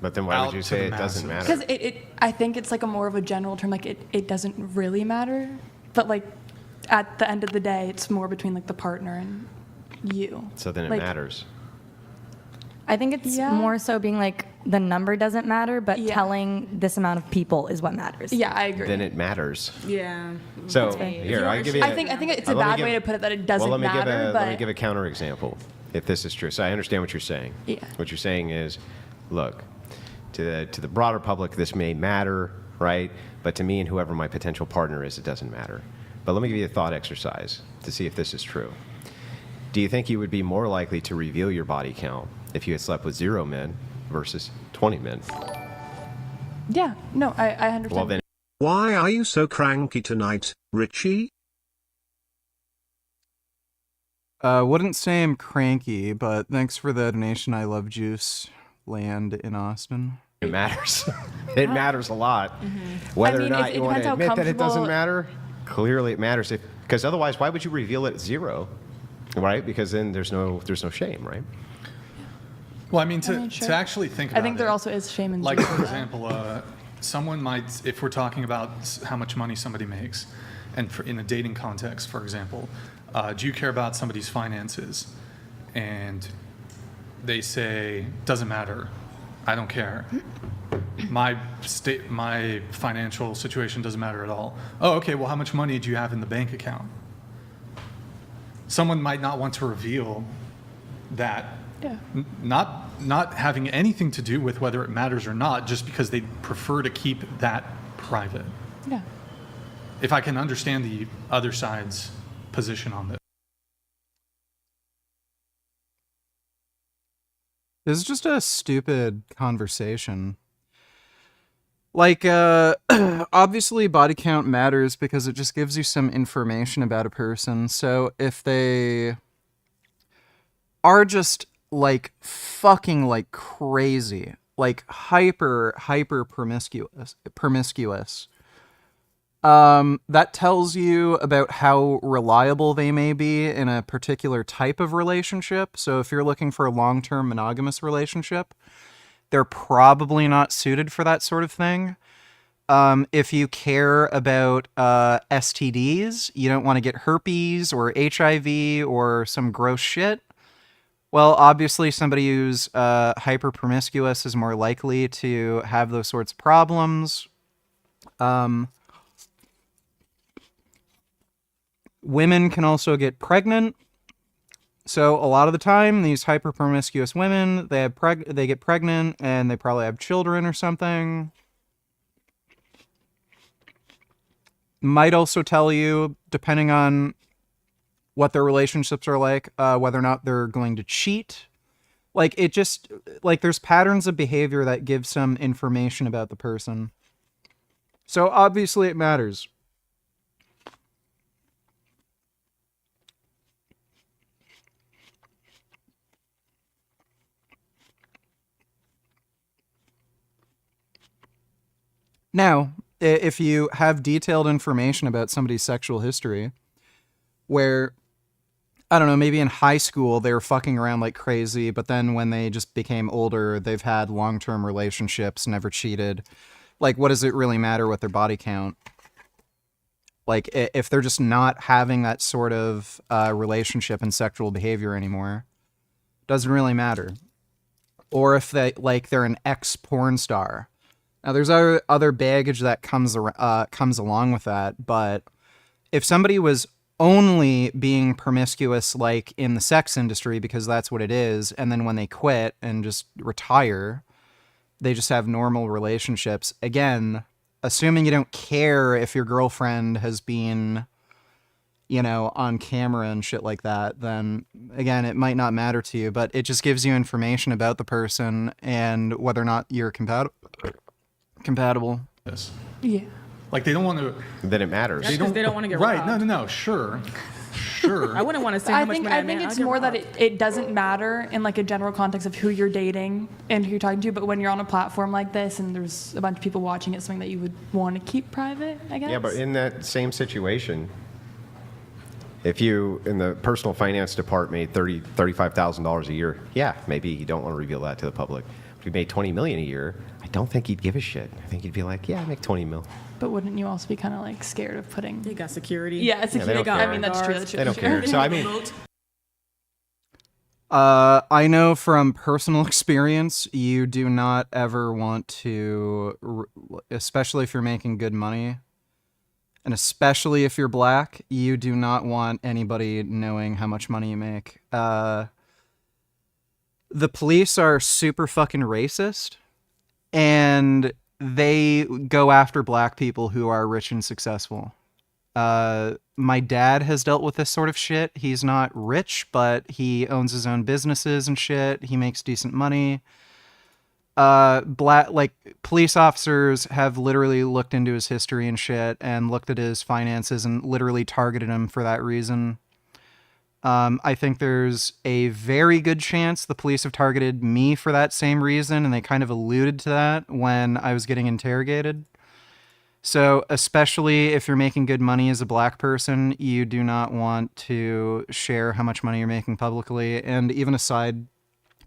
But then why would you out to say the it doesn't matter? Because I think it's like a more of a general term, like it doesn't really matter, but like at the end of the day, it's more between like the partner and you. So then it Like, matters. I think it's more so being like the number doesn't matter, but telling this amount of people is what matters. Yeah, I agree. Then it matters. Yeah. So That's fair. here, I'll give you. I think it's a let me bad give- way to put it that it doesn't well, let me matter, give a, but let me give a counter example, if this is true. So I understand what you're saying. Yeah. What you're saying is, look, to the broader public, this may matter, right? But to me and whoever my potential partner is, it doesn't matter. But let me give you a thought exercise to see if this is true. Do you think you would be more likely to reveal your body count if you had slept with 0 men versus 20 men? yeah, no, I understand. Well, then. Why are you so cranky tonight, Richie? Wouldn't say I'm cranky, but thanks for the donation. I love juice land in Austin. It matters. It matters a lot. Whether I mean, or not it you want depends to how admit that it doesn't comfortable- matter, clearly it matters. Because otherwise, why would you reveal it at 0? Right? Because then there's no shame, right? Well, I mean, to sure. actually think about I think there it, also is shame in like, zero, for though. example, someone might, if we're talking about how much money somebody makes, and in a dating context, for example, do you care about somebody's finances? And they say, doesn't matter. I don't care. My financial situation doesn't matter at all. Oh, okay, well, how much money do you have in the bank account? Someone might not want to reveal that. Yeah. Not having anything to do with whether it matters or not, just because they prefer to keep that private. Yeah. If I can understand the other side's position on this. This is just a stupid conversation. Like, obviously body count matters because it just gives you some information about a person. So if they are just, like, fucking, like, crazy, like, hyper promiscuous, that tells you about how reliable they may be in a particular type of relationship. So if you're looking for a long-term monogamous relationship, they're probably not suited for that sort of thing. If you care about STDs, you don't want to get herpes or HIV or some gross shit, well, obviously somebody who's hyper promiscuous is more likely to have those sorts of problems. Women can also get pregnant. So a lot of the time, these hyper promiscuous women, they get pregnant and they probably have children or something. Might also tell you, depending on what their relationships are like, whether or not they're going to cheat. Like, it just, like, there's patterns of behavior that give some information about the person. So obviously it matters. Now, if you have detailed information about somebody's sexual history, where, I don't know, maybe in high school they were fucking around like crazy, but then when they just became older, they've had long-term relationships, never cheated. Like, what does it really matter with their body count? Like, if they're just not having that sort of relationship and sexual behavior anymore, doesn't really matter. Or if they're an ex-porn star. Now, there's other baggage that comes along with that, but if somebody was only being promiscuous, like in the sex industry, because that's what it is, and then when they quit and just retire, they just have normal relationships. Again, assuming you don't care if your girlfriend has been, you know, on camera and shit like that, then again, it might not matter to you, but it just gives you information about the person and whether or not you're compatible. Yes. Yeah. Like, they don't want to. Then it matters. That's 'cause they don't want to get right. robbed. No. Sure. Sure. I wouldn't want to say how much money I think it's more that it doesn't matter in like a general context of who you're dating and who you're talking to, but when you're on a platform like this and there's a bunch of people watching, it's something that you would want to keep private, I guess. Yeah, but in that same situation, if you, in the personal finance department, made $35,000 a year, yeah, maybe you don't want to reveal that to the public. If you made $20 million a year, I don't think he'd give a shit. I think he'd be like, yeah, I make 20 mil. But wouldn't you also be kind of like scared of putting? They got security. Yeah, security. don't I care. mean, that's true. That's true. They don't care. So I mean, I know from personal experience, you do not ever want to, especially if you're making good money, and especially if you're black, you do not want anybody knowing how much money you make. The police are super fucking racist, and they go after black people who are rich and successful. My dad has dealt with this sort of shit. He's not rich, but he owns his own businesses and shit. He makes decent money. Police officers have literally looked into his history and shit and looked at his finances and literally targeted him for that reason. I think there's a very good chance the police have targeted me for that same reason, and they kind of alluded to that when I was getting interrogated. So, especially if you're making good money as a black person, you do not want to share how much money you're making publicly. And even aside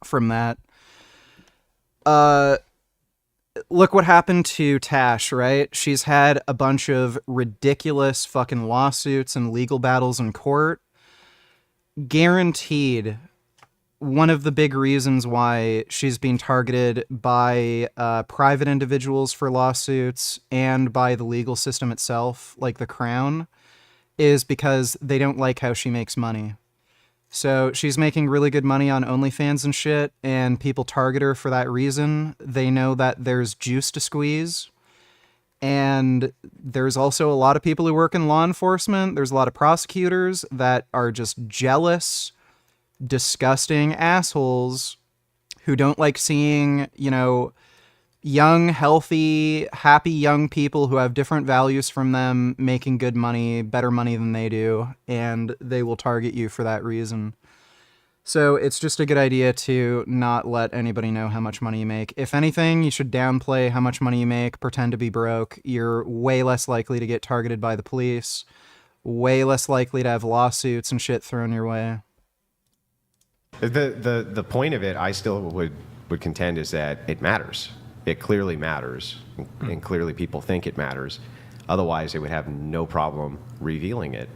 from that, look what happened to Tash, right? She's had a bunch of ridiculous fucking lawsuits and legal battles in court. Guaranteed, one of the big reasons why she's being targeted by private individuals for lawsuits and by the legal system itself, like the Crown, is because they don't like how she makes money. So she's making really good money on OnlyFans and shit, and people target her for that reason. They know that there's juice to squeeze. And there's also a lot of people who work in law enforcement. There's a lot of prosecutors that are just jealous, disgusting assholes who don't like seeing, you know, young, healthy, happy young people who have different values from them making good money, better money than they do, and they will target you for that reason. So it's just a good idea to not let anybody know how much money you make. If anything, you should downplay how much money you make, pretend to be broke. You're way less likely to get targeted by the police, way less likely to have lawsuits and shit thrown your way. The point of it, I still would contend, is that it matters. It clearly matters, and clearly people think it matters. Otherwise, they would have no problem revealing it.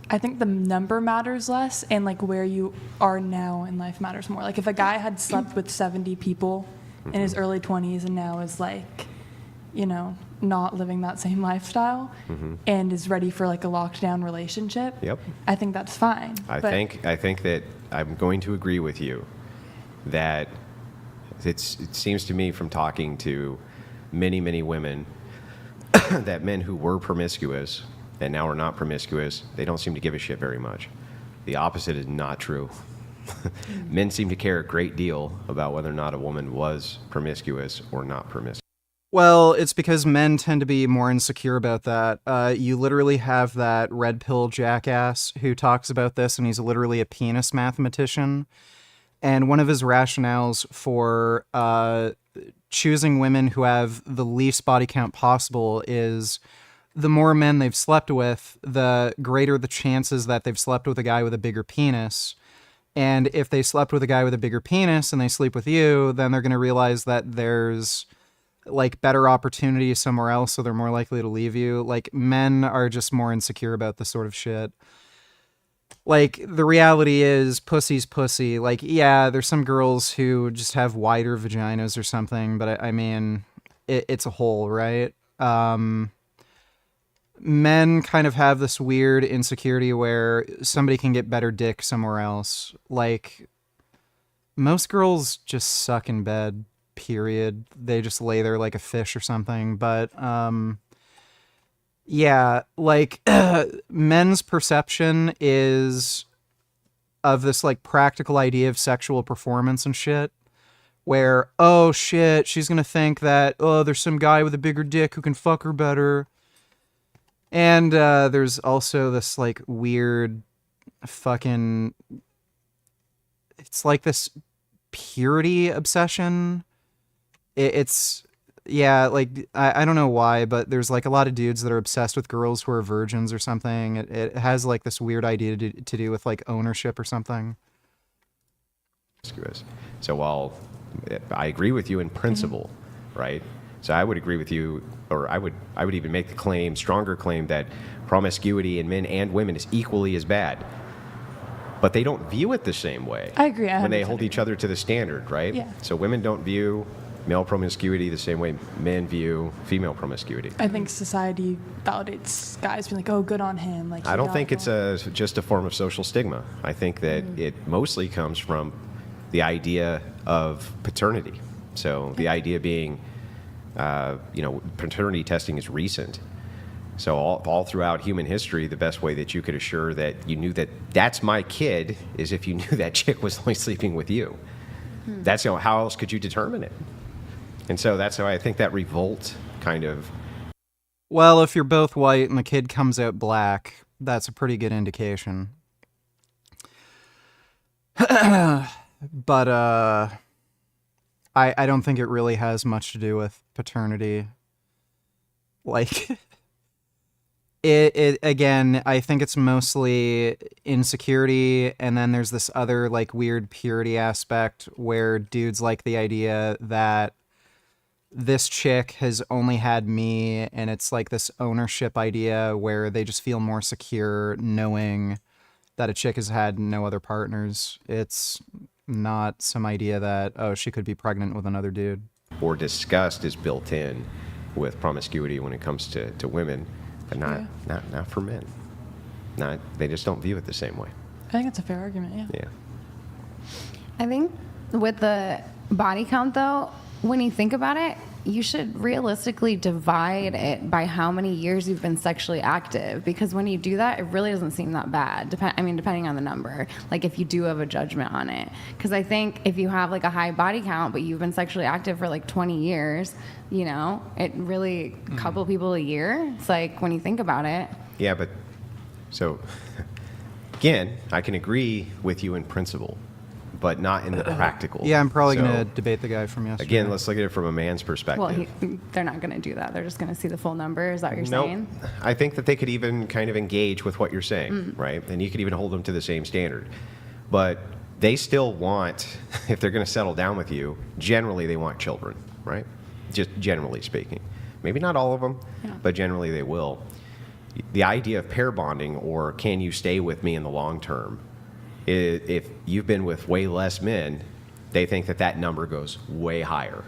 I think the number matters less, and like where you are now in life matters more. Like if a guy had slept with 70 people in his early 20s and now is like, you know, not living that same lifestyle and is ready for like a locked down relationship, I think that's fine. I think that I'm going to agree with you that it seems to me from talking to many, many women that men who were promiscuous and now are not promiscuous, they don't seem to give a shit very much. The opposite is not true. Men seem to care a great deal about whether or not a woman was promiscuous or not promiscuous. Well, it's because men tend to be more insecure about that. You literally have that red pill jackass who talks about this, and he's literally a penis mathematician. And one of his rationales for choosing women who have the least body count possible is the more men they've slept with, the greater the chances that they've slept with a guy with a bigger penis. And if they slept with a guy with a bigger penis and they sleep with you, then they're going to realize that there's like better opportunity somewhere else, so they're more likely to leave you. Like, men are just more insecure about this sort of shit. Like, the reality is pussy's pussy. Like, yeah, there's some girls who just have wider vaginas or something, but I mean, it's a whole, right? Men kind of have this weird insecurity where somebody can get better dick somewhere else. Like, most girls just suck in bed, period. They just lay there like a fish or something. But, yeah, like, men's perception is of this, like, practical idea of sexual performance and shit, where, oh, shit, she's gonna think that, oh, there's some guy with a bigger dick who can fuck her better. And there's also this, like, weird fucking... It's like this purity obsession. It's... Yeah, like, I don't know why, but there's, like, a lot of dudes that are obsessed with girls who are virgins or something. It has, like, this weird idea to do with, like, ownership or something. So while I agree with you in principle, right? So I would agree with you, or I would even make the claim, stronger claim, that promiscuity in men and women is equally as bad. But they don't view it the same way. I agree. When they hold each other to the standard, right? Yeah. So women don't view male promiscuity the same way men view female promiscuity. I think society validates guys being like, oh, good on him. Like, I don't think it's just a form of social stigma. I think that it mostly comes from the idea of paternity. So the idea being, paternity testing is recent. So all throughout human history, the best way that you could assure that you knew that that's my kid is if you knew that chick was only sleeping with you. That's, how else could you determine it? And so that's how I think that revolt kind of... Well, if you're both white and the kid comes out black, that's a pretty good indication. But I don't think it really has much to do with paternity. Like, it again, I think it's mostly insecurity, and then there's this other, like, weird purity aspect where dudes like the idea that this chick has only had me, and it's like this ownership idea where they just feel more secure knowing that a chick has had no other partners. It's not some idea that, oh, she could be pregnant with another dude. Or disgust is built in with promiscuity when it comes to women, but not for men. They just don't view it the same way. I think it's a fair argument, yeah. Yeah. I think with the body count, though, when you think about it, you should realistically divide it by how many years you've been sexually active, because when you do that, it really doesn't seem that bad. Depending on the number, like if you do have a judgment on it. Because I think if you have like a high body count, but you've been sexually active for like 20 years, it really, a couple people a year. It's like, when you think about it. Yeah, but so again, I can agree with you in principle, but not in the practical. Yeah, I'm probably going to debate the guy from yesterday. Again, let's look at it from a man's perspective. Well, they're not going to do that. They're just going to see the full number. Is that what you're saying? I think that they could even kind of engage with what you're saying, right? And you could even hold them to the same standard. But they still want, if they're going to settle down with you, generally they want children, right? Just generally speaking. Maybe not all of them, but generally they will. The idea of pair bonding, or can you stay with me in the long term, if you've been with way less men, they think that number goes way higher,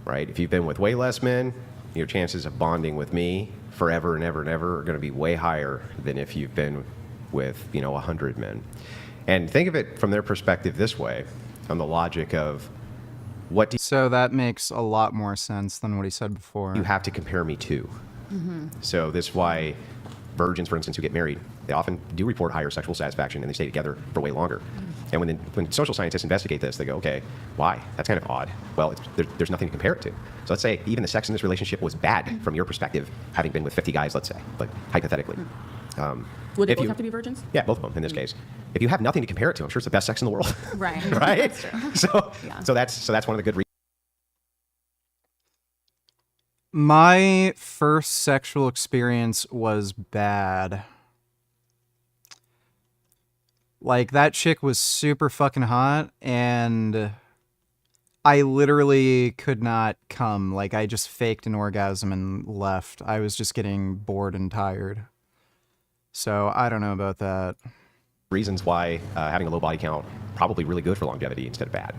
right? If you've been with way less men, your chances of bonding with me forever and ever and ever are going to be way higher than if you've been with, 100 men. And think of it from their perspective this way, on the logic of So that makes a lot more sense than what he said before. You have to compare me to. So this is why virgins, for instance, who get married, they often do report higher sexual satisfaction and they stay together for way longer. And when social scientists investigate this, they go, okay, why? That's kind of odd. Well, there's nothing to compare it to. So let's say even the sex in this relationship was bad from your perspective, having been with 50 guys, let's say, but hypothetically. Would they if both you- have to be virgins? Yeah, both of them in this case. If you have nothing to compare it to, I'm sure it's the best sex in the world. Right. Right? That's true. So that's one of the good reasons. My first sexual experience was bad. Like, that chick was super fucking hot, and I literally could not come. Like, I just faked an orgasm and left. I was just getting bored and tired. So, I don't know about that. Reasons why having a low body count probably really good for longevity instead of bad.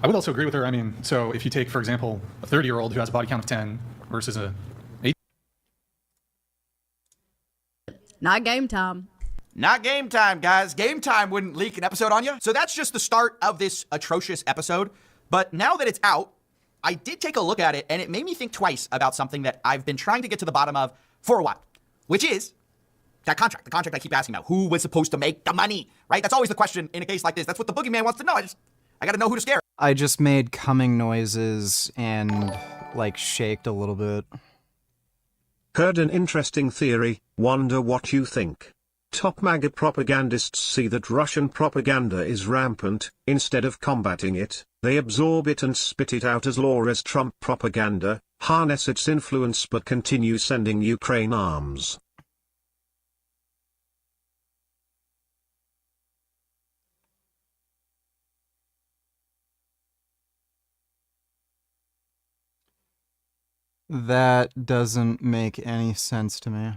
I would also agree with her. I mean, so if you take, for example, a 30-year-old who has a body count of 10 versus a 8. Not game time. Not game time, guys. Game time wouldn't leak an episode on you. So that's just the start of this atrocious episode. But now that it's out, I did take a look at it, and it made me think twice about something that I've been trying to get to the bottom of for a while, which is that contract. The contract I keep asking about. Who was supposed to make the money, right? That's always the question in a case like this. That's what the boogeyman wants to know. I got to know who to scare. I just made coming noises and, like, shaked a little bit. Heard an interesting theory, wonder what you think. Top MAGA propagandists see that Russian propaganda is rampant. Instead of combating it, they absorb it and spit it out as law as Trump propaganda, harness its influence but continue sending Ukraine arms. That doesn't make any sense to me.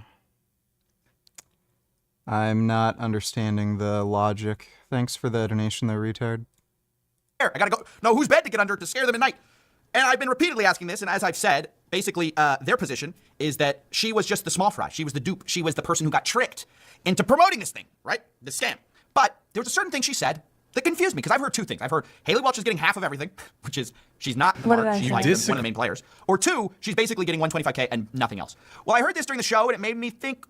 I'm not understanding the logic. Thanks for the donation, though, retard. I gotta go know whose bed to get under to scare them at night. And I've been repeatedly asking this, and as I've said, basically their position is that she was just the small fry. She was the dupe. She was the person who got tricked into promoting this thing, right? The scam. But there was a certain thing she said that confused me, because I've heard two things. I've heard Haley Welch is getting half of everything, which is she's not What did smart. I She's say? like You one of the main players. Or two, she's basically getting 125K and nothing else. Well, I heard this during the show, and it made me think,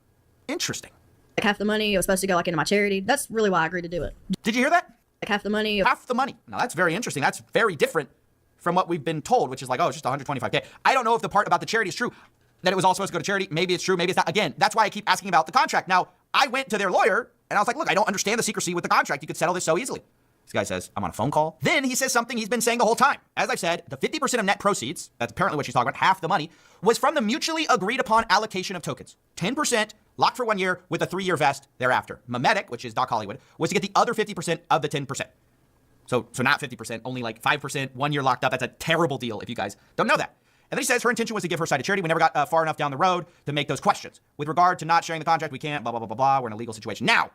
interesting. Like half the money was supposed to go like into my charity. That's really why I agreed to do it. Did you hear that? Like half the money. Half the money. Now that's very interesting. That's very different from what we've been told, which is like, oh, it's just 125K. I don't know if the part about the charity is true, that it was all supposed to go to charity. Maybe it's true, maybe it's not. Again, that's why I keep asking about the contract. Now, I went to their lawyer, and I was like, look, I don't understand the secrecy with the contract. You could settle this so easily. This guy says, I'm on a phone call. Then he says something he's been saying the whole time. As I've said, the 50% of net proceeds, that's apparently what she's talking about, half the money, was from the mutually agreed upon allocation of tokens. 10% locked for 1 year with a 3-year vest thereafter. Memetic, which is Doc Hollywood, was to get the other 50% of the 10%. So not 50%, only like 5%, 1 year locked up. That's a terrible deal if you guys don't know that. And then he says her intention was to give her side to charity. We never got far enough down the road to make those questions. With regard to not sharing the contract, we can't, blah, blah, blah, blah, blah. We're in a legal situation. Now,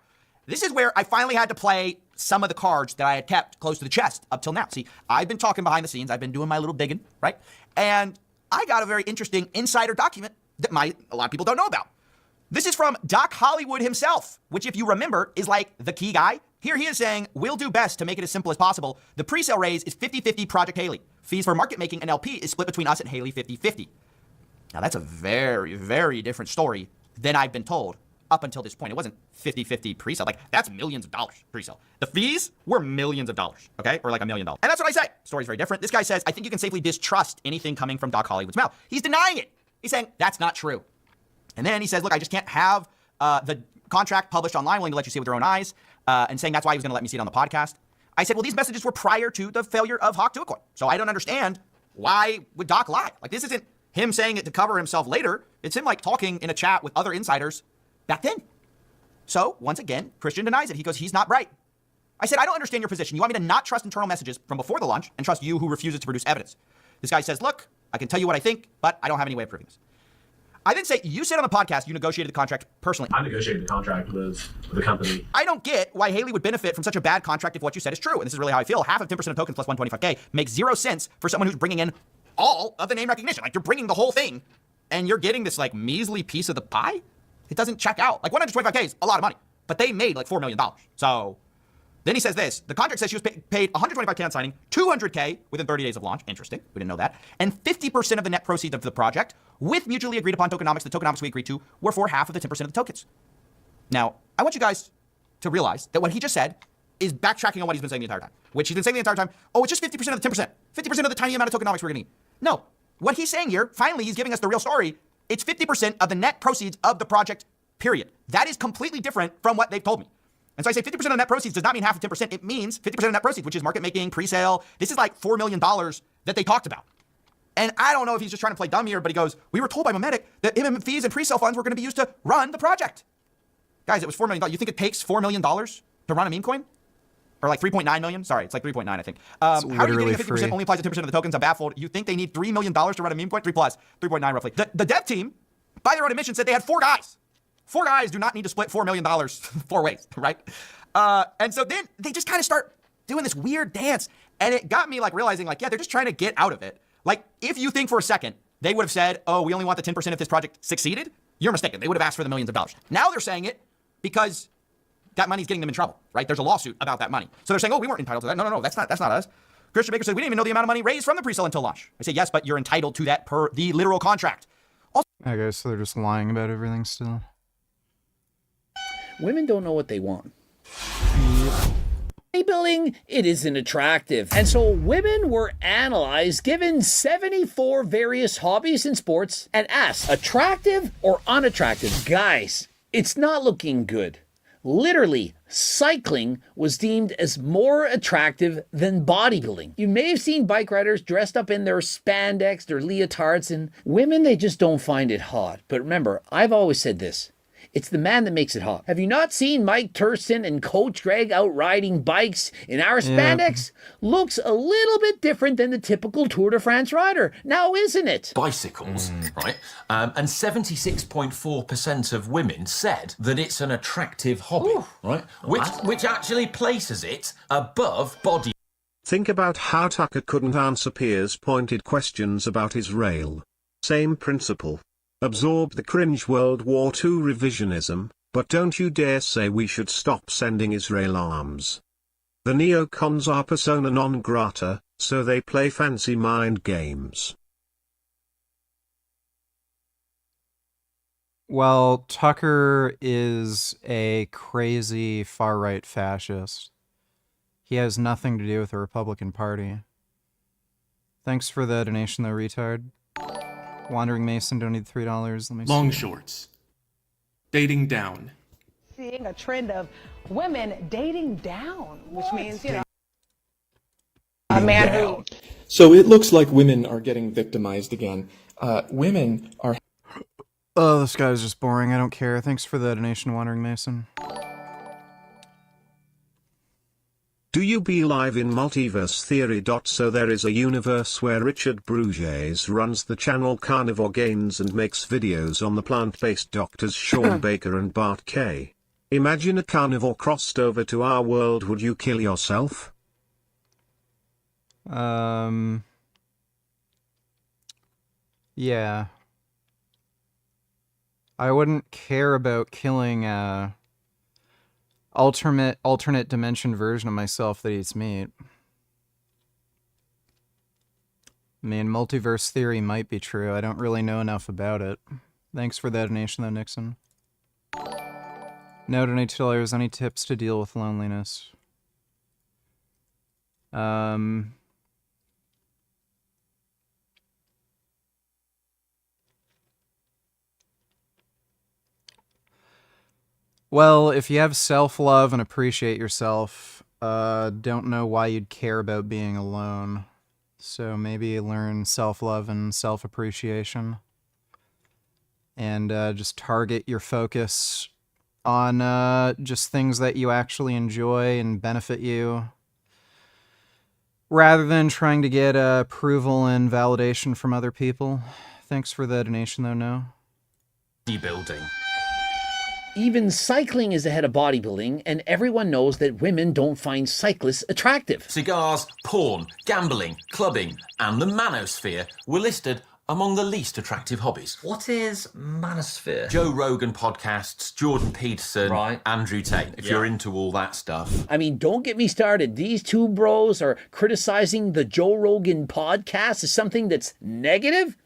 this is where I finally had to play some of the cards that I had kept close to the chest up till now. See, I've been talking behind the scenes. I've been doing my little digging, right? And I got a very interesting insider document that a lot of people don't know about. This is from Doc Hollywood himself, which, if you remember, is like the key guy. Here he is saying, we'll do best to make it as simple as possible. The pre-sale raise is 50-50 Project Haley. Fees for market making and LP is split between us and Haley 50-50. Now, that's a very, very different story than I've been told up until this point. It wasn't 50-50 pre-sale. Like, that's millions of dollars pre-sale. The fees were millions of dollars, okay? Or like $1 million. And that's what I say. Story's very different. This guy says, I think you can safely distrust anything coming from Doc Hollywood's mouth. He's denying it. He's saying, that's not true. And then he says, look, I just can't have the contract published online, willing to let you see it with your own eyes, and saying that's why he was going to let me see it on the podcast. I said, well, these messages were prior to the failure of Hawk Tuacoin. So I don't understand why would Doc lie? Like, this isn't him saying it to cover himself later. It's him, like, talking in a chat with other insiders back then. So, once again, Christian denies it. He goes, he's not right. I said, I don't understand your position. You want me to not trust internal messages from before the launch and trust you who refuses to produce evidence. This guy says, look, I can tell you what I think, but I don't have any way of proving this. I then say, you said on the podcast you negotiated the contract personally. I negotiated the contract with the company. I don't get why Haley would benefit from such a bad contract if what you said is true. And this is really how I feel. Half of 10% of tokens plus 125K makes 0 sense for someone who's bringing in all of the name recognition. Like, you're bringing the whole thing, and you're getting this, like, measly piece of the pie? It doesn't check out. Like, 125K is a lot of money, but they made, like, $4 million. So then he says this. The contract says she was paid 125K on signing, 200K within 30 days of launch. Interesting. We didn't know that. And 50% of the net proceeds of the project, with mutually agreed upon tokenomics, the tokenomics we agreed to, were for half of the 10% of the tokens. Now, I want you guys to realize that what he just said is backtracking on what he's been saying the entire time, which he's been saying the entire time, oh, it's just 50% of the 10%. 50% of the tiny amount of tokenomics we're going to need. No. What he's saying here, finally, he's giving us the real story. It's 50% of the net proceeds of the project, period. That is completely different from what they've told me. And so I say 50% of net proceeds does not mean half of 10%. It means 50% of net proceeds, which is market making, pre-sale. This is like $4 million that they talked about. And I don't know if he's just trying to play dumb here, but he goes, we were told by Memetic that MM fees and pre-sale funds were going to be used to run the project. Guys, it was $4 million. You think it takes $4 million to run a meme coin? Or like 3.9 million? Sorry, it's like 3.9, I think. How are you getting 50% only applies to 10% of the tokens? I'm baffled. You think they need $3 million to run a meme coin? 3 plus, 3.9 roughly. The dev team, by their own admission, said they had 4 guys. 4 guys do not need to split $4 million 4 ways, right? And so then they just kind of start doing this weird dance. And it got me like realizing like, yeah, they're just trying to get out of it. Like, if you think for a second, they would have said, oh, we only want the 10% if this project succeeded, you're mistaken. They would have asked for the millions of dollars. Now they're saying it because that money's getting them in trouble, right? There's a lawsuit about that money. So they're saying, oh, we weren't entitled to that. No, that's not us. Christian Baker said, we didn't even know the amount of money raised from the pre-sale until launch. I say, yes, but you're entitled to that per the literal contract. Also, okay, so they're just lying about everything still. Women don't know what they want. Bodybuilding, it isn't attractive. And so women were analyzed, given 74 various hobbies and sports, and asked, attractive or unattractive? Guys, it's not looking good. Literally, cycling was deemed as more attractive than bodybuilding. You may have seen bike riders dressed up in their spandex, their leotards, and women, they just don't find it hot. But remember, I've always said this. It's the man that makes it hot. Have you not seen Mike Peterson and Coach Greg out riding bikes in our spandex? Looks a little bit different than the typical Tour de France rider. Now, isn't it? Bicycles, right? And 76.4% of women said that it's an attractive hobby, right? Which actually places it above body. Think about how Tucker couldn't answer Piers' pointed questions about Israel. Same principle. Absorb the cringe World War II revisionism, but don't you dare say we should stop sending Israel arms. The neocons are persona non grata, so they play fancy mind games. Well, Tucker is a crazy far-right fascist. He has nothing to do with the Republican Party. Thanks for the donation, though, retard. Wandering Mason donated $3. Let me Long see. shorts. Dating down. Seeing a trend of women dating down, which means, a man who... So it looks like women are getting victimized again. Women are... Oh, this guy is just boring. I don't care. Thanks for the donation, Wandering Mason. Do you believe in multiverse theory? So there is a universe where Richard Bruges runs the channel Carnivore Gains and makes videos on the plant-based doctors Sean Baker and Bart Kay. Imagine a carnivore crossed over to our world. Would you kill yourself? Yeah. I wouldn't care about killing alternate dimension version of myself that eats meat. I mean, multiverse theory might be true. I don't really know enough about it. Thanks for that donation, though, Nixon. No, donate $2. Any tips to deal with loneliness? Well, if you have self-love and appreciate yourself, don't know why you'd care about being alone. So maybe learn self-love and self-appreciation. And just target your focus on just things that you actually enjoy and benefit you, rather than trying to get approval and validation from other people. Thanks for the donation, though, no. Bodybuilding. Even cycling is ahead of bodybuilding, and everyone knows that women don't find cyclists attractive. Cigars, porn, gambling, clubbing, and the manosphere were listed among the least attractive hobbies. What is manosphere? Joe Rogan podcasts, Jordan Peterson, Right. Andrew Tate, if you're into all that stuff. I mean, don't get me started. These two bros are criticizing the Joe Rogan podcast as something that's negative.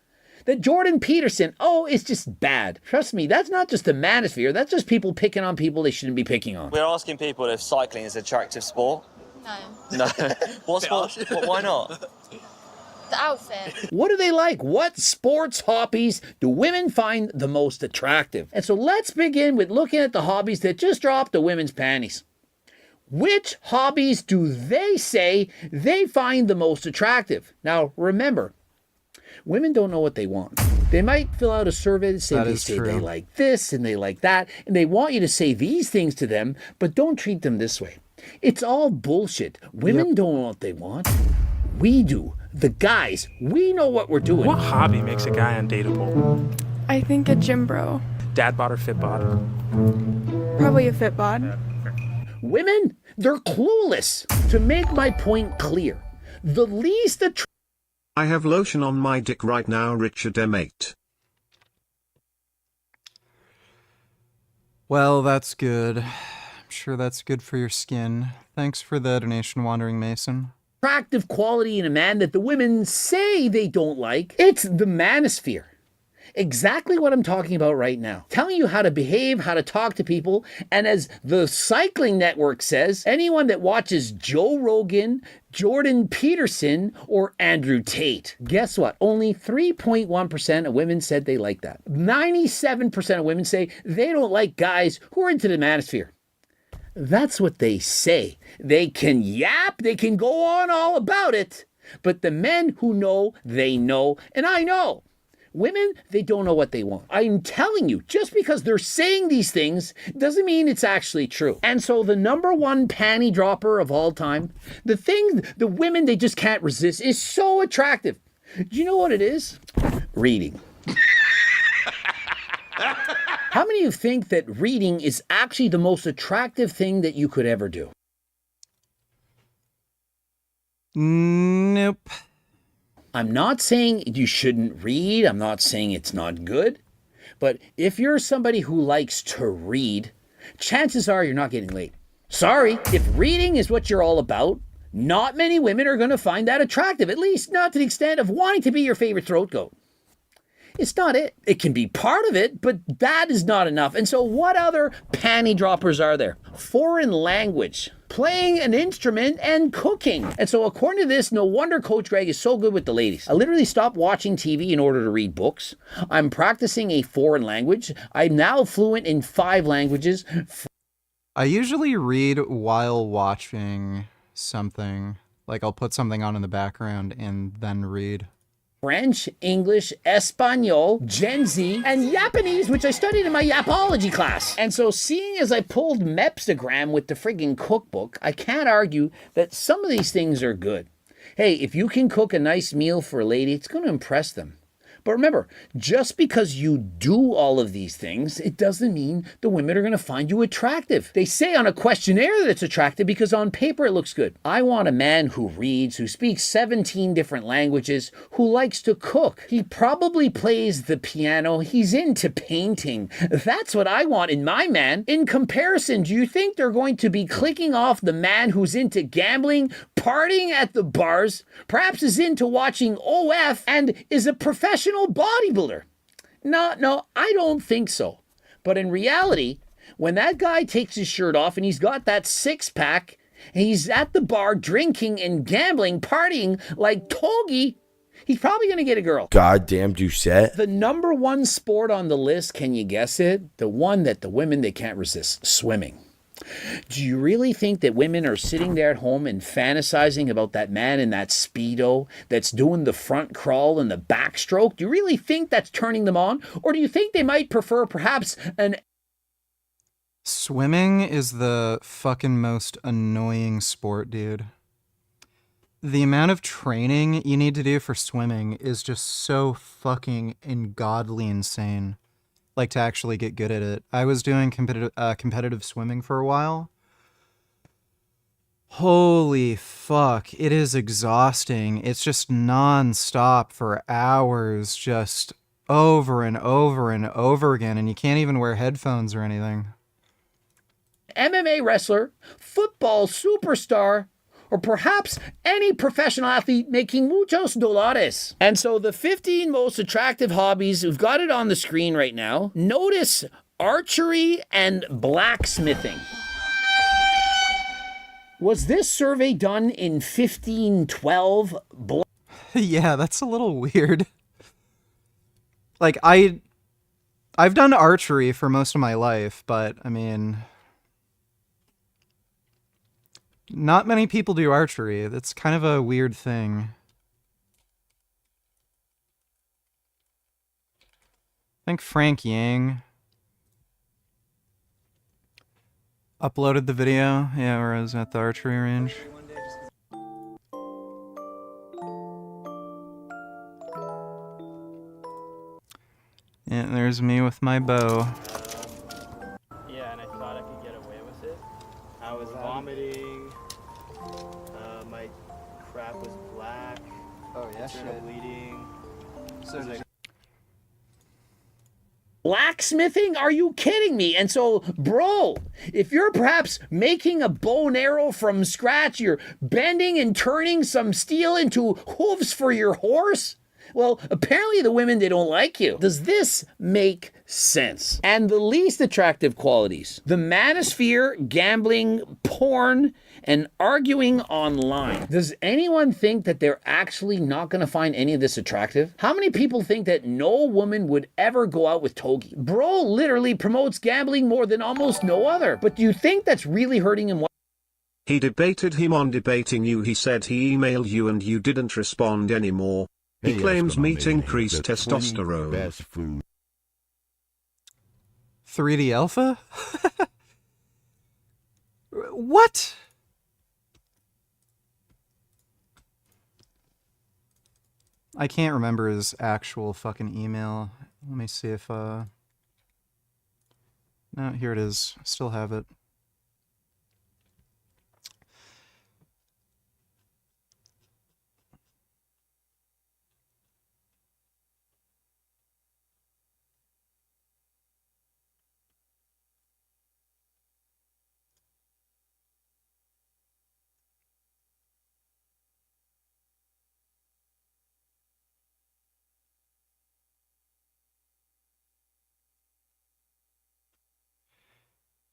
that Jordan Peterson, is just bad. Trust me, that's not just the manosphere. That's just people picking on people they shouldn't be picking on. We're asking people if cycling is an attractive sport. No. What sport? Why not? The outfit. What do they like? What sports hobbies do women find the most attractive? And so let's begin with looking at the hobbies that just dropped the women's panties. Which hobbies do they say they find the most attractive? Now, remember, women don't know what they want. They might fill out a survey that say they like this and they like that, and they want you to say these things to them, but don't treat them this way. It's all bullshit. Women don't know what they want. We do. The guys, we know what we're doing. What hobby makes a guy undateable? I think a gym bro. Dad bod or fit bod? Probably a fit bod. Women, they're clueless. To make my point clear, the least I have lotion on my dick right now, Richard M8. Well, that's good. I'm sure that's good for your skin. Thanks for the donation, Wandering Mason. attractive quality in a man that the women say they don't like, it's the manosphere. Exactly what I'm talking about right now. Telling you how to behave, how to talk to people, and as the cycling network says, anyone that watches Joe Rogan, Jordan Peterson, or Andrew Tate. Guess what? Only 3.1% of women said they like that. 97% of women say they don't like guys who are into the manosphere. That's what they say. They can yap, they can go on all about it, but the men who know, they know, and I know. Women, they don't know what they want. I'm telling you, just because they're saying these things doesn't mean it's actually true. And so the number one panty dropper of all time, the thing the women they just can't resist is so attractive. Do you know what it is? Reading. How many of you think that reading is actually the most attractive thing that you could ever do? Nope. I'm not saying you shouldn't read. I'm not saying it's not good. But if you're somebody who likes to read, chances are you're not getting laid. Sorry, if reading is what you're all about, not many women are going to find that attractive, at least not to the extent of wanting to be your favorite throat goat. It's not it. It can be part of it, but that is not enough. And so what other panty droppers are there? Foreign language, playing an instrument, and cooking. And so according to this, no wonder Coach Greg is so good with the ladies. I literally stopped watching TV in order to read books. I'm practicing a foreign language. I'm now fluent in 5 languages. I usually read while watching something. Like I'll put something on in the background and then read. French, English, Espanol, Gen Z, and Japanese, which I studied in my Yapology class. And so seeing as I pulled Mepstagram with the friggin' cookbook, I can't argue that some of these things are good. Hey, if you can cook a nice meal for a lady, it's going to impress them. But remember, just because you do all of these things, it doesn't mean the women are going to find you attractive. They say on a questionnaire that it's attractive because on paper it looks good. I want a man who reads, who speaks 17 different languages, who likes to cook. He probably plays the piano. He's into painting. That's what I want in my man. In comparison, do you think they're going to be clicking off the man who's into gambling, partying at the bars, perhaps is into watching OF, and is a professional bodybuilder? No, I don't think so. But in reality, when that guy takes his shirt off and he's got that 6-pack, and he's at the bar drinking and gambling, partying like Togi, he's probably going to get a girl. Goddamn Doucette. The number one sport on the list, can you guess it? The one that the women, they can't resist, swimming. Do you really think that women are sitting there at home and fantasizing about that man in that Speedo that's doing the front crawl and the backstroke? Do you really think that's turning them on? Or do you think they might prefer perhaps an... Swimming is the fucking most annoying sport, dude. The amount of training you need to do for swimming is just so fucking ungodly insane. Like to actually get good at it. I was doing competitive swimming for a while. Holy fuck, it is exhausting. It's just non-stop for hours, just over and over and over again, and you can't even wear headphones or anything. MMA wrestler, football superstar, or perhaps any professional athlete making muchos dólares. And so the 15 most attractive hobbies, we've got it on the screen right now. Notice archery and blacksmithing. Was this survey done in 1512? Yeah, that's a little weird. Like, I've done archery for most of my life, but, I mean, not many people do archery. That's kind of a weird thing. I think Frank Yang uploaded the video, yeah, where I was at the archery range. Yeah, there's me with my bow. Yeah, and I thought I could get away with it. I was vomiting. My crap was black. Oh yeah, internal bleeding. So did Blacksmithing? Are you kidding me? And so, bro, if you're perhaps making a bow and arrow from scratch, you're bending and turning some steel into hooves for your horse? Well, apparently the women, they don't like you. Does this make sense? And the least attractive qualities: the manosphere, gambling, porn, and arguing online. Does anyone think that they're actually not going to find any of this attractive? How many people think that no woman would ever go out with Togi? Bro literally promotes gambling more than almost no other. But do you think that's really hurting him? He debated him on debating you. He said he emailed you and you didn't respond anymore. He claims meat increased testosterone. 3D Alpha? What? I can't remember his actual fucking email. Let me see if, no, here it is. Still have it.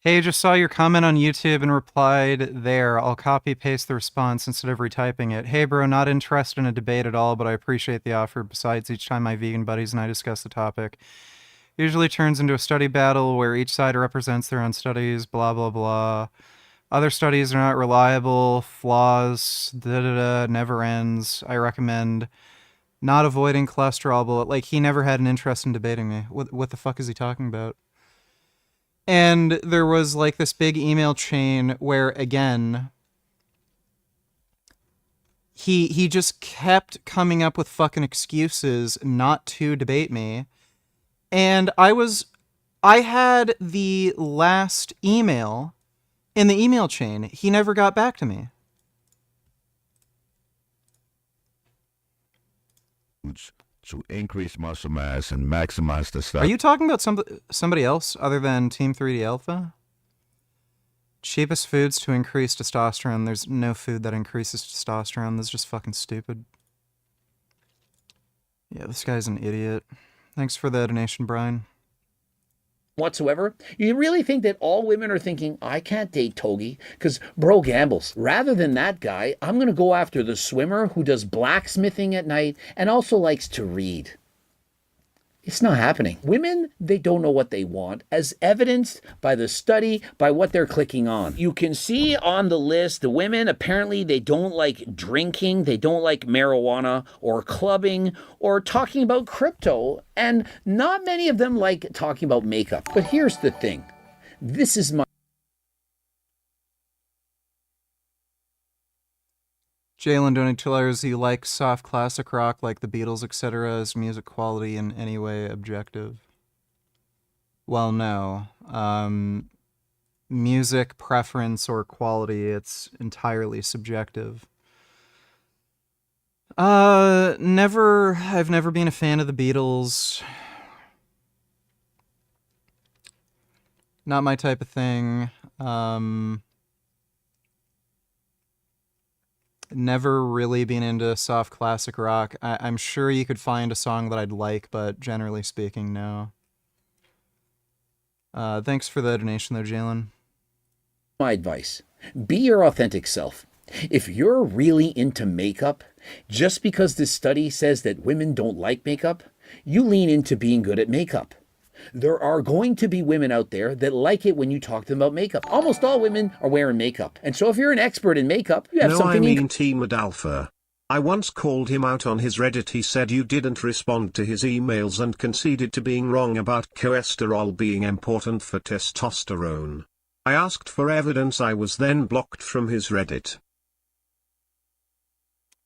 Hey, just saw your comment on YouTube and replied there. I'll copy paste the response instead of retyping it. Hey bro, not interested in a debate at all, but I appreciate the offer. Besides, each time my vegan buddies and I discuss the topic, usually turns into a study battle where each side represents their own studies, blah blah blah. Other studies are not reliable, flaws, da-da-da, never ends. I recommend not avoiding cholesterol, but like, he never had an interest in debating me. What the fuck is he talking about? And there was like this big email chain where, again, he just kept coming up with fucking excuses not to debate me. And I had the last email in the email chain. He never got back to me. To increase muscle mass and maximize the stuff. Are you talking about somebody else other than Team 3D Alpha? Cheapest foods to increase testosterone. There's no food that increases testosterone. That's just fucking stupid. Yeah, this guy's an idiot. Thanks for the donation, Brian. Whatsoever. You really think that all women are thinking, I can't date Togi because bro gambles? Rather than that guy, I'm going to go after the swimmer who does blacksmithing at night and also likes to read. It's not happening. Women, they don't know what they want, as evidenced by the study, by what they're clicking on. You can see on the list, the women, apparently they don't like drinking, they don't like marijuana or clubbing or talking about crypto, and not many of them like talking about makeup. But here's the thing. This is my Jalen donating $2. You like soft classic rock like the Beatles, etc. Is music quality in any way objective? Well, no. Music preference or quality, it's entirely subjective. I've never been a fan of the Beatles. Not my type of thing. never really been into soft classic rock. I'm sure you could find a song that I'd like, but generally speaking, no. Thanks for the donation, though, Jalen. My advice, be your authentic self. If you're really into makeup, just because this study says that women don't like makeup, you lean into being good at makeup. There are going to be women out there that like it when you talk to them about makeup. Almost all women are wearing makeup. And so if you're an expert in makeup, you have No, something I in mean Team Adalpha. I once called him out on his Reddit. He said you didn't respond to his emails and conceded to being wrong about cholesterol being important for testosterone. I asked for evidence. I was then blocked from his Reddit.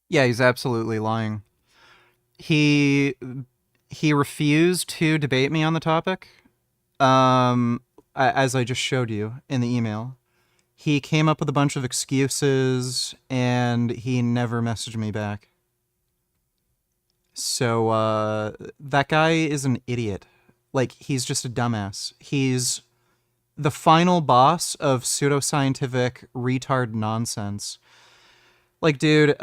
Yeah, he's absolutely lying. He refused to debate me on the topic, as I just showed you in the email. He came up with a bunch of excuses, and he never messaged me back. So, that guy is an idiot. Like, he's just a dumbass. He's the final boss of pseudoscientific retard nonsense. Like, dude,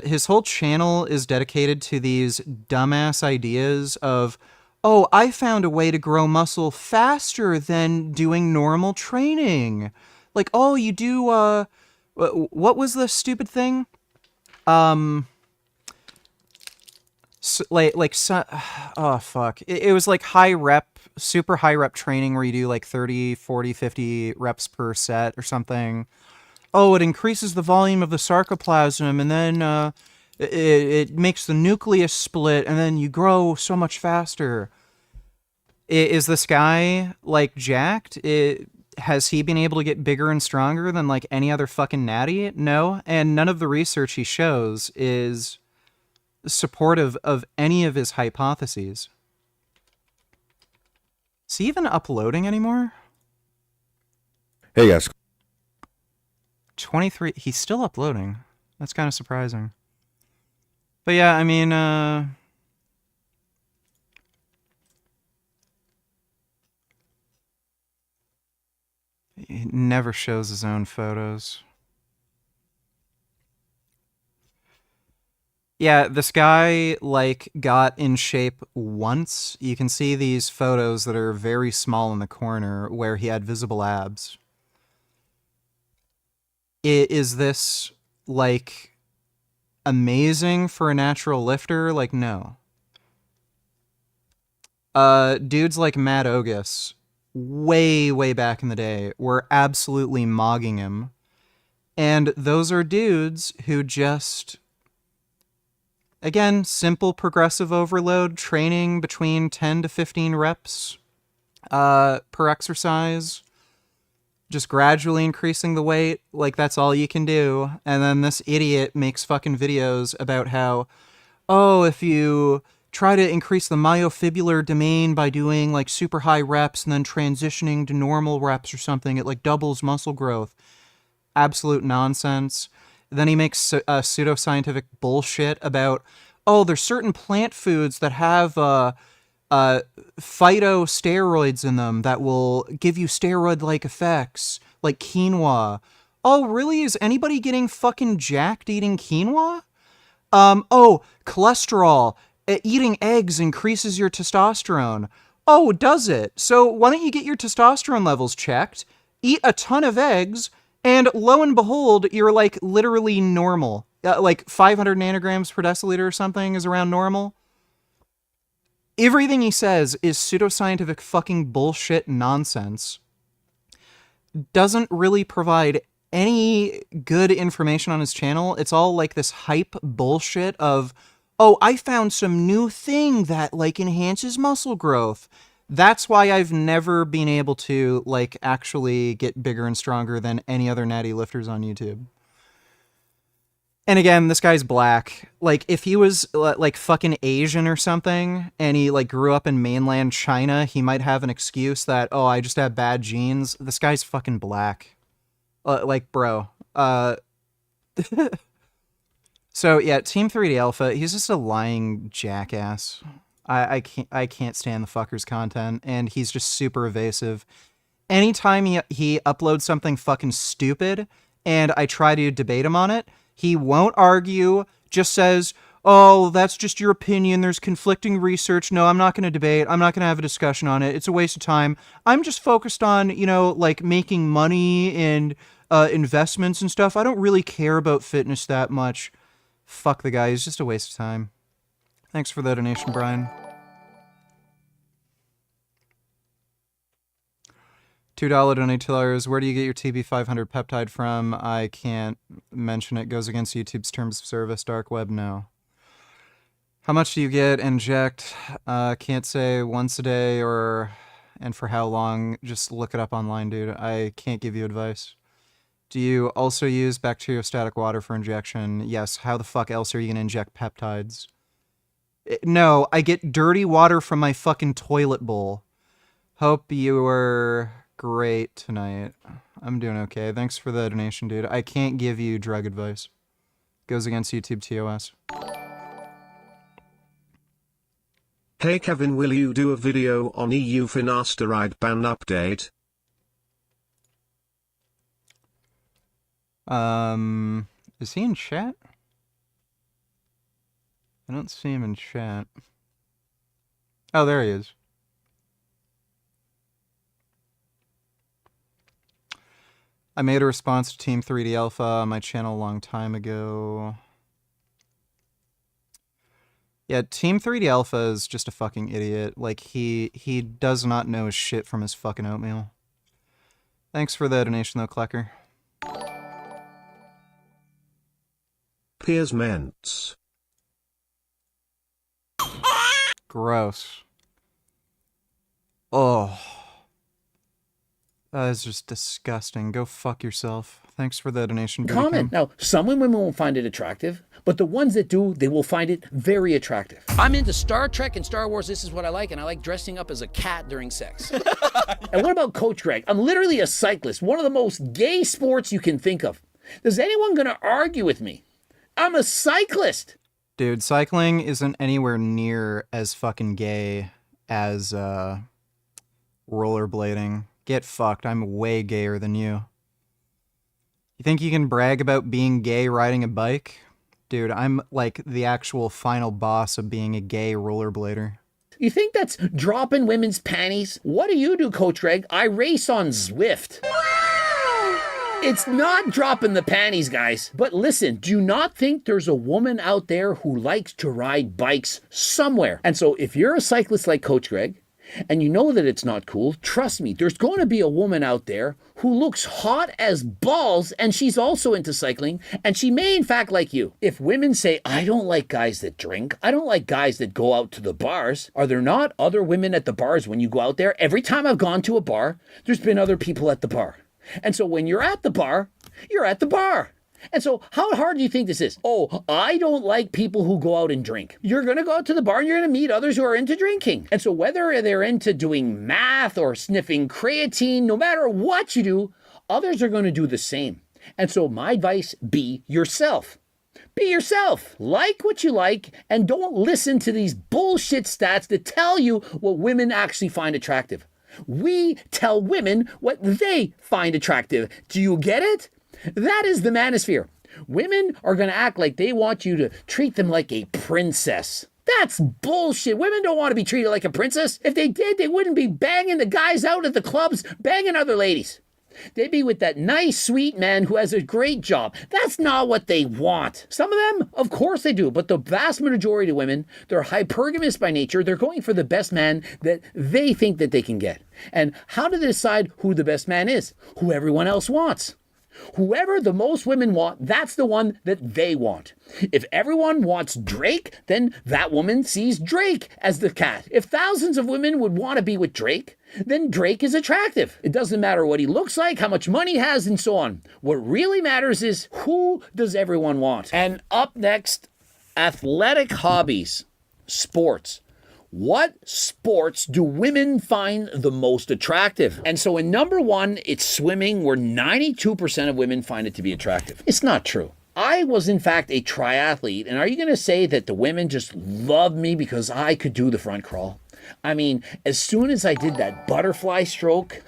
his whole channel is dedicated to these dumbass ideas of, oh, I found a way to grow muscle faster than doing normal training. Like, oh, you do, what was the stupid thing? Oh, fuck. It was like super high rep training where you do like 30, 40, 50 reps per set or something. Oh, it increases the volume of the sarcoplasm, and then it makes the nucleus split, and then you grow so much faster. Is this guy, like, jacked? Has he been able to get bigger and stronger than, like, any other fucking natty? No, and none of the research he shows is supportive of any of his hypotheses. Is he even uploading anymore? Hey, guys. 23, he's still uploading. That's kind of surprising. But yeah, I mean, he never shows his own photos. Yeah, this guy, like, got in shape once. You can see these photos that are very small in the corner where he had visible abs. Is this, like, amazing for a natural lifter? Like, no. Dudes like Matt Ogus, way back in the day, were absolutely mogging him. And those are dudes who just, again, simple progressive overload training between 10 to 15 reps per exercise. Just gradually increasing the weight, like that's all you can do. And then this idiot makes fucking videos about how, oh, if you try to increase the myofibrillar domain by doing like super high reps and then transitioning to normal reps or something, it like doubles muscle growth. Absolute nonsense. Then he makes pseudoscientific bullshit about, oh, there's certain plant foods that have phytosteroids in them that will give you steroid-like effects, like quinoa. Oh, really? Is anybody getting fucking jacked eating quinoa? Oh, cholesterol. Eating eggs increases your testosterone. Oh, does it? So why don't you get your testosterone levels checked, eat a ton of eggs, and lo and behold, you're like literally normal. Like 500 nanograms per deciliter or something is around normal. Everything he says is pseudoscientific fucking bullshit nonsense. Doesn't really provide any good information on his channel. It's all like this hype bullshit of, oh, I found some new thing that like enhances muscle growth. That's why I've never been able to like actually get bigger and stronger than any other natty lifters on YouTube. And again, this guy's black. Like, if he was, like, fucking Asian or something, and he, like, grew up in mainland China, he might have an excuse that, oh, I just have bad genes. This guy's fucking black. Like, bro. So, yeah, Team 3D Alpha, he's just a lying jackass. I can't stand the fucker's content, and he's just super evasive. Anytime he uploads something fucking stupid, and I try to debate him on it, He won't argue, just says, oh, that's just your opinion. There's conflicting research. No, I'm not going to debate. I'm not going to have a discussion on it. It's a waste of time. I'm just focused on, like making money and investments and stuff. I don't really care about fitness that much. Fuck the guy. He's just a waste of time. Thanks for the donation, Brian. $2 donators. Where do you get your TB500 peptide from? I can't mention it. Goes against YouTube's terms of service. Dark web, no. How much do you get? Inject. Can't say once a day and for how long. Just look it up online, dude. I can't give you advice. Do you also use bacteriostatic water for injection? Yes. How the fuck else are you going to inject peptides? No, I get dirty water from my fucking toilet bowl. Hope you were great tonight. I'm doing okay. Thanks for the donation, dude. I can't give you drug advice. Goes against YouTube TOS. Hey Kevin, will you do a video on EU finasteride ban update? Is he in chat? I don't see him in chat. Oh, there he is. I made a response to Team 3D Alpha on my channel a long time ago. Yeah, Team 3D Alpha is just a fucking idiot. Like, he does not know his shit from his fucking oatmeal. Thanks for the donation, though, Klecker. Piers Ments. Gross. Oh. That is just disgusting. Go fuck yourself. Thanks for the donation. Comment. Now, some women won't find it attractive, but the ones that do, they will find it very attractive. I'm into Star Trek and Star Wars. This is what I like, and I like dressing up as a cat during sex. And what about Coach Greg? I'm literally a cyclist, one of the most gay sports you can think of. Is anyone going to argue with me? I'm a cyclist. Dude, cycling isn't anywhere near as fucking gay as rollerblading. Get fucked. I'm way gayer than you. You think you can brag about being gay riding a bike? Dude, I'm like the actual final boss of being a gay rollerblader. You think that's dropping women's panties? What do you do, Coach Greg? I race on Zwift. It's not dropping the panties, guys. But listen, do you not think there's a woman out there who likes to ride bikes somewhere? And so if you're a cyclist like Coach Greg, and you know that it's not cool, trust me, there's going to be a woman out there who looks hot as balls, and she's also into cycling, and she may in fact like you. If women say, I don't like guys that drink, I don't like guys that go out to the bars, are there not other women at the bars when you go out there? Every time I've gone to a bar, there's been other people at the bar. And so when you're at the bar, you're at the bar. And so how hard do you think this is? Oh, I don't like people who go out and drink. You're going to go out to the bar and you're going to meet others who are into drinking. And so whether they're into doing math or sniffing creatine, no matter what you do, others are going to do the same. And so my advice, be yourself. Be yourself. Like what you like, and don't listen to these bullshit stats that tell you what women actually find attractive. We tell women what they find attractive. Do you get it? That is the manosphere. Women are going to act like they want you to treat them like a princess. That's bullshit. Women don't want to be treated like a princess. If they did, they wouldn't be banging the guys out at the clubs, banging other ladies. They'd be with that nice, sweet man who has a great job. That's not what they want. Some of them, of course they do, but the vast majority of women, they're hypergamous by nature. They're going for the best man that they think that they can get. And how do they decide who the best man is? Who everyone else wants. Whoever the most women want, that's the one that they want. If everyone wants Drake, then that woman sees Drake as the cat. If thousands of women would want to be with Drake, then Drake is attractive. It doesn't matter what he looks like, how much money he has, and so on. What really matters is who does everyone want? And up next, athletic hobbies, sports. What sports do women find the most attractive? And so in number one, it's swimming, where 92% of women find it to be attractive. It's not true. I was in fact a triathlete, and are you going to say that the women just loved me because I could do the front crawl? I mean, as soon as I did that butterfly stroke,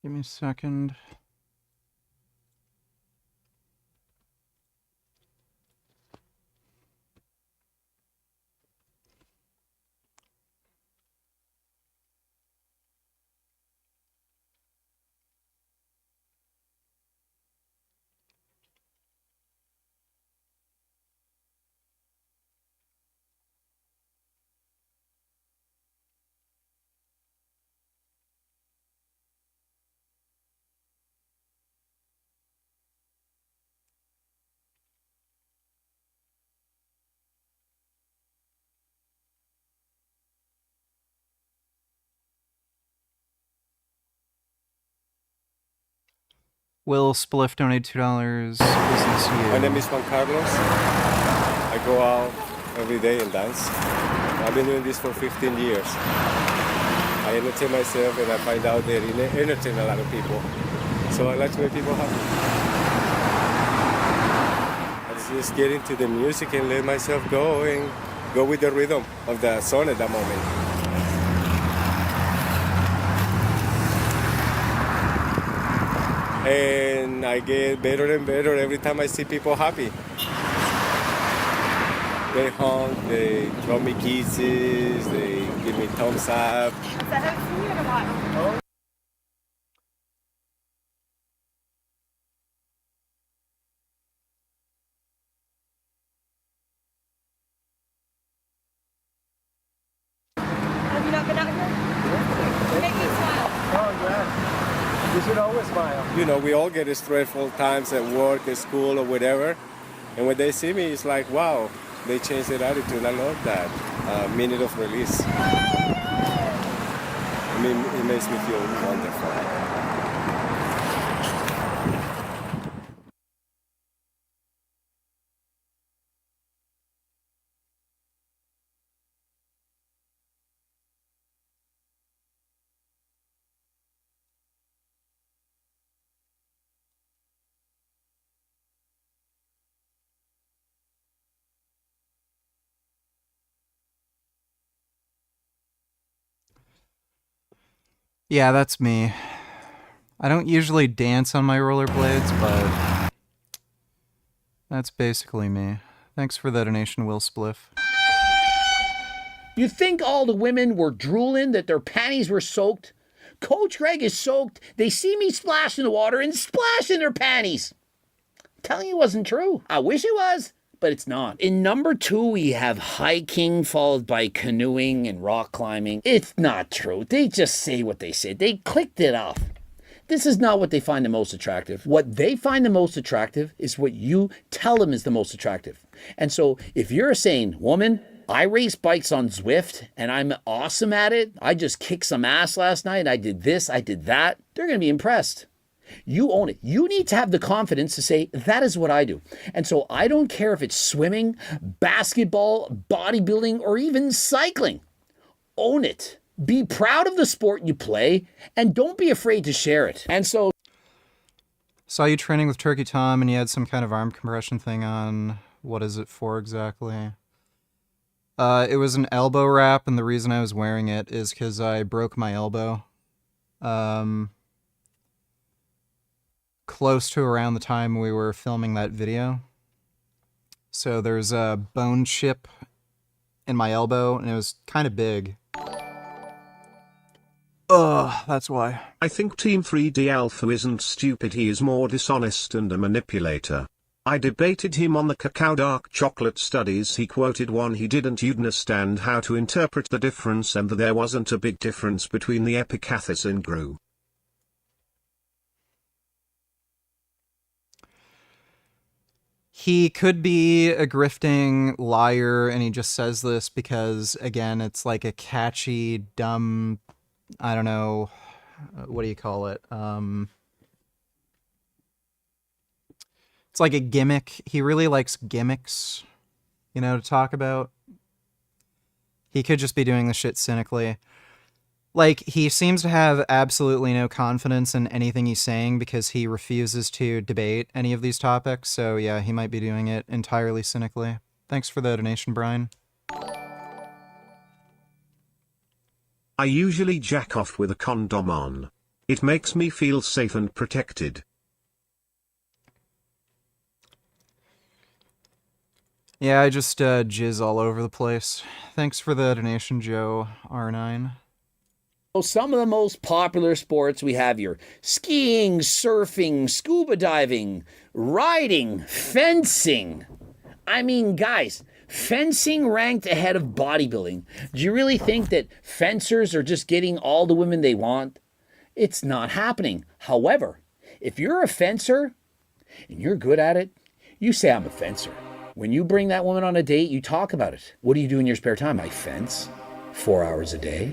Give me a second. Will Spliff donate $2. Business you. My name is Juan Carlos. I go out every day and dance. I've been doing this for 15 years. I entertain myself and I find out that I entertain a lot of people. So I like to make people happy. I just get into the music and let myself go and go with the rhythm of the song at that moment. And I get better and better every time I see people happy. They honk, they throw me kisses, they give me thumbs up. Have you not been out here? Make me smile. Oh, yeah. You should always smile. You know, we all get stressful times at work, at school, or whatever. And when they see me, it's like, wow, they changed their attitude. I love that minute of release. I mean, it makes me feel wonderful. Yeah, that's me. I don't usually dance on my rollerblades, but that's basically me. Thanks for the donation, Will Spliff. You think all the women were drooling that their panties were soaked? Coach Greg is soaked. They see me splash in the water and splash in their panties. I'm telling you it wasn't true. I wish it was, but it's not. In number 2, we have hiking followed by canoeing and rock climbing. It's not true. They just say what they say. They clicked it off. This is not what they find the most attractive. What they find the most attractive is what you tell them is the most attractive. And so if you're saying, woman, I race bikes on Zwift and I'm awesome at it. I just kicked some ass last night. I did this, I did that. They're going to be impressed. You own it. You need to have the confidence to say, that is what I do. And so I don't care if it's swimming, basketball, bodybuilding, or even cycling. Own it. Be proud of the sport you play and don't be afraid to share it. And so Saw you training with Turkey Tom and you had some kind of arm compression thing on. What is it for exactly? It was an elbow wrap, and the reason I was wearing it is because I broke my elbow. Close to around the time we were filming that video. So there's a bone chip in my elbow, and it was kind of big. Ugh, that's why. I think Team 3D Alpha isn't stupid, he is more dishonest and a manipulator. I debated him on the cacao dark chocolate studies. He quoted one he didn't understand how to interpret the difference and that there wasn't a big difference between the epicathys and GRU. He could be a grifting liar, and he just says this because, again, it's like a catchy, dumb, I don't know, what do you call it? It's like a gimmick. He really likes gimmicks, you know, to talk about. He could just be doing the shit cynically. Like, he seems to have absolutely no confidence in anything he's saying because he refuses to debate any of these topics. So, yeah, he might be doing it entirely cynically. Thanks for the donation, Brian. I usually jack off with a condom on. It makes me feel safe and protected. Yeah, I just jizz all over the place. Thanks for the donation, Joe R9. So some of the most popular sports we have here: skiing, surfing, scuba diving, riding, fencing. I mean, guys, fencing ranked ahead of bodybuilding. Do you really think that fencers are just getting all the women they want? It's not happening. However, if you're a fencer and you're good at it, you say, I'm a fencer. When you bring that woman on a date, you talk about it. What do you do in your spare time? I fence 4 hours a day,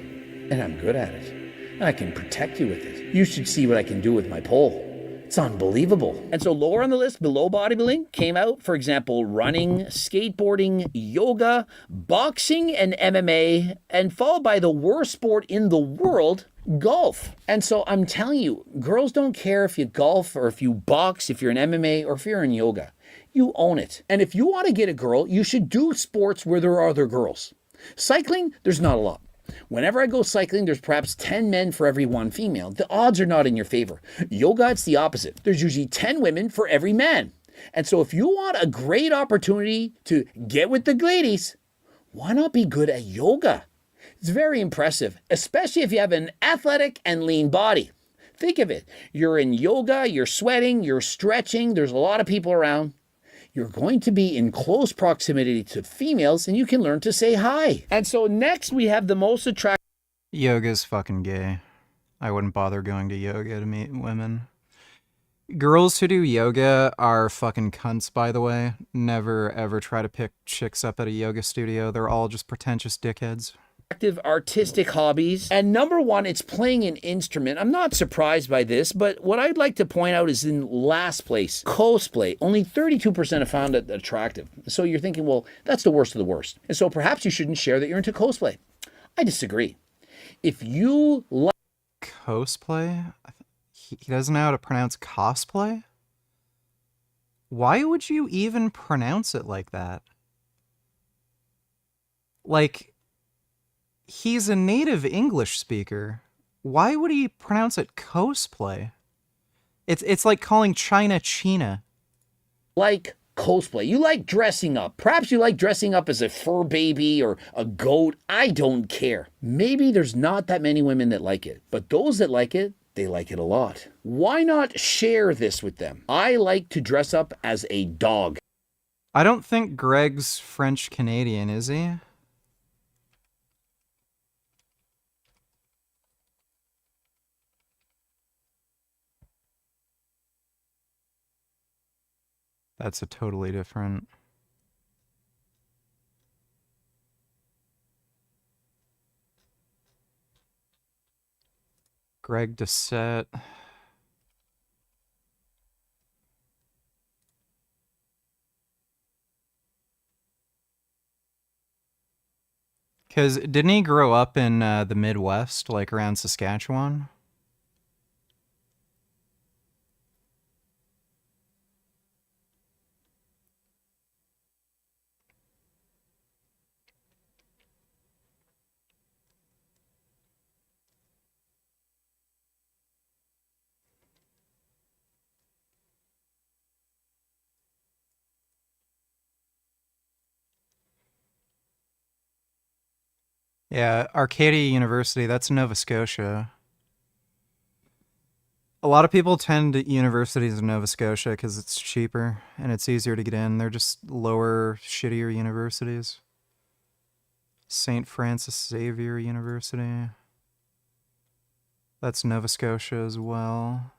and I'm good at it. And I can protect you with it. You should see what I can do with my pole. It's unbelievable. And so lower on the list, below bodybuilding, came out, for example, running, skateboarding, yoga, boxing, and MMA, and followed by the worst sport in the world, golf. And so I'm telling you, girls don't care if you golf or if you box, if you're in MMA or if you're in yoga. You own it. And if you want to get a girl, you should do sports where there are other girls. Cycling, there's not a lot. Whenever I go cycling, there's perhaps 10 men for every 1 female. The odds are not in your favor. Yoga, it's the opposite. There's usually 10 women for every man. And so if you want a great opportunity to get with the ladies, why not be good at yoga? It's very impressive, especially if you have an athletic and lean body. Think of it. You're in yoga, you're sweating, you're stretching, there's a lot of people around. You're going to be in close proximity to females, and you can learn to say hi. And so next we have the most attractive... Yoga's fucking gay. I wouldn't bother going to yoga to meet women. Girls who do yoga are fucking cunts, by the way. Never ever try to pick chicks up at a yoga studio. They're all just pretentious dickheads. Artistic hobbies. And number 1, it's playing an instrument. I'm not surprised by this, but what I'd like to point out is in last place, cosplay. Only 32% have found it attractive. So you're thinking, well, that's the worst of the worst. And so perhaps you shouldn't share that you're into cosplay. I disagree. If you like cosplay, he doesn't know how to pronounce cosplay? Why would you even pronounce it like that? Like, he's a native English speaker. Why would he pronounce it cosplay? It's like calling China China. Like cosplay. You like dressing up. Perhaps you like dressing up as a fur baby or a goat. I don't care. Maybe there's not that many women that like it, but those that like it, they like it a lot. Why not share this with them? I like to dress up as a dog. I don't think Greg's French Canadian, is he? That's a totally different... Greg Doucette. Because didn't he grow up in the Midwest, like around Saskatchewan? Yeah, Arcadia University, that's Nova Scotia. A lot of people tend to universities in Nova Scotia because it's cheaper and it's easier to get in. They're just lower, shittier universities. St. Francis Xavier University. That's Nova Scotia as well.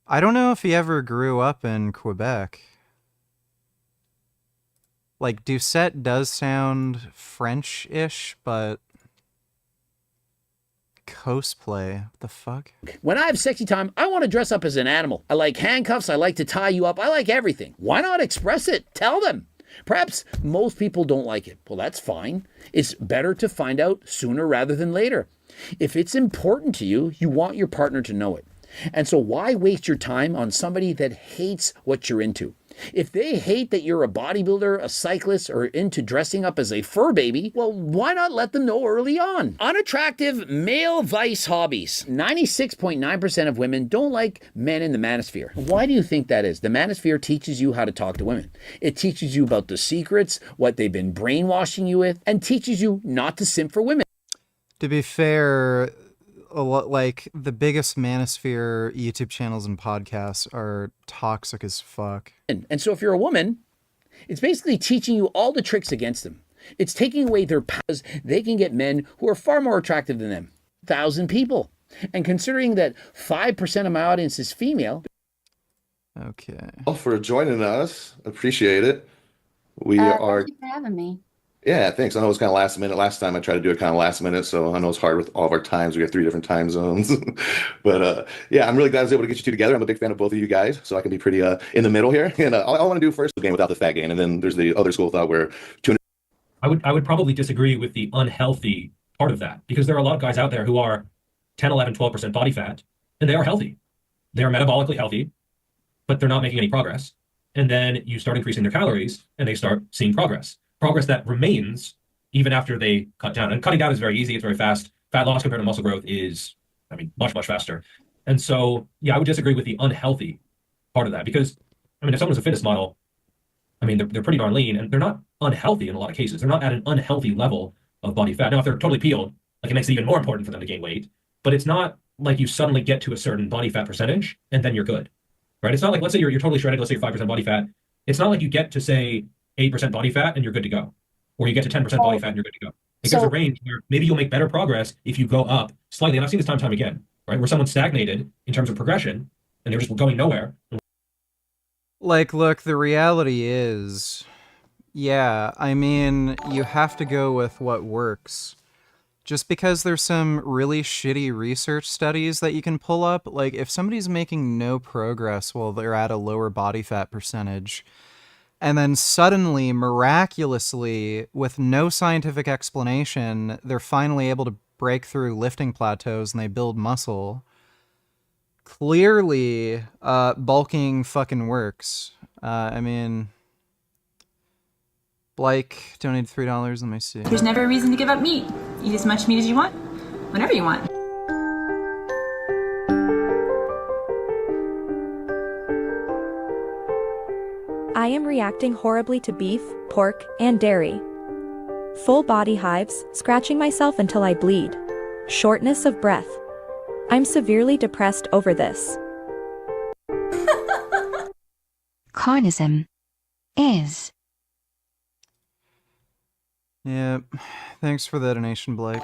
I don't know if he ever grew up in Quebec. Like, Doucette does sound French-ish, but... Cosplay? What the fuck? When I have sexy time, I want to dress up as an animal. I like handcuffs, I like to tie you up, I like everything. Why not express it? Tell them. Perhaps most people don't like it. Well, that's fine. It's better to find out sooner rather than later. If it's important to you, you want your partner to know it. And so why waste your time on somebody that hates what you're into? If they hate that you're a bodybuilder, a cyclist, or into dressing up as a fur baby, well, why not let them know early on? Unattractive male vice hobbies. 96.9% of women don't like men in the manosphere. Why do you think that is? The manosphere teaches you how to talk to women. It teaches you about the secrets, what they've been brainwashing you with, and teaches you not to simp for women. To be fair, a lot like the biggest manosphere YouTube channels and podcasts are toxic as fuck. And so if you're a woman, it's basically teaching you all the tricks against them. It's taking away their powers. They can get men who are far more attractive than them. 1,000 people. And considering that 5% of my audience is female. Okay. Well, for joining us, appreciate it. We are. Thank you for having me. Yeah, thanks. I know it was kind of last minute. Last time I tried to do it kind of last minute, so I know it's hard with all of our times. We have 3 different time zones. But yeah, I'm really glad I was able to get you two together. I'm a big fan of both of you guys, so I can be pretty in the middle here. And all I want to do first is game without the fat gain, and then there's the other school of thought where I would probably disagree with the unhealthy part of that, because there are a lot of guys out there who are 10, 11, 12% body fat, and they are healthy. They are metabolically healthy, but they're not making any progress. And then you start increasing their calories, and they start seeing progress. Progress that remains even after they cut down. And cutting down is very easy. It's very fast. Fat loss compared to muscle growth is, I mean, much, much faster. And so, yeah, I would disagree with the unhealthy part of that, because, I mean, if someone's a fitness model, I mean, they're pretty darn lean, and they're not unhealthy in a lot of cases. They're not at an unhealthy level of body fat. Now, if they're totally peeled, like, it makes it even more important for them to gain weight, but it's not like you suddenly get to a certain body fat percentage and then you're good, right? It's not like, let's say you're totally shredded, let's say you're 5% body fat. It's not like you get to, say, 8% body fat and you're good to go, or you get to 10% body fat and you're good to go. There's a range where maybe you'll make better progress if you go up slightly. And I've seen this time and time again, right? Where someone stagnated in terms of progression and they're just going nowhere. Like, look, the reality is, yeah, I mean, you have to go with what works. Just because there's some really shitty research studies that you can pull up, like, if somebody's making no progress while they're at a lower body fat percentage, and then suddenly, miraculously, with no scientific explanation, they're finally able to break through lifting plateaus and they build muscle. Clearly, bulking fucking works. I mean, Blake donated $3. Let me see. There's never a reason to give up meat. Eat as much meat as you want, whenever you want. I am reacting horribly to beef, pork, and dairy. Full body hives, scratching myself until I bleed. Shortness of breath. I'm severely depressed over this. Carnism is. Yeah, thanks for the donation, Blake.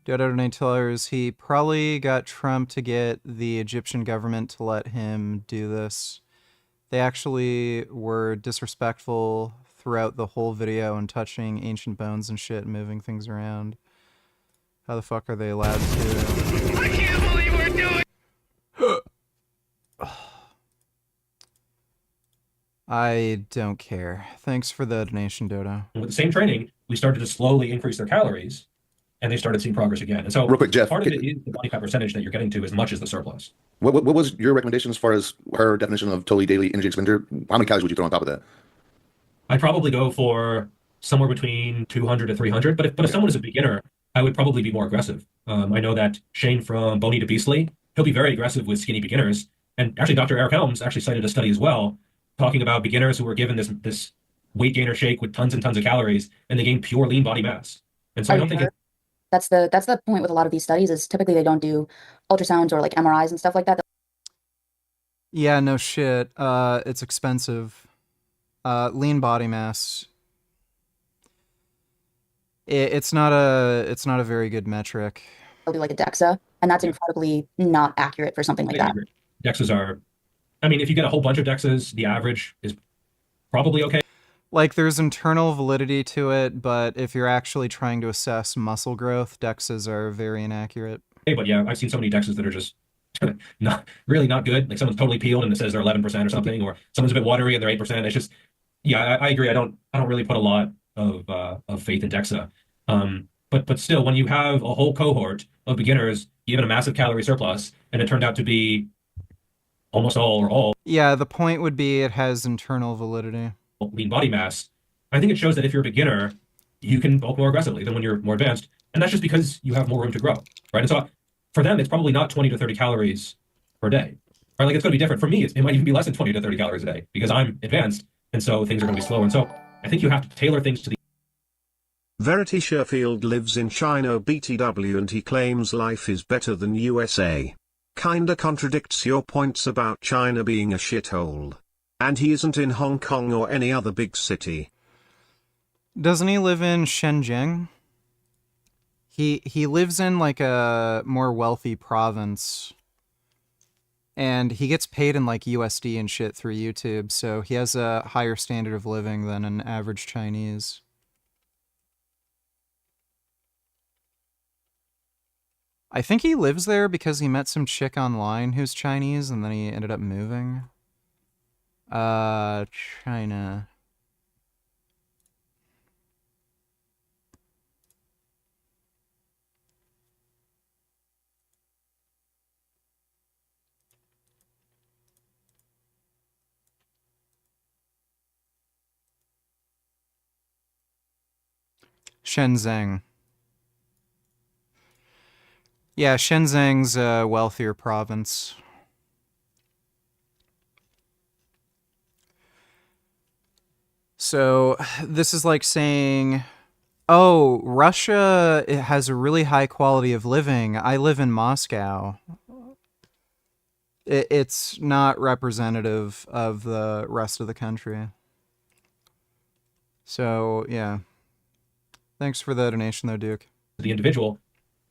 Dodo donate $2. He probably got Trump to get the Egyptian government to let him do this. They actually were disrespectful throughout the whole video and touching ancient bones and shit and moving things around. How the fuck are they allowed to? I can't believe we're doing. I don't care. Thanks for the donation, Dodo. And with the same training, we started to slowly increase their calories, and they started seeing progress again. And so, real quick, Jeff, part of it is the body fat percentage that you're getting to as much as the surplus. What was your recommendation as far as her definition of totally daily energy expenditure? How many calories would you throw on top of that? I'd probably go for somewhere between 200 to 300. But if someone is a beginner, I would probably be more aggressive. I know that Shane from Boney to Beastly, he'll be very aggressive with skinny beginners. And actually, Dr. Eric Helms actually cited a study as well, talking about beginners who were given this weight gainer shake with tons and tons of calories, and they gained pure lean body mass. And so I don't think That's the point with a lot of these studies is typically they don't do ultrasounds or like MRIs and stuff like that. Yeah, no shit. It's expensive. Lean body mass. It's not a very good metric. They'll do like a DEXA, and that's incredibly not accurate for something like that. DEXAs are, I mean, if you get a whole bunch of DEXAs, the average is probably okay. Like, there's internal validity to it, but if you're actually trying to assess muscle growth, DEXAs are very inaccurate. But yeah, I've seen so many DEXAs that are just not good. Like, someone's totally peeled and it says they're 11% or something, or someone's a bit watery and they're 8%. It's just, yeah, I agree. I don't really put a lot of faith in DEXA. But still, when you have a whole cohort of beginners given a massive calorie surplus, and it turned out to be almost all or all Yeah, the point would be it has internal validity. lean body mass, I think it shows that if you're a beginner, you can bulk more aggressively than when you're more advanced. And that's just because you have more room to grow, right? And so for them, it's probably not 20 to 30 calories per day, right? Like it's going to be different. For me, it might even be less than 20 to 30 calories a day because I'm advanced. And so things are going to be slower. And so I think you have to tailor things to the Verity Sherfield lives in China Pt.2 and he claims life is better than USA. Kinda contradicts your points about China being a shithole. And he isn't in Hong Kong or any other big city. Doesn't he live in Shenzhen? He lives in like a more wealthy province. And he gets paid in like USD and shit through YouTube, so he has a higher standard of living than an average Chinese. I think he lives there because he met some chick online who's Chinese and then he ended up moving. China. Shenzhen. Yeah, Shenzhen's a wealthier province. So, this is like saying, oh, Russia has a really high quality of living. I live in Moscow. It's not representative of the rest of the country. So, yeah. Thanks for the donation, though, Duke. The individual,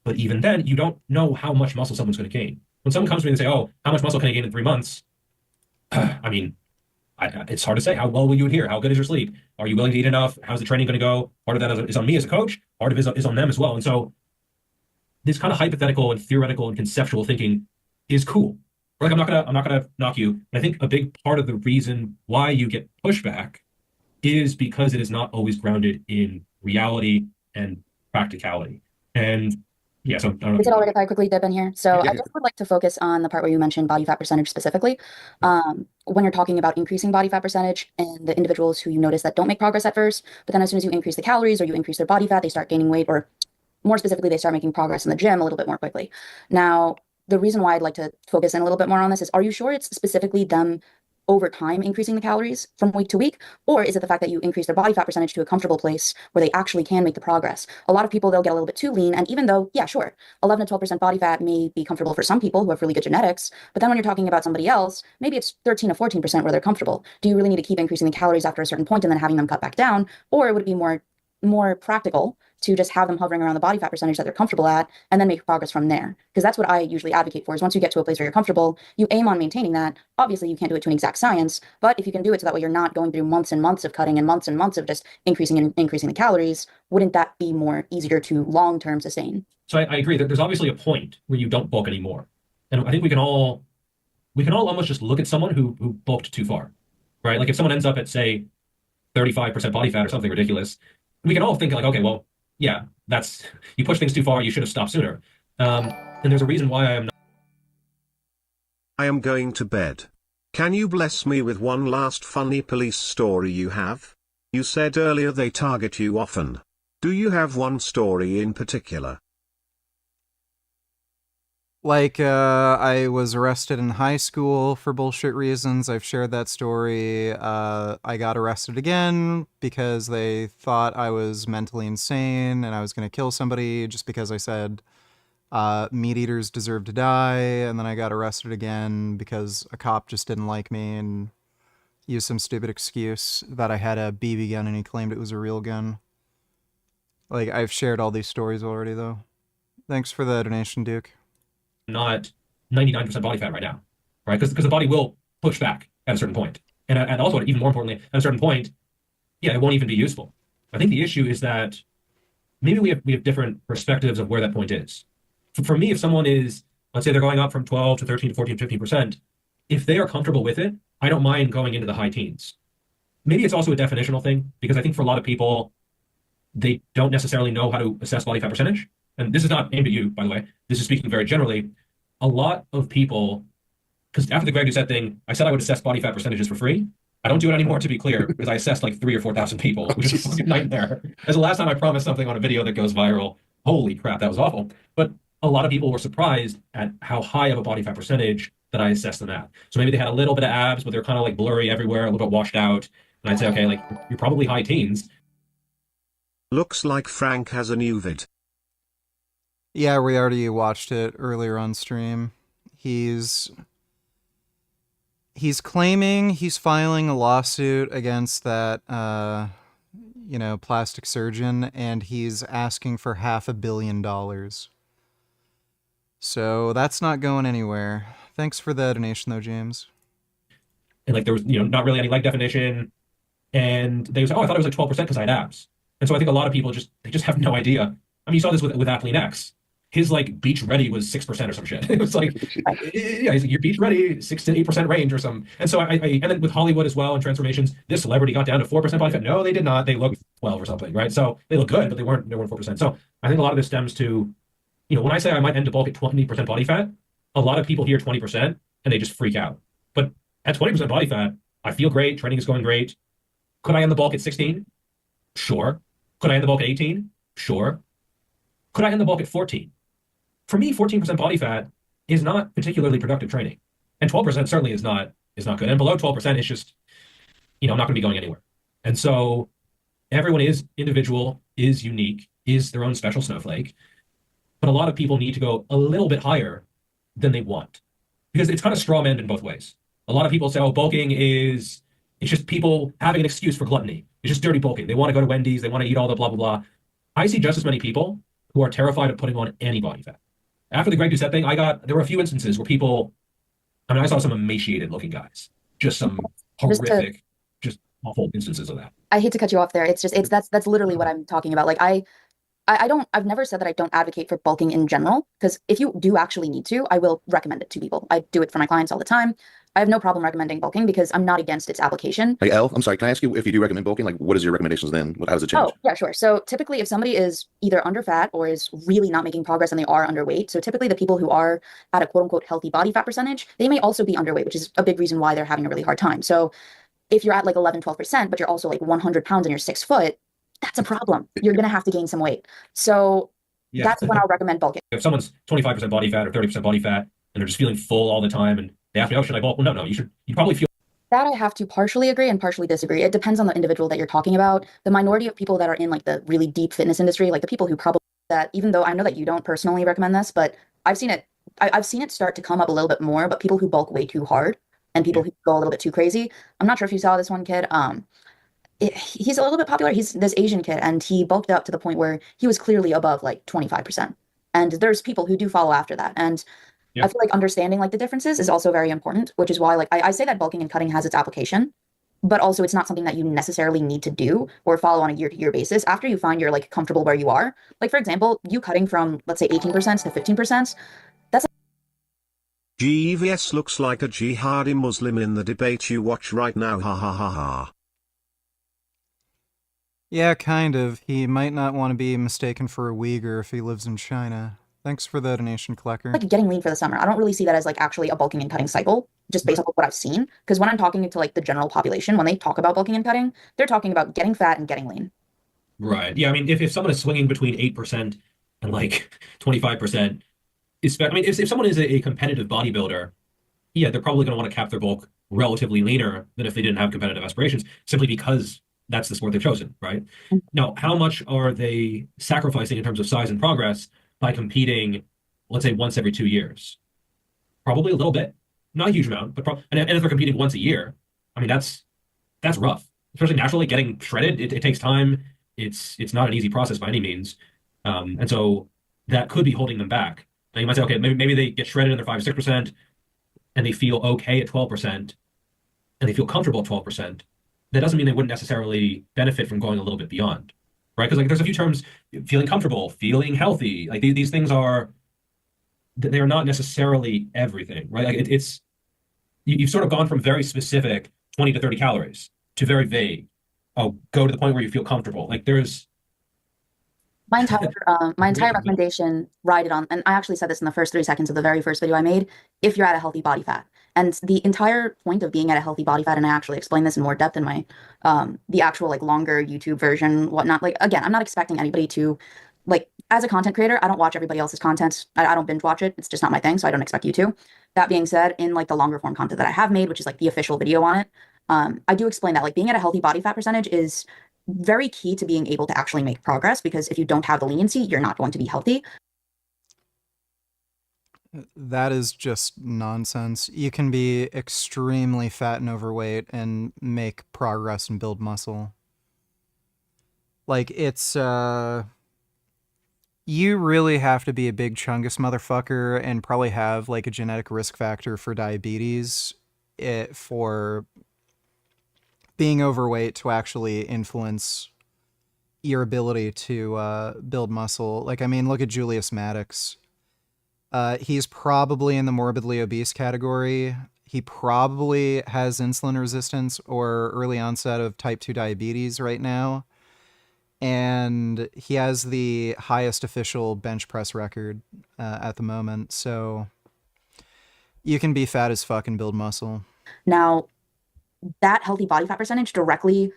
but even then, you don't know how much muscle someone's going to gain. When someone comes to me and say, "Oh, how much muscle can I gain in 3 months?" I mean, it's hard to say. How well will you adhere? How good is your sleep? Are you willing to eat enough? How's the training going to go? Part of that is on me as a coach. Part of it is on them as well. And so, this kind of hypothetical and theoretical and conceptual thinking is cool. Like I'm not gonna knock you. And I think a big part of the reason why you get pushback is because it is not always grounded in reality and practicality. And yeah, so I don't know. Is it all right if I quickly dip in here? So Yeah. I just would like to focus on the part where you mentioned body fat percentage specifically. When you're talking about increasing body fat percentage and the individuals who you notice that don't make progress at first, but then as soon as you increase the calories or you increase their body fat, they start gaining weight, or more specifically, they start making progress in the gym a little bit more quickly. Now, the reason why I'd like to focus in a little bit more on this is, are you sure it's specifically them over time increasing the calories from week to week? Or is it the fact that you increase their body fat percentage to a comfortable place where they actually can make the progress? A lot of people, they'll get a little bit too lean. And even though, yeah, sure, 11 to 12% body fat may be comfortable for some people who have really good genetics, but then when you're talking about somebody else, maybe it's 13 to 14% where they're comfortable. Do you really need to keep increasing the calories after a certain point and then having them cut back down? Or would it be more practical to just have them hovering around the body fat percentage that they're comfortable at and then make progress from there? Because that's what I usually advocate for, is once you get to a place where you're comfortable, you aim on maintaining that. Obviously, you can't do it to an exact science, but if you can do it so that way you're not going through months and months of cutting and months of just increasing and increasing the calories, wouldn't that be more easier to long-term sustain? So I agree that there's obviously a point where you don't bulk anymore. And I think we can all almost just look at someone who bulked too far, right? Like if someone ends up at, say, 35% body fat or something ridiculous, we can all think like, okay, well, yeah, you push things too far, you should have stopped sooner. And there's a reason why I am going to bed. Can you bless me with one last funny police story you have? You said earlier they target you often. Do you have one story in particular? Like, I was arrested in high school for bullshit reasons. I've shared that story. I got arrested again because they thought I was mentally insane and I was going to kill somebody just because I said meat eaters deserve to die. And then I got arrested again because a cop just didn't like me and used some stupid excuse that I had a BB gun and he claimed it was a real gun. Like, I've shared all these stories already, though. Thanks for the donation, Duke. not 99% body fat right now, right? Because the body will push back at a certain point. And also, even more importantly, at a certain point, yeah, it won't even be useful. I think the issue is that maybe we have different perspectives of where that point is. For me, if someone is, let's say they're going up from 12 to 13 to 14, 15%, if they are comfortable with it, I don't mind going into the high teens. Maybe it's also a definitional thing, because I think for a lot of people, they don't necessarily know how to assess body fat percentage. And this is not aimed at you, by the way. This is speaking very generally. A lot of people because after the Greg Doucette thing, I said I would assess body fat percentages for free. I don't do it anymore, to be clear, because I assessed like 3,000 or 4,000 people, which is a fucking nightmare. As the last time I promised something on a video that goes viral. Holy crap, that was awful. But a lot of people were surprised at how high of a body fat percentage that I assessed them at. So maybe they had a little bit of abs, but they're kind of like blurry everywhere, a little bit washed out. And I'd say, okay, like you're probably high teens. Looks like Frank has a new vid. Yeah, we already watched it earlier on stream. He's claiming he's filing a lawsuit against that, plastic surgeon, and he's asking for $500 million. So that's not going anywhere. Thanks for the donation, though, James. And like there was, not really any leg definition. And they was, I thought it was like 12% because I had abs. And so I think a lot of people they just have no idea. I mean, you saw this with Athlete X. His like beach ready was 6% or some shit. It was like, yeah, he's like, you're beach ready, 6 to 8% range or something. And so and then with Hollywood as well and transformations, this celebrity got down to 4% body fat. No, they did not. They looked 12 or something, right? So they look good, but they weren't 4%. So I think a lot of this stems to, when I say I might end a bulk at 20% body fat, a lot of people hear 20% and they just freak out. But at 20% body fat, I feel great. Training is going great. Could I end the bulk at 16? Sure. Could I end the bulk at 18? Sure. Could I end the bulk at 14? For me, 14% body fat is not particularly productive training. And 12% certainly is not good. And below 12% is just, I'm not going to be going anywhere. And so everyone is individual, is unique, is their own special snowflake. But a lot of people need to go a little bit higher than they want. Because it's kind of straw man in both ways. A lot of people say, bulking it's just people having an excuse for gluttony. It's just dirty bulking. They want to go to Wendy's. They want to eat all the blah, blah, blah. I see just as many people who are terrified of putting on any body fat. After the Greg Doucette thing, there were a few instances where I saw some emaciated looking guys. Just some horrific, just awful instances of that. I hate to cut you off there. That's literally what I'm talking about. Like I've never said that I don't advocate for bulking in general, because if you do actually need to, I will recommend it to people. I do it for my clients all the time. I have no problem recommending bulking because I'm not against its application. Hey, Elle, I'm sorry. Can I ask you if you do recommend bulking? Like, what is your recommendations then? How does it change? Oh, yeah, sure. So typically if somebody is either under fat or is really not making progress and they are underweight, so typically the people who are at a quote unquote healthy body fat percentage, they may also be underweight, which is a big reason why they're having a really hard time. So if you're at like 11, 12%, but you're also like 100 pounds and you're 6 foot, that's a problem. You're going to have to gain some weight. So that's when I'll recommend bulking. If someone's 25% body fat or 30% body fat and they're just feeling full all the time and they ask me, should I bulk? Well, no, you probably feel. That I have to partially agree and partially disagree. It depends on the individual that you're talking about. The minority of people that are in like the really deep fitness industry, like the people who probably that, even though I know that you don't personally recommend this, but I've seen it start to come up a little bit more, but people who bulk way too hard and people who go a little bit too crazy. I'm not sure if you saw this one kid. He's a little bit popular. He's this Asian kid and he bulked up to the point where he was clearly above like 25%. And there's people who do follow after that. And I feel like understanding like the differences is also very important, which is why like I say that bulking and cutting has its application, but also it's not something that you necessarily need to do or follow on a year-to-year basis after you find you're like comfortable where you are. Like for example, you cutting from let's say 18% to 15%, that's GVS looks like a jihadi Muslim in the debate you watch right now, ha ha ha ha. Yeah, kind of. He might not want to be mistaken for a Uyghur if he lives in China. Thanks for the donation, Klecker. like getting lean for the summer. I don't really see that as like actually a bulking and cutting cycle, just based off of what I've seen. Because when I'm talking to like the general population, when they talk about bulking and cutting, they're talking about getting fat and getting lean. Right. Yeah. I mean, if someone is swinging between 8% and like 25%, if someone is a competitive bodybuilder, yeah, they're probably going to want to cap their bulk relatively leaner than if they didn't have competitive aspirations, simply because that's the sport they've chosen, right? Now, how much are they sacrificing in terms of size and progress by competing, let's say, once every 2 years? Probably a little bit, not a huge amount, but and if they're competing once a year, I mean, that's rough. Especially naturally getting shredded, it takes time. It's not an easy process by any means, and so that could be holding them back. Now you might say, okay, maybe they get shredded in their 5 or 6%, and they feel okay at 12%, and they feel comfortable at 12%. That doesn't mean they wouldn't necessarily benefit from going a little bit beyond, right? Because like there's a few terms: feeling comfortable, feeling healthy. Like these things they're not necessarily everything, right? Like you've sort of gone from very specific 20 to 30 calories to very vague. Oh, go to the point where you feel comfortable. Like there's my entire recommendation, ride it on. And I actually said this in the first 3 seconds of the very first video I made. If you're at a healthy body fat, And the entire point of being at a healthy body fat, and I actually explain this in more depth in my the actual like longer YouTube version, whatnot. Like again, I'm not expecting anybody to like as a content creator, I don't watch everybody else's content. I don't binge watch it. It's just not my thing, so I don't expect you to. That being said, in like the longer form content that I have made, which is like the official video on it, I do explain that like being at a healthy body fat percentage is very key to being able to actually make progress, because if you don't have the leniency, you're not going to be healthy. That is just nonsense. You can be extremely fat and overweight and make progress and build muscle. Like, it's, you really have to be a big chungus motherfucker and probably have, like, a genetic risk factor for diabetes for being overweight to actually influence your ability to build muscle. Like, I mean, look at Julius Maddox. He's probably in the morbidly obese category. He probably has insulin resistance or early onset of type 2 diabetes right now. And he has the highest official bench press record at the moment. So you can be fat as fuck and build muscle. Now, that healthy body fat percentage directly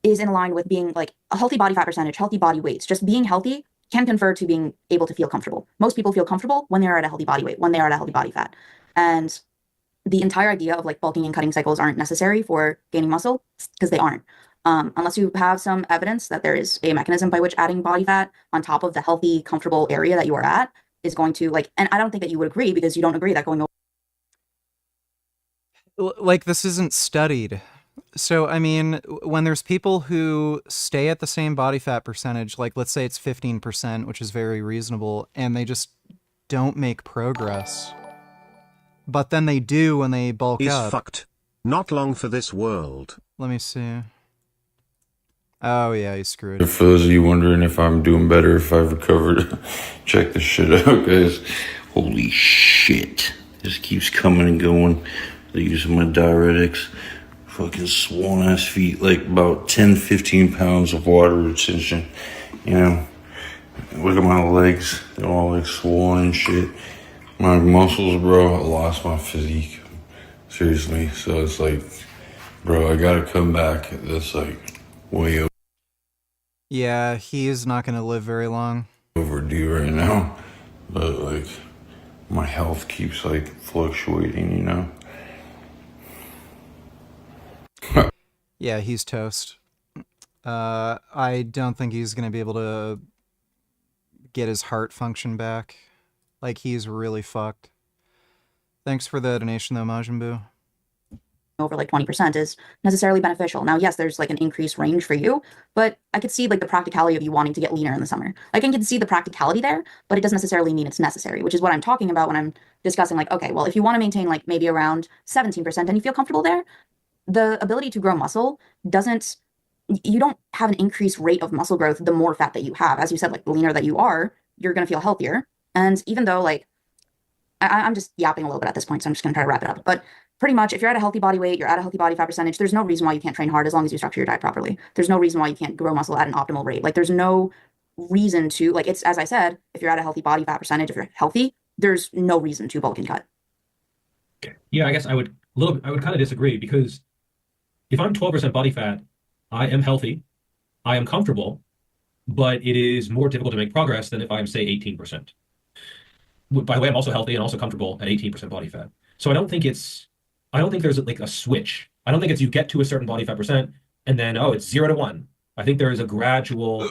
is in line with being like a healthy body fat percentage, healthy body weights. Just being healthy can confer to being able to feel comfortable. Most people feel comfortable when they're at a healthy body weight, when they are at a healthy body fat. And the entire idea of like bulking and cutting cycles aren't necessary for gaining muscle, because they aren't. Unless you have some evidence that there is a mechanism by which adding body fat on top of the healthy, comfortable area that you are at is going to like, and I don't think that you would agree because you don't agree that going over. Like, this isn't studied. So, I mean, when there's people who stay at the same body fat percentage, like let's say it's 15%, which is very reasonable, and they just don't make progress. But then they do when they bulk He's up. fucked. Not long for this world. Let me see. Oh yeah, he's screwed. For those of you wondering if I'm doing better, if I've recovered, check this shit out, guys. Holy shit. This keeps coming and going. The use of my diuretics. Fucking swollen ass feet, like about 10, 15 pounds of water retention. You know, look at my legs. They're all like swollen and shit. My muscles, bro, I lost my physique. Seriously. So it's like, bro, I gotta come back. That's like way over. Yeah, he's not going to live very long. Overdue right now. But like, my health keeps like fluctuating, you know? Yeah, he's toast. I don't think he's going to be able to get his heart function back. Like, he's really fucked. Thanks for the donation, though, Majin Buu. Over like 20% is necessarily beneficial. Now, yes, there's like an increased range for you, but I could see like the practicality of you wanting to get leaner in the summer. Like, I can see the practicality there, but it doesn't necessarily mean it's necessary, which is what I'm talking about when I'm discussing like, okay, well, if you want to maintain like maybe around 17% and you feel comfortable there, the ability to grow muscle doesn't, you don't have an increased rate of muscle growth the more fat that you have. As you said, like the leaner that you are, you're going to feel healthier. And even though like, I'm just yapping a little bit at this point, so I'm just going to try to wrap it up. But pretty much, if you're at a healthy body weight, you're at a healthy body fat percentage, there's no reason why you can't train hard as long as you structure your diet properly. There's no reason why you can't grow muscle at an optimal rate. Like, there's no reason to, like, it's, as I said, if you're at a healthy body fat percentage, if you're healthy, there's no reason to bulk and cut. Yeah, I guess I would kind of disagree, because if I'm 12% body fat, I am healthy, I am comfortable, but it is more difficult to make progress than if I'm, say, 18%. By the way, I'm also healthy and also comfortable at 18% body fat. So I don't think there's like a switch. I don't think it's you get to a certain body fat percent and then, oh, it's 0 to 1. I think there is a gradual, I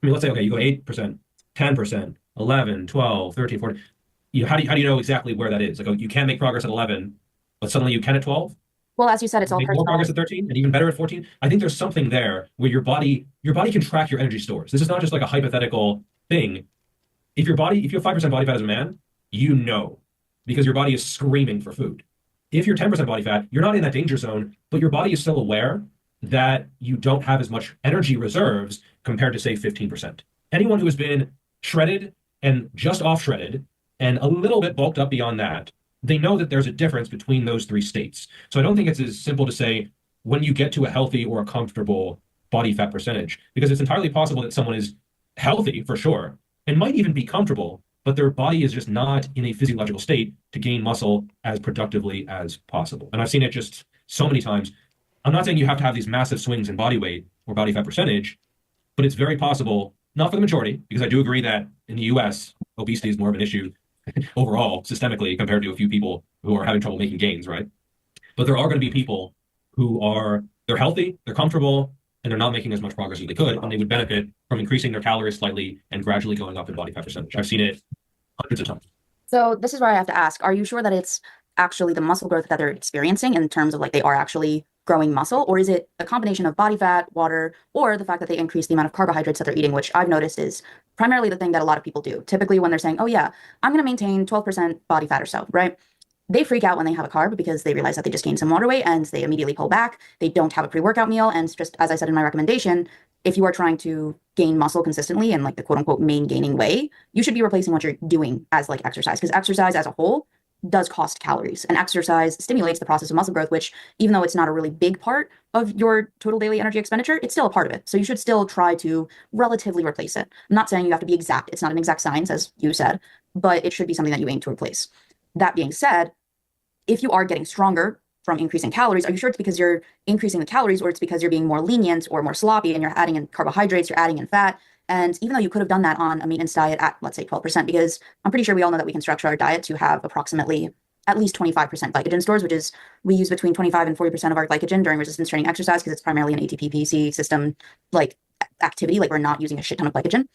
mean, let's say, okay, you go 8%, 10%, 11, 12, 13, 14. How do you know exactly where that is? Like, oh, you can make progress at 11, but suddenly you can at 12? Well, as you said, it's all make more progress at 13 and even better at 14. I think there's something there where your body can track your energy stores. This is not just like a hypothetical thing. If you have 5% body fat as a man, you know, because your body is screaming for food. If you're 10% body fat, you're not in that danger zone, but your body is still aware that you don't have as much energy reserves compared to, say, 15%. Anyone who has been shredded and just off shredded and a little bit bulked up beyond that, they know that there's a difference between those three states. So I don't think it's as simple to say when you get to a healthy or a comfortable body fat percentage, because it's entirely possible that someone is healthy for sure and might even be comfortable, but their body is just not in a physiological state to gain muscle as productively as possible. And I've seen it just so many times. I'm not saying you have to have these massive swings in body weight or body fat percentage, but it's very possible, not for the majority, because I do agree that in the US, obesity is more of an issue overall, systemically, compared to a few people who are having trouble making gains, right? But there are going to be people who they're healthy, they're comfortable, and they're not making as much progress as they could, and they would benefit from increasing their calories slightly and gradually going up in body fat percentage. I've seen it hundreds of times. So this is where I have to ask, are you sure that it's actually the muscle growth that they're experiencing in terms of like they are actually growing muscle, or is it a combination of body fat, water, or the fact that they increase the amount of carbohydrates that they're eating, which I've noticed is primarily the thing that a lot of people do. Typically when they're saying, oh yeah, I'm going to maintain 12% body fat or so, right? They freak out when they have a carb because they realize that they just gained some water weight and they immediately pull back. They don't have a pre-workout meal. And just as I said in my recommendation, if you are trying to gain muscle consistently in like the quote unquote main gaining way, you should be replacing what you're doing as like exercise, because exercise as a whole does cost calories, and exercise stimulates the process of muscle growth, which even though it's not a really big part of your total daily energy expenditure, it's still a part of it. So you should still try to relatively replace it. I'm not saying you have to be exact. It's not an exact science, as you said, but it should be something that you aim to replace. That being said, if you are getting stronger from increasing calories, are you sure it's because you're increasing the calories, or it's because you're being more lenient or more sloppy and you're adding in carbohydrates, you're adding in fat? And even though you could have done that on a maintenance diet at, let's say, 12%, because I'm pretty sure we all know that we can structure our diet to have approximately at least 25% glycogen stores, which is we use between 25 and 40% of our glycogen during resistance training exercise because it's primarily an ATP-PC system like activity. Like we're not using a shit ton of glycogen.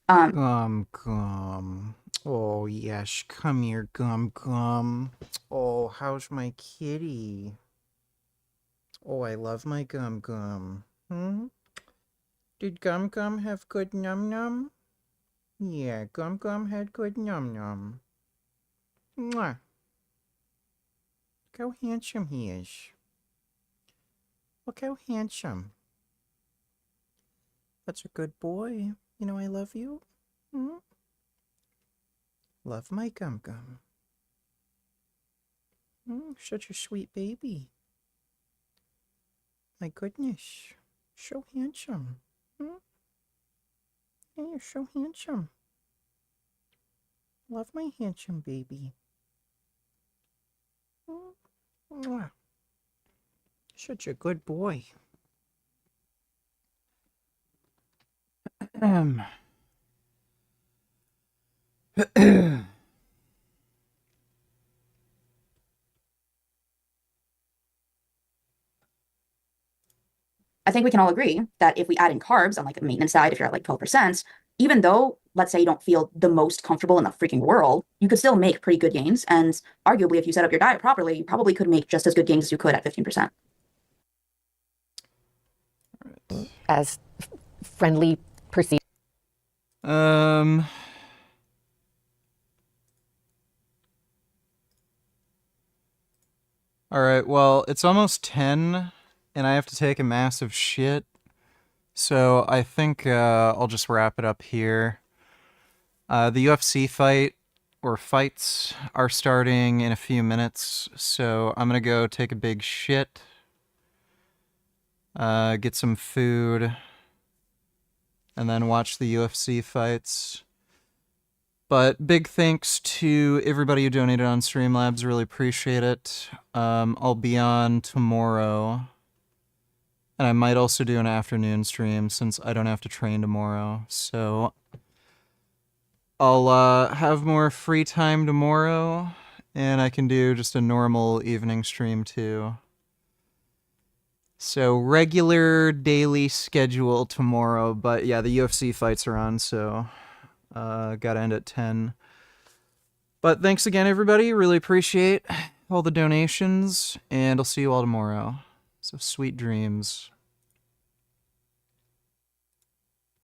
Gum. Oh, yes, come here, Gum. Oh, how's my kitty? Oh, I love my Gum. Did Gum have good num? Yeah, Gum had good num. Mwah. Look how handsome he is. Look how handsome. That's a good boy. You know I love you. Love my Gum. Such a sweet baby. My goodness. So handsome. Hey, you're so handsome. Love my handsome baby. Mwah. Such a good boy. I think we can all agree that if we add in carbs on like a maintenance diet, if you're at like 12%, even though, let's say you don't feel the most comfortable in the freaking world, you could still make pretty good gains. And arguably, if you set up your diet properly, you probably could make just as good gains as you could at 15%. As friendly perceived. All right, well, it's almost 10, and I have to take a massive shit. So I think I'll just wrap it up here. The UFC fights are starting in a few minutes, so I'm gonna go take a big shit, get some food, and then watch the UFC fights. But big thanks to everybody who donated on Streamlabs. Really appreciate it. I'll be on tomorrow. And I might also do an afternoon stream since I don't have to train tomorrow. So I'll have more free time tomorrow. And I can do just a normal evening stream too. So regular daily schedule tomorrow. But yeah, the UFC fights are on, so... gotta end at 10. But thanks again, everybody. Really appreciate all the donations, and I'll see you all tomorrow. So sweet dreams.